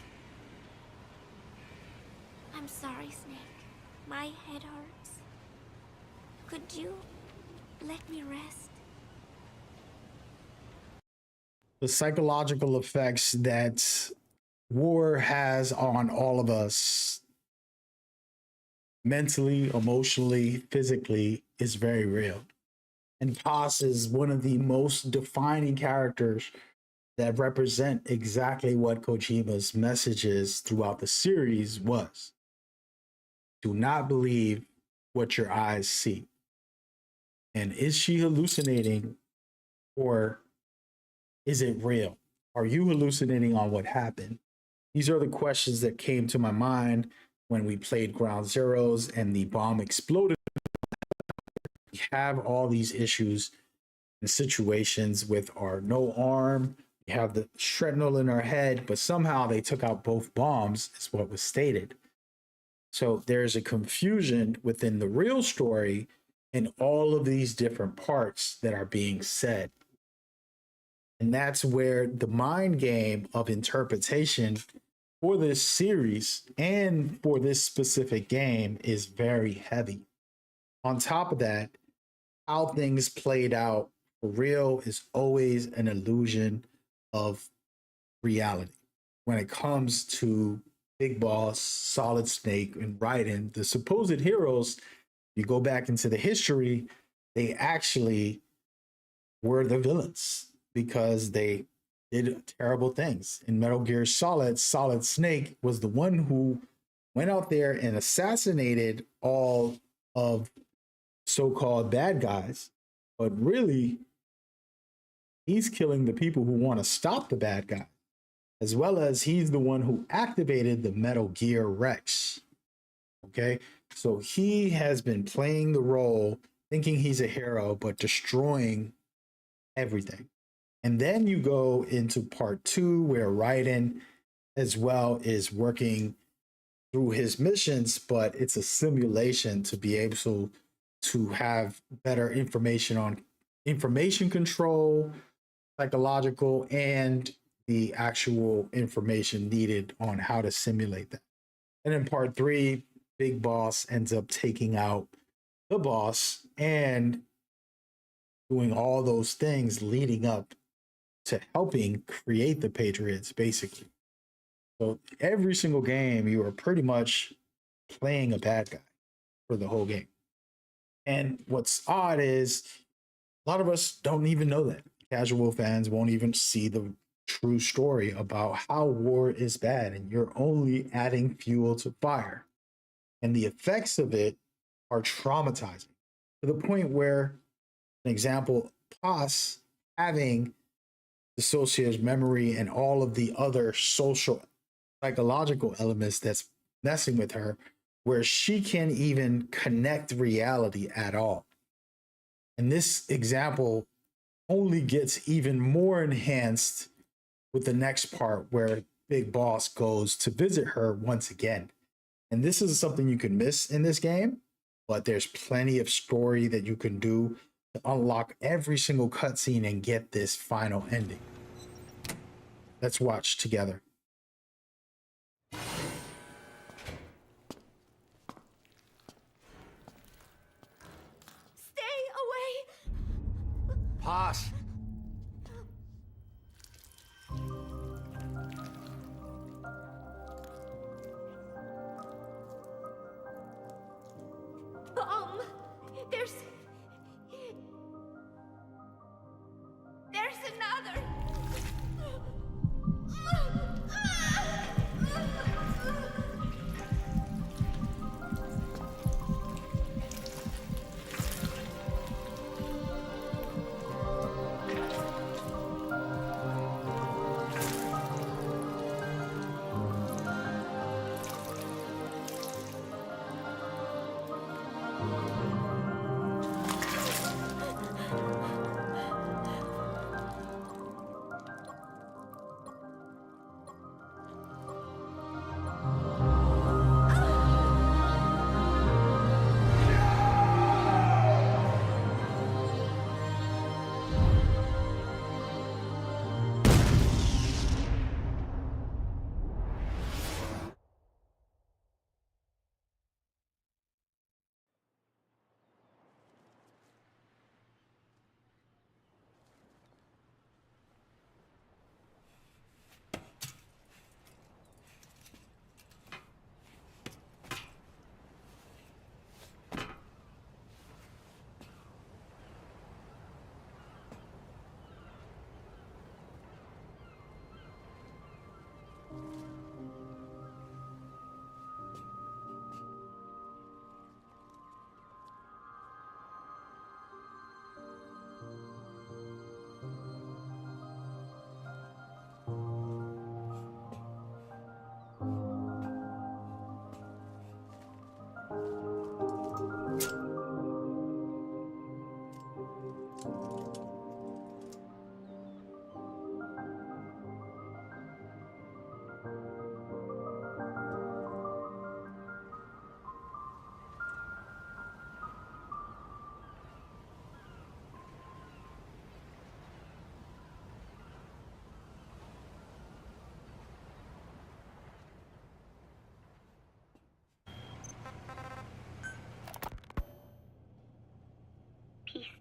I'm sorry, Snake. My head hurts. Could you let me rest? The psychological effects that war has on all of us mentally, emotionally, physically is very real. And Paz is one of the most defining characters that represent exactly what Kojima's messages throughout the series was. Do not believe what your eyes see. And is she hallucinating, or is it real? Are you hallucinating on what happened? These are the questions that came to my mind when we played Ground Zeroes and the bomb exploded. We have all these issues and situations with our no arm. We have the shrapnel in our head, but somehow they took out both bombs, is what was stated. So there's a confusion within the real story in all of these different parts that are being said. And that's where the mind game of interpretation for this series and for this specific game is very heavy. On top of that, how things played out for real is always an illusion of reality. When it comes to Big Boss, Solid Snake, and Raiden, the supposed heroes, you go back into the history, they actually were the villains because they did terrible things. In Metal Gear Solid, Solid Snake was the one who went out there and assassinated all of so-called bad guys, but really he's killing the people who want to stop the bad guy, as well as he's the one who activated the Metal Gear Rex. Okay, so he has been playing the role, thinking he's a hero, but destroying everything. And then you go into part 2, where Raiden as well is working through his missions, but it's a simulation to be able to have better information on information control, psychological, and the actual information needed on how to simulate that. And in part 3, Big Boss ends up taking out the boss and doing all those things leading up to helping create the Patriots, basically. So every single game, you are pretty much playing a bad guy for the whole game. And what's odd is a lot of us don't even know that. Casual fans won't even see the true story about how war is bad, and you're only adding fuel to fire. And the effects of it are traumatizing to the point where, an example, Paz having dissociative memory and all of the other social psychological elements that's messing with her, where she can't even connect reality at all. And this example only gets even more enhanced with the next part, where Big Boss goes to visit her once again. And this is something you can miss in this game, but there's plenty of story that you can do to unlock every single cutscene and get this final ending. Let's watch together. Stay away! Paz! Bomb! There's another!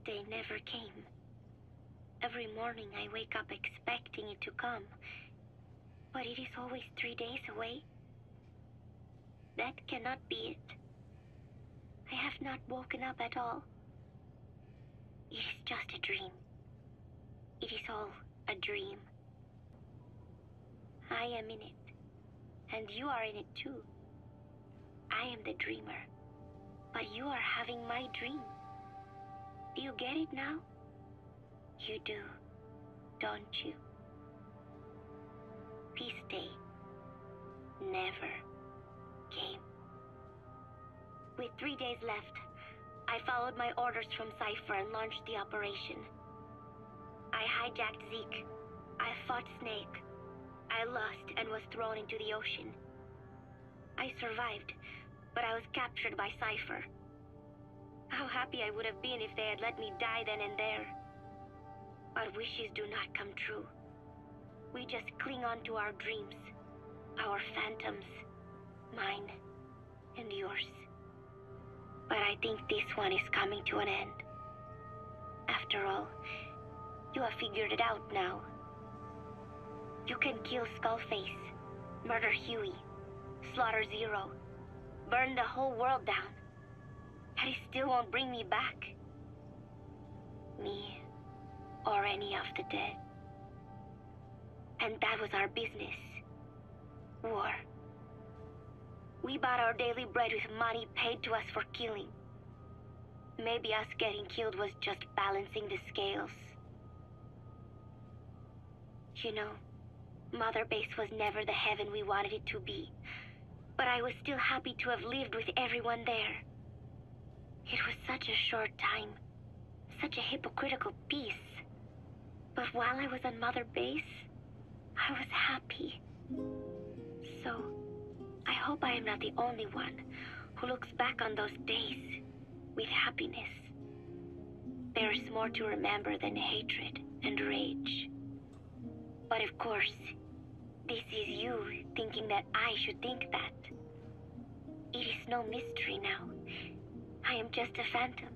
day never came. Every morning I wake up expecting it to come, but it is always 3 days away. That cannot be it. I have not woken up at all. It is just a dream. It is all a dream. I am in it, and you are in it too. I am the dreamer, but you are having my dream. Do you get it now? You do, don't you? Peace Day never came. With 3 days left, I followed my orders from Cypher and launched the operation. I hijacked Zeke. I fought Snake. I lost and was thrown into the ocean. I survived, but I was captured by Cypher. How happy I would have been if they had let me die then and there. But wishes do not come true. We just cling on to our dreams, our phantoms, mine and yours. But I think this one is coming to an end. After all, you have figured it out now. You can kill Skullface, murder Huey, slaughter Zero, burn the whole world down, and it still won't bring me back. Me, or any of the dead. And that was our business. War. We bought our daily bread with money paid to us for killing. Maybe us getting killed was just balancing the scales. You know, Mother Base was never the heaven we wanted it to be, but I was still happy to have lived with everyone there. It was such a short time, such a hypocritical peace. But while I was on Mother Base, I was happy. So, I hope I am not the only one who looks back on those days with happiness. There is more to remember than hatred and rage. But of course, this is you thinking that I should think that. It is no mystery now. I am just a phantom,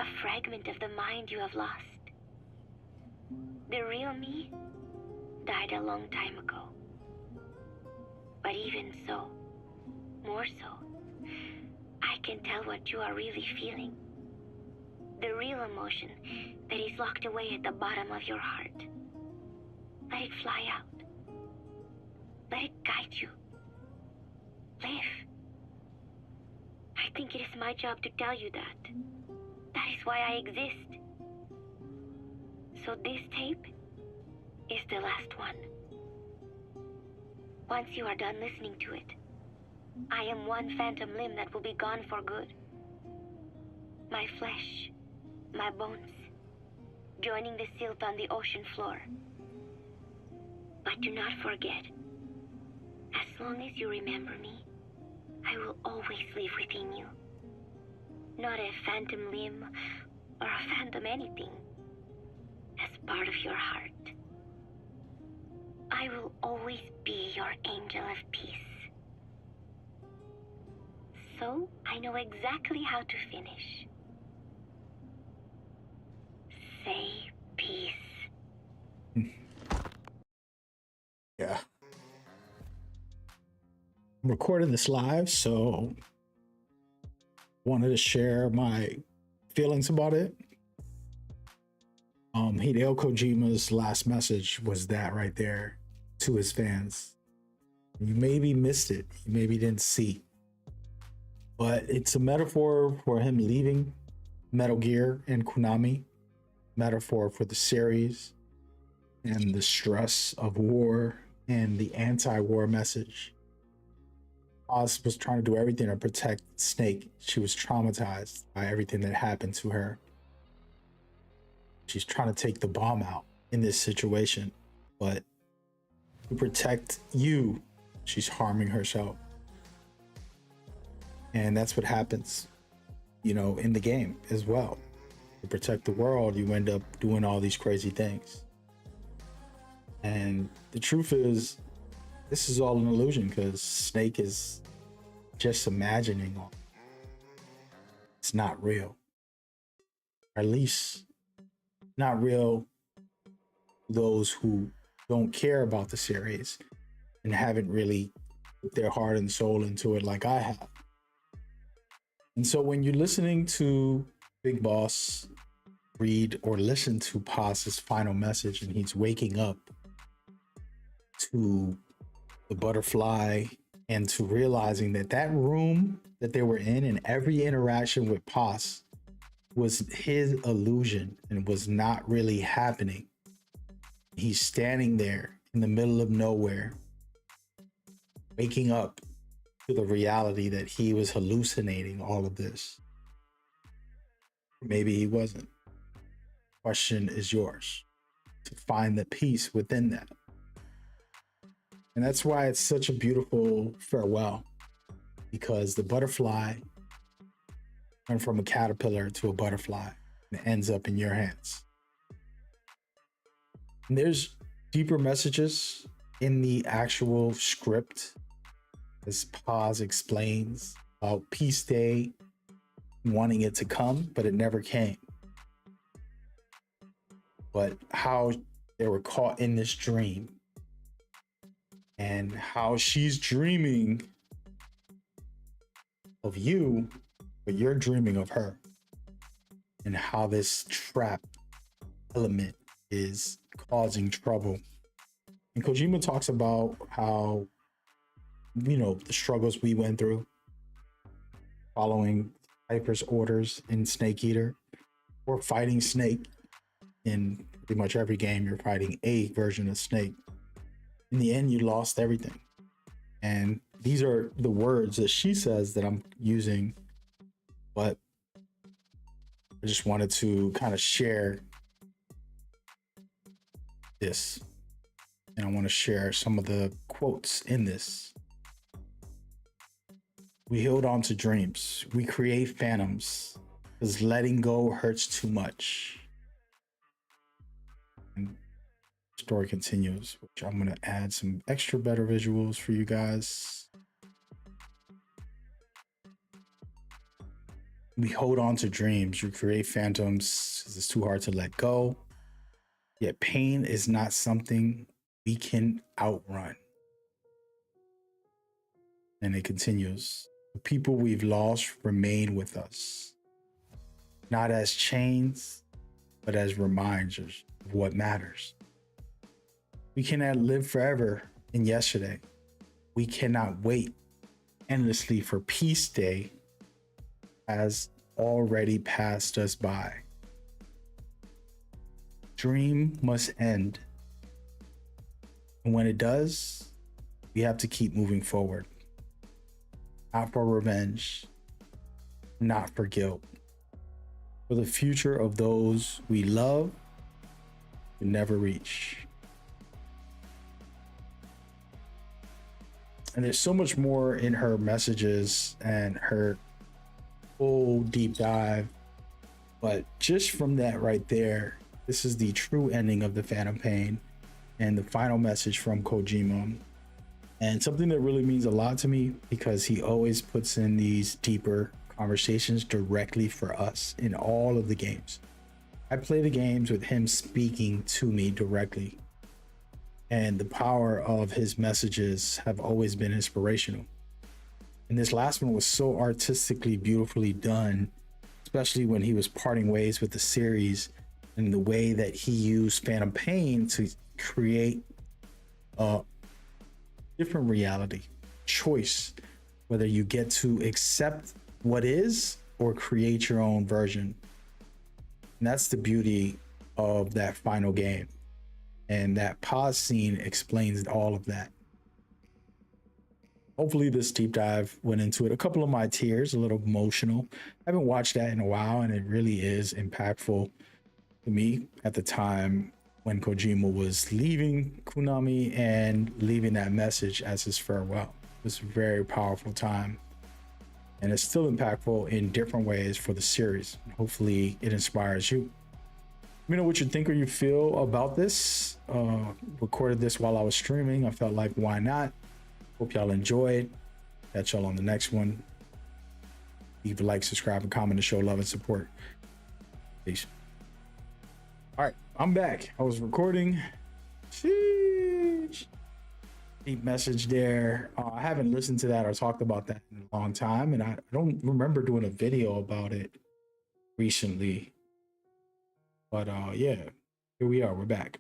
a fragment of the mind you have lost. The real me died a long time ago. But even so, more so, I can tell what you are really feeling. The real emotion that is locked away at the bottom of your heart. Let it fly out. Let it guide you. Live. I think it is my job to tell you that. That is why I exist. So this tape is the last one. Once you are done listening to it, I am one phantom limb that will be gone for good. My flesh, my bones, joining the silt on the ocean floor. But do not forget, as long as you remember me, I will always live within you. Not a phantom limb or a phantom anything, as part of your heart. I will always be your angel of peace. So I know exactly how to finish. Say peace. Yeah. I'm recording this live, so wanted to share my feelings about it. Hideo Kojima's last message was that right there to his fans. You maybe missed it, you maybe didn't see, but it's a metaphor for him leaving Metal Gear and Konami, metaphor for the series and the stress of war and the anti-war message. Oz was trying to do everything to protect Snake. She was traumatized by everything that happened to her. She's trying to take the bomb out in this situation, but to protect you, she's harming herself. And that's what happens, you know, in the game as well. To protect the world, you end up doing all these crazy things. And the truth is, this is all an illusion because Snake is just imagining. It's not real. or at least not real to those who don't care about the series and haven't really put their heart and soul into it like I have. And so when you're listening to Big Boss read or listen to Paz's final message, and he's waking up to the butterfly and to realizing that that room that they were in and every interaction with Paz was his illusion and was not really happening. He's standing there in the middle of nowhere, waking up to the reality that he was hallucinating all of this. Maybe he wasn't. Question is yours to find the peace within that. And that's why it's such a beautiful farewell, because the butterfly went from a caterpillar to a butterfly and it ends up in your hands. And there's deeper messages in the actual script, as Paz explains about Peace Day wanting it to come, but it never came. But how they were caught in this dream and how she's dreaming of you, but you're dreaming of her, and how this trap element is causing trouble. And Kojima talks about how, you know, the struggles we went through following Hyper's orders in Snake Eater, or fighting Snake. In pretty much every game, you're fighting a version of Snake. In the end, you lost everything. And these are the words that she says that I'm using, but I just wanted to kind of share this. And I want to share some of the quotes in this. We hold on to dreams. We create phantoms because letting go hurts too much. And the story continues, which I'm going to add some extra better visuals for you guys. We hold on to dreams. We create phantoms because it's too hard to let go. Yet pain is not something we can outrun. And it continues. The people we've lost remain with us, not as chains, but as reminders of what matters. We cannot live forever in yesterday. We cannot wait endlessly for Peace Day has already passed us by. Dream must end. And when it does, we have to keep moving forward. Not for revenge, not for guilt. For the future of those we love will never reach. And there's so much more in her messages and her full deep dive. But just from that right there, this is the true ending of the Phantom Pain and the final message from Kojima. And something that really means a lot to me, because he always puts in these deeper conversations directly for us in all of the games. I play the games with him speaking to me directly. And the power of his messages have always been inspirational. And this last one was so artistically beautifully done, especially when he was parting ways with the series, and the way that he used Phantom Pain to create a different reality choice, whether you get to accept what is or create your own version. And that's the beauty of that final game. And that pause scene explains all of that. Hopefully this deep dive went into it. A couple of my tears, a little emotional. I haven't watched that in a while, and it really is impactful to me at the time when Kojima was leaving Konami and leaving that message as his farewell. It was a very powerful time, and it's still impactful in different ways for the series. Hopefully it inspires you. Let me know what you think or you feel about this. Recorded this while I was streaming. I felt like, why not? Hope y'all enjoyed. Catch y'all on the next one. Leave a like, subscribe, and comment to show love and support. Peace. All right, I'm back. I was recording. Sheesh. Deep message there. I haven't listened to that or talked about that in a long time, and I don't remember doing a video about it recently. But yeah, here we are. We're back.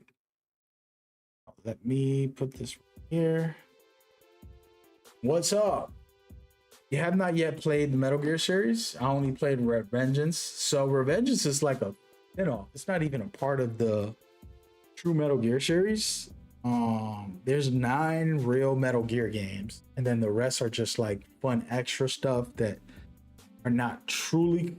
Let me put this here. What's up? You have not yet played the Metal Gear series. I only played Revengeance. So Revengeance is like a, it's not even a part of the true Metal Gear series. There's 9 real Metal Gear games, and then the rest are just like fun extra stuff that are not truly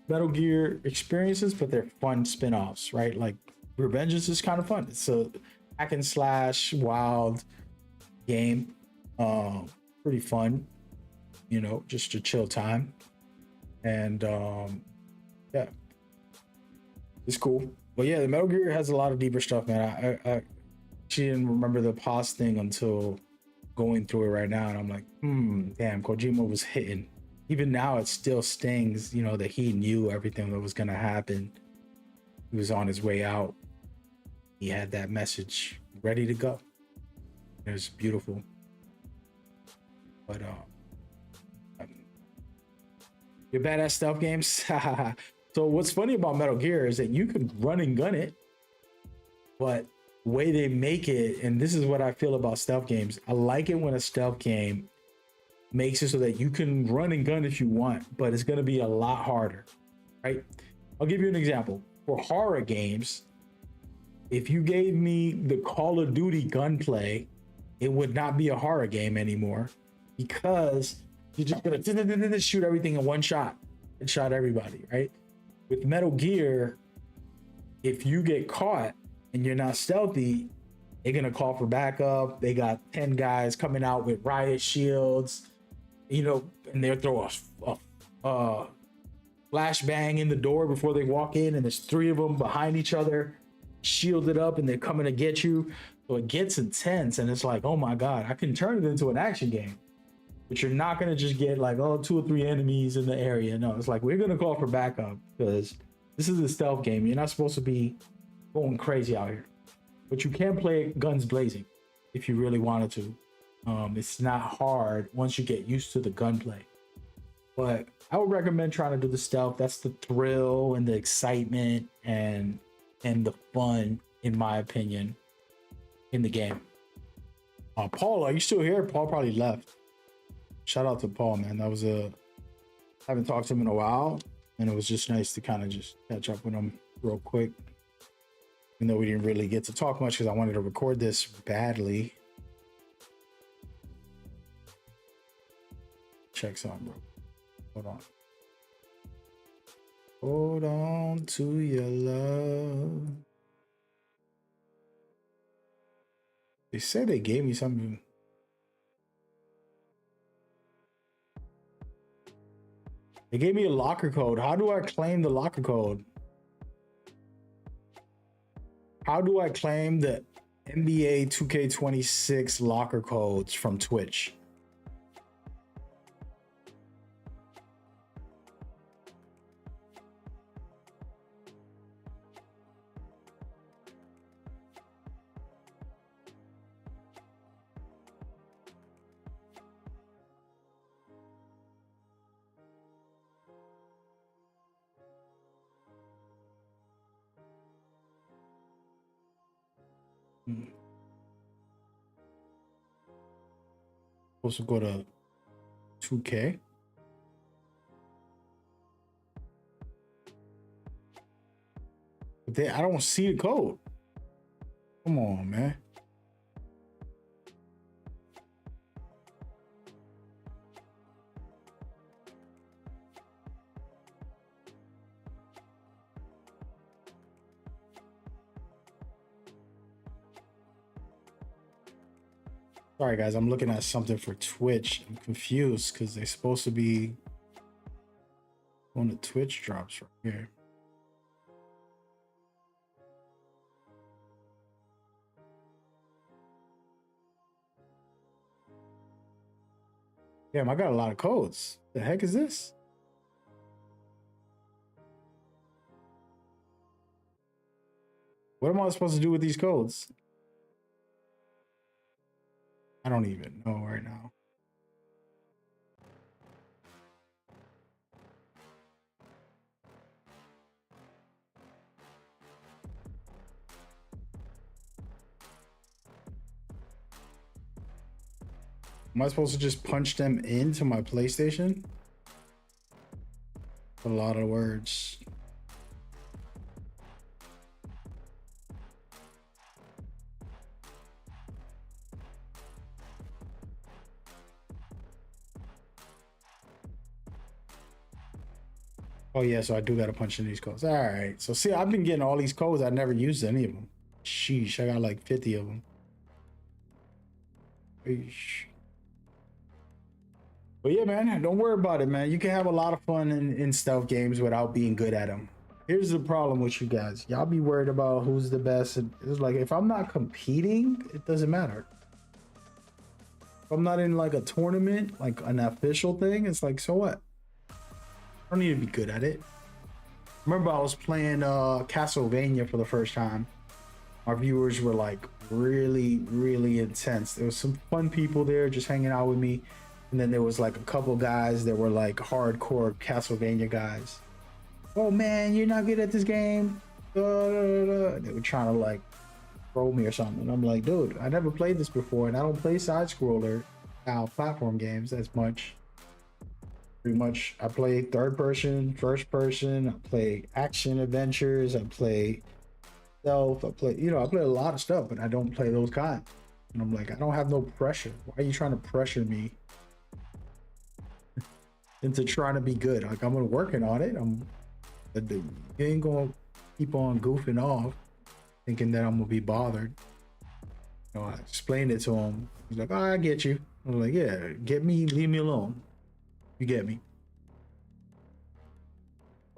Metal Gear experiences, but they're fun spin-offs, right? Like Revengeance is kind of fun. It's a hack and slash wild game. Pretty fun, just a chill time. And yeah, it's cool. But yeah, the Metal Gear has a lot of deeper stuff, man. I didn't remember the pause thing until going through it right now, and I'm like, damn, Kojima was hitting. Even now, it still stings, that he knew everything that was gonna happen. He was on his way out. He had that message ready to go. It was beautiful. But your badass stealth games. So what's funny about Metal Gear is that you can run and gun it, but the way they make it, and this is what I feel about stealth games, I like it when a stealth game makes it so that you can run and gun if you want, but it's going to be a lot harder, right? I'll give you an example. For horror games, if you gave me the Call of Duty gunplay, it would not be a horror game anymore, because you're just going to shoot everything in one shot and shot everybody, right? With Metal Gear, if you get caught and you're not stealthy, they're going to call for backup. They got 10 guys coming out with riot shields, and they'll throw a flashbang in the door before they walk in, and there's 3 of them behind each other, shielded up, and they're coming to get you. So it gets intense, and it's like, oh my God, I can turn it into an action game. But you're not going to just get like, 2 or 3 enemies in the area. No, it's like, we're going to call for backup, because this is a stealth game. You're not supposed to be going crazy out here. But you can play guns blazing if you really wanted to. It's not hard once you get used to the gunplay. But I would recommend trying to do the stealth. That's the thrill and the excitement and the fun, in my opinion, in the game. Paul, are you still here? Paul probably left. Shout out to Paul, man. That was I haven't talked to him in a while, and it was just nice to kind of just catch up with him real quick. Even though we didn't really get to talk much because I wanted to record this badly. Check something, bro. Hold on. Hold on to your love. They said they gave me something. They gave me a locker code. How do I claim the locker code? How do I claim the NBA 2K26 locker codes from Twitch? Supposed to go to 2K. But I don't see the code. Come on, man. Sorry, guys. I'm looking at something for Twitch. I'm confused because they're supposed to be on the Twitch drops right here. Damn, I got a lot of codes. The heck is this? What am I supposed to do with these codes? I don't even know right now. Am I supposed to just punch them into my PlayStation? A lot of words. Oh yeah, so I do gotta punch in these codes. All right. So see, I've been getting all these codes. I never used any of them. Sheesh, I got like 50 of them. Eesh. But yeah, man, don't worry about it, man. You can have a lot of fun in stealth games without being good at them. Here's the problem with you guys. Y'all be worried about who's the best. And it's like, if I'm not competing, it doesn't matter. If I'm not in like a tournament, like an official thing, it's like, so what? I don't need to be good at it. Remember, I was playing Castlevania for the first time. Our viewers were like really, really intense. There was some fun people there just hanging out with me. And then there was like a couple guys that were like hardcore Castlevania guys. Oh man, you're not good at this game. They were trying to like throw me or something. And I'm like, dude, I never played this before, and I don't play side scroller platform games as much. Pretty much, I play third person, first person. I play action adventures. I play stealth. I play a lot of stuff, but I don't play those kinds. And I'm like, I don't have no pressure. Why are you trying to pressure me into trying to be good? Like, I'm working on it. You ain't gonna keep on goofing off, thinking that I'm gonna be bothered. You know, I explained it to him. He's like, oh, I get you. I'm like, yeah, get me, leave me alone. You get me.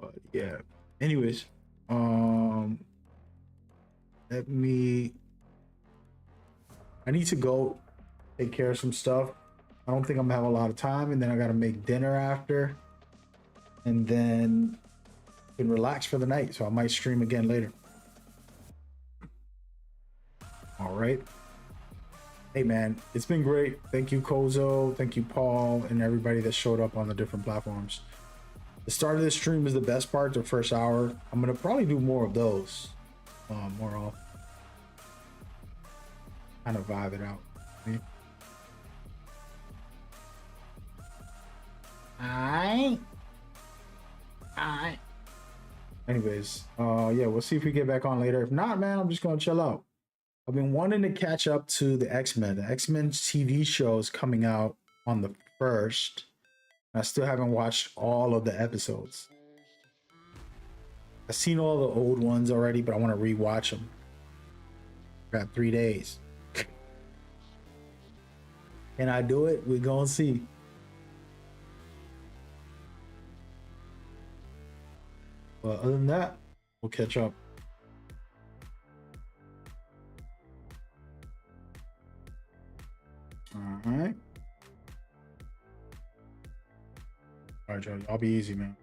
But yeah. Anyways, I need to go take care of some stuff. I don't think I'm gonna have a lot of time, and then I gotta make dinner after, and then I can relax for the night. So I might stream again later. All right. Hey man, it's been great. Thank you, Kozo. Thank you, Paul, and everybody that showed up on the different platforms. The start of this stream is the best part, the first hour. I'm gonna probably do more of those. More off. Kind of vibe it out. Alright. Anyways, yeah, we'll see if we get back on later. If not, man, I'm just gonna chill out. I've been wanting to catch up to the X-Men. The X-Men TV show is coming out on the 1st. I still haven't watched all of the episodes. I've seen all the old ones already, but I want to rewatch them. Got 3 days. Can I do it? We're gonna see. But other than that, we'll catch up. All right. All right, Joe. I'll be easy, man.